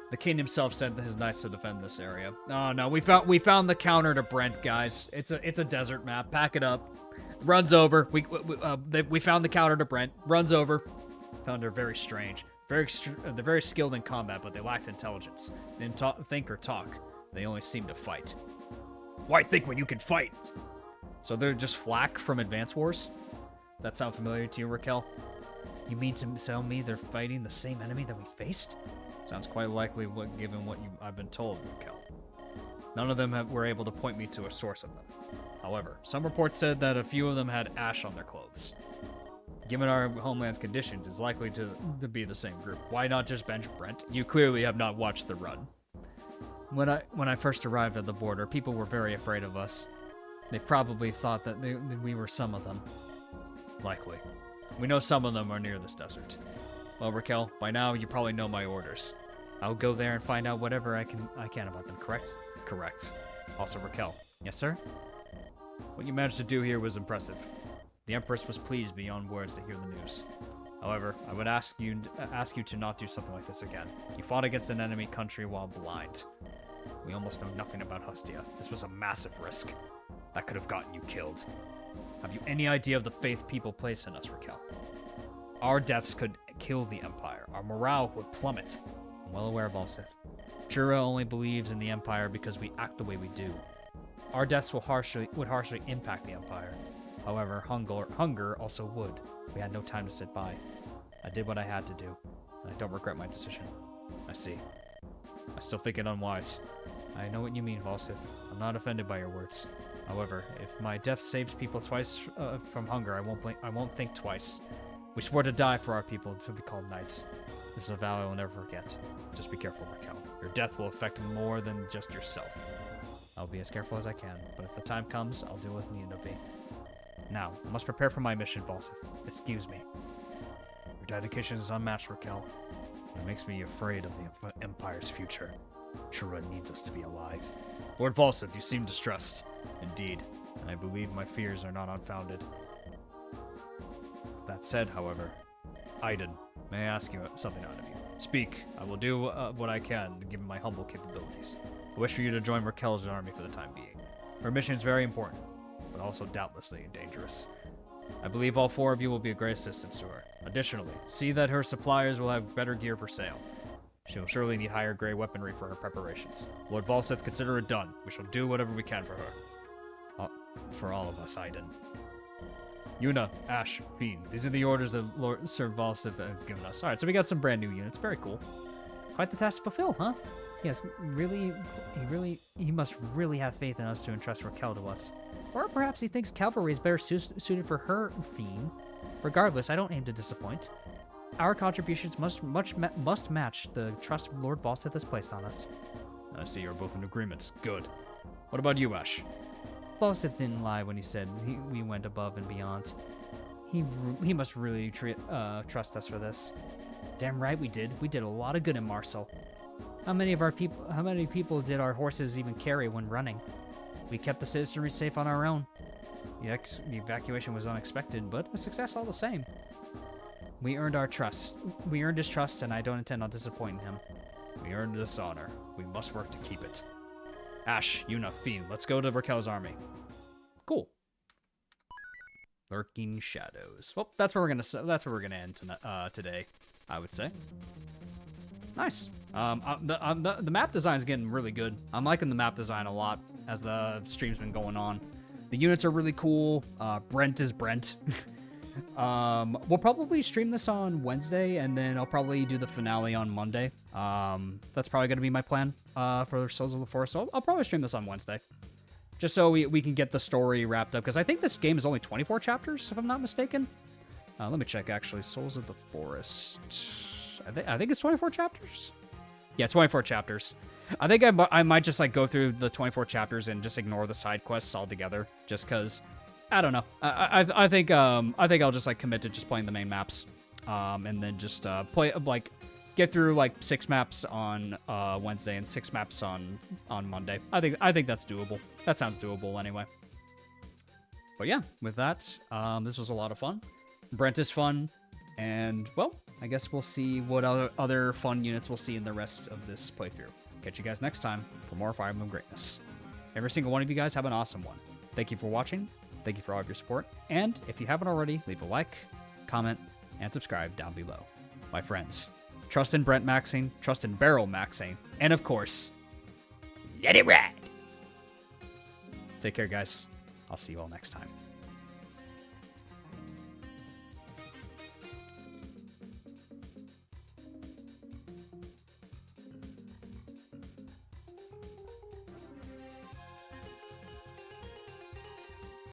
The king himself sent his knights to defend this area. Oh no, we found the counter to Brent, guys. It's a desert map. Pack it up. Runs over. We found the counter to Brent. Runs over. Found her very strange. They're very skilled in combat, but they lacked intelligence. They didn't think or talk. They only seemed to fight. Why think when you can fight? So they're just flak from Advance Wars? That sound familiar to you, Raquel? You mean to tell me they're fighting the same enemy that we faced? Sounds quite likely, given what I've been told, Raquel. None of them were able to point me to a source of them. However, some reports said that a few of them had ash on their clothes. Given our homeland's conditions, it's likely to be the same group. Why not just bench Brent? You clearly have not watched the run. When I first arrived at the border, people were very afraid of us. They probably thought that we were some of them. Likely. We know some of them are near this desert. Well, Raquel, by now you probably know my orders. I'll go there and find out whatever I can about them, correct? Correct. Also, Raquel, Yes, sir? what you managed to do here was impressive. The Empress was pleased beyond words to hear the news. However, I would ask you to not do something like this again. You fought against an enemy country while blind. We almost know nothing about Hustia. This was a massive risk. That could have gotten you killed. Have you any idea of the faith people place in us, Raquel? Our deaths could kill the Empire. Our morale would plummet. I'm well aware of Volsith. Jura only believes in the Empire because we act the way we do. Our deaths would harshly impact the Empire. However, hunger also would. We had no time to sit by. I did what I had to do, and I don't regret my decision. I see. I still think it unwise. I know what you mean, Volsith. I'm not offended by your words. However, if my death saves people twice from hunger, I won't think twice. We swore to die for our people to be called knights. This is a vow I will never forget. Just be careful, Raquel. Your death will affect more than just yourself. I'll be as careful as I can, but if the time comes, I'll do what's needed of me. Now, I must prepare for my mission, Volsith. Excuse me. Your dedication is unmatched, Raquel. It makes me afraid of the Empire's future. Chura needs us to be alive. Lord Volsith, you seem distressed. Indeed, and I believe my fears are not unfounded. That said, however, Aiden, may I ask you something out of you? Speak. I will do what I can, given my humble capabilities. I wish for you to join Raquel's army for the time being. Her mission is very important, but also doubtlessly dangerous. I believe all four of you will be a great assistance to her. Additionally, see that her suppliers will have better gear for sale. She will surely need higher grade weaponry for her preparations. Lord Volsith, consider it done. We shall do whatever we can for her. For all of us, Aiden. Yuna, Ash, Fiend. These are the orders that Lord Sir Volsith has given us. Alright, so we got some brand new units. Very cool. Quite the task to fulfill, huh? Yes, he must really have faith in us to entrust Raquel to us. Or perhaps he thinks cavalry is better suited for her theme. Regardless, I don't aim to disappoint. Our contributions must match the trust Lord Volsith has placed on us. I see you're both in agreement. Good. What about you, Ash? Volsith didn't lie when he said we went above and beyond. He must really trust us for this. Damn right we did. We did a lot of good in Marcel. How many people did our horses even carry when running? We kept the citizenry safe on our own. The evacuation was unexpected, but a success all the same. We earned our trust. We earned his trust, and I don't intend on disappointing him. We earned this honor. We must work to keep it. Ash, Yuna, Fiend, let's go to Raquel's army. Cool. Lurking shadows. Well, that's where we're gonna end today, I would say. Nice. The map design is getting really good. I'm liking the map design a lot as the stream's been going on. The units are really cool. Brent is Brent. We'll probably stream this on Wednesday, and then I'll probably do the finale on Monday. That's probably going to be my plan for Souls of the Forest. So I'll probably stream this on Wednesday, just so we can get the story wrapped up, because I think this game is only 24 chapters, if I'm not mistaken. Let me check, actually. Souls of the Forest. I think it's 24 chapters. Yeah, 24 chapters. I think I might just like go through the 24 chapters and just ignore the side quests altogether, just because. I don't know. I think I'll just like commit to just playing the main maps, and then just get through like 6 maps on Wednesday and 6 maps on Monday. I think that's doable. That sounds doable anyway. But yeah, with that, this was a lot of fun. Brent is fun, and well, I guess we'll see what other fun units we'll see in the rest of this playthrough. Catch you guys next time for more Fire Emblem greatness. Every single one of you guys have an awesome one. Thank you for watching. Thank you for all of your support. And if you haven't already, leave a like, comment, and subscribe down below. My friends, trust in Brent maxing, trust in Barrel maxing, and of course, Let it ride. take care, guys. I'll see you all next time.